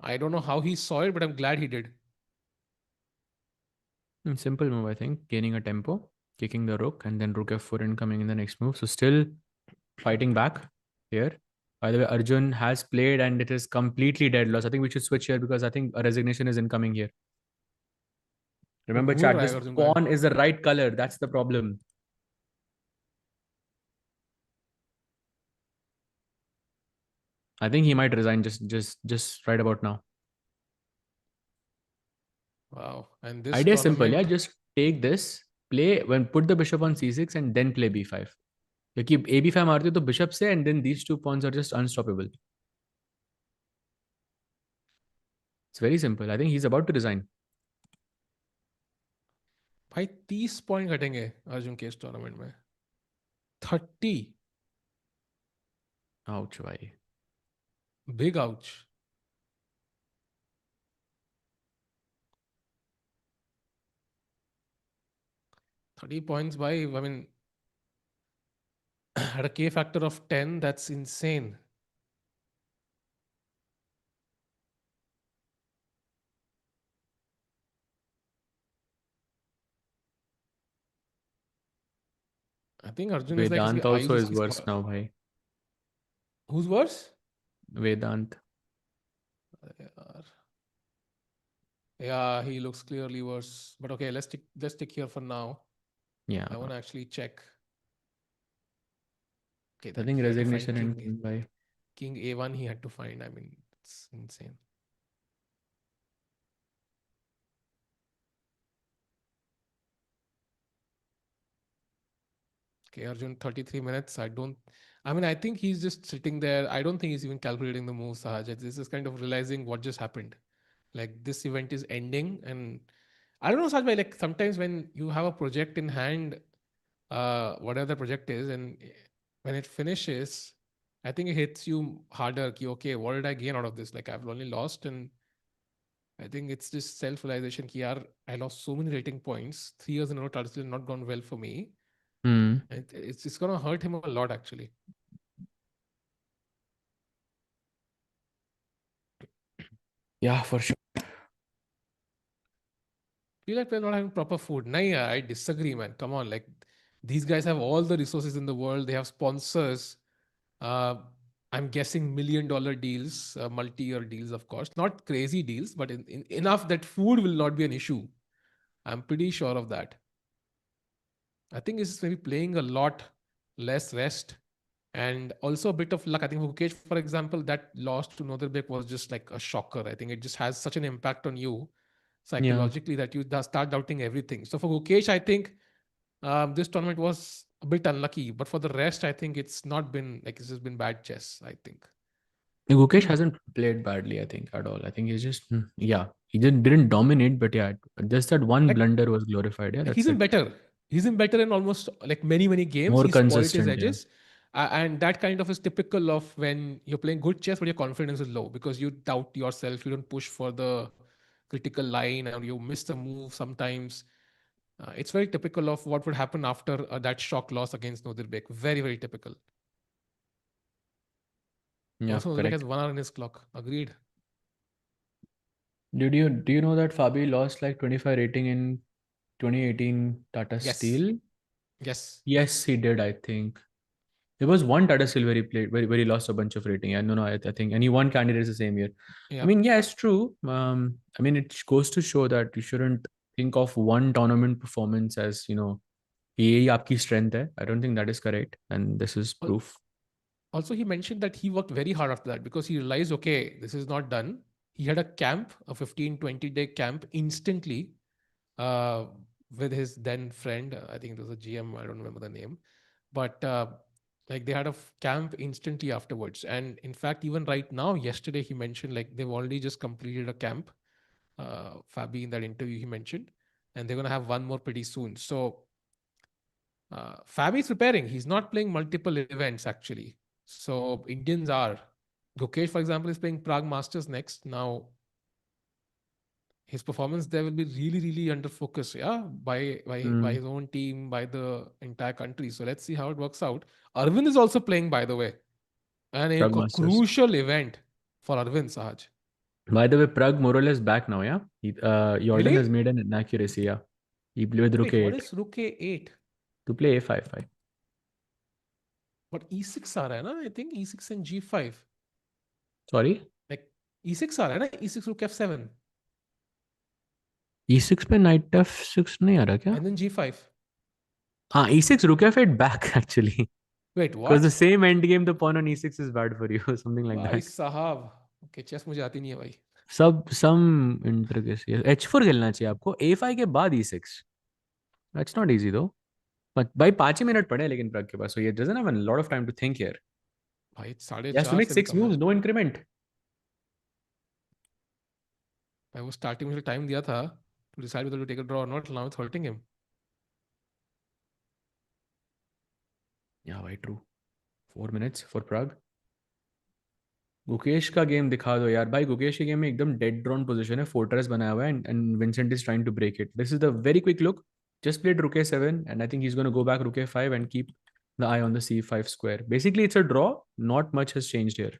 Speaker 2: I don't know how he saw it, but I'm glad he did.
Speaker 1: Simple move, I think. Gaining a tempo. kicking the rook, and then rook f4 incoming in the next move. So still fighting back here. By the way, Arjun has played and it is completely dead loss. I think we should switch here because I think a resignation is incoming here. Remember,
Speaker 2: घूर
Speaker 1: chat,
Speaker 2: रहा है
Speaker 1: this
Speaker 2: Arjun का.
Speaker 1: pawn is the right color. That's the problem. I think he might resign just right about now.
Speaker 2: Wow. And this
Speaker 1: Idea is simple, yeah.
Speaker 2: tournament,
Speaker 1: Just take this, put the bishop on c6 and then play b5. क्योंकि a b5 मारते हो तो bishop से, and then these 2 pawns are just unstoppable. It's very simple. I think he's about to resign.
Speaker 2: भाई 30 point घटेंगे Arjun के इस tournament में. 30.
Speaker 1: Ouch, भाई.
Speaker 2: Big ouch. $30 points by, I mean, at a K factor of 10, that's insane. I think Arjun is like,
Speaker 1: Vedant
Speaker 2: his eyes
Speaker 1: also is
Speaker 2: उसकी
Speaker 1: worse now, bhai.
Speaker 2: Who's worse?
Speaker 1: Vedant.
Speaker 2: Yeah, he looks clearly worse. But okay, let's stick here for now.
Speaker 1: Yeah.
Speaker 2: I want to actually check. Okay,
Speaker 1: I think
Speaker 2: he had to find
Speaker 1: resignation and by
Speaker 2: King A1 he had to find. I mean, it's insane. Okay, Arjun, 33 minutes. I think he's just sitting there. I don't think he's even calculating the moves, Sahaj. This is kind of realizing what just happened. Like, this event is ending. And I don't know, Sahaj, like sometimes when you have a project in hand, whatever the project is, and when it finishes, I think it hits you harder. Ki, okay, what did I gain out of this? Like, I've only lost. And I think it's just self-realization. Ki, yaar, I lost so many rating points. 3 years in a row, Tata Steel not gone well for me. It's going to hurt him a lot, actually.
Speaker 1: Yeah, for sure.
Speaker 2: Feel like they're not having proper food. Nahi, I disagree, man. Come on, like these guys have all the resources in the world. They have sponsors. I'm guessing $1 million deals, multi-year deals, of course. Not crazy deals, but enough that food will not be an issue. I'm pretty sure of that. I think it's maybe playing a lot less rest and also a bit of luck. I think for Gukesh, for example, that loss to Nodirbek was just like a shocker. I think it just has such an impact on you psychologically that you start doubting everything. So for Gukesh, I think this tournament was a bit unlucky, but for the rest, I think it's not been like it's just been bad chess, I think.
Speaker 1: Gukesh hasn't played badly, I think, at all. I think he's just, he didn't dominate, but yeah, just that one blunder was glorified. Yeah, that's
Speaker 2: He's in
Speaker 1: it.
Speaker 2: better. He's in better in almost like many games.
Speaker 1: More
Speaker 2: He's spoiled his
Speaker 1: consistent, yeah.
Speaker 2: edges. And that kind of is typical of when you're playing good chess, but your confidence is low because you doubt yourself. You don't push for the critical line and you miss the move sometimes. It's very typical of what would happen after that shock loss against Nodirbek. Very typical.
Speaker 1: Yeah,
Speaker 2: Also, Nodirbek
Speaker 1: correct.
Speaker 2: has 1 hour in his clock. Agreed.
Speaker 1: Do you know that Fabi lost like 25 rating in 2018 Tata Steel?
Speaker 2: Yes.
Speaker 1: Yes, he did, I think. There was one Tata Steel where he played, where he lost a bunch of rating. No, I think, and he won candidates the same year.
Speaker 2: Yeah.
Speaker 1: I mean, yeah, it's true. I mean, it goes to show that you shouldn't think of one tournament performance as, ये आपकी strength है. I don't think that is correct. And this is proof.
Speaker 2: Also, he mentioned that he worked very hard after that because he realized, okay, this is not done. He had a camp, a 15-20 day camp instantly with his then friend. I think it was a GM. I don't remember the name. But like they had a camp instantly afterwards. And in fact, even right now, yesterday he mentioned like they've already just completed a camp. Fabi in that interview he mentioned. And they're going to have one more pretty soon. So Fabi is preparing. He's not playing multiple events actually. So Indians are. Gukesh, for example, is playing PRAGG Masters next. Now, his performance there will be really under focus, by his own team, by the entire country. So let's see how it works out. Aravindh is also playing, by the way, and a crucial event for Aravindh, Sahaj.
Speaker 1: By the way, Pragg more or less back now, yeah? Jorden has made an inaccuracy, yeah. He played with Rook A8.
Speaker 2: What is Rook A8?
Speaker 1: to play a5.
Speaker 2: But e6 आ रहा है ना? I think e6 and g5.
Speaker 1: Sorry?
Speaker 2: Like e6 आ रहा है ना? e6 rook f7
Speaker 1: e6 पे knight f6 नहीं आ रहा क्या?
Speaker 2: and then g5.
Speaker 1: हाँ, e6 rook f8 back actually.
Speaker 2: Wait,
Speaker 1: Because the
Speaker 2: what?
Speaker 1: same endgame, the pawn on e6 is bad for you, something like
Speaker 2: भाई
Speaker 1: that.
Speaker 2: साहब, okay, chess मुझे आती नहीं है भाई.
Speaker 1: Some intricacy. h4 खेलना चाहिए आपको, a5 के बाद e6. That's not easy though. But भाई 5 ही मिनट पड़े हैं लेकिन प्रग के पास, so he doesn't have a lot of time to think here.
Speaker 2: भाई
Speaker 1: He has to
Speaker 2: 4.5
Speaker 1: make
Speaker 2: से भी
Speaker 1: 6
Speaker 2: कम है.
Speaker 1: moves, no increment.
Speaker 2: भाई वो स्टार्टिंग में टाइम दिया था to decide whether to take a draw or not. Now it's hurting him.
Speaker 1: Yeah, भाई true. 4 minutes for Prague. Gukesh का गेम दिखा दो यार भाई. गुकेश के गेम में एकदम डेड ड्रॉन पोजीशन है, फोर्ट्रेस बनाया हुआ है, and Vincent is trying to break it. This is the very quick look. Just played rook a7 and I think he's going to go back rook a5 and keep the eye on the c5 square. Basically it's a draw, not much has changed here.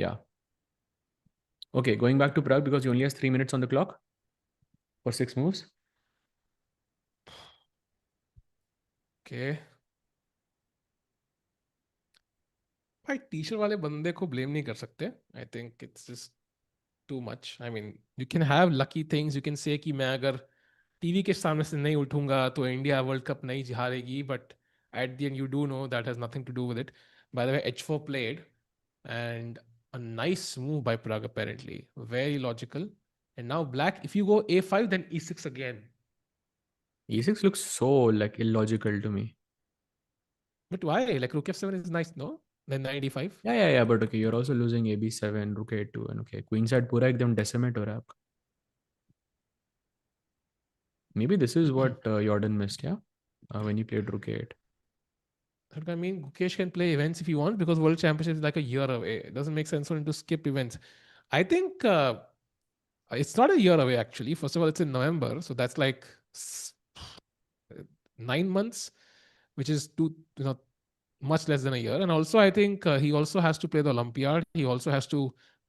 Speaker 1: Yeah, okay, going back to Prague because he only has 3 minutes on the clock for 6 moves.
Speaker 2: Okay. भाई T-shirt वाले बंदे को blame नहीं कर सकते. I think it's just too much. I mean you can have lucky things. You can say कि मैं अगर टीवी के सामने से नहीं उठूंगा तो इंडिया वर्ल्ड कप नहीं हारेगी, but at the end you do know that has nothing to do with it. By the way h4 played and a nice move by Prague apparently, very logical. And now black, if you go a5 then e6 again.
Speaker 1: e6 looks so like illogical to me.
Speaker 2: But why? Like rook f7 is nice, no? Then knight e5.
Speaker 1: Yeah, but okay, you're also losing ab7, rook a2, and okay, queen side पूरा एकदम decimate हो रहा है आपका. Maybe this is what Jordan missed, yeah, when he played rook a8.
Speaker 2: I mean, Gukesh can play events if he wants because World Championship is like a year away. It doesn't make sense for him to skip events. I think it's not a year away actually. First of all, it's in November, so that's like 9 months, which is much less than a year. And also, I think he also has to play the Olympiad. He also has to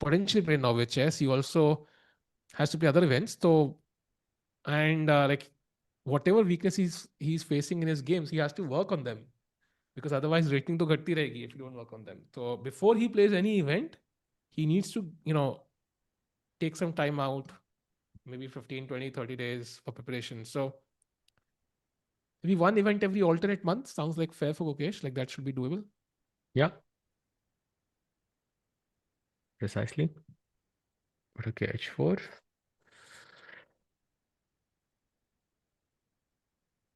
Speaker 2: potentially play Norway Chess. He also has to play other events. So, and like whatever weakness he's facing in his games, he has to work on them. Because otherwise rating to ghatti rahegi if you don't work on them. So before he plays any event, he needs to, take some time out, maybe 15, 20, 30 days for preparation. So maybe one event every alternate month sounds like fair for Gukesh. Like that should be doable.
Speaker 1: Yeah. Precisely. But okay, h4.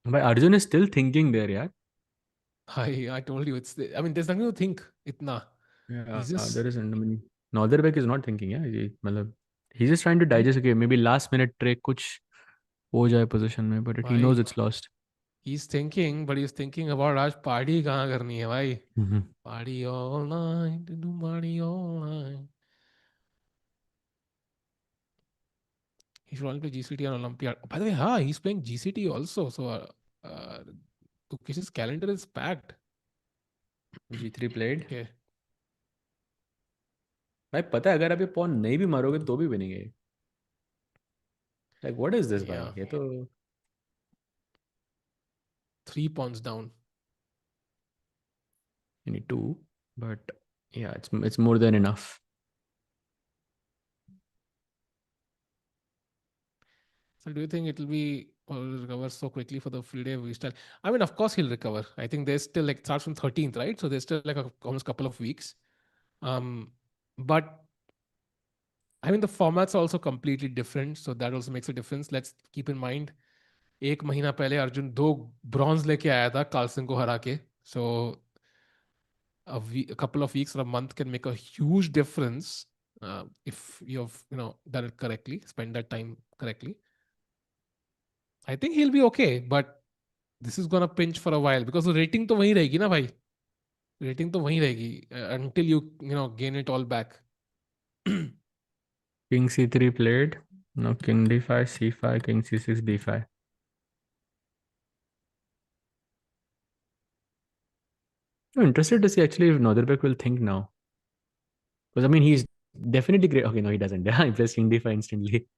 Speaker 1: But Arjun is still thinking there, yeah.
Speaker 2: I told you there's nothing to think. Itna.
Speaker 1: Yeah,
Speaker 2: He's just
Speaker 1: there isn't. I mean, Nodirbek is not thinking, yeah. He's just trying to digest. Okay, maybe last minute trick, kuch ho jaye position mein, but he knows it's lost.
Speaker 2: He's thinking, but he's thinking about आज party कहाँ करनी है भाई?
Speaker 1: Mm-hmm.
Speaker 2: Party all night, do party all night. He should only play GCT and Olympiad. By the way, he's playing GCT also. So Gukesh's calendar is packed.
Speaker 1: g3 played.
Speaker 2: Okay.
Speaker 1: भाई पता है अगर आप ये पॉन नहीं भी मारोगे तो भी विनेंगे. Like what is this भाई? ये तो
Speaker 2: 3 pawns down.
Speaker 1: you need 2, but yeah, it's more than enough.
Speaker 2: So do you think it'll recover so quickly for the Friday freestyle? I mean, of course he'll recover. I think there's still like, it starts from 13th, right? So there's still like almost couple of weeks. But I mean, the formats are also completely different. So that also makes a difference. Let's keep in mind, 1 महीना पहले Arjun 2 bronze लेके आया था Carlsen को हरा के. So a couple of weeks or a month can make a huge difference if you've done it correctly, spend that time correctly. I think he'll be okay, but this is gonna pinch for a while because the rating तो वहीं रहेगी ना भाई. Rating तो वहीं रहेगी until you gain it all back.
Speaker 1: King c3 played. No, king d5, c5, king c6, d5. I'm interested to see actually if Nodirbek will think now. Because I mean, he's definitely great. Okay, no, he doesn't. He plays king d5 instantly.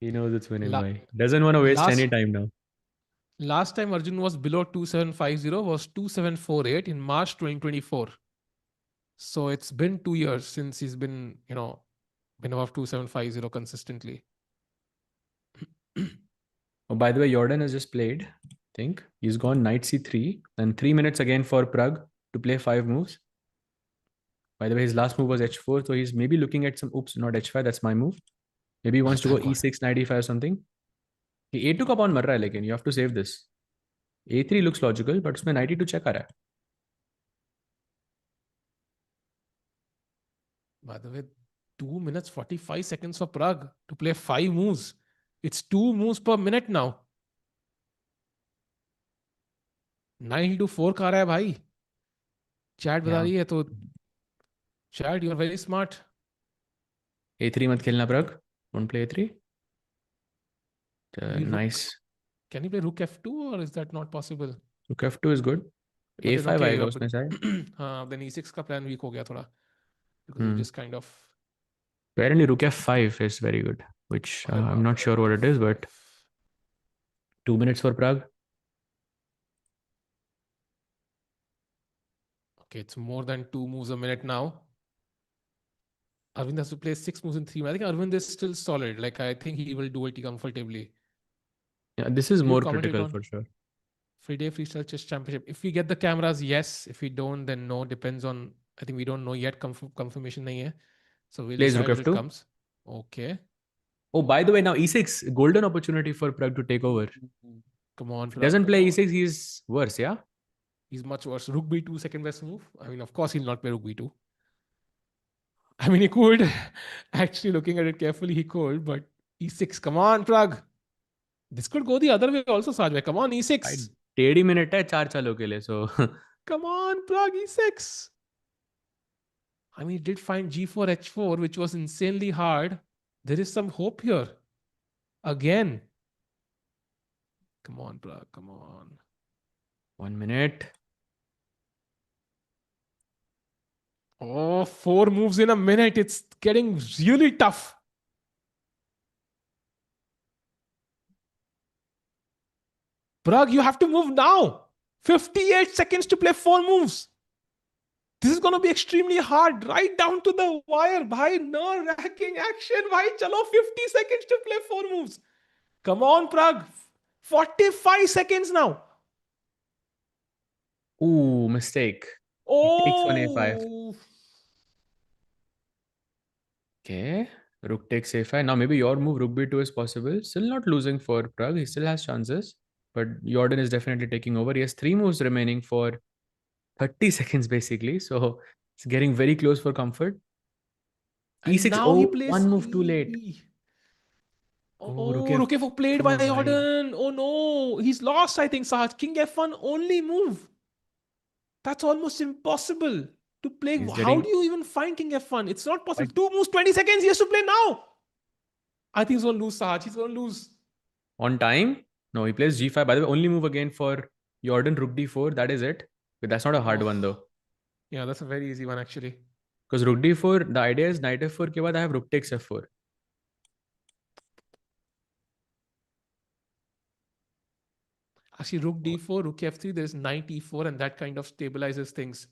Speaker 1: He knows it's winning
Speaker 2: La-
Speaker 1: by. Doesn't want to waste any
Speaker 2: last
Speaker 1: time now.
Speaker 2: last time Arjun was below 2750 was 2748 in March 2024. So it's been 2 years since he's been, been above 2750 consistently.
Speaker 1: Oh, by the way, Jordan has just played. I think he's gone knight c3 and 3 minutes again for Pragg to play 5 moves. By the way, his last move was h4, so he's maybe looking at some. Oops, not h5. That's my move. Maybe he wants to go
Speaker 2: Thank God.
Speaker 1: e6, knight e5 or something. He a2 का pawn मर रहा है, लेकिन you have to save this. a3 looks logical, but उसमें knight e2 check आ रहा है.
Speaker 2: By the way, 2 minutes 45 seconds for Pragg to play 5 moves. It's 2 moves per minute now. 9 to 4 का आ रहा है भाई. चैट बता रही है तो chat you are very smart.
Speaker 1: a3 मत खेलना Pragg. Don't play a3. Nice.
Speaker 2: Can you play rook f2 or is that not possible?
Speaker 1: Rook f2 is good. a5 आएगा उसमें शायद.
Speaker 2: हाँ, then e6 का plan weak हो गया थोड़ा. Because you just kind of.
Speaker 1: Apparently rook f5 is very good, which I'm not sure what it is, but 2 minutes for Pragg.
Speaker 2: Okay, it's more than 2 moves a minute now. Arvind has to play 6 moves in 3 minutes. I think Arvind is still solid. Like, I think he will do it comfortably.
Speaker 1: Yeah, this is more critical for sure.
Speaker 2: Free Freestyle Chess Championship. If we get the cameras, yes. If we don't, then no. Depends on. I think we don't know yet. Confirmation nahi hai. So we'll
Speaker 1: Plays
Speaker 2: decide
Speaker 1: rook
Speaker 2: when
Speaker 1: f2.
Speaker 2: it comes. Okay.
Speaker 1: Oh, by the way, now e6, golden opportunity for Pragg to take over.
Speaker 2: Come on,
Speaker 1: If he doesn't play e6, he's worse, yeah?
Speaker 2: He's much worse. Rook b2, second best move. I mean, of course, he'll not play rook b2. I mean, he could. Actually, looking at it carefully, he could. But e6, come on, Pragg. This could go the other way also, Sajway. Come on, e6.
Speaker 1: 1.5 minute है 4 चालों के लिए, so.
Speaker 2: Come on, Pragg, e6. I mean, he did find g4, h4, which was insanely hard. There is some hope here. Again. Come on, Pragg, come on.
Speaker 1: 1 minute.
Speaker 2: Oh, 4 moves in a minute. It's getting really tough. Pragg, you have to move now. 58 seconds to play 4 moves. This is going to be extremely hard. Right down to the wire. Bhai, no racking action. Bhai, chalo, 50 seconds to play 4 moves. Come on, Pragg. 45 seconds now.
Speaker 1: Ooh, mistake.
Speaker 2: Oh.
Speaker 1: He takes on a5. Okay. Rook takes a5. Now maybe your move, rook b2 is possible. Still not losing for Pragg. He still has chances. But Jordan is definitely taking over. He has 3 moves remaining for 30 seconds basically. So it's getting very close for comfort.
Speaker 2: And
Speaker 1: e6.
Speaker 2: now
Speaker 1: Oh,
Speaker 2: he plays
Speaker 1: 1 move too late.
Speaker 2: Oh, rook f4 played by Jordan. Oh no, he's lost, I think, Sahaj. King f1 only move. That's almost impossible to play. How do you even find King f1? It's not possible. 2 moves, 20 seconds. He has to play now. I think he's going to lose, Sahaj. He's going to lose.
Speaker 1: On time? No, he plays g5. By the way, only move again for Jordan, rook d4. That is it. But that's not a hard one though.
Speaker 2: Yeah, that's a very easy one actually.
Speaker 1: Because rook d4, the idea is knight f4 ke baad I have rook takes f4.
Speaker 2: Actually, rook d4, rook f3, there's knight e4 and that kind of stabilizes things.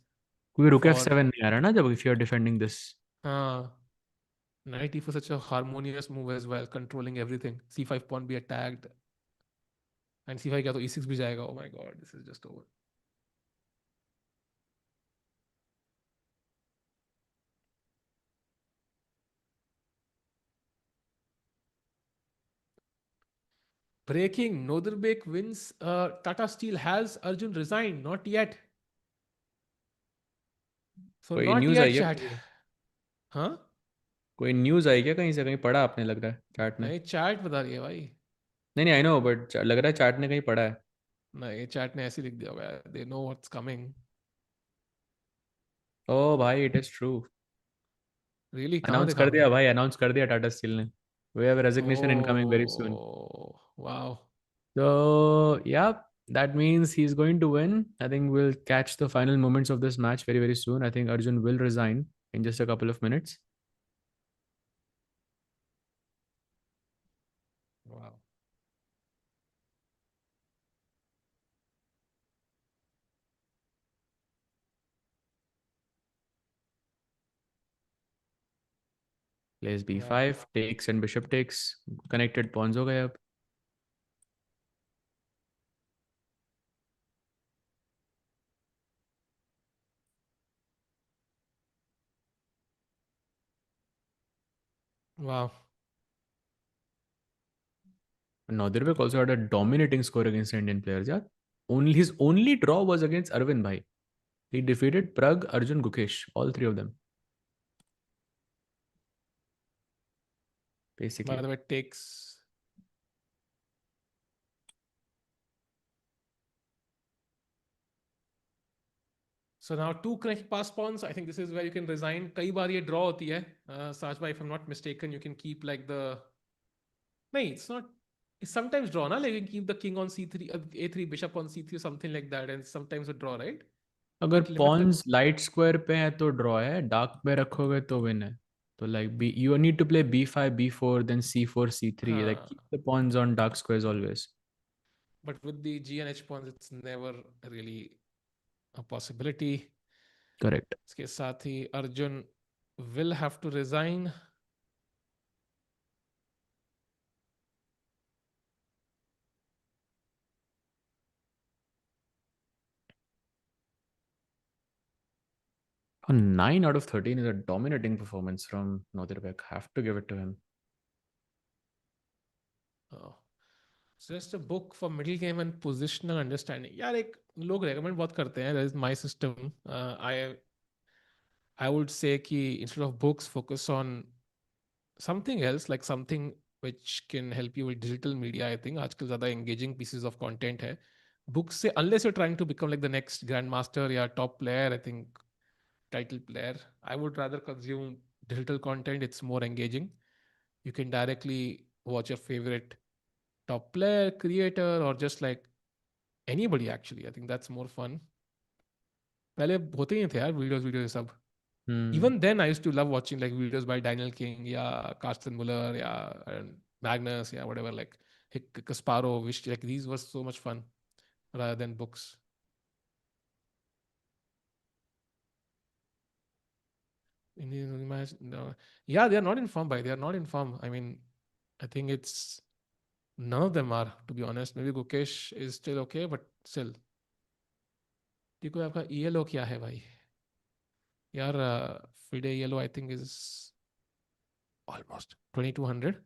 Speaker 1: Rook f7 nahi aa raha na jab if you're defending this.
Speaker 2: Knight e4 such a harmonious move as well, controlling everything. c5 pawn be attacked. And c5 kya to e6 bhi jayega. Oh my god, this is just over. Breaking, Nodirbek wins. Tata Steel. Has Arjun resigned? Not yet. So
Speaker 1: कोई
Speaker 2: not
Speaker 1: news
Speaker 2: yet,
Speaker 1: आई है
Speaker 2: chat. हाँ?
Speaker 1: कोई news आई क्या कहीं से? कहीं पढ़ा आपने लग रहा है चैट में?
Speaker 2: नहीं, चैट बता रही है भाई.
Speaker 1: नहीं आई नो, बट लग रहा है चैट ने कहीं पढ़ा है.
Speaker 2: नहीं, चैट ने ऐसे लिख दिया होगा. They know what's coming.
Speaker 1: ओ भाई, it is true.
Speaker 2: Really? कहाँ
Speaker 1: अनाउंस
Speaker 2: देखा?
Speaker 1: कर दिया भाई, अनाउंस कर दिया टाटा स्टील ने. We have a resignation incoming very soon.
Speaker 2: Oh, wow.
Speaker 1: So yeah, that means he's going to win. I think we'll catch the final moments of this match very, very soon. I think Arjun will resign in just a couple of minutes.
Speaker 2: Wow.
Speaker 1: Plays
Speaker 2: Yeah.
Speaker 1: b5, takes and bishop takes. Connected pawns हो गए अब.
Speaker 2: Wow.
Speaker 1: Nodirbek also had a dominating score against Indian players. Yeah, only his only draw was against Erwin bhai. He defeated Pragg, Arjun, Gukesh, all three of them.
Speaker 2: By
Speaker 1: Basically.
Speaker 2: the way, it takes. So now two connect pass pawns. I think this is where you can resign. कई बार ये draw होती है. Saj bhai, if I'm not mistaken, you can keep like the. No, it's not. It's sometimes draw, na? Like you can keep the king on c3, a3, bishop on c3, or something like that, and sometimes a draw, right?
Speaker 1: अगर
Speaker 2: It limit the.
Speaker 1: Pawns light square पे है तो draw है, dark पे रखोगे तो win है. तो like b you need to play b5 b4 then c4 c3, like keep the pawns on dark squares always.
Speaker 2: But with the G and H pawns, it's never really a possibility.
Speaker 1: Correct.
Speaker 2: इसके साथ ही Arjun will have to resign.
Speaker 1: A 9 out of 13 is a dominating performance from Nodirbek. Have to give it to him.
Speaker 2: Oh. Just a book for middle game and positional understanding. यार एक लोग recommend बहुत करते हैं. That is my system. I would say कि instead of books, focus on something else, like something which can help you with digital media. I think आजकल ज़्यादा engaging pieces of content है. Books से, unless you're trying to become like the next grandmaster या top player, I think title player, I would rather consume digital content. It's more engaging. You can directly watch your favorite top player, creator, or just like anybody actually. I think that's more fun. पहले होते ही थे यार videos सब. Even then I used to love watching like videos by Daniel King, yeah, Carsten Muller, yeah, and Magnus, yeah, whatever, like Kasparov, which like these were so much fun rather than books. No. Yeah, they are not in form. They are not in form. I mean, I think it's none of them are, to be honest. Maybe Gukesh is still okay, but still. देखो आपका ELO क्या है भाई? यार FIDE ELO I think is almost 2200.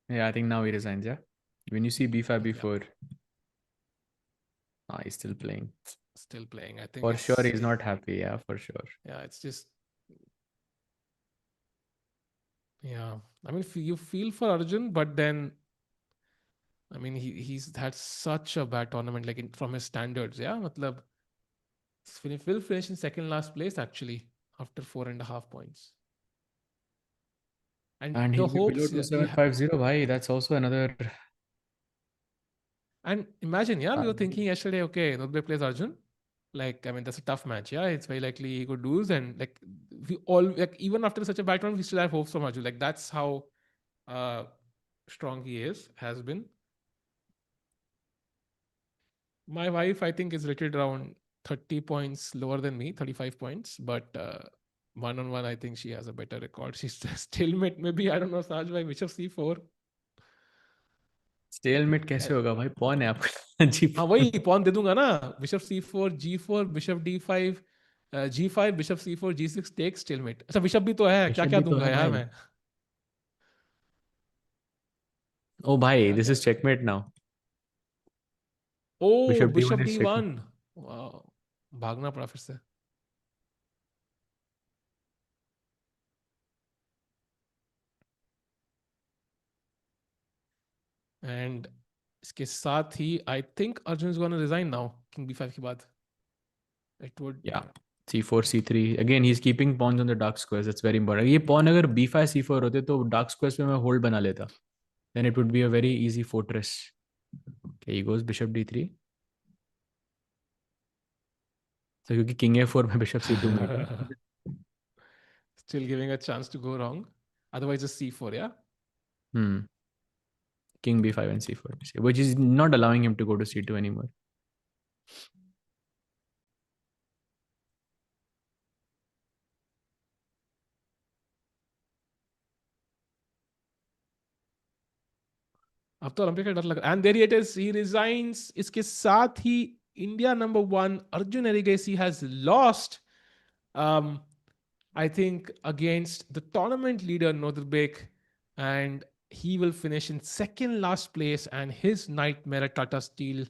Speaker 1: Yeah, I think now he resigns. Yeah, when you see b5
Speaker 2: Yeah,
Speaker 1: b4, he's still playing.
Speaker 2: still playing. I think
Speaker 1: For sure,
Speaker 2: it's
Speaker 1: he's not happy. Yeah, for sure.
Speaker 2: yeah, it's just yeah. I mean, you feel for Arjun, but then I mean, he's had such a bad tournament, like from his standards. Yeah, matlab, will finish in second last place actually after 4.5 points. And
Speaker 1: And
Speaker 2: the
Speaker 1: he'll be below
Speaker 2: hopes we
Speaker 1: 2750. Bhai, that's also another.
Speaker 2: and imagine, yeah, we were thinking yesterday, okay, Nodirbek plays Arjun. Like, I mean, that's a tough match. Yeah, it's very likely he could lose. And like, we all, like, even after such a bad round, we still have hopes from Arjun. Like, that's how uh, strong he has been. My wife, I think, is rated around 30 points lower than me, 35 points. But one on one, I think she has a better record. She's stalemate, maybe, I don't know, Saj by Bishop C4.
Speaker 1: Stalemate कैसे होगा भाई? Pawn है आपका.
Speaker 2: हाँ वही pawn दे दूंगा ना. Bishop C4, G4, bishop D5, G5, bishop C4, G6 take stalemate. अच्छा बिशप भी तो है, क्या
Speaker 1: बिशप
Speaker 2: क्या
Speaker 1: भी तो
Speaker 2: दूंगा
Speaker 1: है
Speaker 2: यार
Speaker 1: भाई.
Speaker 2: मैं.
Speaker 1: Oh भाई,
Speaker 2: क्या
Speaker 1: this
Speaker 2: क्या.
Speaker 1: is checkmate now.
Speaker 2: Oh
Speaker 1: Bishop
Speaker 2: bishop
Speaker 1: d1 is checkmate.
Speaker 2: D1. भागना पड़ा फिर से. एंड इसके साथ ही I think Arjun is gonna resign now king B5 के बाद. It would.
Speaker 1: Yeah. c4 c3 again, he's keeping pawns on the dark squares. That's very important. ये pawn अगर b5 c4 होते तो dark squares पे मैं hold बना लेता. Then it would be a very easy fortress. Okay, he goes bishop d3. So क्योंकि king a4 में bishop c2 मिल गया.
Speaker 2: Still giving a chance to go wrong. Otherwise, just c4, yeah?
Speaker 1: Hmm. King b5 and c4, which is not allowing him to go to c2 anymore.
Speaker 2: अब तो Olympic का डर लग रहा है. And there it is. He resigns. इसके साथ ही India number 1 Arjun Erigaisi has lost. Um, I think against the tournament leader Nodirbek, and he will finish in second last place. And his nightmare at Tata Steel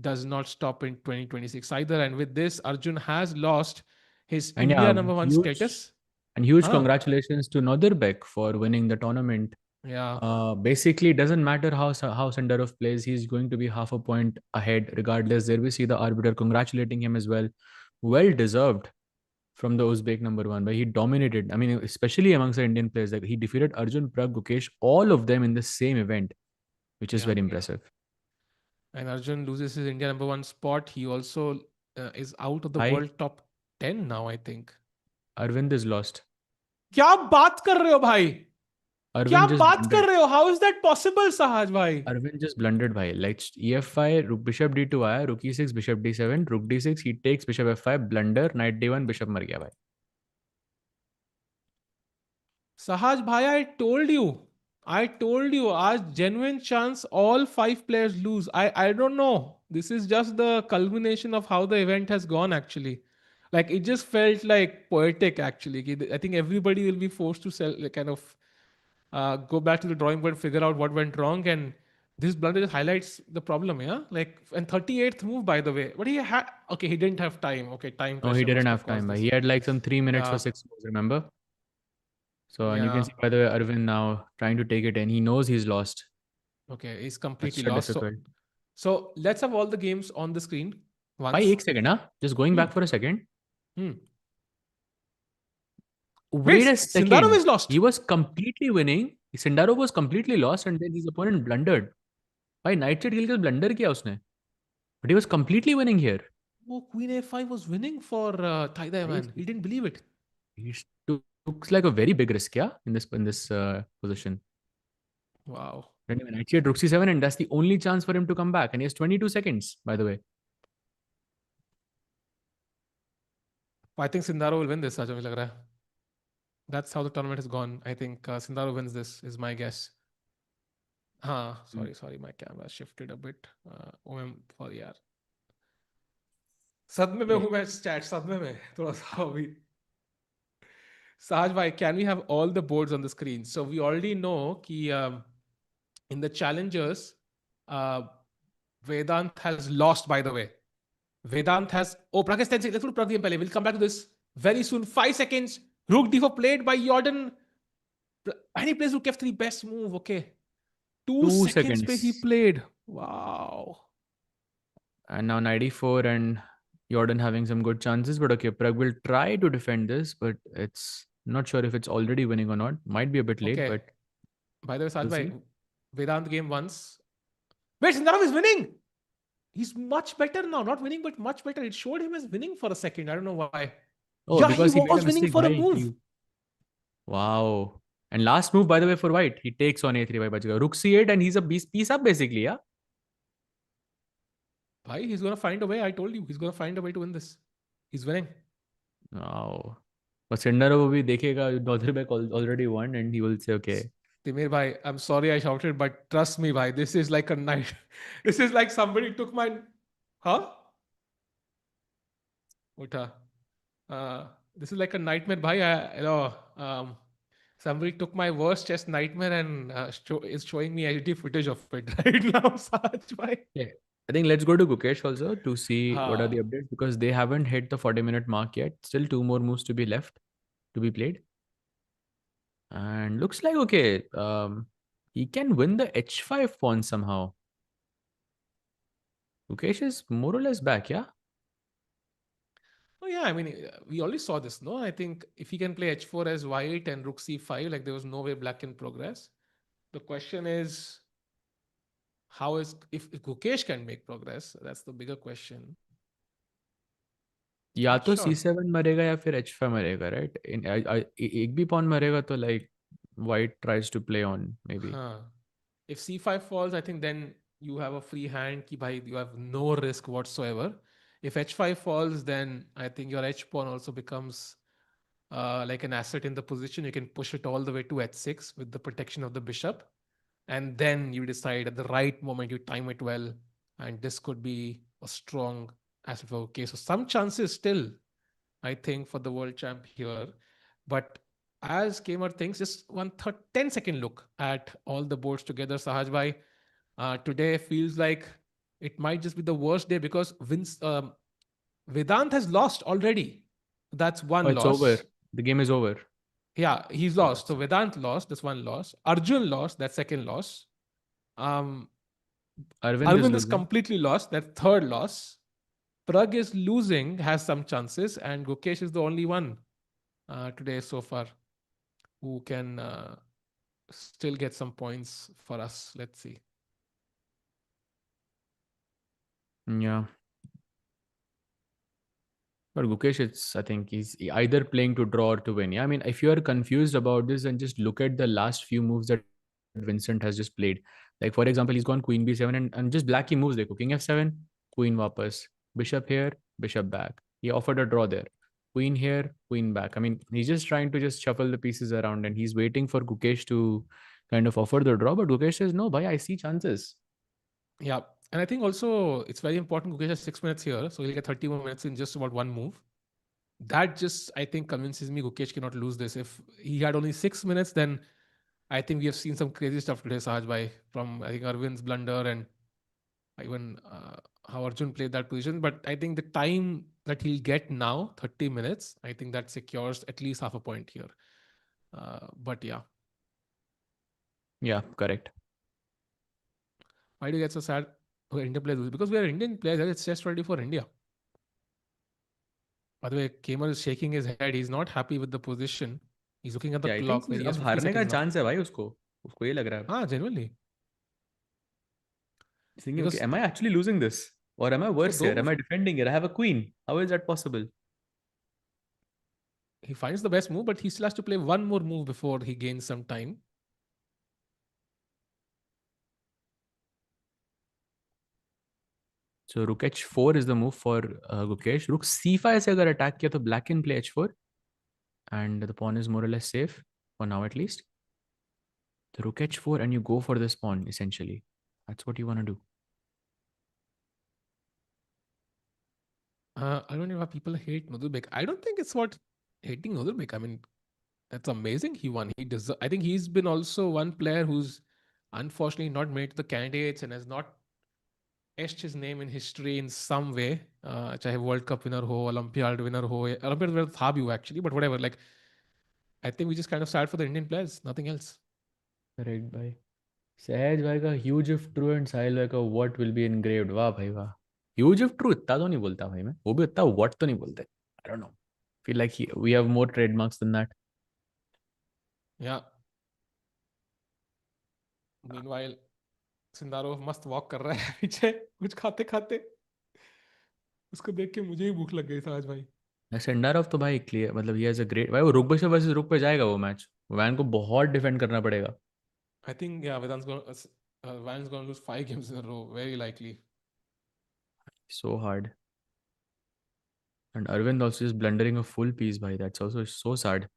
Speaker 2: does not stop in 2026 either. And with this, Arjun has lost his
Speaker 1: And
Speaker 2: India
Speaker 1: yeah,
Speaker 2: number 1
Speaker 1: huge
Speaker 2: status.
Speaker 1: and huge
Speaker 2: Huh?
Speaker 1: congratulations to Nodirbek for winning the tournament.
Speaker 2: Yeah.
Speaker 1: Basically, it doesn't matter how Sindarov plays, he's going to be half a point ahead regardless. There we see the arbiter congratulating him as well. Well deserved from the Uzbek number 1, but he dominated. I mean, especially amongst the Indian players, like he defeated Arjun, Pragg, Gukesh, all of them in the same event, which is
Speaker 2: Yeah.
Speaker 1: very impressive.
Speaker 2: And Arjun loses his India number 1 spot. He also is out of the
Speaker 1: Hi,
Speaker 2: world top 10 now, I think.
Speaker 1: Arvind is lost.
Speaker 2: क्या बात कर रहे हो भाई? क्या
Speaker 1: Arvind just
Speaker 2: बात कर
Speaker 1: blundered.
Speaker 2: रहे हो? How is that possible, Sahaj भाई?
Speaker 1: Arvind just blundered bhai. Like EF5, bishop D2 आया, rook E6, bishop D7, rook D6, he takes bishop F5, blunder, knight D1, bishop मर गया भाई.
Speaker 2: Sahaj bhai, I told you. I told you. Aaj genuine chance all 5 players lose. I don't know. This is just the culmination of how the event has gone actually. Like it just felt like poetic actually. I think everybody will be forced to kind of go back to the drawing board, figure out what went wrong, and this blunder just highlights the problem. Yeah, like and 38th move by the way, but he had okay, he didn't have time. Okay, time
Speaker 1: No, he
Speaker 2: pressure
Speaker 1: didn't
Speaker 2: must
Speaker 1: have
Speaker 2: have
Speaker 1: time.
Speaker 2: caused
Speaker 1: Bhai.
Speaker 2: this.
Speaker 1: He had like some 3 minutes for
Speaker 2: Yeah,
Speaker 1: 6 moves, remember? So, and you can
Speaker 2: yeah.
Speaker 1: see by the way, Arvind now trying to take it in. He knows he's lost.
Speaker 2: Okay, he's completely
Speaker 1: Extra
Speaker 2: lost.
Speaker 1: difficult.
Speaker 2: So let's have all the games on the screen
Speaker 1: Bhai,
Speaker 2: once.
Speaker 1: एक second, huh? Just going
Speaker 2: Hmm.
Speaker 1: back for a second.
Speaker 2: Hmm.
Speaker 1: Wait a
Speaker 2: Wait, Sindarov
Speaker 1: second.
Speaker 2: is lost.
Speaker 1: He was completely winning. Sindarov was completely lost and then his opponent blundered. Bhai, knight check खेल के blunder किया उसने. But he was completely winning here.
Speaker 2: Oh, Queen A5 was winning for Thai Dai
Speaker 1: Bhai,
Speaker 2: Van. He didn't believe it.
Speaker 1: he took like a very big risk, yeah, in this position.
Speaker 2: Wow.
Speaker 1: Then even knight rook c7, and that's the only chance for him to come back. And he has 22 seconds, by the way.
Speaker 2: I think Sindarov will win this. आज मुझे लग रहा है. That's how the tournament has gone. I think Sindarov wins this. Is my guess. Sorry, my camera shifted a bit. For यार. सदमे में हूँ मैं chat सदमे में थोड़ा सा अभी. Sahaj bhai, can we have all the boards on the screen? So we already know कि in the challengers, uh, Vedant has lost, by the way. Vedant has. Oh, Prakash, 10 seconds. Let's put Pragyan Pele. We'll come back to this very soon. 5 seconds. Rook d4 played by Jordan. And he plays Rook f3. Best move. Okay. 2
Speaker 1: 2
Speaker 2: seconds pe he
Speaker 1: seconds.
Speaker 2: played. Wow.
Speaker 1: And now 94 and Jordan having some good chances. But okay, Pragg will try to defend this, but it's not sure if it's already winning or not. Might be a bit late,
Speaker 2: Okay.
Speaker 1: but
Speaker 2: By the way, Sahaj
Speaker 1: we'll
Speaker 2: bhai,
Speaker 1: see.
Speaker 2: Vedant game once. Wait, Sindarov is winning. He's much better now. Not winning, but much better. It showed him as winning for a second. I don't know why.
Speaker 1: Oh,
Speaker 2: Yeah, he
Speaker 1: because he made
Speaker 2: was
Speaker 1: a
Speaker 2: winning
Speaker 1: mistake.
Speaker 2: for a
Speaker 1: Bhai.
Speaker 2: move.
Speaker 1: Wow. And last move, by the way, for white, he takes on a3 by Bajga. Rook c8, and he's a piece up basically, yeah?
Speaker 2: Bhai, he's going to find a way. I told you. He's going to find a way to win this. He's winning.
Speaker 1: Wow. But Sindarov will be dekhega, Nodirbek already won, and he will say, okay.
Speaker 2: Timir bhai, I'm sorry I shouted, but trust me, bhai, this is like a night. This is like somebody took my. Huh? Utha. This is like a nightmare, bhai. Somebody took my worst chess nightmare and is showing me HD footage of it right now, Saj bhai.
Speaker 1: Yeah. I think let's go to Gukesh also to see what are the
Speaker 2: Ha.
Speaker 1: updates because they haven't hit the 40-minute mark yet. Still 2 more moves to be left to be played. And looks like okay. He can win the h5 pawn somehow. Gukesh is more or less back, yeah?
Speaker 2: Oh yeah, I mean, we already saw this, no? I think if he can play h4 as white and rook c5, like there was no way black can progress. The question is, how is if Gukesh can make progress? That's the bigger question.
Speaker 1: या
Speaker 2: Not
Speaker 1: तो
Speaker 2: sure.
Speaker 1: C7 मरेगा या फिर H5 मरेगा, right? एक भी pawn मरेगा तो like white tries to play on maybe.
Speaker 2: Huh. If c5 falls, I think then you have a free hand. Ki bhai, you have no risk whatsoever. If h5 falls, then I think your h pawn also becomes like an asset in the position. You can push it all the way to h6 with the protection of the bishop. And then you decide at the right moment, you time it well. And this could be a strong asset for okay. So some chances still, I think, for the world champ here. But as Keymer thinks, just 10-second look at all the boards together, Sahaj bhai, today feels like it might just be the worst day because Vedant has lost already. That's
Speaker 1: Oh,
Speaker 2: one
Speaker 1: it's over.
Speaker 2: loss.
Speaker 1: The game is over.
Speaker 2: Yeah, he's
Speaker 1: Oh,
Speaker 2: lost.
Speaker 1: that's
Speaker 2: So
Speaker 1: sad.
Speaker 2: Vedant lost. That's one loss. Arjun lost. That's second loss. Um,
Speaker 1: Arvind is
Speaker 2: Arvind is
Speaker 1: losing.
Speaker 2: completely lost. That's third loss. Pragg is losing, has some chances, and Gukesh is the only one today so far who can still get some points for us. Let's see.
Speaker 1: Yeah. But Gukesh, I think he's either playing to draw or to win. Yeah, I mean, if you are confused about this, then just look at the last few moves that Vincent has just played. Like, for example, he's gone Queen B7 and just blacky moves. Like King F7, Queen wapas, Bishop here, Bishop back. He offered a draw there. Queen here, Queen back. I mean, he's just trying to just shuffle the pieces around and he's waiting for Gukesh to kind of offer the draw. But Gukesh says, no, bhai, I see chances.
Speaker 2: Yeah. And I think also it's very important. Gukesh has 6 minutes here. So he'll get 30 more minutes in just about one move. That just, I think, convinces me Gukesh cannot lose this. If he had only 6 minutes, then I think we have seen some crazy stuff today, Sahaj bhai, from I think Arvind's blunder and even how Arjun played that position. But I think the time that he'll get now, 30 minutes, I think that secures at least half a point here. But yeah,
Speaker 1: Yeah, correct.
Speaker 2: why do you get so sad when Indian players lose? Because we are Indian players, it's just ready for India. By the way, Keymer is shaking his head. He's not happy with the position. He's looking at the
Speaker 1: Yeah, I think
Speaker 2: clock where he has
Speaker 1: अब
Speaker 2: 50
Speaker 1: हारने का
Speaker 2: seconds now.
Speaker 1: Chance है भाई उसको उसको ये लग रहा है.
Speaker 2: Ah, genuinely.
Speaker 1: Thinking, okay,
Speaker 2: Because
Speaker 1: am I actually losing this? Or am I
Speaker 2: उसको
Speaker 1: worse
Speaker 2: दो
Speaker 1: here? Am I defending it? I have a queen. How is that possible?
Speaker 2: he finds the best move, but he still has to play one more move before he gains some time.
Speaker 1: So rook h4 is the move for Gukesh. Rook c5 से अगर attack किया तो black can play h4 and the pawn is more or less safe for now at least. The rook h4 and you go for this pawn essentially. That's what you want to do.
Speaker 2: I don't know why people hate Nodirbek. I don't think it's what hating Nodirbek. I mean, that's amazing. He won. I think he's been also one player who's unfortunately not made the candidates and has not etched his name in history in some way. चाहे World Cup winner हो, Olympiad winner हो, Olympiad winner था भी वो actually, but whatever. Like, I think we just kind of sad for the Indian players, nothing else.
Speaker 1: Correct, bhai. सहज भाई का huge if true and साहिल भाई का what will be engraved. वाह भाई वाह. Huge if true इतना तो नहीं बोलता भाई मैं. वो भी इतना what तो नहीं बोलते. I don't know. Feel like we have more trademarks than that.
Speaker 2: Yeah. Meanwhile, Sindarov मस्त वॉक कर रहा है पीछे कुछ खाते खाते उसको देख के मुझे ही भूख लग गई था आज भाई.
Speaker 1: सेंडारॉफ तो भाई क्लियर मतलब ही हैज अ ग्रेट भाई वो रुक बशर वर्सेस रुक पे जाएगा वो मैच. वैन को बहुत डिफेंड करना पड़ेगा.
Speaker 2: I think yeah, Van's going to lose 5 games in a row, very likely.
Speaker 1: So hard. And Arvind also is blundering a full piece bhai. That's also so sad.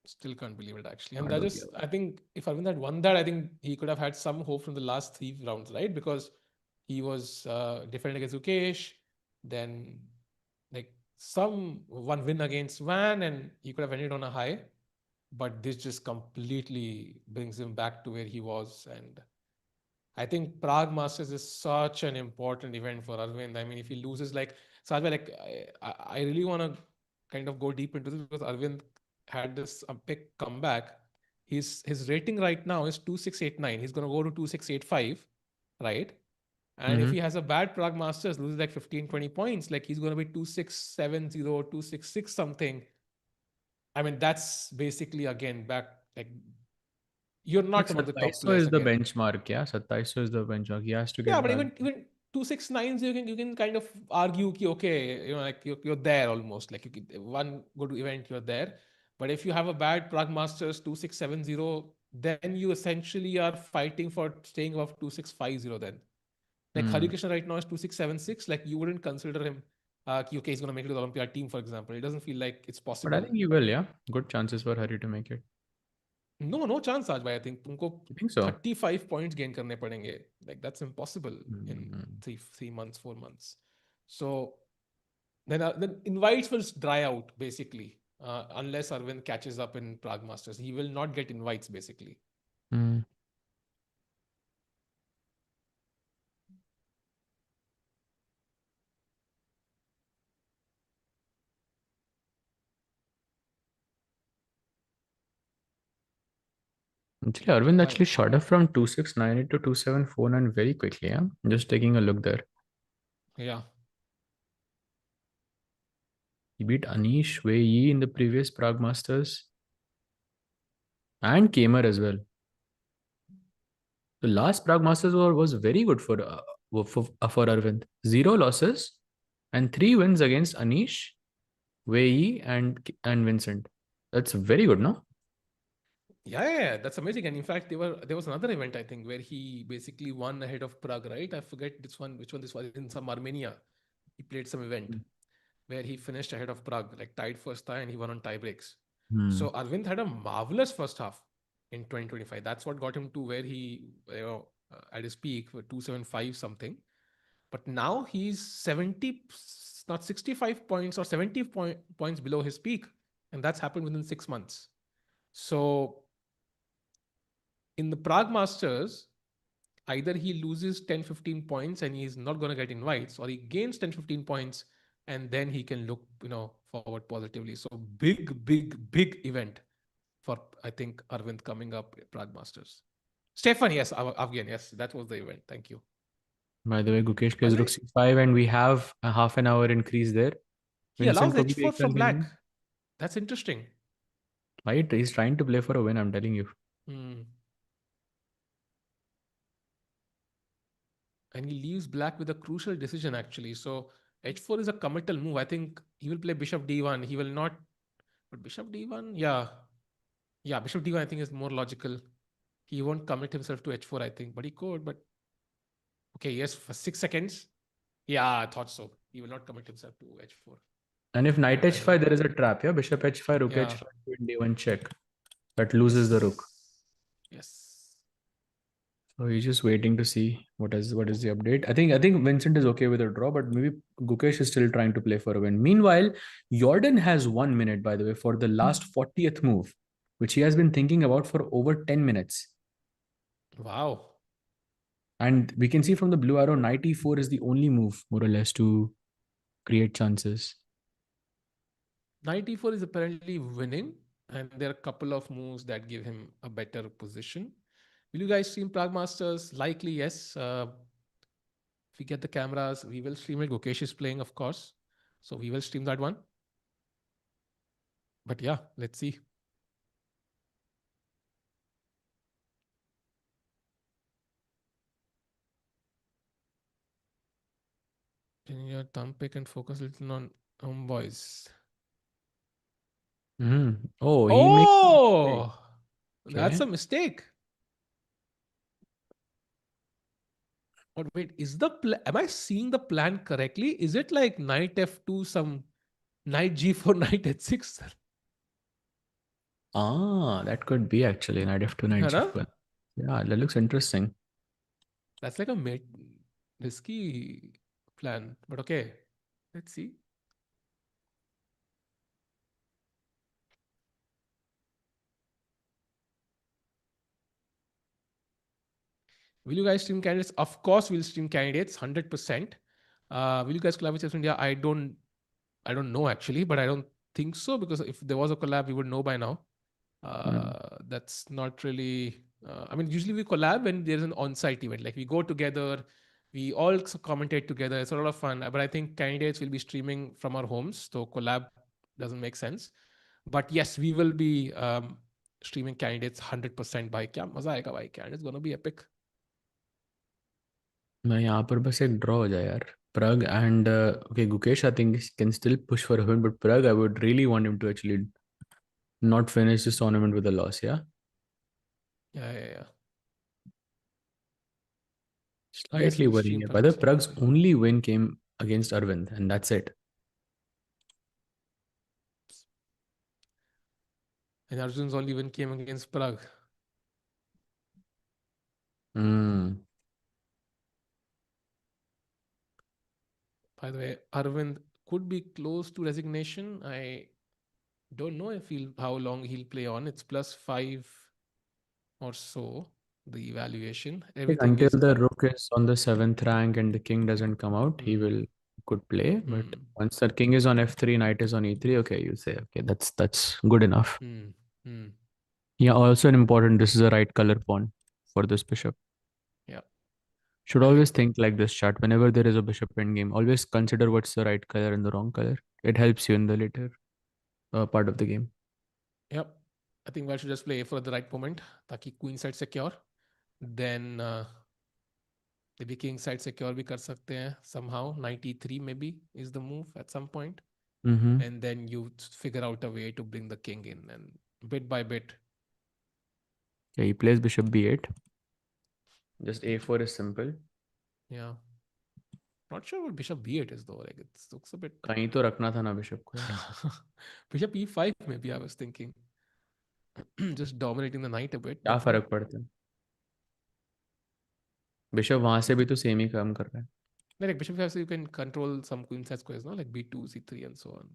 Speaker 2: Still can't believe it actually. And
Speaker 1: Hard
Speaker 2: that
Speaker 1: हो
Speaker 2: just,
Speaker 1: गया.
Speaker 2: I think if Arvind had won that, I think he could have had some hope from the last 3 rounds, right? Because he was defending against Ukesh, then like some one win against Van, and he could have ended on a high. But this just completely brings him back to where he was. And I think Prague Masters is such an important event for Arvind. I mean, if he loses, like Sajva, like I really want to kind of go deep into this because Arvind had this big comeback. His rating right now is 2689. He's gonna go to 2685, right? And if
Speaker 1: Mm-hmm.
Speaker 2: he has a bad Prague Masters, loses like 15, 20 points, like he's gonna be 2670, 266 something. I mean, that's basically again back like you're
Speaker 1: Like
Speaker 2: not among the top
Speaker 1: 2700
Speaker 2: players
Speaker 1: is the
Speaker 2: again.
Speaker 1: benchmark. Yeah, 2700 is the benchmark. He has to
Speaker 2: Yeah,
Speaker 1: get
Speaker 2: but
Speaker 1: back.
Speaker 2: even 269s, you can kind of argue ki, okay, like you're there almost. Like one good event, you're there. But if you have a bad Prague Masters 2670, then you essentially are fighting for staying above 2650 then. Like Hari
Speaker 1: Hmm.
Speaker 2: Krishna right now is 2676. Like you wouldn't consider him, okay, he's going to make it to the Olympiad team, for example. It doesn't feel like it's
Speaker 1: But I
Speaker 2: possible.
Speaker 1: think he will, yeah. Good chances for Hari to make it.
Speaker 2: No chance, Raj bhai. I think तुमको
Speaker 1: You think so?
Speaker 2: 35 points gain करने पड़ेंगे. Like that's impossible in
Speaker 1: Hmm.
Speaker 2: 3 months, 4 months. So then invites will dry out basically, unless Arvind catches up in Prague Masters. He will not get invites basically.
Speaker 1: Hmm. Actually, Arvind
Speaker 2: Why?
Speaker 1: actually shot up from 2698 to 2749 very quickly. Yeah, just taking a look there.
Speaker 2: Yeah.
Speaker 1: He beat Anish Yi in the previous Prague Masters and Keymer as well. The last Prague Masters was very good for Arvind. 0 losses and 3 wins against Anish, Yi, and Vincent. That's very good, no?
Speaker 2: Yeah, that's amazing. And in fact, there was another event I think where he basically won ahead of Prague, right? I forget which one this was, in some Armenia. He played some event where he finished ahead of Prague, like tied first tie, and he won on tie breaks.
Speaker 1: Hmm.
Speaker 2: So Arvind had a marvelous first half in 2025. That's what got him to where he, at his peak, 275 something. But now he's 70, not 65 points or 70 points below his peak, and that's happened within 6 months. So in the Prague Masters, either he loses 10, 15 points and he's not going to get invites, or he gains 10, 15 points and then he can look, forward positively. So big event for, I think, Arvind coming up at Prague Masters. Stefan, yes, Afghan, yes, that was the event. Thank you.
Speaker 1: By the way, Gukesh
Speaker 2: By
Speaker 1: plays
Speaker 2: the
Speaker 1: rook
Speaker 2: way,
Speaker 1: c5 and we have a half an hour increase there.
Speaker 2: he allows
Speaker 1: Vincent को भी
Speaker 2: h4
Speaker 1: एक साल
Speaker 2: from black.
Speaker 1: खेलना
Speaker 2: That's interesting.
Speaker 1: है. He's trying to play for a win, I'm telling you.
Speaker 2: Hmm. And he leaves black with a crucial decision actually. So h4 is a committal move. I think he will play bishop d1. He will not, but bishop d1, yeah, bishop d1 I think is more logical. He won't commit himself to h4, I think, but he could. But okay, yes, for 6 seconds. Yeah, I thought so. He will not commit himself to h4.
Speaker 1: And if knight
Speaker 2: But I don't
Speaker 1: h5,
Speaker 2: know.
Speaker 1: there is a trap. Yeah, bishop h5, rook
Speaker 2: Yeah.
Speaker 1: h5, queen d1 check. That loses the rook.
Speaker 2: Yes. Yes.
Speaker 1: So he's just waiting to see what is the update. I think Vincent is okay with a draw, but maybe Gukesh is still trying to play for a win. Meanwhile, Jordan has 1 minute, by the way, for the last 40th move, which he has been thinking about for over 10 minutes.
Speaker 2: Wow.
Speaker 1: And we can see from the blue arrow, knight e4 is the only move, more or less, to create chances.
Speaker 2: Knight e4 is apparently winning, and there are a couple of moves that give him a better position. Will you guys stream Prague Masters? Likely, yes. If we get the cameras, we will stream it. Gukesh is playing, of course. So we will stream that one. But yeah, let's see. Can your thumb pick and focus a little on boys?
Speaker 1: Oh, he makes a mistake.
Speaker 2: Oh, that's
Speaker 1: Okay.
Speaker 2: a mistake. But wait, am I seeing the plan correctly? Is it like knight f2, some knight g4, knight h6?
Speaker 1: That could be actually knight f2, knight
Speaker 2: है ना?
Speaker 1: g4. Yeah, that looks interesting.
Speaker 2: That's like a risky plan. But okay, let's see. Will you guys stream candidates? Of course, we'll stream candidates, 100%. Will you guys collab with Chess India? I don't know actually, but I don't think so, because if there was a collab, we would know by now. That's not really. I mean, usually we collab when there's an on-site event. Like we go together, we all commentate together. It's a lot of fun. But I think candidates will be streaming from our homes, so collab doesn't make sense. But yes, we will be streaming candidates 100% by. Kya maza aayega bhai? Candidates gonna be epic.
Speaker 1: मैं यहाँ पर बस एक draw हो जाए यार. Pragg and okay, Gukesh I think can still push for a win, but Pragg I would really want him to actually not finish this tournament with a loss. Yeah,
Speaker 2: Yeah. Yes,
Speaker 1: slightly
Speaker 2: in the
Speaker 1: worrying.
Speaker 2: stream
Speaker 1: By the way,
Speaker 2: projection.
Speaker 1: Pragg's only win came against Arvind, and that's it.
Speaker 2: And Arjun's only win came against Pragg.
Speaker 1: Hmm.
Speaker 2: By the way, Aravindh could be close to resignation. I don't know if he'll how long he'll play on. It's +5 or so, the evaluation.
Speaker 1: I think
Speaker 2: Everything
Speaker 1: until
Speaker 2: is
Speaker 1: the rook is on the seventh rank and the king doesn't come out, he
Speaker 2: hmm,
Speaker 1: will could play. But
Speaker 2: hmm,
Speaker 1: once the king is on f3, knight is on e3, okay, you say okay, that's good enough.
Speaker 2: hmm, hmm.
Speaker 1: Yeah, also an important. This is a right color pawn for this bishop.
Speaker 2: Yeah.
Speaker 1: Should
Speaker 2: I
Speaker 1: always
Speaker 2: mean,
Speaker 1: think like this chart whenever there is a bishop endgame. Always consider what's the right color and the wrong color. It helps you in the later part of the game.
Speaker 2: yep. I think one should just play for the right moment. Taki queen side secure. Then maybe king side secure भी कर सकते हैं somehow. 93 maybe is the move at some point.
Speaker 1: Mm-hmm.
Speaker 2: And then you figure out a way to bring the king in, and bit by bit.
Speaker 1: Yeah, he plays bishop b8. Just a4 is simple.
Speaker 2: Yeah. Not sure what bishop b8 is though. Like it looks a bit.
Speaker 1: कहीं तो रखना था ना bishop को यार.
Speaker 2: Bishop e5 maybe I was thinking. Just dominating the knight a bit,
Speaker 1: क्या
Speaker 2: but no.
Speaker 1: फर्क पड़ता है. बिशप वहां से भी तो सेम ही काम कर रहा है.
Speaker 2: Like bishop e5, so you can control some queen side squares, no? Like b2, c3, and so on.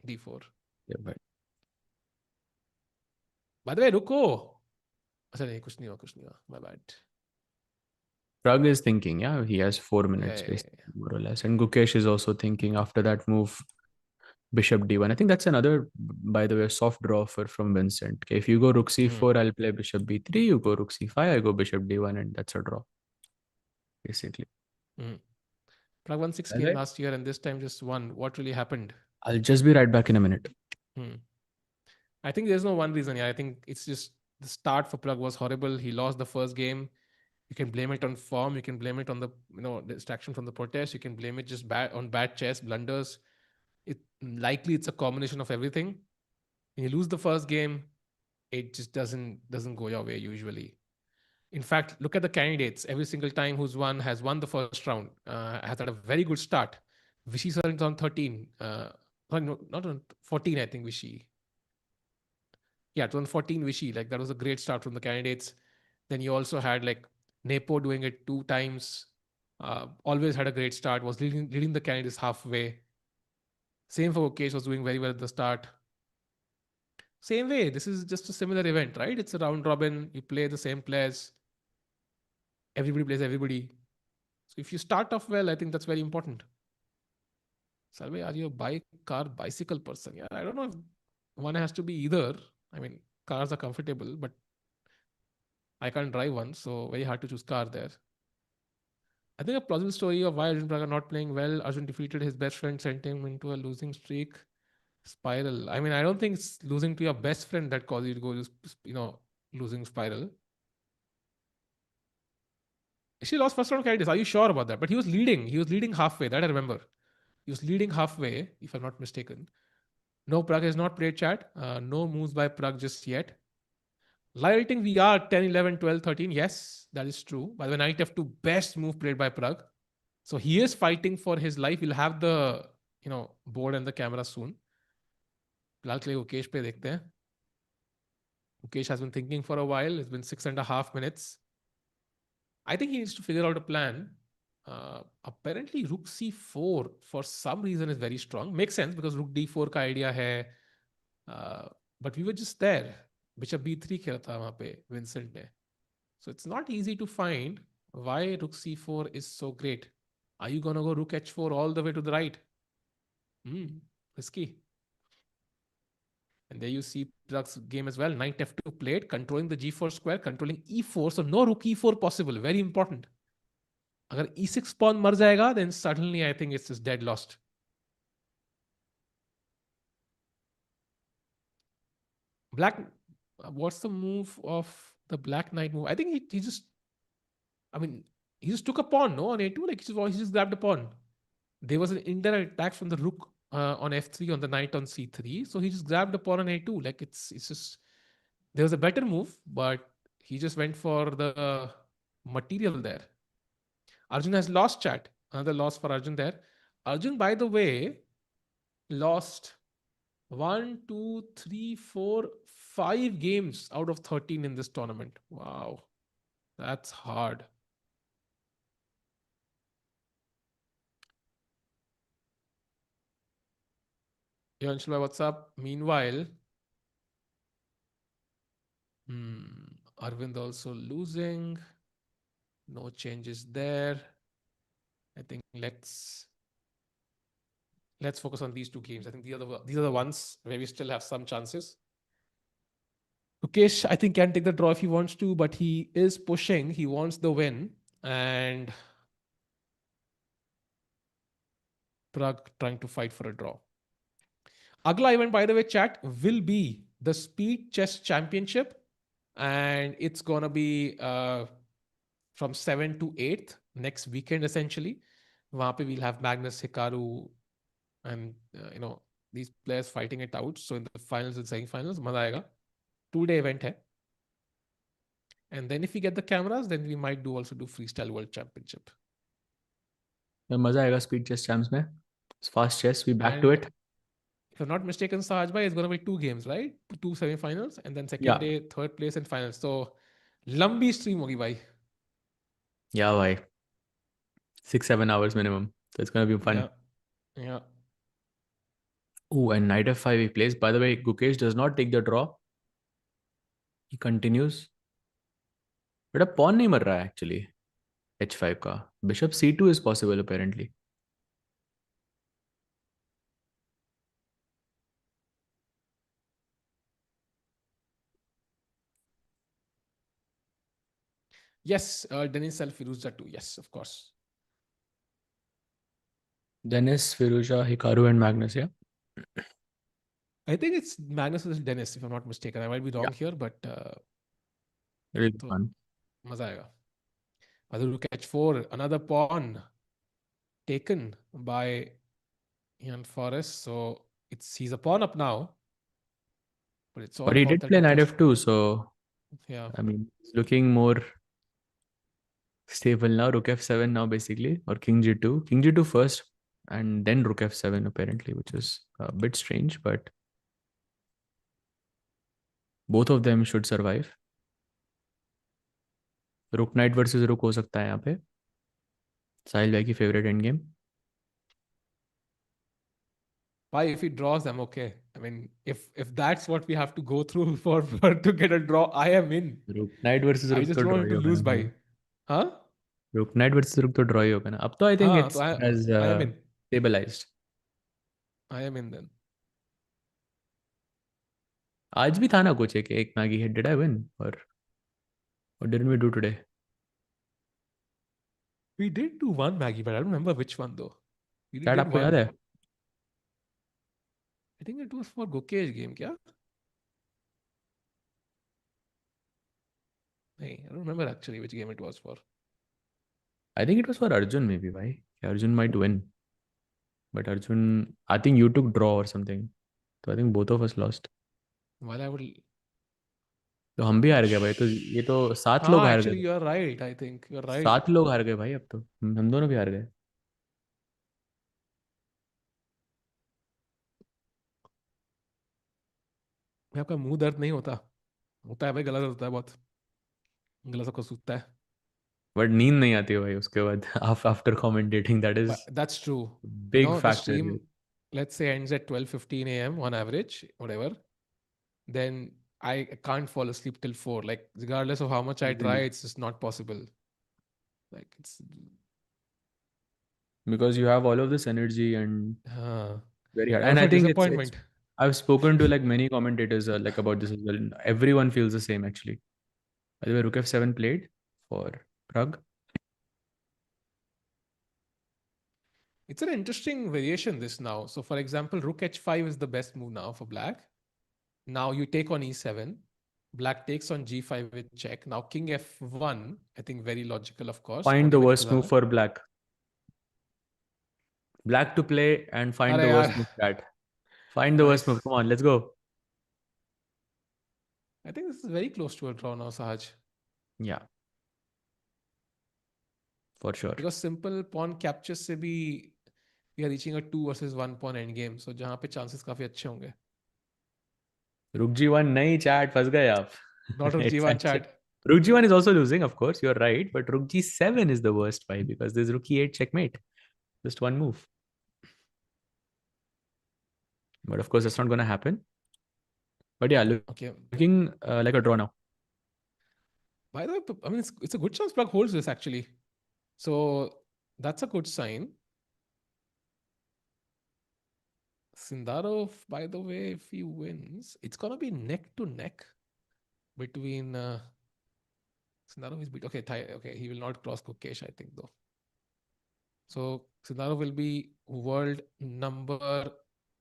Speaker 2: d4.
Speaker 1: Yeah, but
Speaker 2: By the way, रुको. अच्छा नहीं, कुछ नहीं हुआ. My bad.
Speaker 1: Pragg is thinking, yeah, he has 4 minutes
Speaker 2: Yeah.
Speaker 1: basically, more or less. And Gukesh is also thinking after that move, bishop d1. I think that's another, by the way, soft draw from Vincent. Okay, if you go rook
Speaker 2: Hmm.
Speaker 1: c4, I'll play bishop b3. You go rook c5, I go bishop d1, and that's a draw, basically.
Speaker 2: Hmm. Pragg won 6
Speaker 1: All
Speaker 2: games
Speaker 1: right.
Speaker 2: last year and this time just one. What really happened?
Speaker 1: I'll just be right back in a minute.
Speaker 2: Hmm. I think there's no one reason. Yeah, I think it's just the start for Pragg was horrible. He lost the first game. You can blame it on form. You can blame it on the distraction from the protest. You can blame it just on bad chess blunders. It likely it's a combination of everything. When you lose the first game, it just doesn't go your way usually. In fact, look at the candidates. Every single time who's won has won the first round. Has had a very good start. Vichy is on 13. No, not on 14. I think Vichy. Yeah, 2014 Vichy. Like that was a great start from the candidates. Then you also had like Nepo doing it 2 times. Always had a great start. Was leading the candidates halfway. Same for Gukesh, was doing very well at the start. Same way. This is just a similar event, right? It's a round robin. You play the same players. Everybody plays everybody. So if you start off well, I think that's very important. Salve, are you a bike, car, bicycle person? Yeah, I don't know if one has to be either. I mean, cars are comfortable, but I can't drive one, so very hard to choose car there. I think a plausible story of why Arjun Praga not playing well. Arjun defeated his best friend, sent him into a losing streak spiral. I mean, I don't think it's losing to your best friend that causes you to go, losing spiral. She lost first round candidates. Are you sure about that? But he was leading. He was leading halfway. That I remember. He was leading halfway, if I'm not mistaken. No, Pragg has not played chat. No moves by Pragg just yet. Live rating we are 10, 11, 12, 13. Yes, that is true. By the way, knight f2, best move played by Pragg. So he is fighting for his life. We'll have the board and the camera soon. फिलहाल के लिए Gukesh पे देखते हैं. Gukesh has been thinking for a while. It's been 6.5 minutes. I think he needs to figure out a plan. Apparently, rook c4 for some reason is very strong. Makes sense because rook d4 का idea है. But we were just there. Bishop b3 खेला था वहाँ पे Vincent ने. So it's not easy to find why rook c4 is so great. Are you gonna go rook h4 all the way to the right? Risky. And there you see Pragg's game as well. Knight f2 played, controlling the g4 square, controlling e4. So no rook e4 possible. Very important. अगर e6 pawn मर जाएगा, then suddenly I think it's just dead lost. Black, what's the move of the black knight move? I think he just, I mean, He just took a pawn, no, on a2. Like he just grabbed a pawn. There was an indirect attack from the rook on f3 on the knight on c3. So he just grabbed a pawn on a2. Like it's just there was a better move, but he just went for the material there. Arjun has lost, chat. Another loss for Arjun there. Arjun, by the way, lost 5 games out of 13 in this tournament. Wow, that's hard. Ivanchuk, what's up? Meanwhile, Aravindh also losing. No changes there. I think let's focus on these two games. I think these are the ones where we still have some chances. Gukesh, I think, can take the draw if he wants to, but he is pushing. He wants the win. And Pragg trying to fight for a draw. Agla event, by the way, chat, will be the Speed Chess Championship. And it's going to be from 7th to 8th next weekend, essentially. Wahan pe we'll have Magnus, Hikaru, and these players fighting it out. So in the finals and semi-finals, maza aayega. 2-day event hai. And then if we get the cameras, then we might also do Freestyle World Championship.
Speaker 1: मजा आएगा speed chess champs में. Fast chess, we back to it.
Speaker 2: If I'm not mistaken, Sahaj bhai, it's going to be 2 games, right? 2 semi-finals and then second day, third place and finals. So lambi stream hogi bhai.
Speaker 1: Yeah, bhai. 6-7 hours minimum. So it's going to be fun.
Speaker 2: Yeah.
Speaker 1: Oh, and knight f5 he plays. By the way, Gukesh does not take the draw. He continues. But a pawn nahi mar raha hai actually. h5 ka. Bishop c2 is possible apparently.
Speaker 2: Yes, Denis Firouzja too. Yes, of course.
Speaker 1: Dennis, Firouzja, Hikaru and Magnus, yeah?
Speaker 2: I think it's Magnus versus Dennis, if I'm not mistaken. I might be wrong here, but
Speaker 1: It'll be fun.
Speaker 2: Maza aayega. Other rook h4, another pawn taken by Van Foreest. So he's a pawn up now. But it's all
Speaker 1: But he
Speaker 2: about
Speaker 1: did play knight
Speaker 2: rook
Speaker 1: f2, so
Speaker 2: yeah.
Speaker 1: I mean, it's looking more stable now. Rook f7 now basically, or king g2. King g2 first, and then rook f7 apparently, which is a bit strange, but both of them should survive. Rook knight versus rook हो सकता है यहाँ पे. साहिल भाई की favorite end game.
Speaker 2: Why, if he draws, I'm okay. I mean, if that's what we have to go through for to get a draw, I am in.
Speaker 1: Rook knight versus
Speaker 2: I
Speaker 1: rook
Speaker 2: just
Speaker 1: तो
Speaker 2: don't
Speaker 1: draw
Speaker 2: want
Speaker 1: he
Speaker 2: to
Speaker 1: होगा
Speaker 2: lose
Speaker 1: ना
Speaker 2: by.
Speaker 1: भाई.
Speaker 2: Huh?
Speaker 1: Rook knight versus rook तो draw ही होगा ना. अब तो I think it's as
Speaker 2: I am in.
Speaker 1: stabilized.
Speaker 2: I am in then.
Speaker 1: आज भी था ना कुछ एक Maggi hit. Did I win or what didn't we do today?
Speaker 2: We did do one Maggie, but I don't remember which one though. We
Speaker 1: Chat
Speaker 2: did
Speaker 1: आपको याद
Speaker 2: one.
Speaker 1: है?
Speaker 2: I think it was for Gukesh game, kya? Hey, I don't remember actually which game it was for.
Speaker 1: I think it was for Arjun maybe, why? Arjun might win. But Arjun, I think you took draw or something. So I think both of us lost.
Speaker 2: While I would.
Speaker 1: तो हम भी हार गए भाई. तो ये तो 7 लोग
Speaker 2: हाँ,
Speaker 1: हार
Speaker 2: actually
Speaker 1: गए.
Speaker 2: you're right. I think you're right.
Speaker 1: 7 लोग हार गए भाई अब तो. हम दोनों भी हार गए.
Speaker 2: आपका मुंह दर्द नहीं होता है भाई. गला दर्द होता है बहुत. गला सबको सूखता है.
Speaker 1: बट नींद नहीं आती है भाई उसके बाद. After commentating that is
Speaker 2: That's true.
Speaker 1: Big
Speaker 2: The
Speaker 1: factor.
Speaker 2: stream, let's say, ends at 12:15 a.m. on average, whatever. Then I can't fall asleep till 4. Like, regardless of how much I try, it's just not possible. Like, it's
Speaker 1: because you have all of this energy and very hard. And
Speaker 2: also
Speaker 1: I think
Speaker 2: disappointment.
Speaker 1: I've spoken to like many commentators like about this as well. Everyone feels the same actually. By the way, Rook f7 played for Pragg.
Speaker 2: It's an interesting variation this now. So for example, Rook h5 is the best move now for black. Now you take on e7, Black takes on g5 with check. Now king f1. I think very logical, of course.
Speaker 1: Find
Speaker 2: कौन
Speaker 1: the
Speaker 2: win
Speaker 1: worst
Speaker 2: खुदा
Speaker 1: move
Speaker 2: है?
Speaker 1: for black. Black to play and find
Speaker 2: अरे
Speaker 1: the
Speaker 2: यार,
Speaker 1: worst move, chat. Find the worst
Speaker 2: nice.
Speaker 1: move. Come on, let's go.
Speaker 2: I think this is very close to a draw now, Sahaj.
Speaker 1: Yeah, for sure.
Speaker 2: Because simple pawn captures से भी we are reaching a 2 versus 1 pawn end game. So जहाँ पे chances काफी अच्छे होंगे.
Speaker 1: Rook G1 नहीं, chat, फंस गए आप.
Speaker 2: Not of
Speaker 1: It's
Speaker 2: g1
Speaker 1: actually
Speaker 2: chat.
Speaker 1: Rook G1 is also losing, of course. You're right, but Rook G7 is the worst by because there's Rook E8 checkmate. Just one move. But of course, that's not going to happen. But yeah,
Speaker 2: Okay.
Speaker 1: looking like a draw now.
Speaker 2: By the way, I mean, it's a good chance Pragg holds this actually. So that's a good sign. Sindarov, by the way, if he wins, it's gonna be neck to neck between Sindarov is beat. Okay, okay, he will not cross Gukesh, I think though. So Sindarov will be world number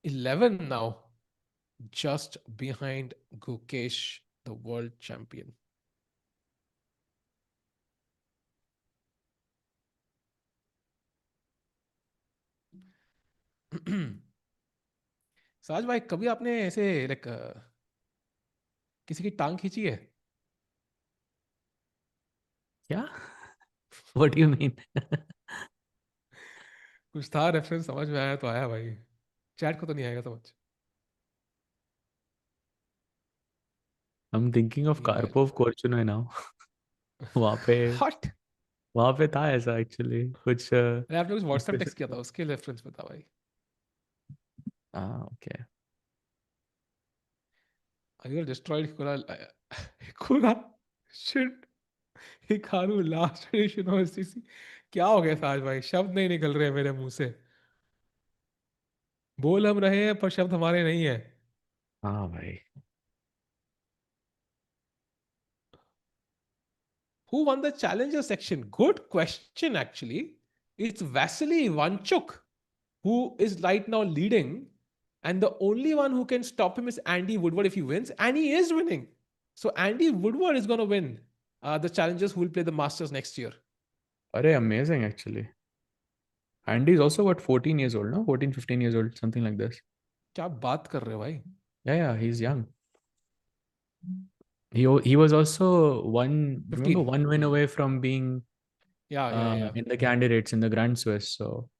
Speaker 2: 11 now, just behind Gukesh, the world champion. साज भाई, कभी आपने ऐसे like किसी की टांग खींची है?
Speaker 1: Yeah? What do you mean?
Speaker 2: कुछ था रेफरेंस, समझ में आया तो आया भाई, चैट को तो नहीं आएगा समझ.
Speaker 1: I'm thinking of
Speaker 2: Meanwhile,
Speaker 1: Karpov Korchunoi now. वहाँ पे
Speaker 2: हट.
Speaker 1: वहाँ पे था ऐसा एक्चुअली कुछ
Speaker 2: अरे आपने कुछ व्हाट्सएप टेक्स्ट किया
Speaker 1: discussion.
Speaker 2: था, उसके रेफरेंस पे था भाई.
Speaker 1: Okay.
Speaker 2: I got destroyed Kura. Kura. Shit. Hikaru last edition of SCC. क्या हो गया साज भाई, शब्द नहीं निकल रहे मेरे मुंह से. बोल हम रहे हैं पर शब्द हमारे नहीं है.
Speaker 1: हाँ भाई.
Speaker 2: Who won the challenger section? Good question actually. It's Vasyl Ivanchuk who is right now leading, and the only one who can stop him is Andy Woodward if he wins, and he is winning. So Andy Woodward is going to win the challengers who will play the Masters next year.
Speaker 1: अरे amazing actually. Andy is also what 14 years old, no? 14, 15 years old, something like this.
Speaker 2: क्या बात कर रहे हो भाई?
Speaker 1: Yeah, he's young. He was also remember
Speaker 2: 15.
Speaker 1: one win away from being
Speaker 2: Yeah.
Speaker 1: in the candidates in the Grand Swiss. So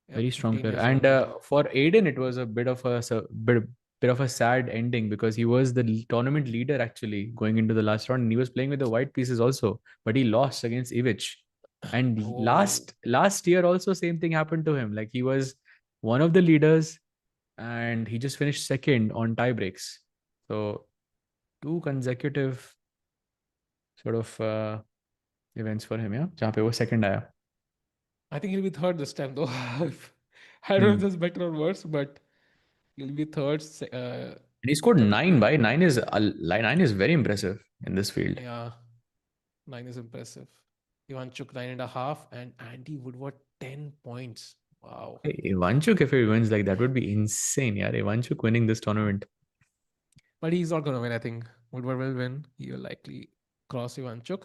Speaker 2: Yeah,
Speaker 1: very strong
Speaker 2: 15
Speaker 1: player.
Speaker 2: years
Speaker 1: And
Speaker 2: old.
Speaker 1: for Aydin, it was a bit of a sad ending because he was the tournament leader actually going into the last round, and he was playing with the white pieces also, but he lost against Ivic. And
Speaker 2: Oh.
Speaker 1: last year also same thing happened to him. Like he was one of the leaders, and he just finished second on tie breaks. So two consecutive sort of events for him, yeah, जहाँ पे वो second आया.
Speaker 2: I think he'll be third this time though. I don't know if
Speaker 1: Hmm.
Speaker 2: that's better or worse, but he'll be third.
Speaker 1: And he scored
Speaker 2: Jab
Speaker 1: nine. By nine is very impressive in this field.
Speaker 2: Yeah, 9 is impressive. Ivanchuk 9.5 and Andy Woodward 10 points. Wow.
Speaker 1: Hey, Ivanchuk, if he wins like that, would be insane. Yeah, Ivanchuk winning this tournament.
Speaker 2: But he's not going to win, I think. Woodward will win. He will likely cross Ivanchuk.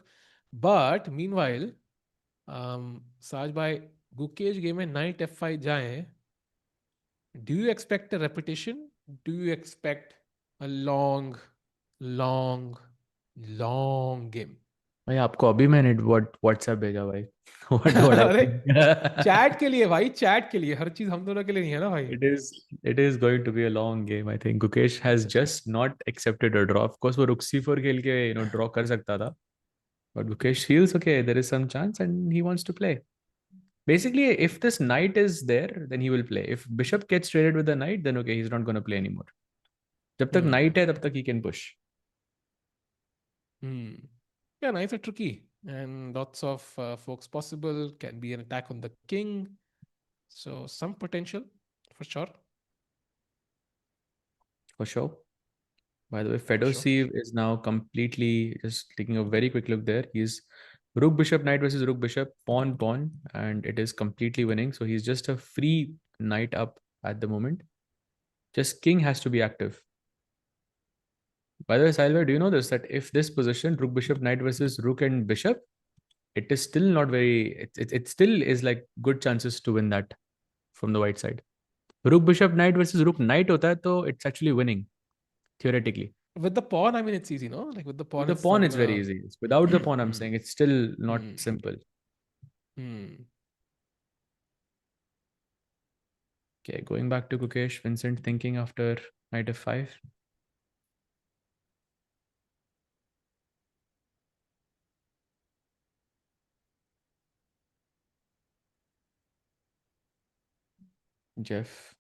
Speaker 2: But meanwhile, Saj bhai, Gukesh game में knight f5 जाए. Do you expect a repetition? Do you expect a long, long, long game?
Speaker 1: भाई आपको अभी मैंने WhatsApp भेजा भाई. What I
Speaker 2: अरे
Speaker 1: think.
Speaker 2: Chat के लिए भाई, चैट के लिए. हर चीज हम दोनों के लिए नहीं है ना भाई.
Speaker 1: It is going to be a long game. I think Gukesh has just not accepted a draw. Of course, वो रुक C4 खेल के draw कर सकता था. But Gukesh feels okay. There is some chance, and he wants to play. Basically, if this knight is there, then he will play. If bishop gets traded with the knight, then okay, he's not going to play anymore. जब तक
Speaker 2: Hmm.
Speaker 1: knight है, तब तक he can push.
Speaker 2: Hmm. Yeah, knights are tricky. And lots of folks possible. Can be an attack on the king. So some potential for sure.
Speaker 1: For sure. By the way,
Speaker 2: For sure.
Speaker 1: Fedoseev is now completely just taking a very quick look there. He's rook bishop knight versus rook bishop pawn pawn, and it is completely winning. So he's just a free knight up at the moment. Just king has to be active. By the way, Sahil, do you know this? That if this position, rook, bishop, knight versus rook and bishop, it is still not very. It still is like good chances to win that from the white side. Rook, bishop, knight versus rook, knight hota hai, तो it's actually winning theoretically.
Speaker 2: With the pawn, I mean, it's easy, no? Like with the
Speaker 1: With
Speaker 2: pawn,
Speaker 1: the
Speaker 2: it's
Speaker 1: pawn,
Speaker 2: not
Speaker 1: it's very
Speaker 2: gonna.
Speaker 1: easy. Without the pawn, I'm
Speaker 2: Hmm.
Speaker 1: saying it's still not
Speaker 2: Hmm.
Speaker 1: simple.
Speaker 2: Hmm.
Speaker 1: Okay, going back to Gukesh, Vincent thinking after knight f5. Jeff.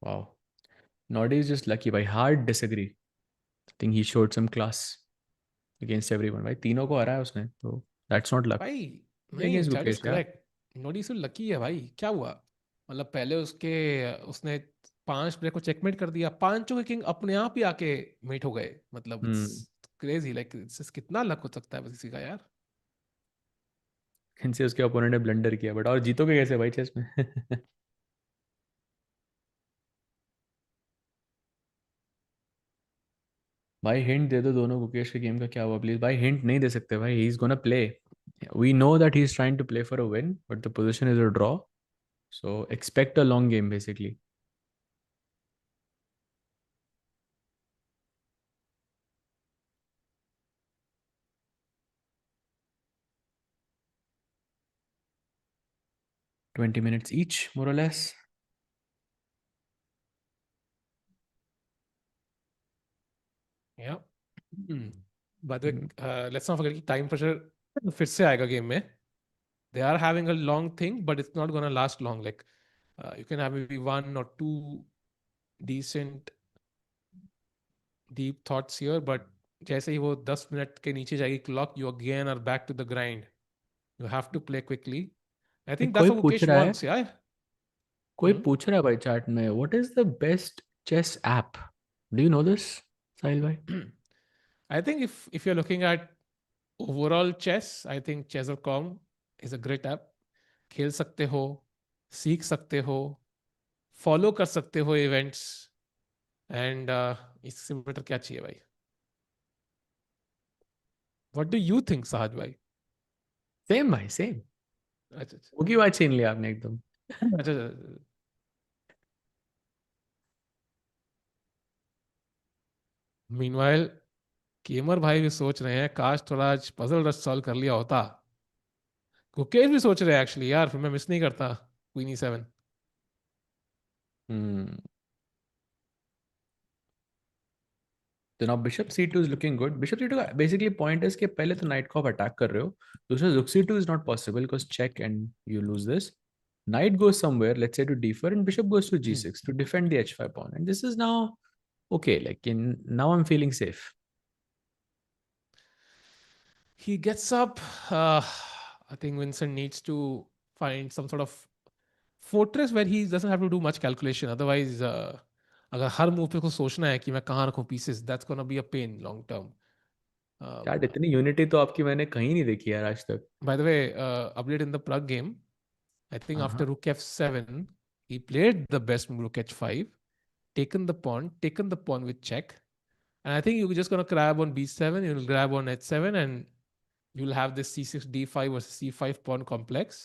Speaker 1: Wow. Nodi is just lucky. By hard disagree. I think he showed some class against everyone. भाई तीनों को हराया उसने तो that's not luck.
Speaker 2: भाई नहीं,
Speaker 1: Against
Speaker 2: chat is
Speaker 1: Gukesh, yeah.
Speaker 2: Correct. Nodi से lucky है भाई। क्या हुआ? मतलब पहले उसने 5 प्लेयर को चेकमेट कर दिया, पांचों के किंग अपने आप ही आके मेट हो गए। मतलब इट्स
Speaker 1: Hmm.
Speaker 2: क्रेजी, लाइक कितना लक हो सकता है बस इसी का यार।
Speaker 1: इनसे उसके ओपोनेंट ने ब्लंडर किया बट और जीतोगे कैसे भाई चेस में? भाई हिंट दे दो दोनों गुकेश के गेम का क्या हुआ प्लीज भाई हिंट नहीं दे सकते भाई he is gonna play we know that he is trying to play for a win but the position is a draw so expect a long game basically 20 minutes each more or less.
Speaker 2: या by the way, let's not forget कि time pressure फिर से आएगा game में। They are having a long thing but it's not gonna last long. Like you can have maybe 1 or 2 decent deep thoughts here, but जैसे ही वो 10 minute के नीचे जाएगी clock, you again are back to the grind. You have to play quickly. I think that's
Speaker 1: कोई
Speaker 2: what
Speaker 1: पूछ
Speaker 2: Gukesh
Speaker 1: रहा है
Speaker 2: wants, yeah.
Speaker 1: कोई पूछ रहा है भाई चैट में what is the best chess app do you know this Sahil भाई
Speaker 2: I think if you're looking at overall chess, I think Chesscom is a great app. खेल सकते हो, सीख सकते हो, फॉलो कर सकते हो इवेंट्स, एंड इससे बेटर क्या चाहिए भाई? व्हाट डू यू थिंक साहज भाई?
Speaker 1: सेम भाई सेम
Speaker 2: अच्छा
Speaker 1: वो की बात छीन लिया आपने एकदम
Speaker 2: अच्छा अच्छा। मीनवाइल केमर भाई भी सोच रहे हैं काश थोड़ा आज पजल रश सॉल्व कर लिया होता। गुकेश भी सोच रहे हैं एक्चुअली यार, फिर मैं मिस नहीं करता क्वीन E7।
Speaker 1: हम्म तो now bishop c2 is looking good bishop c2 का बेसिकली पॉइंट है कि पहले तो नाइट को आप अटैक कर रहे हो दूसरा rook c2 is not possible because check and you lose this knight goes somewhere let's say to d4 and bishop goes to g6 to defend the h5 pawn and this is now okay like in now I'm feeling safe
Speaker 2: He gets up. uh, I think Vincent needs to find some sort of fortress where he doesn't have to do much calculation, otherwise अगर हर move पे को सोचना है कि मैं कहाँ रखूं pieces, that's gonna be a pain long term.
Speaker 1: यार इतनी यूनिटी तो आपकी मैंने कहीं नहीं देखी यार आज तक
Speaker 2: By the way, update in the Pragg game, I think after
Speaker 1: हाँ
Speaker 2: rook f7, he played the best move rook h5, taken the pawn with check, and I think you're just gonna grab on b7, you'll grab on h7, and you'll have this c6 d5 versus c5 pawn complex,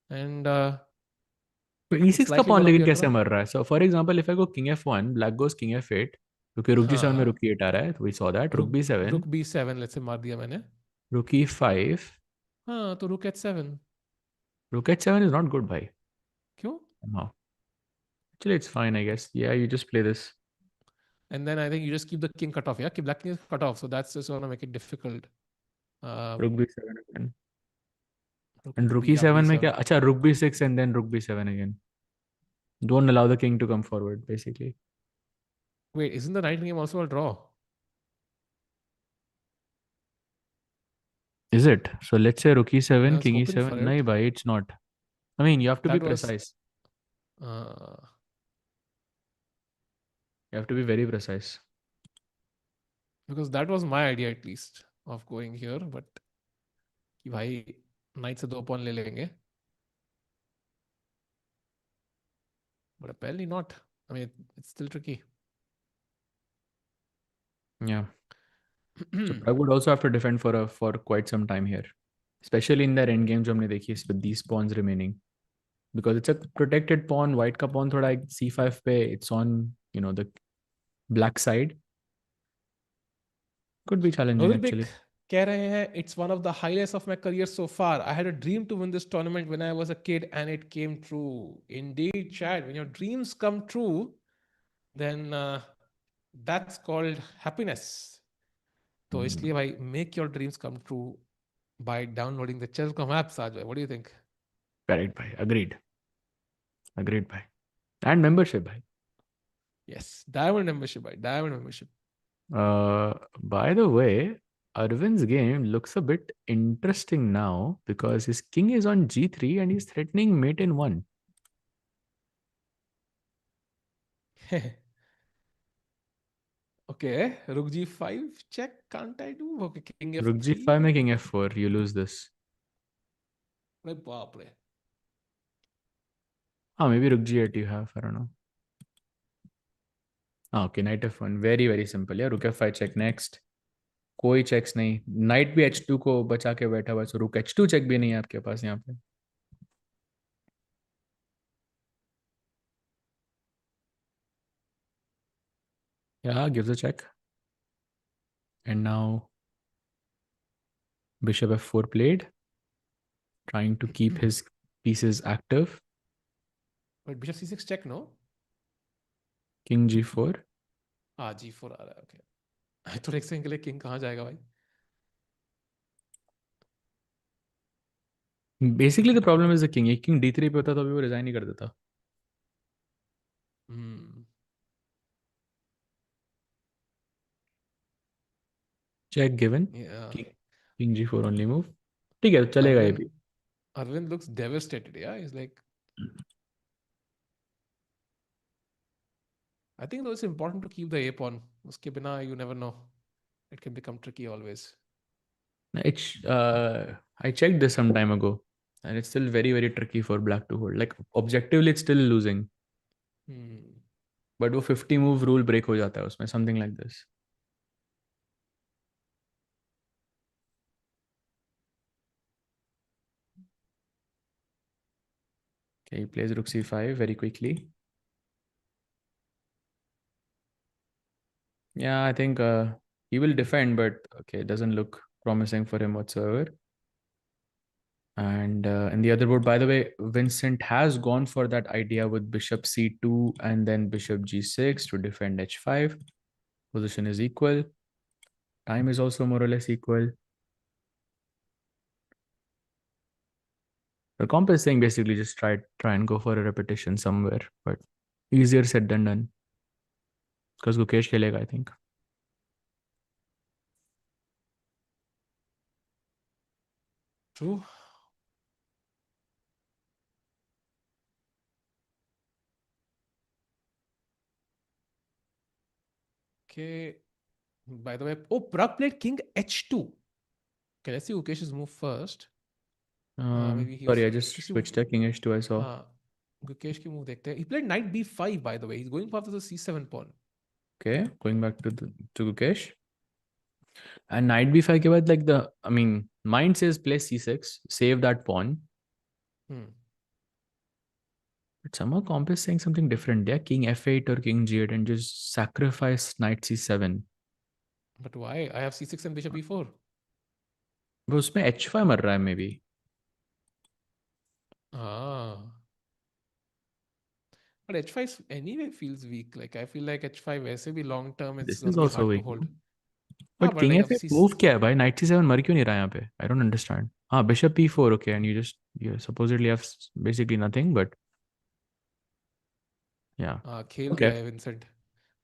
Speaker 2: and
Speaker 1: तो
Speaker 2: it's
Speaker 1: e6 का
Speaker 2: likely
Speaker 1: pawn
Speaker 2: gonna be
Speaker 1: लेकिन
Speaker 2: a
Speaker 1: कैसे
Speaker 2: draw.
Speaker 1: मर रहा है so for example if I go king f1 black goes king f8 क्योंकि रुक g7 में रुक
Speaker 2: हाँ,
Speaker 1: e8 आ रहा है तो वी सॉ दैट रुक
Speaker 2: रुक
Speaker 1: b7
Speaker 2: रुक b7 लेट्स से मार दिया मैंने।
Speaker 1: रुक e5
Speaker 2: हाँ, तो रुक h7।
Speaker 1: रुक h7 is not good भाई
Speaker 2: क्यों?
Speaker 1: no actually it's fine I guess yeah you just play this
Speaker 2: And then I think you just keep the king cut off, yeah, keep black king cut off, so that's just gonna make it difficult.
Speaker 1: रुक
Speaker 2: um
Speaker 1: b7 again
Speaker 2: rook
Speaker 1: and rook
Speaker 2: b, yeah,
Speaker 1: e7 में
Speaker 2: b7।
Speaker 1: क्या अच्छा रुक b6 and then rook b7 again don't allow the king to come forward basically
Speaker 2: Wait, isn't the knight game also a draw?
Speaker 1: is it so let's say rook
Speaker 2: I
Speaker 1: e7
Speaker 2: was
Speaker 1: king
Speaker 2: hoping
Speaker 1: e7
Speaker 2: for
Speaker 1: no
Speaker 2: it.
Speaker 1: bhai it's not I mean you have to be
Speaker 2: That was
Speaker 1: precise
Speaker 2: uh
Speaker 1: you have to be very precise
Speaker 2: because that was my idea at least of going here, but कि भाई knight से 2 pawn ले लेंगे, but apparently not. I mean, it's still tricky.
Speaker 1: Yeah. So Pragg would also have to defend for quite some time here, especially in their end game जो हमने देखी with these pawns remaining, because it's a protected pawn. White का pawn थोड़ा c5 पे, it's on the black side. Could be challenging
Speaker 2: Nodirbek
Speaker 1: actually.
Speaker 2: कह रहे हैं it's one of the highlights of my career so far. I had a dream to win this tournament when I was a kid and it came true. Indeed, Chad, when your dreams come true, then that's called happiness. तो इसलिए भाई make your dreams come true by downloading the Chesscom app, Sajay. What do you think?
Speaker 1: Correct, bhai. Agreed, bhai. And membership, bhai.
Speaker 2: Yes, Diamond membership, bhai. Diamond membership.
Speaker 1: By the way, Arvind's game looks a bit interesting now because his king is on g3 and he's threatening mate in 1.
Speaker 2: Okay, Rook G5 check. Can't I do? Okay, King
Speaker 1: Rook
Speaker 2: F3.
Speaker 1: g5 making f4, you lose this.
Speaker 2: अरे बाप रे.
Speaker 1: Maybe Rook g8 you have, I don't know. Okay, knight f1, very very simple. Yeah, Rook f5 check next. कोई checks नहीं. Knight भी h2 को बचा के बैठा हुआ है, so Rook h2 check भी नहीं है आपके पास यहाँ पे. Yeah, gives a check. And now bishop f4 played, trying to keep his pieces active.
Speaker 2: Wait, Bishop C6 check, no?
Speaker 1: King g4.
Speaker 2: हाँ G4 आ रहा है. Okay. तो एक सेकंड के लिए किंग कहाँ जाएगा भाई?
Speaker 1: Basically the problem is the king. एक king d3 पे होता तो अभी वो resign नहीं कर देता. Check given.
Speaker 2: Yeah.
Speaker 1: King g4 only move. ठीक है, चलेगा ये भी.
Speaker 2: Arvind looks devastated. Yeah, he's like, I think though it's important to keep the a pawn. उसके बिना you never know. It can become tricky always.
Speaker 1: I checked this some time ago, and it's still very very tricky for black to hold. Like objectively, it's still losing. But वो 50 move rule break हो जाता है उसमें, something like this. Okay, he plays rook c5 very quickly. Yeah, I think he will defend, but okay, it doesn't look promising for him whatsoever. And in the other board, by the way, Vincent has gone for that idea with bishop c2 and then bishop g6 to defend h5. Position is equal. Time is also more or less equal. The comp is saying basically just try and go for a repetition somewhere, but easier said than done. Because Gukesh खेलेगा, I think.
Speaker 2: True. Okay. By the way, Pragg played king h2. Okay, let's see Gukesh's move first. Maybe
Speaker 1: Sorry, I just switched to king h2. I saw.
Speaker 2: Gukesh की move देखते हैं. He played knight b5 by the way. He's going after the c7 pawn.
Speaker 1: Okay, going back to Gukesh. And knight b5 के बाद like mine says play c6, save that pawn. But somehow comp is saying something different. Yeah, king f8 or king g8 and just sacrifice knight c7.
Speaker 2: But why? I have c6 and bishop e4.
Speaker 1: वो उसमें h5 मर रहा है maybe.
Speaker 2: But h5 anyway feels weak. Like I feel like h5 वैसे भी long term it's
Speaker 1: This
Speaker 2: going
Speaker 1: is
Speaker 2: to be
Speaker 1: also
Speaker 2: hard
Speaker 1: weak.
Speaker 2: to hold.
Speaker 1: But king f8 move क्या है भाई? Knight c7 मर क्यों नहीं रहा यहाँ पे? I don't understand. Bishop e4, okay, and you supposedly have basically nothing, but yeah.
Speaker 2: खेल गया है विंसेंट.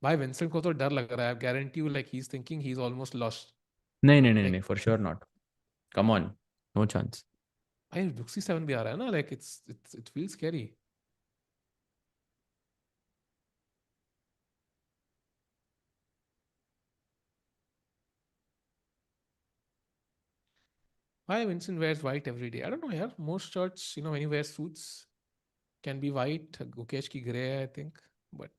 Speaker 2: भाई विंसेंट को तो डर लग रहा है. I guarantee you like he's thinking he's almost lost.
Speaker 1: नहीं, for sure not. Come on, no chance.
Speaker 2: भाई rook c7 भी आ रहा है ना, like it feels scary. Why Vincent wears white every day? I don't know, yaar. Most shirts, when you wear suits, can be white. Gukesh ki grey, I think. But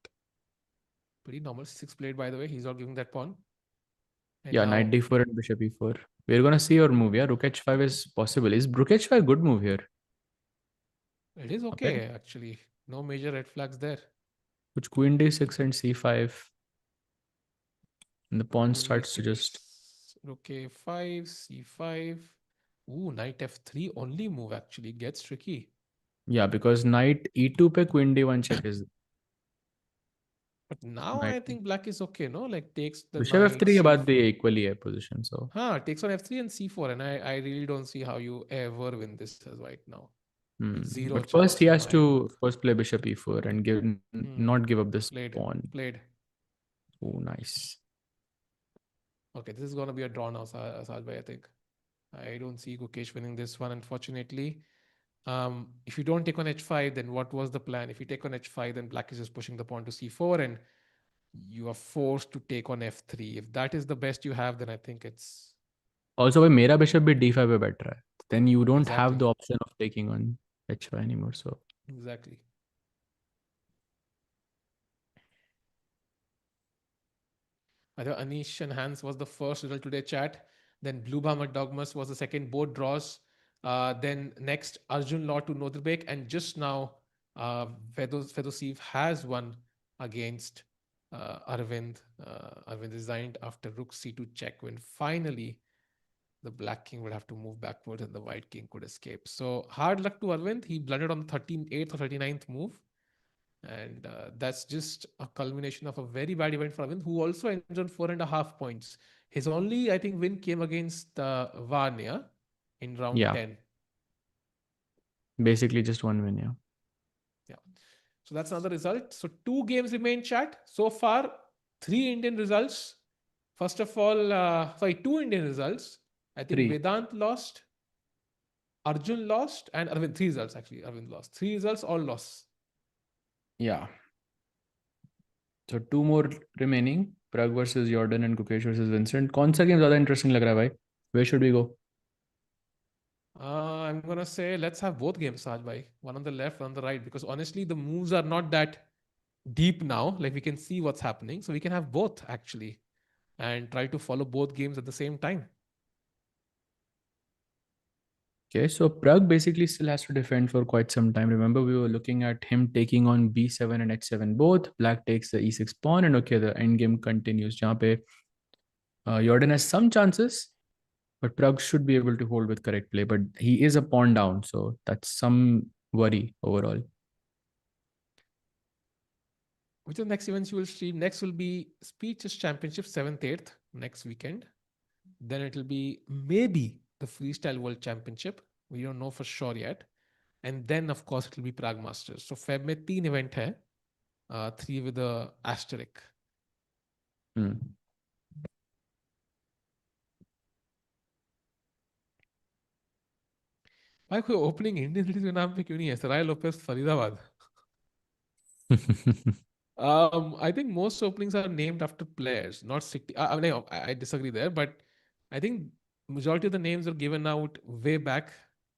Speaker 2: pretty normal. C6 played, by the way. He's not giving that pawn. And
Speaker 1: Yeah, knight
Speaker 2: now
Speaker 1: d4 and bishop e4. We're gonna see your move. Yeah, rook h5 is possible. Is rook h5 good move here?
Speaker 2: it is
Speaker 1: Okay.
Speaker 2: okay, actually. No major red flags there.
Speaker 1: Which queen d6 and c5, and the pawn
Speaker 2: Queen
Speaker 1: starts to just
Speaker 2: d6, rook a5, c5. Ooh, knight f3 only move actually gets tricky.
Speaker 1: yeah, because knight e2 pe queen d1 check is
Speaker 2: But now
Speaker 1: knight.
Speaker 2: I think black is okay, no? Like takes the
Speaker 1: Bishop
Speaker 2: knight,
Speaker 1: f3 के बाद भी
Speaker 2: c4.
Speaker 1: equally है position. So
Speaker 2: Huh, takes on f3 and c4. And I really don't see how you ever win this as right now. Zero
Speaker 1: but first
Speaker 2: chance
Speaker 1: he
Speaker 2: in
Speaker 1: has
Speaker 2: my
Speaker 1: to
Speaker 2: book.
Speaker 1: first play bishop e4 and give
Speaker 2: Hmm.
Speaker 1: not give up this
Speaker 2: Played.
Speaker 1: pawn.
Speaker 2: Played.
Speaker 1: Oh, nice.
Speaker 2: Okay, this is gonna be a draw now, Asad bhai, I think. I don't see Gukesh winning this one, unfortunately. If you don't take on h5, then what was the plan? If you take on h5, then black is just pushing the pawn to c4, and you are forced to take on f3. If that is the best you have, then I think it's
Speaker 1: Also, भाई मेरा bishop भी d5 पे बैठ रहा है. Then you don't have
Speaker 2: exactly,
Speaker 1: the option of taking on h5 anymore. So
Speaker 2: exactly. Either Anish and Hans was the first result today, chat. Then Bluebaum Erdogmus was the second, both draws. Then next, Arjun Law to Nodirbek. And just now, Fedoseev has won against Aravindh. Aravindh resigned after rook c2 check, when finally the black king would have to move backwards and the white king could escape. So hard luck to Arvind. He blundered on the 38th or 39th move. And that's just a culmination of a very bad event for Arvind, who also ends on 4.5 points. His only, I think, win came against Varnia in round
Speaker 1: yeah,
Speaker 2: 10.
Speaker 1: basically just one win. Yeah.
Speaker 2: Yeah. So that's another result. So two games remain, chat. So far, three Indian results. First of all, two Indian results. I think
Speaker 1: Three.
Speaker 2: Vedant lost, Arjun lost, and Arvind, three results actually. Arvind lost. Three results, all lost.
Speaker 1: Yeah. So two more remaining. Pragg versus Jordan and Gukesh versus Vincent. कौन सा game ज़्यादा interesting लग रहा है भाई? Where should we go?
Speaker 2: I'm gonna say let's have both games, Saj bhai. One on the left, one on the right, because honestly, the moves are not that deep now. Like we can see what's happening, so we can have both actually, and try to follow both games at the same time.
Speaker 1: Okay, so Pragg basically still has to defend for quite some time. Remember, we were looking at him taking on b7 and h7 both. Black takes the e6 pawn, and okay, the end game continues. जहाँ पे Jordan has some chances, but Pragg should be able to hold with correct play. But he is a pawn down, so that's some worry overall.
Speaker 2: Which are the next events you will stream? Next will be Speeches Championship 7th, 8th next weekend. Then it will be maybe the Freestyle World Championship. We don't know for sure yet. And then of course it will be Prague Masters. So Feb में तीन event है, three with the asterisk.
Speaker 1: Hmm.
Speaker 2: भाई कोई opening Indian cities के नाम पे क्यों नहीं है? सराय लोपेस Faridabad. I think most openings are named after players, not city. I disagree there, but I think majority of the names are given out way back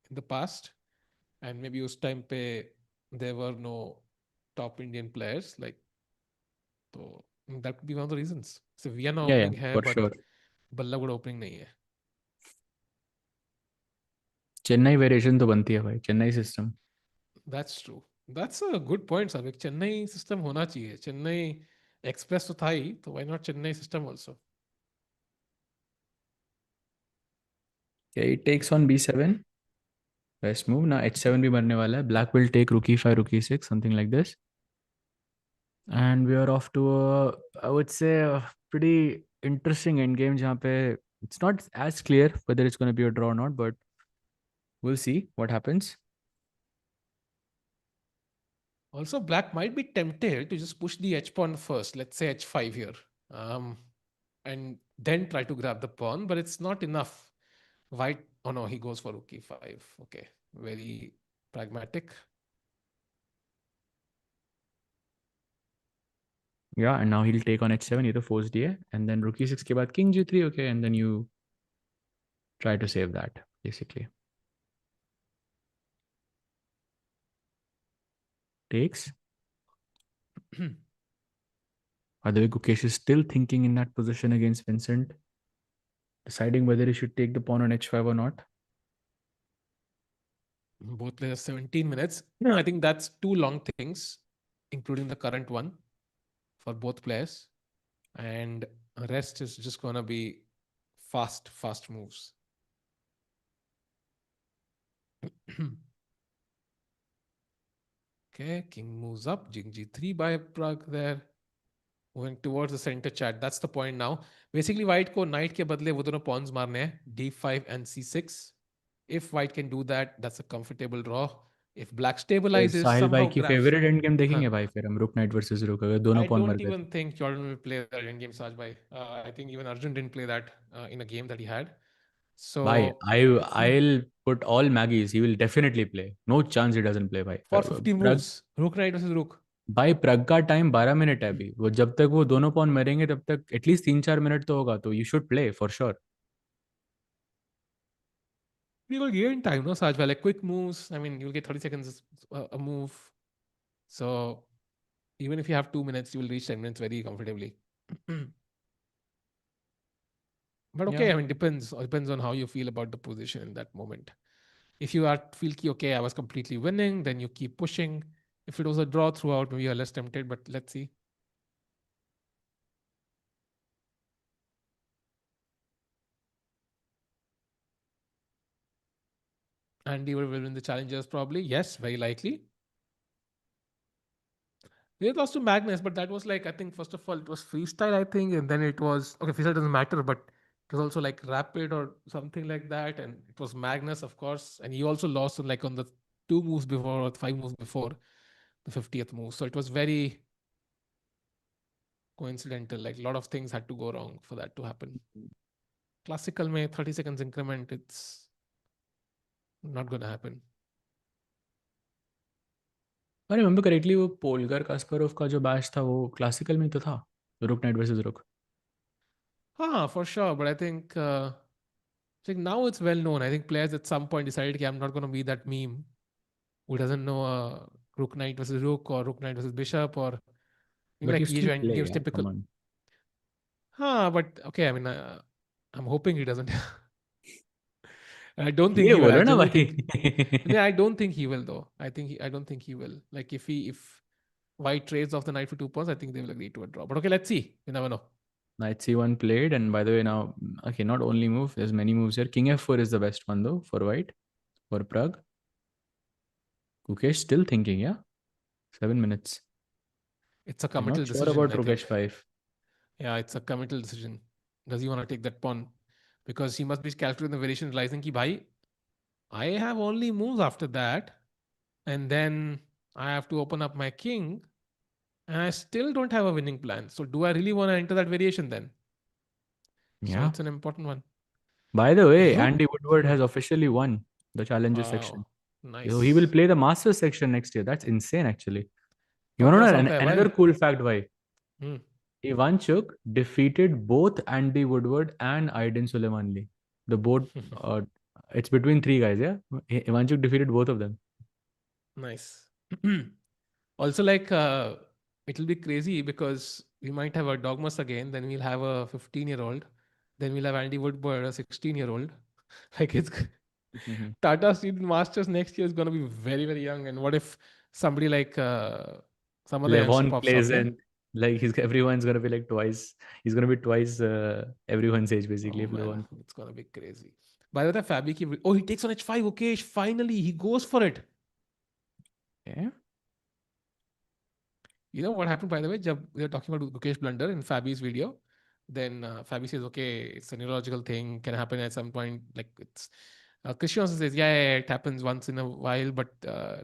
Speaker 2: in the past, and maybe us time pe there were no top Indian players. Like, so that could be one of the reasons. So Vienna
Speaker 1: Yeah, yeah,
Speaker 2: opening hai,
Speaker 1: for
Speaker 2: but
Speaker 1: sure.
Speaker 2: Ballagud opening nahi hai.
Speaker 1: Chennai variation तो बनती है भाई, Chennai system.
Speaker 2: That's true. That's a good point, Savik. Chennai system होना चाहिए. Chennai Express तो था ही, तो why not Chennai system also?
Speaker 1: Okay, it takes on b7. Best move. Now h7 भी मरने वाला है. Black will take rook e5, rook e6, something like this. And we are off to a, I would say, a pretty interesting end game जहाँ पे it's not as clear whether it's going to be a draw or not, but we'll see what happens.
Speaker 2: Also, black might be tempted to just push the h pawn first. Let's say h5 here, um, and then try to grab the pawn. But it's not enough. White. Oh no, he goes for rook e5. Okay, very pragmatic.
Speaker 1: Yeah, and now he'll take on h7, ये तो forced ही है, and then rook e6 के बाद king g3, okay, and then you try to save that basically. Takes. By the way, Gukesh is still thinking in that position against Vincent. deciding whether he should take the pawn on h5 or not.
Speaker 2: Both players 17 minutes. No, I think that's two long things, including the current one for both players. And the rest is just going to be fast moves. Okay, king moves up, king g3 by Pragg there. Moving towards the center chat. That's the point now. Basically, white को knight के बदले वो दोनों pawns मारने हैं, d5 and c6. If white can do that, that's a comfortable draw. If black stabilizes,
Speaker 1: साहिल भाई
Speaker 2: somehow
Speaker 1: की
Speaker 2: grabs.
Speaker 1: Favourite end game देखेंगे
Speaker 2: Huh.
Speaker 1: भाई फिर हम रुक नाइट वर्सेस रुक अगर दोनों
Speaker 2: I
Speaker 1: पॉन मर
Speaker 2: don't
Speaker 1: गए
Speaker 2: even think Jordan will play that in game, Saj bhai. I think even Arjun didn't play that in a game that he had. So
Speaker 1: भाई I'll put all Maggies he will definitely play. No chance he doesn't play भाई.
Speaker 2: for 50
Speaker 1: Pragg
Speaker 2: moves, rook knight versus rook.
Speaker 1: भाई प्रग का time 12 minute है अभी वो जब तक वो दोनों पॉन मरेंगे तब तक एटलीस्ट 3-4 मिनट तो होगा तो you should play for sure.
Speaker 2: We will gain time, no, Saj bhai? Like quick moves. I mean, you'll get 30 seconds a move. So even if you have 2 minutes, you will reach 10 minutes very comfortably. But okay,
Speaker 1: Yeah.
Speaker 2: I mean, depends on how you feel about the position in that moment. If you feel okay, I was completely winning, then you keep pushing. If it was a draw throughout, maybe you're less tempted, but let's see. Andy will win the challengers probably. Yes, very likely. They lost to Magnus, but that was like, I think, first of all, it was freestyle, I think, and then it was, okay, freestyle doesn't matter, but it was also like rapid or something like that, and it was Magnus, of course, and he also lost on like on the 2 moves before or 5 moves before the 50th move. So it was very coincidental. Like a lot of things had to go wrong for that to happen. Classical में 30 seconds increment, it's not going to happen.
Speaker 1: I remember correctly वो Polgar Kasparov का जो batch था वो classical में तो था रुक नाइट वर्सेस रुक.
Speaker 2: For sure. But I think now it's well known. I think players at some point decided, okay, I'm not going to be that meme who doesn't know rook knight versus rook or rook knight versus bishop or
Speaker 1: But
Speaker 2: like
Speaker 1: you still
Speaker 2: ये
Speaker 1: play,
Speaker 2: games
Speaker 1: yeah,
Speaker 2: typical.
Speaker 1: come on.
Speaker 2: But okay, I mean, I'm hoping he doesn't. I don't think
Speaker 1: ये
Speaker 2: he will. I
Speaker 1: बोलो ना
Speaker 2: genuinely
Speaker 1: भाई.
Speaker 2: think. No, I don't think he will though. I don't think he will. Like if white trades off the knight for 2 pawns, I think they will agree to a draw. But okay, let's see. You never know.
Speaker 1: Knight c1 played, and by the way now, okay, not only move, there's many moves here. King f4 is the best one though for white, for Pragg. Gukesh still thinking, yeah? 7 minutes.
Speaker 2: It's a
Speaker 1: I'm
Speaker 2: committal
Speaker 1: not sure
Speaker 2: decision,
Speaker 1: about
Speaker 2: I
Speaker 1: Rukesh
Speaker 2: think.
Speaker 1: 5.
Speaker 2: Yeah, it's a committal decision. Does he want to take that pawn? Because he must be calculating the variation, realizing ki bhai, I have only moves after that, and then I have to open up my king, and I still don't have a winning plan. So do I really want to enter that variation then? So
Speaker 1: Yeah.
Speaker 2: it's an important one.
Speaker 1: By the way,
Speaker 2: Rook.
Speaker 1: Andy Woodward has officially won the Challenger section.
Speaker 2: Wow.
Speaker 1: So he will
Speaker 2: Nice.
Speaker 1: play the Masters section next year. That's insane, actually. You
Speaker 2: कब
Speaker 1: want to
Speaker 2: 10
Speaker 1: know
Speaker 2: साल का है
Speaker 1: another
Speaker 2: भाई?
Speaker 1: cool fact, bhai?
Speaker 2: Hmm.
Speaker 1: Ivanchuk defeated both Andy Woodward and Aydin Suleymanli. The board, it's between 3 guys, yeah? Ivanchuk defeated both of them.
Speaker 2: Nice. Also, like, it'll be crazy because we might have Erdogmus again, then we'll have a 15-year-old, then we'll have Andy Woodward, a 16-year-old. Like, it's Tata Steel Masters next year is going to be very, very young. And what if somebody like some other youngster
Speaker 1: Levon
Speaker 2: pops
Speaker 1: plays
Speaker 2: up? Yeah?
Speaker 1: in, like, everyone's going to be like twice. He's going to be twice everyone's age, basically,
Speaker 2: Oh
Speaker 1: if
Speaker 2: man,
Speaker 1: Levon.
Speaker 2: it's going to be crazy. By the way, Fabi, he takes on h5. Okay, finally, he goes for it.
Speaker 1: Yeah.
Speaker 2: You know what happened, by the way? We were talking about Gukesh blunder in Fabi's video. Then Fabi says, okay, it's a neurological thing, can happen at some point. Like it's Christian says, yeah, it happens once in a while, but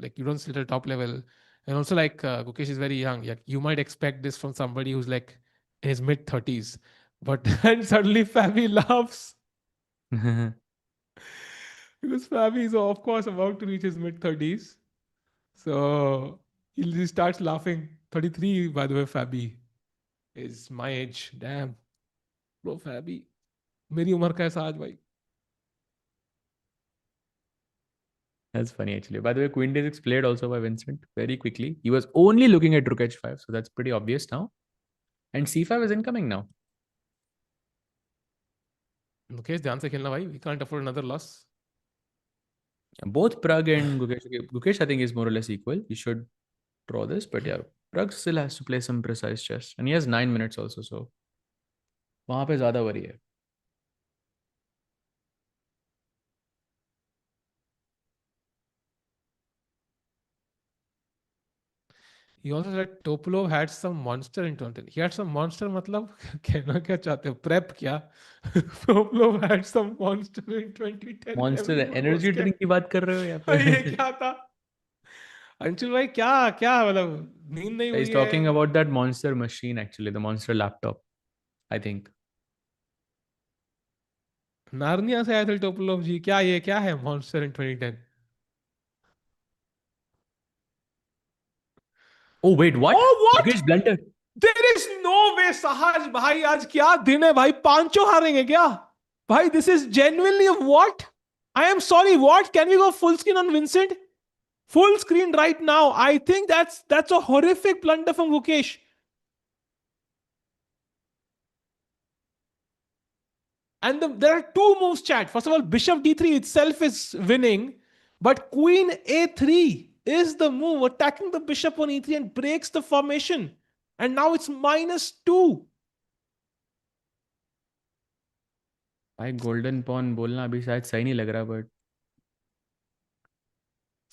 Speaker 2: like you don't sit at top level. And also like Gukesh is very young. Yeah, you might expect this from somebody who's like in his mid 30s. But then suddenly Fabi laughs. Because Fabi is of course about to reach his mid 30s. So he starts laughing. 33, by the way, Fabi is my age. Damn. Bro, Fabi. मेरी उम्र का है साज भाई.
Speaker 1: That's funny, actually. By the way, Queen D6 played also by Vincent very quickly. He was only looking at Rook H5, so that's pretty obvious now. And C5 is incoming now.
Speaker 2: Mukesh ध्यान से खेलना भाई. We can't afford another loss.
Speaker 1: Both Pragg and Gukesh. Gukesh, I think, is more or less equal. He should draw this, but yeah, Pragg still has to play some precise chess, and he has 9 minutes also. So वहाँ पे ज़्यादा worry है.
Speaker 2: He also said Topolov had some monster in 2010. He had some monster मतलब कहना क्या चाहते हो? Prep क्या? Topolov had some monster in 2010.
Speaker 1: Monster
Speaker 2: Everyone was
Speaker 1: energy drink
Speaker 2: scared.
Speaker 1: की बात कर रहे हो या
Speaker 2: ये
Speaker 1: फिर?
Speaker 2: क्या था? अंशुल भाई क्या क्या मतलब नींद नहीं
Speaker 1: He's
Speaker 2: हुई है?
Speaker 1: talking about that monster machine actually, the monster laptop, I think.
Speaker 2: Narnia से आए थे टोपोलोव जी. क्या ये क्या है monster in 2010?
Speaker 1: Oh wait, what?
Speaker 2: Oh what?
Speaker 1: Gukesh blundered.
Speaker 2: There is no way. सहज भाई आज क्या दिन है भाई? पांचों हारेंगे क्या भाई? This is genuinely what? I am sorry, what? Can we go full screen on Vincent? Full screen right now. I think that's a horrific blunder from Gukesh. And there are two moves, chat. First of all, bishop d3 itself is winning, but queen a3 is the move, attacking the bishop on e3 and breaks the formation. And now it's -2.
Speaker 1: भाई golden pawn बोलना अभी शायद सही नहीं लग रहा, but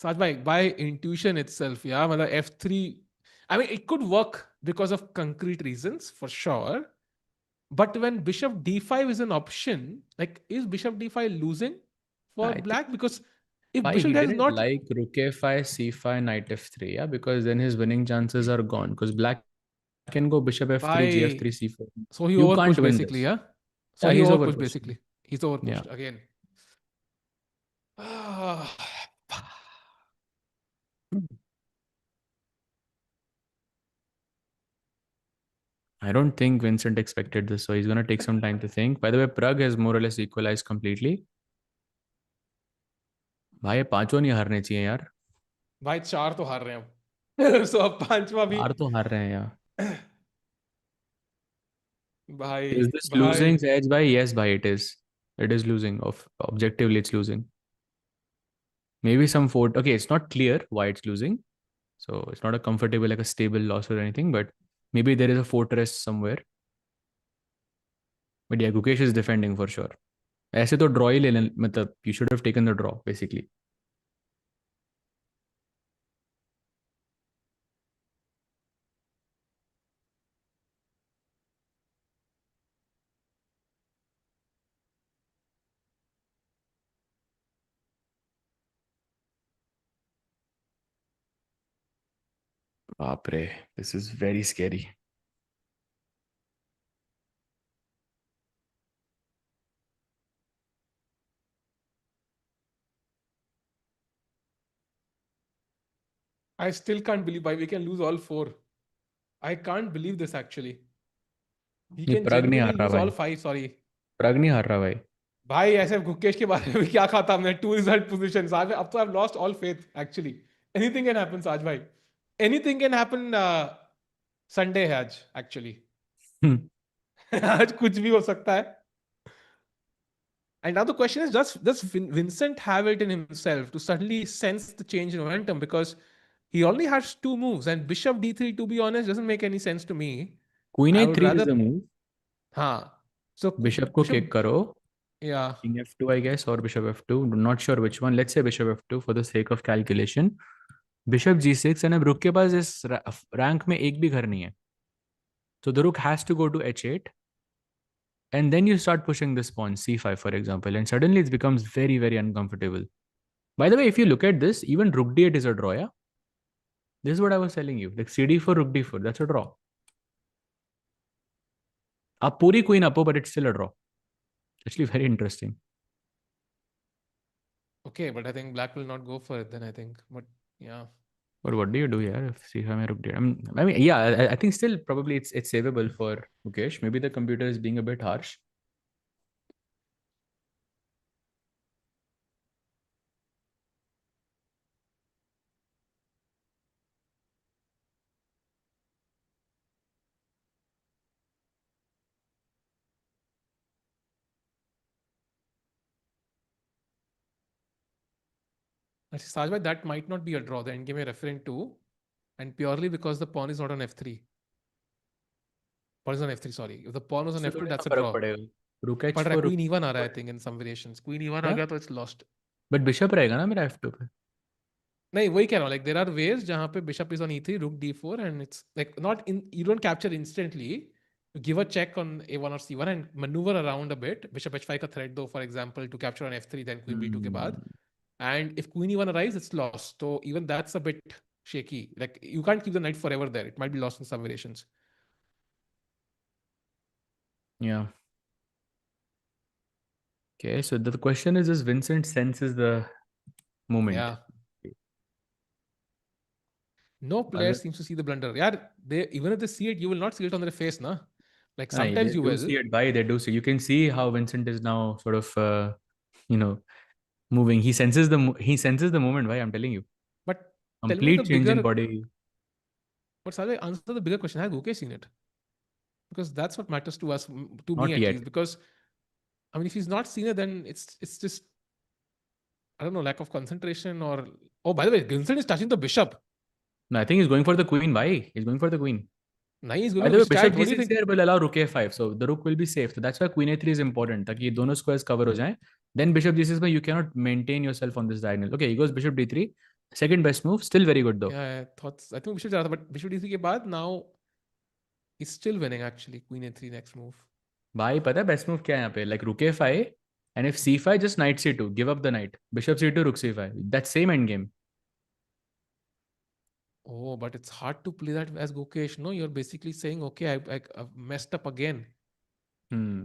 Speaker 2: Saj bhai, by intuition itself, yeah, मतलब f3. I mean, it could work because of concrete reasons for sure. But when bishop d5 is an option, like is bishop d5 losing for
Speaker 1: I think
Speaker 2: black? Because if
Speaker 1: why
Speaker 2: bishop
Speaker 1: he
Speaker 2: has
Speaker 1: didn't
Speaker 2: not,
Speaker 1: like rook a5, c5, knight f3, yeah, because then his winning chances are gone. Because black can go bishop f3,
Speaker 2: by
Speaker 1: gf3, c4.
Speaker 2: so he
Speaker 1: You can't
Speaker 2: overpushed
Speaker 1: win
Speaker 2: basically,
Speaker 1: this.
Speaker 2: yeah. So
Speaker 1: Yeah,
Speaker 2: he
Speaker 1: he's
Speaker 2: overpushed
Speaker 1: overpushing.
Speaker 2: basically. He's
Speaker 1: Yeah.
Speaker 2: overpushed again.
Speaker 1: I don't think Vincent expected this, so he's going to take some time to think. By the way, Pragg has more or less equalized completely. भाई ये पांचों नहीं हारने चाहिए यार.
Speaker 2: भाई चार तो हार रहे हैं अब. So अब पांचवा भी.
Speaker 1: चार तो हार रहे हैं यार.
Speaker 2: भाई
Speaker 1: Is this
Speaker 2: भाई
Speaker 1: losing, Sahaj bhai? Yes, bhai, it is. It is losing. Objectively, it's losing. Maybe some fort. Okay, it's not clear why it's losing. So it's not a comfortable, like a stable loss or anything, but maybe there is a fortress somewhere. But yeah, Gukesh is defending for sure. ऐसे तो draw ही ले लें, मतलब you should have taken the draw basically. बाप रे, this is very scary.
Speaker 2: I still can't believe why we can lose all four. I can't believe this actually. We
Speaker 1: नहीं,
Speaker 2: can
Speaker 1: Pragg नहीं
Speaker 2: genuinely
Speaker 1: हार रहा
Speaker 2: lose all
Speaker 1: भाई.
Speaker 2: five. Sorry.
Speaker 1: Pragg नहीं हार रहा भाई.
Speaker 2: भाई ऐसे गुकेश के बारे में भी क्या कहा था हमने? Two result position. अब तो I've lost all faith actually. Anything can happen, साज भाई. Anything can happen. Sunday है आज actually. आज कुछ भी हो सकता है. And now the question is, does Vincent have it in himself to suddenly sense the change in momentum? Because he only has two moves, and Bishop d3, to be honest, doesn't make any sense to me.
Speaker 1: Queen
Speaker 2: I would
Speaker 1: a3 is
Speaker 2: rather,
Speaker 1: the move.
Speaker 2: हाँ. So
Speaker 1: Bishop को
Speaker 2: Bishop,
Speaker 1: kick करो.
Speaker 2: yeah.
Speaker 1: King f2, I guess, or bishop f2. Not sure which one. Let's say bishop f2 for the sake of calculation. Bishop g6 and अब रुक के पास इस rank में एक भी घर नहीं है. So the rook has to go to h8. And then you start pushing this pawn, c5, for example. And suddenly it becomes very, very uncomfortable. By the way, if you look at this, even rook d8 is a draw, yeah? This is what I was telling you. Like cd4, rook d4, that's a draw. आप पूरी queen up, but it's still a draw. Actually, very interesting.
Speaker 2: Okay, but I think black will not go for it then, I think. But yeah.
Speaker 1: But what do you do here if c5 में rook d8? I mean, yeah, I think still probably it's savable for Gukesh. Maybe the computer is being a bit harsh.
Speaker 2: Actually, Sajbhai, that might not be a draw. The endgame you're referring to, and purely because the pawn is not on f3. Pawn is on f3. Sorry, if the pawn was on
Speaker 1: इससे
Speaker 2: f2,
Speaker 1: थोड़ी ना
Speaker 2: that's a
Speaker 1: फर्क
Speaker 2: draw.
Speaker 1: पड़ेगा. Rook
Speaker 2: पढ़ रहा है,
Speaker 1: h4 rook
Speaker 2: queen e1 आ रहा है, I
Speaker 1: पड़ेगा.
Speaker 2: think in some variations. Queen e1 आ
Speaker 1: क्या?
Speaker 2: गया तो it's lost.
Speaker 1: बट बिशप रहेगा ना मेरा f2 पे.
Speaker 2: नहीं, वही कह रहा हूँ. Like there are ways जहाँ पे bishop is on e3, rook d4, and it's like not in. You don't capture instantly. You give a check on a1 or c1 and maneuver around a bit. Bishop h5 का threat though, for example, to capture on f3, then queen b2 के बाद. And if queen e1 arrives, it's lost. So even that's a bit shaky. Like you can't keep the knight forever there. It might be lost in some variations.
Speaker 1: Yeah. Okay, so the question is Vincent senses the moment?
Speaker 2: Yeah. No player seems to see the blunder. Yeah, they even if they see it, you will not see it on their face, na? Like
Speaker 1: Aye,
Speaker 2: sometimes
Speaker 1: they
Speaker 2: you
Speaker 1: do
Speaker 2: will,
Speaker 1: see it. Why they do see? You can see how Vincent is now sort of, you know, moving. He senses the moment. Why I'm telling you,
Speaker 2: but tell me the
Speaker 1: complete change in
Speaker 2: bigger.
Speaker 1: body.
Speaker 2: But Sajay, answer the bigger question: has Gukesh seen it? Because that's what matters to us, to me
Speaker 1: Not
Speaker 2: at
Speaker 1: yet.
Speaker 2: least. Because I mean, if he's not seen it, then it's just I don't know, lack of concentration or. Oh, by the way, Vincent is touching the bishop.
Speaker 1: No, I think he's going for the queen. Why? He's going for the queen.
Speaker 2: Nahi, he's going
Speaker 1: By
Speaker 2: for
Speaker 1: the way,
Speaker 2: bishop.
Speaker 1: bishop
Speaker 2: What do you
Speaker 1: g6
Speaker 2: think?
Speaker 1: here will allow rook a5, so the rook will be safe. So that's why queen a3 is important, ताकि ये दोनों squares cover हो जाएं. Then bishop g6 में you cannot maintain yourself on this diagonal. Okay, he goes bishop d3. Second best move, still very good though.
Speaker 2: Yeah, I think bishop जा रहा था, but bishop d3 के बाद now he's still winning actually. Queen a3 next move.
Speaker 1: भाई पता है best move क्या है यहाँ पे? Like rook a5, and if c5, just knight c2, give up the knight. Bishop c2, rook c5. That's same end game.
Speaker 2: Oh, but it's hard to play that as Gukesh. No, you're basically saying, okay, I've messed up again.
Speaker 1: Hmm.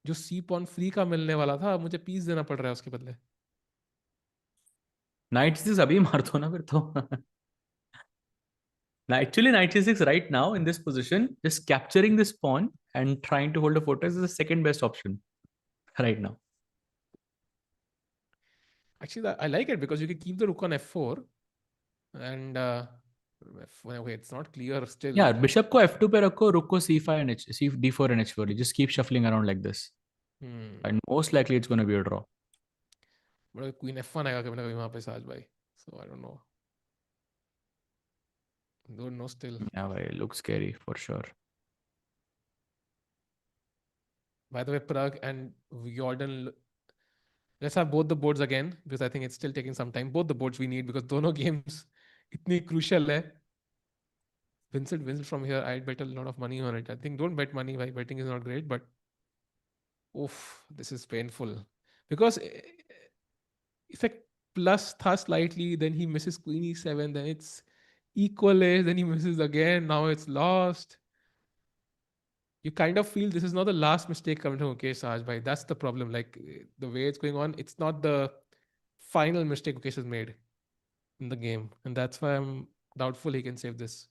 Speaker 2: जो सी pawn free का मिलने वाला था, मुझे piece देना पड़ रहा है उसके बदले.
Speaker 1: Knight c6 अभी मार दो ना फिर तो. Actually, knight c6 right now in this position, just capturing this pawn and trying to hold a fortress is the second best option right now.
Speaker 2: Actually, I like it because you can keep the rook on f4 and okay, it's not clear still.
Speaker 1: Yeah, bishop को f2 पे रखो, rook को c5 and d4 and h4. You just keep shuffling around like this. And most likely it's going to be a draw.
Speaker 2: But queen f1 आएगा कभी ना कभी वहां पे साज भाई. So I don't know. Don't know still.
Speaker 1: Yeah, bhai, it looks scary for sure.
Speaker 2: By the way, Pragg and Jordan. Let's have both the boards again because I think it's still taking some time. Both the boards we need because दोनों games इतनी crucial है. Vincent from here, I'd bet a lot of money on it. I think don't bet money. Why betting is not great, but oof, this is painful because if I plus tha slightly, then he misses queen e7, then it's equalish, then he misses again. Now it's lost. You kind of feel this is not the last mistake coming to Mukesh Sajbhai. That's the problem. Like the way it's going on, it's not the final mistake Mukesh has made in the game, and that's why I'm doubtful he can save this.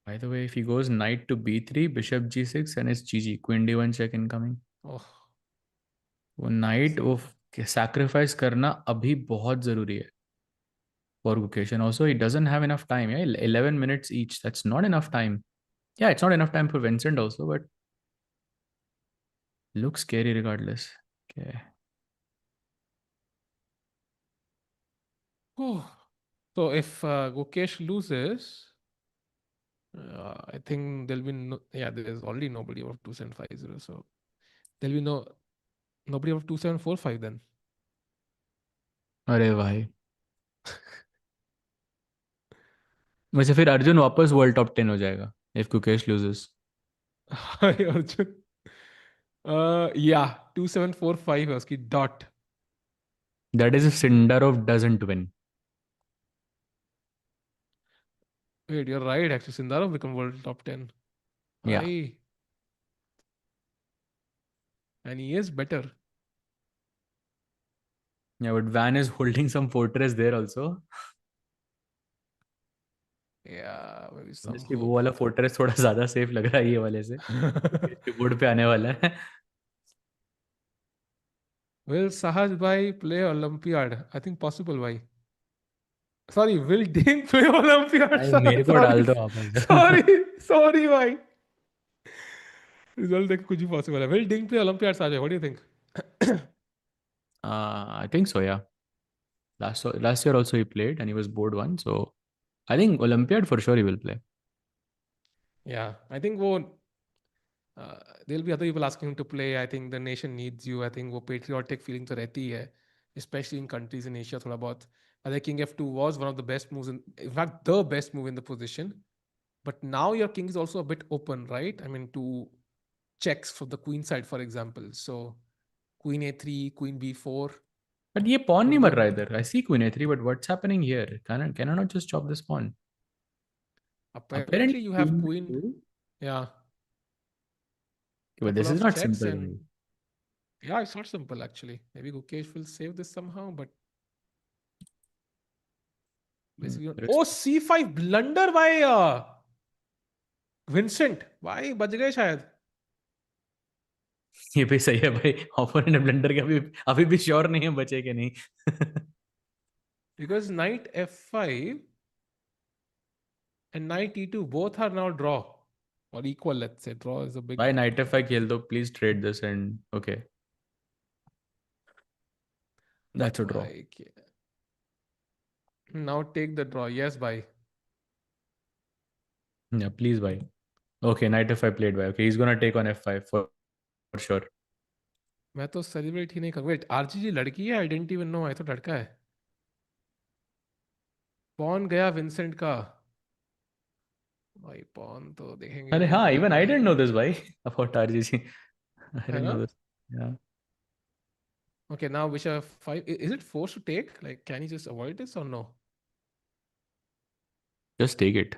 Speaker 1: By the way, if he goes knight to b3, bishop g6, and it's GG. Queen d1 check incoming.
Speaker 2: Oh,
Speaker 1: वो knight वो sacrifice करना अभी बहुत जरूरी है for Gukesh. And also, he doesn't have enough time. Yeah, 11 minutes each. That's not enough time. Yeah, it's not enough time for Vincent also, but looks scary regardless. Okay.
Speaker 2: so if Gukesh loses, I think there'll be there's already nobody above 2750. So there'll be nobody above 2745 then.
Speaker 1: अरे भाई वैसे फिर अर्जुन वापस world top 10 हो जाएगा if Gukesh loses.
Speaker 2: Hi Arjun. Yeah, 2745 है उसकी dot.
Speaker 1: That is if Sindarov doesn't win.
Speaker 2: Wait, you're right. Actually, Sindarov become world top 10.
Speaker 1: Yeah.
Speaker 2: Aye. And he is better.
Speaker 1: Yeah, but Van is holding some fortress there also.
Speaker 2: Yeah, maybe some
Speaker 1: Honestly, वो
Speaker 2: hope.
Speaker 1: वाला fortress थोड़ा ज्यादा safe लग रहा है ये वाले से. बोर्ड पे आने वाला है.
Speaker 2: Will Sahaj bhai play Olympiad? I think possible bhai. Sorry, will Ding play Olympiad?
Speaker 1: भाई मेरे को
Speaker 2: Sorry,
Speaker 1: डाल दो वापस.
Speaker 2: sorry bhai. Result देख कुछ भी possible है. Will Ding play Olympiad, Sajay? What do you think?
Speaker 1: I think so, yeah. Last year also he played and he was board one. So I think Olympiad for sure he will play.
Speaker 2: Yeah, I think वो there'll be other people asking him to play. I think the nation needs you. I think वो patriotic feeling तो रहती ही है, especially in countries in Asia थोड़ा बहुत. I think King F2 was one of the best moves, in fact, the best move in the position. But now your king is also a bit open, right? I mean, to checks for the queen side, for example. So queen a3, queen b4.
Speaker 1: But ये pawn नहीं
Speaker 2: Could be
Speaker 1: मर
Speaker 2: a
Speaker 1: रहा इधर. I see queen a3, but what's happening here? Can I not just chop this pawn?
Speaker 2: apparently
Speaker 1: Apparently
Speaker 2: you have
Speaker 1: queen
Speaker 2: queen.
Speaker 1: b2.
Speaker 2: Yeah.
Speaker 1: But
Speaker 2: Couple
Speaker 1: this is
Speaker 2: of
Speaker 1: not
Speaker 2: checks
Speaker 1: simple.
Speaker 2: and yeah, it's not simple actually. Maybe Gukesh will save this somehow, but basically
Speaker 1: Risk.
Speaker 2: oh c5 blunder by Vincent. Why बच गए शायद.
Speaker 1: ये भी सही है भाई. Opponent blunder के अभी भी श्योर नहीं है बचे के नहीं.
Speaker 2: Because knight f5 and knight e2 both are now draw or equal. Let's say draw is a big.
Speaker 1: भाई knight f5 खेल दो. Please trade this and okay. That's a draw.
Speaker 2: Now take the draw. Yes, bhai.
Speaker 1: Yeah, please bhai. Okay, knight f5 played by. Okay, he's gonna take on f5 for sure.
Speaker 2: मैं तो celebrate ही नहीं करूँ. Wait, RGG लड़की है? I didn't even know. I तो लड़का है. Pawn गया विंसेंट का. भाई पॉन तो देखेंगे
Speaker 1: अरे
Speaker 2: नहीं
Speaker 1: हाँ,
Speaker 2: गया
Speaker 1: even I
Speaker 2: भाई.
Speaker 1: didn't know this भाई about RGC. I
Speaker 2: है
Speaker 1: didn't
Speaker 2: ना?
Speaker 1: know this. Yeah.
Speaker 2: Okay, now bishop 5. Is it forced to take? Like, can he just avoid this or no?
Speaker 1: Just take it.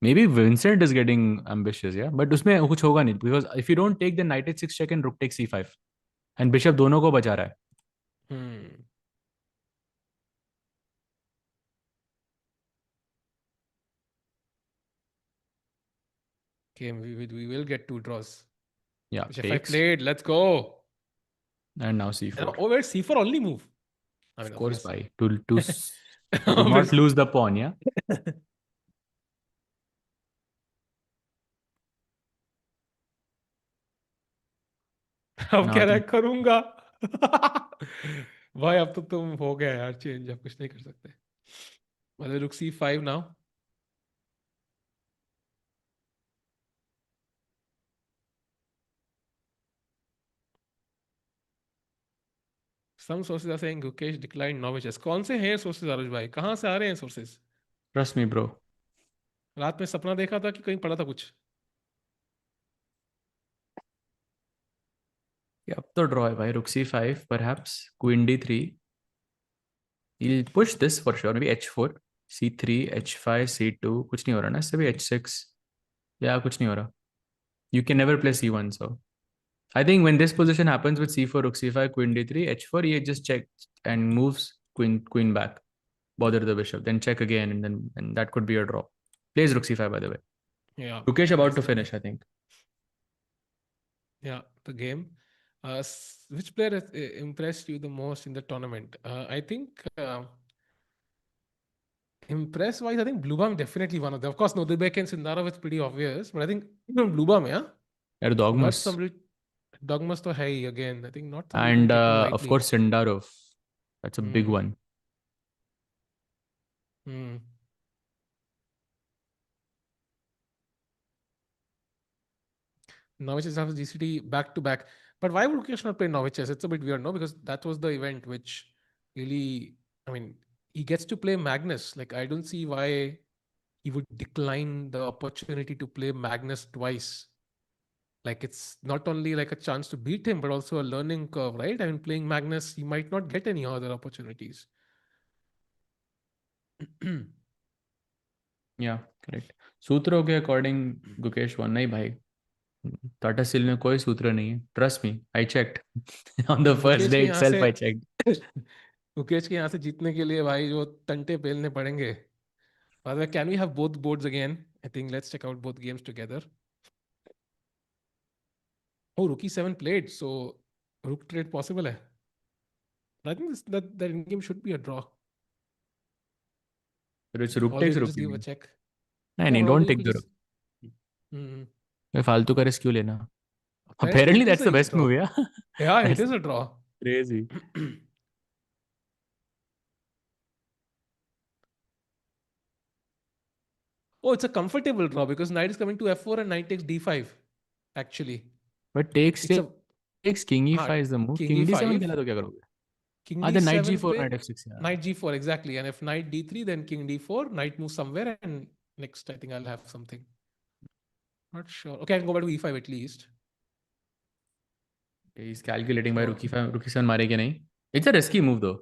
Speaker 1: Maybe Vincent is getting ambitious, yeah. But उसमें कुछ होगा नहीं because if you don't take, then knight h6 check and rook takes c5 and bishop दोनों को बचा रहा है.
Speaker 2: Hmm. Okay, we will get two draws.
Speaker 1: Yeah,
Speaker 2: Bishop 5
Speaker 1: takes
Speaker 2: played. Let's go.
Speaker 1: and now c4.
Speaker 2: Oh, wait, c4 only move. I mean,
Speaker 1: Of course,
Speaker 2: obviously.
Speaker 1: bhai. To not
Speaker 2: Obviously.
Speaker 1: lose the pawn, yeah.
Speaker 2: अब
Speaker 1: Now
Speaker 2: कह
Speaker 1: I
Speaker 2: रहा है
Speaker 1: think
Speaker 2: करूंगा. भाई अब तो तुम हो गया यार चेंज. अब कुछ नहीं कर सकते. मतलब रुक c5 now. Some sources are saying Gukesh declined novices. कौन से हैं sources आरुष भाई? कहाँ से आ रहे हैं sources?
Speaker 1: trust me, bro.
Speaker 2: रात में सपना देखा था कि कहीं पढ़ा था कुछ?
Speaker 1: Yeah, अब तो draw है भाई. Rook c5 perhaps. Queen d3. He'll push this for sure. Maybe h4, c3, h5, c2. कुछ नहीं हो रहा ना इससे भी. h6. Yeah, कुछ नहीं हो रहा. You can never play c1. So I think when this position happens with c4, rook c5, queen d3, h4, he just checks and moves queen back, bother the bishop, then check again, and that could be a draw. Plays rook c5 by the way.
Speaker 2: Yeah.
Speaker 1: Gukesh about to finish, I think.
Speaker 2: Yeah, the game. Which player has impressed you the most in the tournament? I think impress wise, I think Bluebaum definitely one of them. Of course, Nodirbek and Sindarov is pretty obvious, but I think Bluebaum, yeah, who got
Speaker 1: Erdogmus.
Speaker 2: some Dogmas to high again. I think not somebody to be
Speaker 1: And
Speaker 2: taken
Speaker 1: of
Speaker 2: lightly.
Speaker 1: course Sindarov. That's a big one.
Speaker 2: Hmm. Novices have GCT back to back. But why would Gukesh not play Novices? It's a bit weird, no? Because that was the event which really, I mean, he gets to play Magnus. Like, I don't see why he would decline the opportunity to play Magnus twice. Like, it's not only like a chance to beat him, but also a learning curve, right? I mean, playing Magnus, he might not get any other opportunities.
Speaker 1: Yeah, correct. सूत्रों के according Gukesh one नहीं भाई. Tata steel में कोई सूत्र नहीं है. Trust me, I checked on the first
Speaker 2: Gukesh
Speaker 1: day
Speaker 2: के यहाँ
Speaker 1: इटसेल्फ.
Speaker 2: से
Speaker 1: आई चेक्ड.
Speaker 2: गुकेश के यहाँ से जीतने के लिए भाई जो तंटे पेलने पड़ेंगे. By the way, can we have both boards again? I think let's check out both games together. Oh, Rook E7 played, so Rook trade possible hai. I think that game should be a draw.
Speaker 1: रुक
Speaker 2: Although
Speaker 1: takes
Speaker 2: you can
Speaker 1: रुक
Speaker 2: just give a check.
Speaker 1: नहीं
Speaker 2: Yeah,
Speaker 1: नहीं,
Speaker 2: but although
Speaker 1: don't
Speaker 2: you
Speaker 1: take
Speaker 2: could
Speaker 1: the
Speaker 2: just.
Speaker 1: Rook.
Speaker 2: Hmm.
Speaker 1: फालतू का risk क्यों लेना?
Speaker 2: Apparently,
Speaker 1: Apparently
Speaker 2: it is
Speaker 1: that's the
Speaker 2: a
Speaker 1: best
Speaker 2: draw.
Speaker 1: move, yeah.
Speaker 2: Yeah, it
Speaker 1: That's
Speaker 2: is a draw.
Speaker 1: Crazy.
Speaker 2: Oh, it's a comfortable draw because knight is coming to f4 and knight takes d5. Actually,
Speaker 1: But takes
Speaker 2: it's a
Speaker 1: takes king
Speaker 2: हाँ,
Speaker 1: e5 is the move.
Speaker 2: king
Speaker 1: King d7
Speaker 2: e5,
Speaker 1: खेला तो क्या करोगे?
Speaker 2: king
Speaker 1: Then knight
Speaker 2: d7
Speaker 1: g4,
Speaker 2: पे
Speaker 1: knight f6. Yeah.
Speaker 2: knight g4 exactly, and if knight d3, then king d4, knight moves somewhere, and next I think I'll have something. Not sure. Okay, I can go back to e5 at least.
Speaker 1: Okay, he's calculating by
Speaker 2: So,
Speaker 1: rook e5, rook e7 मारे क्या नहीं? It's a risky move though.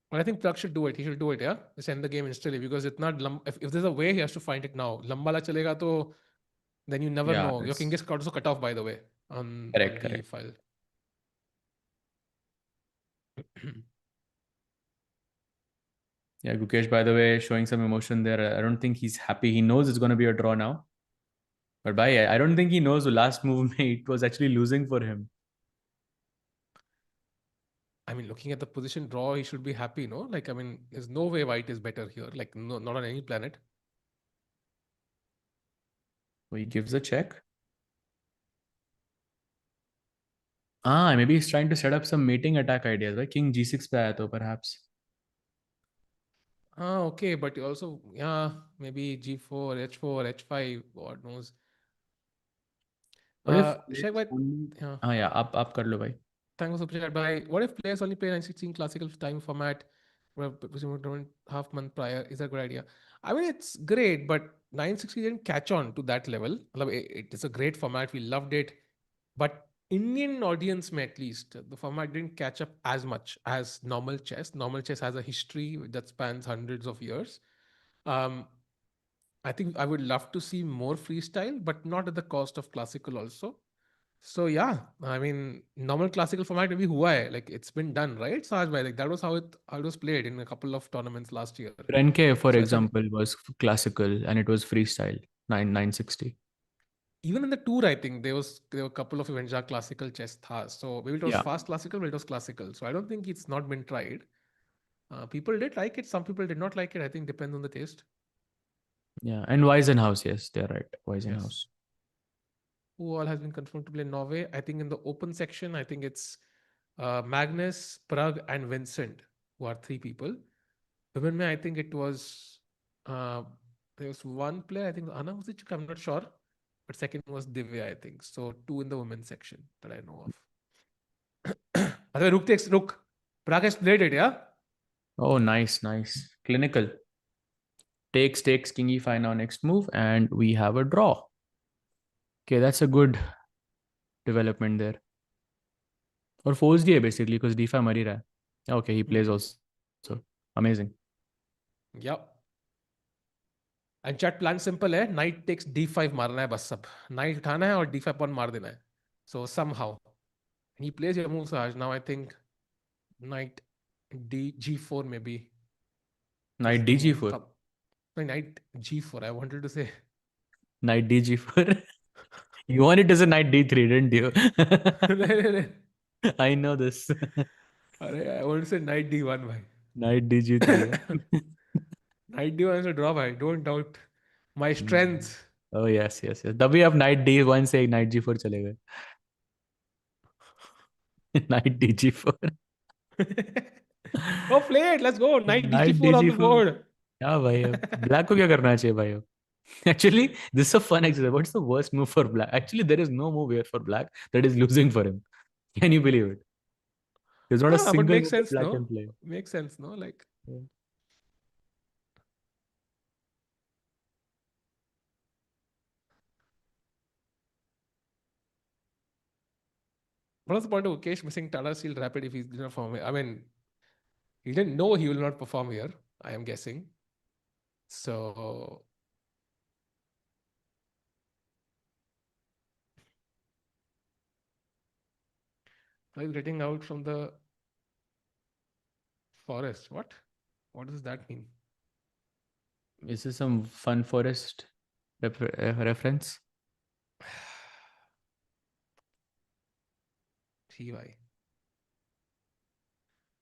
Speaker 2: but I think Pragg should do it. He should do it, yeah? Just end the game instantly because it's not if there's a way, he has to find it now. Lambala chalega to, then you never
Speaker 1: Yeah,
Speaker 2: know. Your king
Speaker 1: that's
Speaker 2: is also cut off, by the way, on the
Speaker 1: correct.
Speaker 2: file.
Speaker 1: Yeah, Gukesh, by the way, showing some emotion there. I don't think he's happy. He knows it's going to be a draw now. But I don't think he knows the last move it was actually losing for him.
Speaker 2: I mean, looking at the position draw, he should be happy, no? Like, I mean, there's no way white is better here. Like, no, not on any planet.
Speaker 1: So he gives a check. Maybe he's trying to set up some mating attack ideas, right? King g6 pe aaya to perhaps.
Speaker 2: Okay, but you also, yeah, maybe g4, h4, h5, God knows.
Speaker 1: What if
Speaker 2: Shaq,
Speaker 1: players
Speaker 2: what?
Speaker 1: only...
Speaker 2: Yeah.
Speaker 1: Yeah, up kar lo bhai.
Speaker 2: Thanks for super chat. By what if players only play 916 classical time format, half month prior? Is that a good idea? I mean, it's great, but 960 didn't catch on to that level. It is a great format. We loved it, but Indian audience, may at least the format didn't catch up as much as normal chess. Normal chess has a history that spans hundreds of years. Um, I think I would love to see more freestyle, but not at the cost of classical also. So yeah, I mean, normal classical format maybe hua hai. Like it's been done, right? Sahaj bhai, like that was how it was played in a couple of tournaments last year.
Speaker 1: Renke, for
Speaker 2: So ऐसा
Speaker 1: example, was classical and it was freestyle, 960.
Speaker 2: even in the tour, I think there were a couple of events that classical chess tha. So maybe it was
Speaker 1: Yeah.
Speaker 2: fast classical, but it was classical. So I don't think it's not been tried. People did like it. Some people did not like it. I think depends on the taste.
Speaker 1: Yeah. And Weisenhouse, yes, they're right.
Speaker 2: Yes.
Speaker 1: Weisenhouse.
Speaker 2: Who all has been confirmed to play Norway? I think in the open section, I think it's Magnus, Pragg, and Vincent, who are three people. Women, I think it was there was one player. I think Anna was it? I'm not sure, but second was Divya. I think so. Two in the women's section that I know of. Other Rook takes Rook. Pragg has played it, yeah.
Speaker 1: Oh, nice. Clinical. Takes king e5 now next move, and we have a draw. Okay, that's a good development there. Or forced diya basically because d5 mari raha hai. Okay, he plays also. So amazing.
Speaker 2: Yep. And chat plan simple है. Knight takes d5 मारना है बस सब. Knight उठाना है और d5 pawn मार देना है. So somehow he plays your moves Raj. Now I think knight g4 maybe.
Speaker 1: Knight dg4.
Speaker 2: Knight g4. I wanted to say
Speaker 1: Knight dg4. You wanted to say knight d3, didn't you? I know this.
Speaker 2: I want to say knight d1 bhai.
Speaker 1: Knight dg3.
Speaker 2: Knight d1 is a draw bhai. Don't doubt my strength.
Speaker 1: Oh yes. तभी आप knight d1 से knight g4 चले गए. Knight dg4.
Speaker 2: Oh, play it. Let's go. Knight
Speaker 1: Knight
Speaker 2: dg4 on the
Speaker 1: dg4.
Speaker 2: board.
Speaker 1: क्या भाई अब black को क्या करना चाहिए भाई अब? Actually, this is a fun exercise. What's the worst move for black? Actually, there is no move here for black that is losing for him. Can you believe it? There's not a
Speaker 2: But
Speaker 1: single
Speaker 2: makes
Speaker 1: move that
Speaker 2: sense,
Speaker 1: black
Speaker 2: no?
Speaker 1: can play.
Speaker 2: Makes sense, no? Like,
Speaker 1: Yeah.
Speaker 2: what's the point of Gukesh missing Tata Steel Rapid if he's not perform here? I mean, he didn't know he will not perform here, I am guessing. So, he's getting out from the forest. What? What does that mean?
Speaker 1: Is this some fun forest reference?
Speaker 2: TY.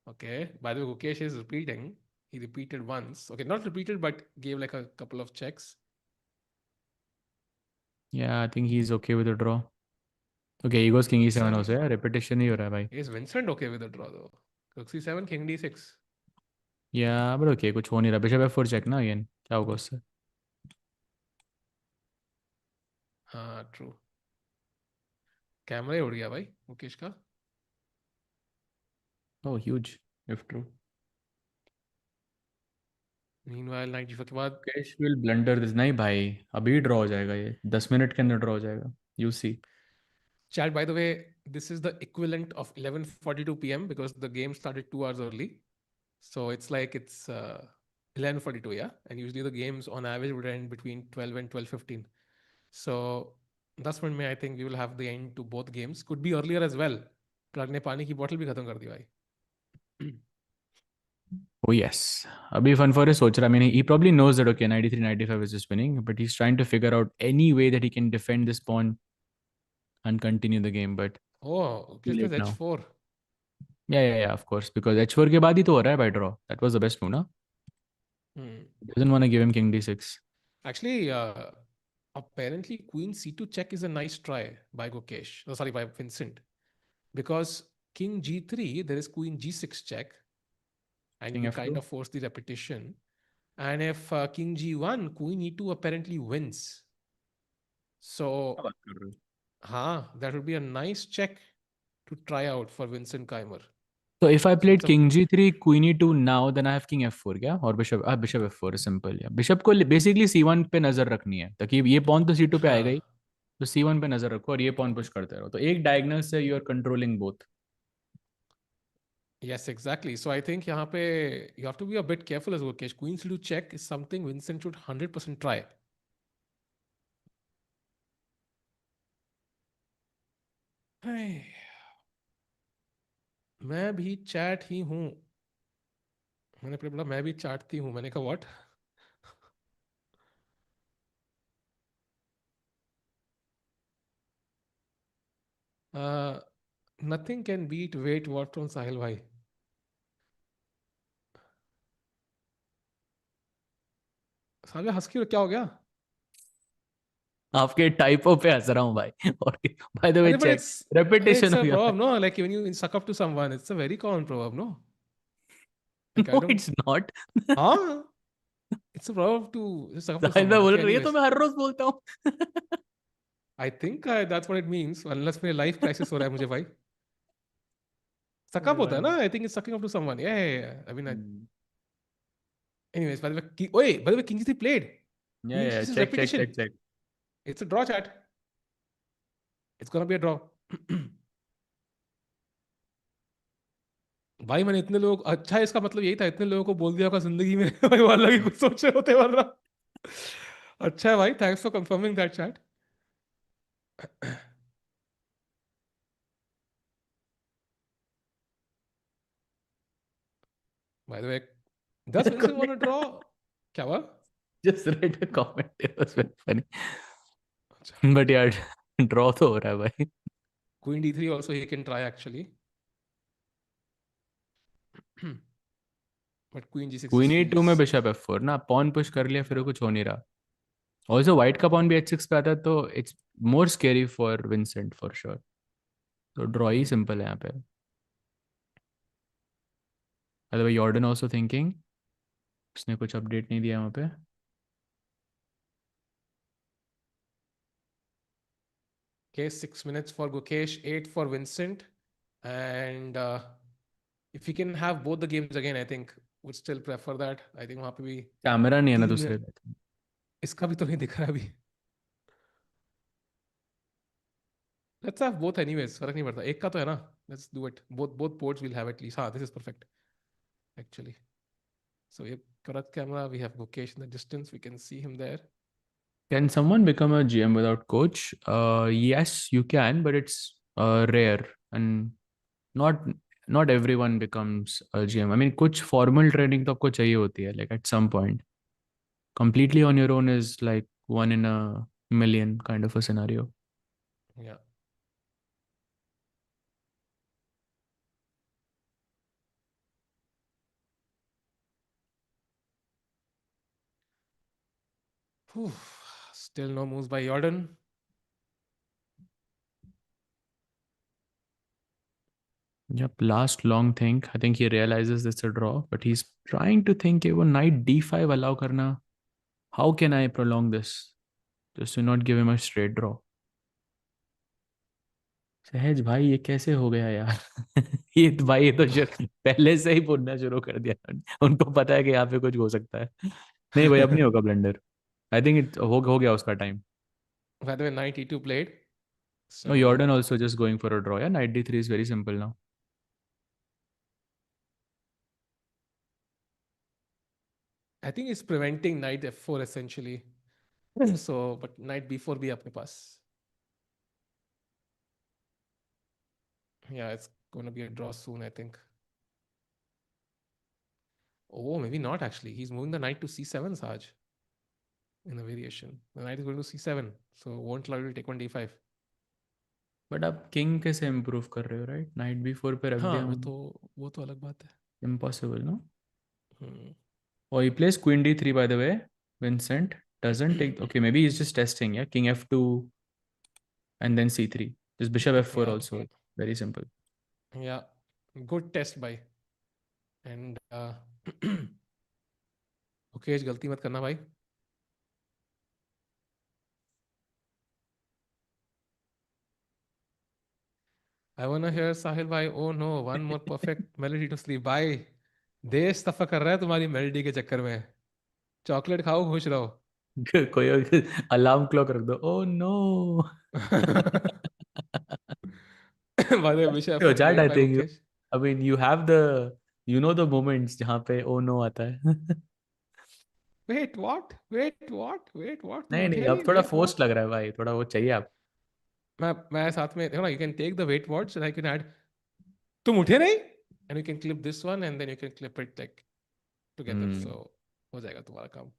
Speaker 2: Okay. By the way, Gukesh is repeating. He repeated once. Okay, not repeated, but gave like a couple of checks.
Speaker 1: Yeah, I think he's okay with the draw. Okay, he goes king e7
Speaker 2: Sorry.
Speaker 1: also. Yeah, repetition ही हो रहा है भाई.
Speaker 2: Is Vincent okay with the draw though? Rook c7, king d6.
Speaker 1: Yeah, but okay, कुछ हो नहीं रहा. Bishop f4 check ना again. क्या होगा उससे?
Speaker 2: हाँ ट्रू. कैमरा ही उड़ गया भाई मुकेश का.
Speaker 1: Oh, huge. If true.
Speaker 2: Meanwhile 94 के बाद.
Speaker 1: Gukesh will blunder this. नहीं भाई, अभी draw हो जाएगा ये. 10 मिनट के अंदर draw हो जाएगा. You see.
Speaker 2: Chat, by the way, this is the equivalent of 11:42 p.m. because the game started 2 hours early. So it's like it's 11:42, yeah? And usually the games on average would end between 12 and 12:15. So that's when I think we will have the end to both games. Could be earlier as well. Pragg ने पानी की bottle भी खत्म कर दी भाई.
Speaker 1: Oh yes. Abhi Van Foreest सोच रहा. I mean, he probably knows that okay, 93, 95 is just winning, but he's trying to figure out any way that he can defend this pawn and continue the game. But
Speaker 2: Oh,
Speaker 1: too
Speaker 2: just
Speaker 1: late now.
Speaker 2: h4.
Speaker 1: Yeah, of course. Because h4 के बाद ही तो हो रहा है by draw. That was the best move, ना? Doesn't want to give him king d6.
Speaker 2: Actually, apparently queen c2 check is a nice try by Gukesh. Oh, sorry, by Vincent. Because king g3, there is queen g6 check. And
Speaker 1: King
Speaker 2: you
Speaker 1: f2.
Speaker 2: kind of force the repetition. And if king g1, queen e2 apparently wins. So, that would be a nice check to try out for Vincent Keymer.
Speaker 1: So if I
Speaker 2: So
Speaker 1: played
Speaker 2: it's a
Speaker 1: king g3, queen e2 now, then I have king f4 क्या? और bishop f4 is simple. Yeah. Bishop को basically c1 पे नजर रखनी है ताकि ये pawn तो c2 पे आएगा ही.
Speaker 2: हाँ.
Speaker 1: तो c1 पे नजर रखो और ये pawn push करते रहो. तो एक diagonal से you are controlling both.
Speaker 2: Yes, exactly. So I think यहाँ पे you have to be a bit careful as well. Queen c2 check is something Vincent should 100% try. मैं भी चैट ही हूँ. मैंने बोला मैं भी चाटती हूँ. मैंने कहा what. Nothing can beat wait what from Sahil भाई. साहिल हंस क्यों, क्या हो गया?
Speaker 1: आपके टाइपो पे हंस रहा हूँ भाई. और by the way
Speaker 2: But
Speaker 1: check.
Speaker 2: it's
Speaker 1: Repetition
Speaker 2: a
Speaker 1: हो गया.
Speaker 2: proverb, no? Like when you suck up to someone, it's a very common proverb, no? Like I
Speaker 1: No,
Speaker 2: don't.
Speaker 1: it's not.
Speaker 2: Huh? It's a proverb to suck up to
Speaker 1: Sahil
Speaker 2: someone.
Speaker 1: बोल
Speaker 2: Okay,
Speaker 1: रही है तो
Speaker 2: anyways.
Speaker 1: मैं हर रोज बोलता हूँ.
Speaker 2: I think that's what it means. Unless मेरे life crisis हो रहा है मुझे भाई. Suck up होता है ना? I think it's sucking up to someone. Yeah. I mean, anyways, by the way, King G3 played. Queen
Speaker 1: Yeah.
Speaker 2: G6 is repetition.
Speaker 1: Check.
Speaker 2: It's a draw, chat. It's gonna be a draw. भाई मैंने इतने लोग, अच्छा इसका मतलब यही था, इतने लोगों को बोल दिया होगा जिंदगी में. भाई वाला की कुछ सोचे होते वरना. अच्छा है भाई, thanks for confirming that chat. By the way, does Vincent want to draw? क्या हुआ?
Speaker 1: Just read a comment. It was very funny. But यार draw तो हो रहा है भाई.
Speaker 2: Queen d3 also he can try actually. But queen g6
Speaker 1: Queen
Speaker 2: is
Speaker 1: e2 में
Speaker 2: feels.
Speaker 1: bishop f4 ना, pawn push कर लिया फिर कुछ हो नहीं रहा. Also white का pawn भी h6 पे आता है तो it's more scary for Vincent for sure. तो draw ही simple है यहाँ पे. By the way, Jordan also thinking. उसने कुछ update नहीं दिया वहाँ पे.
Speaker 2: Okay, 6 minutes for Gukesh, 8 for Vincent. And if he can have both the games again, I think would still prefer that. I think वहाँ पे भी
Speaker 1: कैमरा नहीं है ना
Speaker 2: 3
Speaker 1: दूसरे.
Speaker 2: minute. इसका भी तो नहीं दिख रहा अभी. Let's have both anyways. फर्क नहीं पड़ता. एक का तो है ना. Let's do it. Both ports will have at least. हाँ, this is perfect. Actually. So we have correct camera. We have Gukesh in the distance. We can see him there.
Speaker 1: Can someone become a GM without coach? Yes, you can, but it's rare and not not everyone becomes a GM. I mean, कुछ formal training तो आपको चाहिए होती है, like at some point. Completely on your own is like one in a million kind of a scenario.
Speaker 2: Yeah. Whew. Still no moves by Jordan.
Speaker 1: Yep, last long think. I think he realizes it's a draw, but he's trying to think, वो knight d5 allow करना. How can I prolong this? Just to not give him a straight draw. सहज भाई ये कैसे हो गया यार? ये तो भाई, ये तो पहले से ही बोलना शुरू कर दिया. उनको पता है कि यहाँ पे कुछ हो सकता है. नहीं भाई, अब नहीं होगा ब्लंडर. आई थिंक इट हो गया उसका time.
Speaker 2: By the way, knight e2 played.
Speaker 1: No,
Speaker 2: So
Speaker 1: Jordan also just going for a draw. Yeah, knight d3 is very simple now.
Speaker 2: I think it's preventing knight f4 essentially. So, but knight b4 भी अपने पास. Yeah, it's going to be a draw soon, I think. Oh, maybe not actually. He's moving the knight to c7, Saj. In a variation. The knight is going to c7. So won't allow you to take on d5.
Speaker 1: But आप king कैसे improve कर रहे हो? Right, night b4 पे रख
Speaker 2: हाँ,
Speaker 1: दिया.
Speaker 2: वो तो अलग बात है.
Speaker 1: Impossible, no?
Speaker 2: Hmm.
Speaker 1: Oh, he plays queen d3, by the way. Vincent doesn't take. Okay, maybe he's just testing. Yeah, king f2 and then c3. Just bishop f4
Speaker 2: Yeah.
Speaker 1: also. Very simple.
Speaker 2: Yeah. Good test by. And okay, गलती मत करना भाई. I wanna hear Sahil bhai. Oh no, one more perfect melody to sleep. Bhai, देश तफा कर रहा है तुम्हारी melody के चक्कर में. चॉकलेट खाओ, खुश रहो.
Speaker 1: कोई अलार्म क्लॉक रख दो. Oh no.
Speaker 2: By the way, bishop
Speaker 1: Yo,
Speaker 2: f4
Speaker 1: chat,
Speaker 2: played
Speaker 1: I
Speaker 2: by
Speaker 1: think
Speaker 2: Gukesh.
Speaker 1: I mean you have the moments जहाँ पे oh no आता है.
Speaker 2: Wait, what? Wait, what? तुम
Speaker 1: नहीं नहीं,
Speaker 2: उठे
Speaker 1: अब
Speaker 2: नहीं?
Speaker 1: थोड़ा
Speaker 2: Wait,
Speaker 1: फोर्स्ड
Speaker 2: what?
Speaker 1: लग रहा है भाई. थोड़ा वो चाहिए आप.
Speaker 2: मैं साथ में, you can take the wait words and I can add तुम उठे नहीं, and you can clip this one and then you can clip it like together. So हो जाएगा तुम्हारा काम.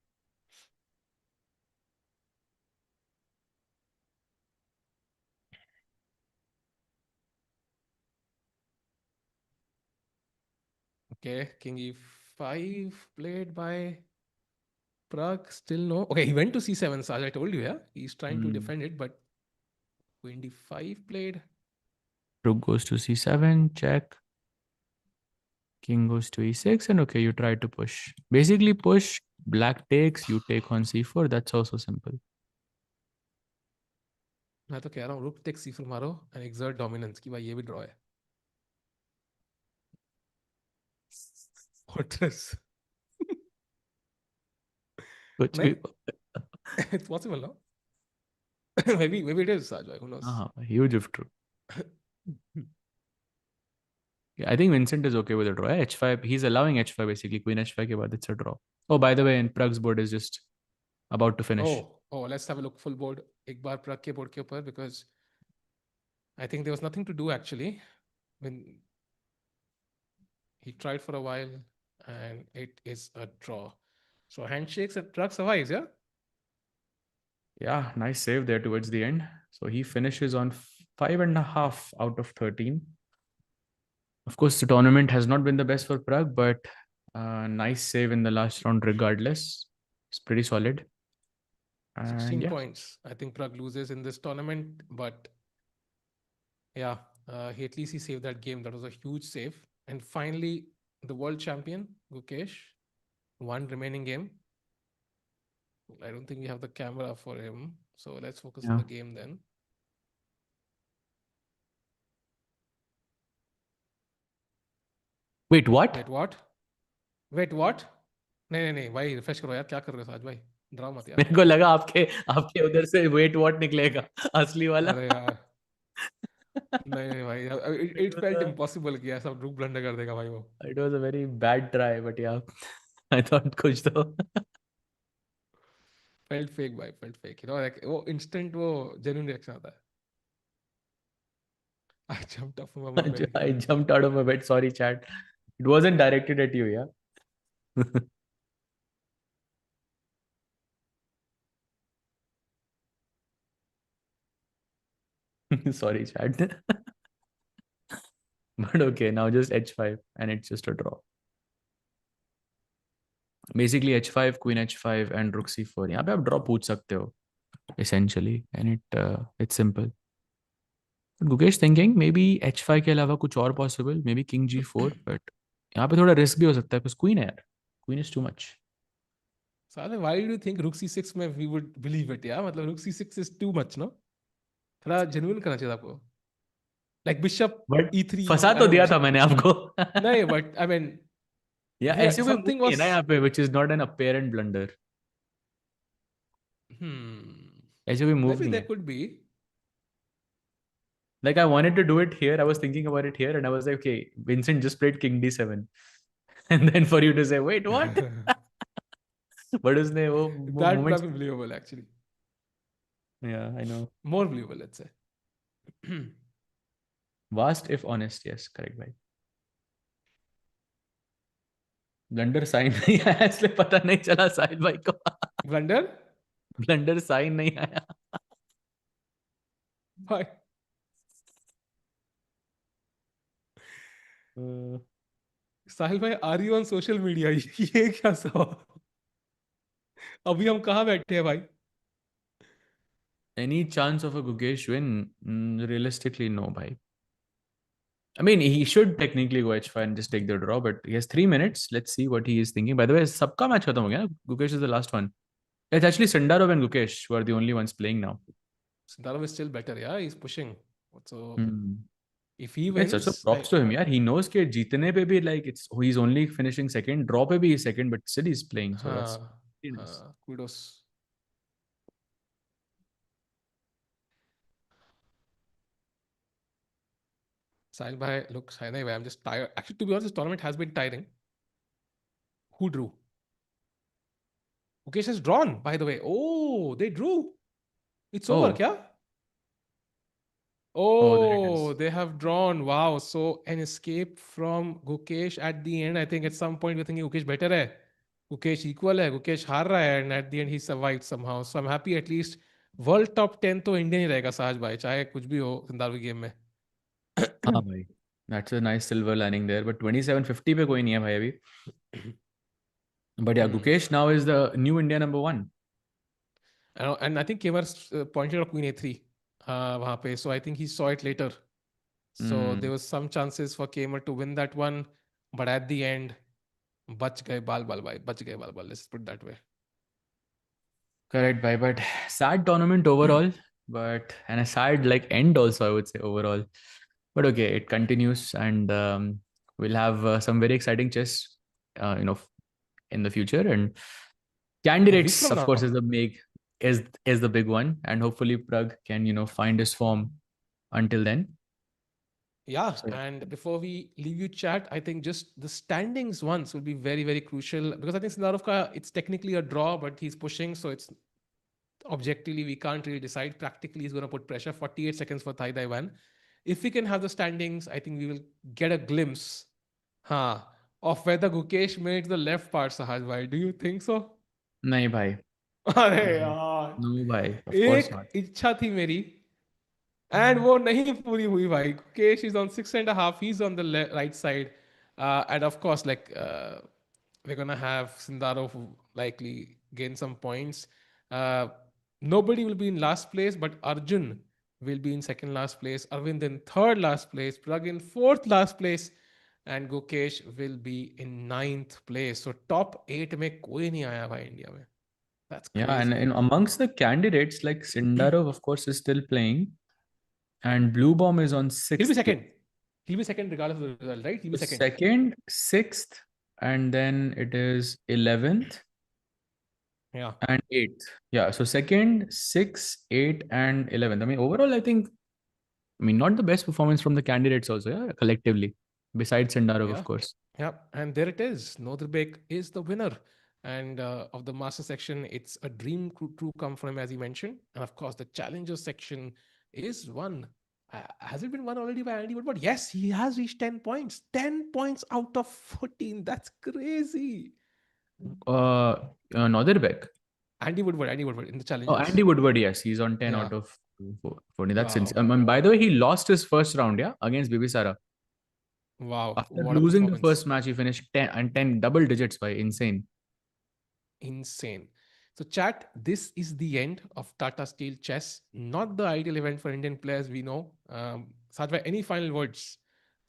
Speaker 2: Okay, king e5 played by Pragg. Still no. Okay, he went to c7, Saj. I told you, yeah. He's trying to defend it, but queen d5 played.
Speaker 1: Rook goes to c7, check. King goes to e6, and okay, you try to push. Basically, push, black takes, you take on c4. That's also simple.
Speaker 2: मैं तो कह रहा हूँ rook takes c4 मारो and exert dominance कि भाई ये भी draw है. Fortress.
Speaker 1: कुछ भी.
Speaker 2: नहीं, it's possible, no? maybe it is, Saj. Who knows?
Speaker 1: Huge if true. Yeah, I think Vincent is okay with a draw. h5, he's allowing h5 basically. Queen h5 के बाद it's a draw. Oh, by the way, and Pragg's board is just about to finish.
Speaker 2: Oh, let's have a look full board. एक बार Pragg के board के ऊपर, because I think there was nothing to do actually when he tried for a while and it is a draw. So handshakes and Pragg survives, yeah?
Speaker 1: Yeah, nice save there towards the end. So he finishes on 5.5 out of 13. Of course, the tournament has not been the best for Pragg, but nice save in the last round regardless. It's pretty solid. And
Speaker 2: 16
Speaker 1: yeah.
Speaker 2: points. I think Pragg loses in this tournament, but yeah, at least he saved that game. That was a huge save. And finally, the world champion, Gukesh, one remaining game. I don't think we have the camera for him. So let's focus on the game then.
Speaker 1: Wait, what?
Speaker 2: Wait, what? नहीं भाई, refresh करो यार. क्या कर रहे हो आज भाई? ड्रामा मत यार.
Speaker 1: मेरे को लगा आपके उधर से वेट व्हाट निकलेगा असली वाला.
Speaker 2: अरे यार. नहीं भाई, it felt impossible कि ऐसा रूप ब्लंडर कर देगा भाई वो.
Speaker 1: It was a very bad try, but yeah, I thought कुछ तो.
Speaker 2: Felt fake भाई, felt fake. Like वो instant वो genuine reaction आता है. I jumped off my bed.
Speaker 1: I jumped out of my bed. Sorry, chat. It wasn't directed at you, yeah. Sorry, chat. But okay, now just h5 and it's just a draw. Basically h5, queen h5 and rook c4. यहाँ पे आप draw पूछ सकते हो essentially, and it's simple. But Gukesh thinking maybe h5 के अलावा कुछ और possible, maybe king g4, but यहाँ पे थोड़ा risk भी हो सकता है because queen है यार, queen is too much.
Speaker 2: साले, why do you think rook c6 में we would believe it? Yeah, मतलब rook c6 is too much, no? थोड़ा genuine करना चाहिए था आपको. Like bishop
Speaker 1: But
Speaker 2: e3,
Speaker 1: फंसा
Speaker 2: I
Speaker 1: तो
Speaker 2: mean
Speaker 1: दिया था
Speaker 2: bishop.
Speaker 1: मैंने आपको.
Speaker 2: नहीं, but I mean,
Speaker 1: या
Speaker 2: here
Speaker 1: ऐसे कोई move
Speaker 2: something
Speaker 1: नहीं है
Speaker 2: was.
Speaker 1: ना यहाँ पे which is not an apparent blunder. ऐसे कोई move
Speaker 2: Maybe
Speaker 1: नहीं
Speaker 2: there
Speaker 1: है.
Speaker 2: could be.
Speaker 1: Like I wanted to do it here. I was thinking about it here, and I was like, okay, Vincent just played king d7, and then for you to say, wait, what? But उसने वो
Speaker 2: That would
Speaker 1: moment.
Speaker 2: have been believable, actually.
Speaker 1: Yeah, I know.
Speaker 2: More believable, let's say.
Speaker 1: Vast if honest. Yes, correct, भाई. Blunder sign नहीं आया इसलिए पता नहीं चला साहिल भाई को.
Speaker 2: Blunder?
Speaker 1: ब्लंडर साइन नहीं आया.
Speaker 2: Why? साहिल भाई, are you on social media? ये क्या सवाल? अभी हम कहाँ बैठे हैं भाई?
Speaker 1: Any chance of a Gukesh win? Realistically, no, bhai. I mean, he should technically go h5 and just take the draw, but he has 3 minutes. Let's see what he is thinking. By the way, sabka match khatam ho gaya na? Gukesh is the last one. It's actually Sindarov and Gukesh who are the only ones playing now.
Speaker 2: Sindarov is still better, yeah. He's pushing. So
Speaker 1: Hmm.
Speaker 2: if he
Speaker 1: It's also
Speaker 2: wins,
Speaker 1: props to him, yeah. He knows that jeetne pe bhi like he's only finishing second. Draw pe bhi he's second, but still he's playing. So that's pretty nice.
Speaker 2: kudos. Sahil bhai, look, Sahil bhai, I'm just tired. Actually, to be honest, this tournament has been tiring. Who drew? Mukesh has drawn, by the way. Oh, they drew. It's over,
Speaker 1: Oh,
Speaker 2: kya?
Speaker 1: oh, there it
Speaker 2: Oh,
Speaker 1: is.
Speaker 2: they have drawn. Wow. So an escape from Gukesh at the end. I think at some point we're thinking Gukesh better hai. Gukesh equal hai. Gukesh har raha hai. And at the end he survived somehow. So I'm happy at least world top 10 तो Indian ही रहेगा साहज भाई, चाहे कुछ भी हो जिंदावी game में.
Speaker 1: हाँ भाई. That's a nice silver lining there. But 2750 पे कोई नहीं है भाई अभी. But yeah, Gukesh now is the new India number one.
Speaker 2: And I think Keymer pointed out Queen A3 वहाँ पे. So I think he saw it later. So there was some chances for Keymer to win that one. But at the end, बच गए बाल बाल भाई, बच गए बाल बाल. Let's put it that way.
Speaker 1: Correct, bhai. But sad tournament overall. And a sad like end also, I would say overall. But okay, it continues, and we'll have some very exciting chess, in the future. And
Speaker 2: A week
Speaker 1: candidates,
Speaker 2: from
Speaker 1: of course,
Speaker 2: now.
Speaker 1: is the big one, and hopefully Pragg can find his form until then.
Speaker 2: Yeah,
Speaker 1: So,
Speaker 2: and before we leave you chat, I think just the standings once will be very, very crucial, because I think Sindarovka, it's technically a draw, but he's pushing, so it's objectively we can't really decide. Practically, he's going to put pressure. 48 seconds for Thai Dai Van. If we can have the standings, I think we will get a glimpse, of whether Gukesh made the left part, Sahaj bhai. Do you think so?
Speaker 1: nahi bhai.
Speaker 2: अरे
Speaker 1: No,
Speaker 2: यार,
Speaker 1: no bhai. Of course
Speaker 2: एक
Speaker 1: not.
Speaker 2: इच्छा थी मेरी, and वो नहीं पूरी हुई भाई. Gukesh is on 6.5. He's on the right side, and of course, like we're gonna have Sindarov likely gain some points. Uh, Nobody will be in last place, but Arjun will be in second last place. Aravindh in third last place. Pragg in fourth last place, and Gukesh will be in ninth place. So top 8 में कोई नहीं आया भाई India में. That's
Speaker 1: Yeah, and
Speaker 2: crazy.
Speaker 1: amongst the candidates, like Sindarov, of course, is still playing, and Bluebaum is on
Speaker 2: He'll be
Speaker 1: sixth place.
Speaker 2: second. He'll be second regardless of the result, right? He'll be second.
Speaker 1: Second, sixth, and then it is 11th
Speaker 2: Yeah.
Speaker 1: and 8th. Yeah, so second, 6th, 8th, and 11th. I mean, overall, not the best performance from the candidates also, yeah, collectively, besides Sindarov, of
Speaker 2: Yeah.
Speaker 1: course.
Speaker 2: Yeah. And there it is. Nodirbek is the winner. And of the master section, it's a dream true come for him, as he mentioned. And of course, the challenger section is won. Has it been won already by Andy Woodward? Yes, he has reached 10 points. 10 points out of 14. That's crazy.
Speaker 1: Nodirbek.
Speaker 2: Andy Woodward in the
Speaker 1: Oh,
Speaker 2: challengers.
Speaker 1: Andy Woodward, yes, he's on 10
Speaker 2: Yeah.
Speaker 1: out of 40. That's
Speaker 2: Wow.
Speaker 1: insane. By the way, he lost his first round, yeah, against Bibisara.
Speaker 2: Wow.
Speaker 1: After
Speaker 2: What a
Speaker 1: losing the
Speaker 2: performance.
Speaker 1: first match, he finished 10 and 10 double digits by insane.
Speaker 2: Insane. So, chat, this is the end of Tata Steel Chess. Not the ideal event for Indian players, we know. Sajbhai, any final words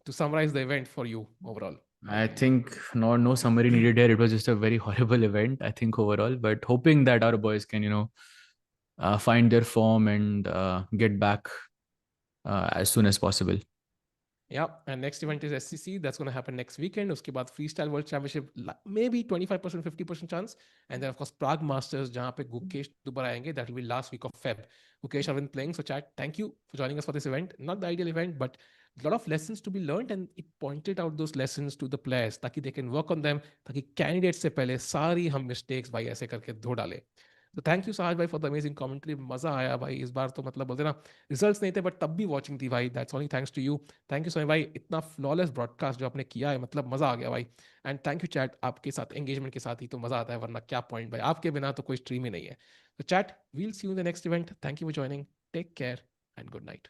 Speaker 2: to summarize the event for you overall?
Speaker 1: I think no summary needed here. It was just a very horrible event, I think, overall. But hoping that our boys can, find their form and get back as soon as possible.
Speaker 2: Yeah, and next event is SCC. That's going to happen next weekend. Uske baad Freestyle World Championship, maybe 25%, 50% chance. And then, of course, Prague Masters, jahan pe Gukesh Dommaraju aayenge. That will be last week of Feb. Gukesh, Arvind playing. So, chat, thank you for joining us for this event. Not the ideal event, but a lot of lessons to be learned. And it pointed out those lessons to the players, ताकि they can work on them, ताकि candidates से पहले सारी हम mistakes भाई ऐसे करके धो डाले. तो थैंक यू साहज भाई फॉर द अमेजिंग कमेंट्री. मजा आया भाई इस बार. तो मतलब बोलते ना, रिजल्ट्स नहीं थे बट तब भी वॉचिंग थी भाई. That's only thanks to you. Thank you Soni भाई, इतना फ्लॉलेस ब्रॉडकास्ट जो आपने किया है, मतलब मजा आ गया भाई. एंड थैंक यू चैट, आपके साथ एंगेजमेंट के साथ ही तो मजा आता है, वरना क्या पॉइंट भाई, आपके बिना तो कोई स्ट्रीम ही नहीं है. तो chat, we'll see you in the next event. Thank you for joining. Take care and good night.